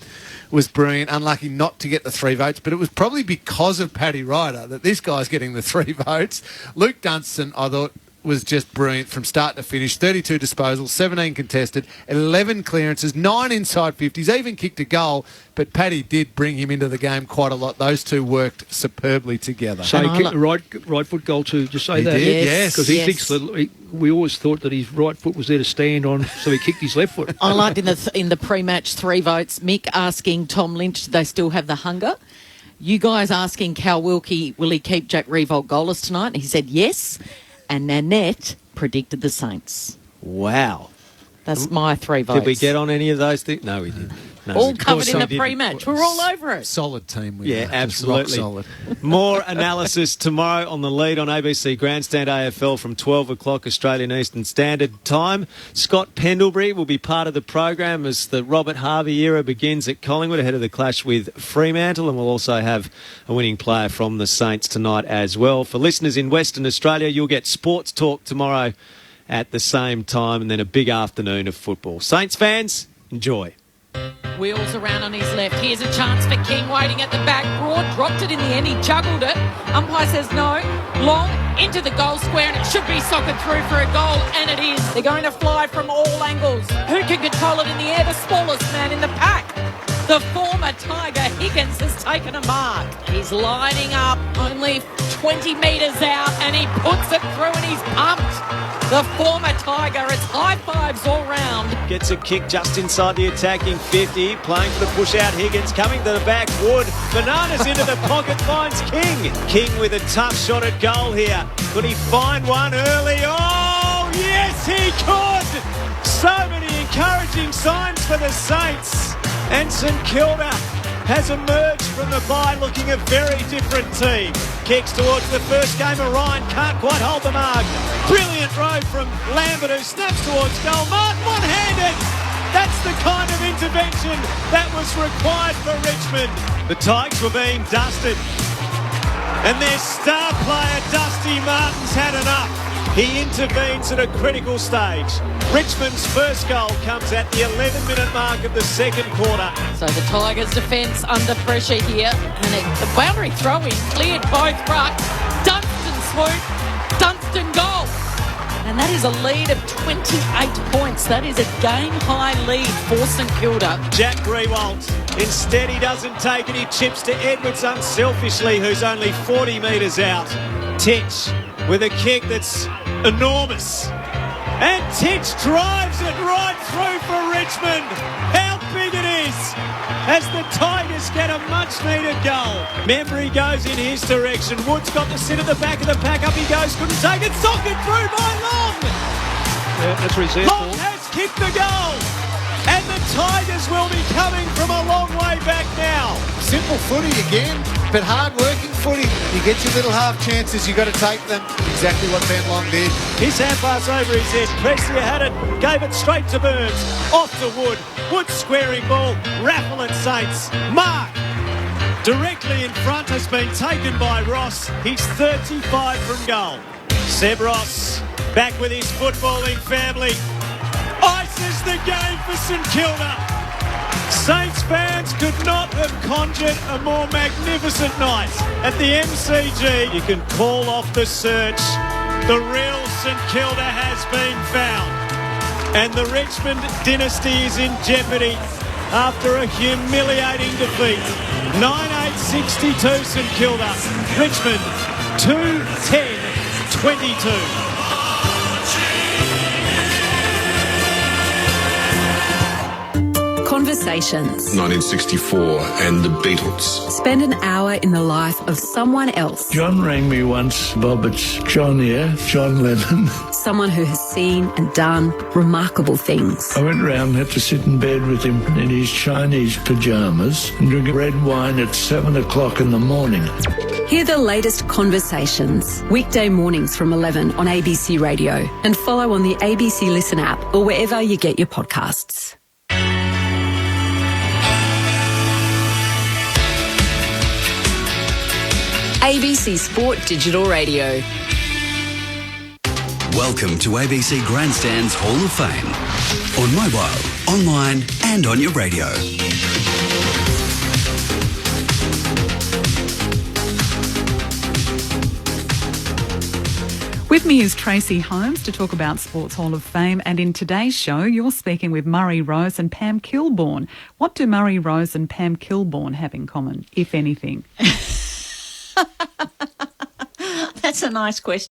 was brilliant. Unlucky not to get the 3 votes, but it was probably because of Paddy Ryder that this guy's getting the 3 votes. Luke Dunstan, I thought, was just brilliant from start to finish. 32 disposals, 17 contested, 11 clearances, 9 inside 50s, even kicked a goal, but Paddy did bring him into the game quite a lot. Those two worked superbly together. So he kicked the right foot goal too, just say that. Did, yes. Because he thinks that we always thought that his right foot was there to stand on, so he kicked his left foot. I liked in the pre-match 3 votes, Mick asking Tom Lynch, do they still have the hunger? You guys asking Cal Wilkie, will he keep Jack Revolt goalless tonight? He said yes. And Nanette predicted the Saints. Wow. That's my 3 votes. Did we get on any of those things? No, we didn't. No, all covered in the pre-match. We're all over it. Solid team. Yeah, absolutely. Rock solid. More analysis tomorrow on The Lead on ABC Grandstand AFL from 12 o'clock Australian Eastern Standard Time. Scott Pendlebury will be part of the program as the Robert Harvey era begins at Collingwood ahead of the clash with Fremantle, and we'll also have a winning player from the Saints tonight as well. For listeners in Western Australia, you'll get Sports Talk tomorrow at the same time, and then a big afternoon of football. Saints fans, enjoy. Wheels around on his left. Here's a chance for King waiting at the back. Broad dropped it in the end. He juggled it. Umpire says no. Long into the goal square, and it should be soccered through for a goal, and it is. They're going to fly from all angles. Who can control it in the air? The smallest man in the pack. The former Tiger Higgins has taken a mark. He's lining up only 20 metres out, and he puts it through, and he's pumped. The former Tiger, it's high fives all round. Gets a kick just inside the attacking 50. Playing for the push out. Higgins coming to the back. Wood. Bananas into the pocket. Finds King. King with a tough shot at goal here. Could he find one early? Oh, yes, he could. So many encouraging signs for the Saints. And St Kilda has emerged from the bye looking a very different team. Kicks towards the first game. Orion can't quite hold the mark. Brilliant row from Lambert, who snaps towards goal. Martin one-handed. That's the kind of intervention that was required for Richmond. The Tigers were being dusted. And their star player, Dusty Martin's had enough. He intervenes at a critical stage. Richmond's first goal comes at the 11-minute mark of the second quarter. So the Tigers' defence under pressure here. And the boundary throw-in cleared both rucks. Dunstan swoop, Dunstan goal. And that is a lead of 28 points. That is a game-high lead for St Kilda. Jack Rewalt. Instead, he doesn't take it. He chips to Edwards unselfishly, who's only 40 metres out. Titch with a kick that's enormous. And Titch drives it right through for Richmond. How big it is as the Tigers get a much-needed goal. Membry goes in his direction. Wood's got to sit at the back of the pack. Up he goes. Couldn't take it. Socked through by Long. Yeah, that's what he's there Long for. has kicked the goal. And the Tigers will be coming from a long way back now. Simple footy again, but hard-working footy. You get your little half chances, you got to take them. Exactly what Ben Long did. His hand pass over his head. Prestia had it, gave it straight to Burns. Off to Wood. Wood squaring ball. Raffle at Saints. Mark. Directly in front has been taken by Ross. He's 35 from goal. Seb Ross back with his footballing family. Ices the game for St Kilda. Saints fans could not have conjured a more magnificent night at the MCG. You can call off the search. The real St Kilda has been found. And the Richmond dynasty is in jeopardy after a humiliating defeat. 9-8-62 St Kilda. Richmond 2-10-22. Conversations. 1964 and the Beatles. Spend an hour in the life of someone else. John rang me once. Bob, it's John here, John Lennon. Someone who has seen and done remarkable things. I went round, had to sit in bed with him in his Chinese pyjamas and drink red wine at 7 o'clock in the morning. Hear the latest conversations. Weekday mornings from 11 on ABC Radio. And follow on the ABC Listen app or wherever you get your podcasts. ABC Sport Digital Radio. Welcome to ABC Grandstand's Hall of Fame. On mobile, online and on your radio. With me is Tracy Holmes to talk about Sports Hall of Fame, and in today's show you're speaking with Murray Rose and Pam Kilbourne. What do Murray Rose and Pam Kilbourne have in common, if anything? That's a nice question.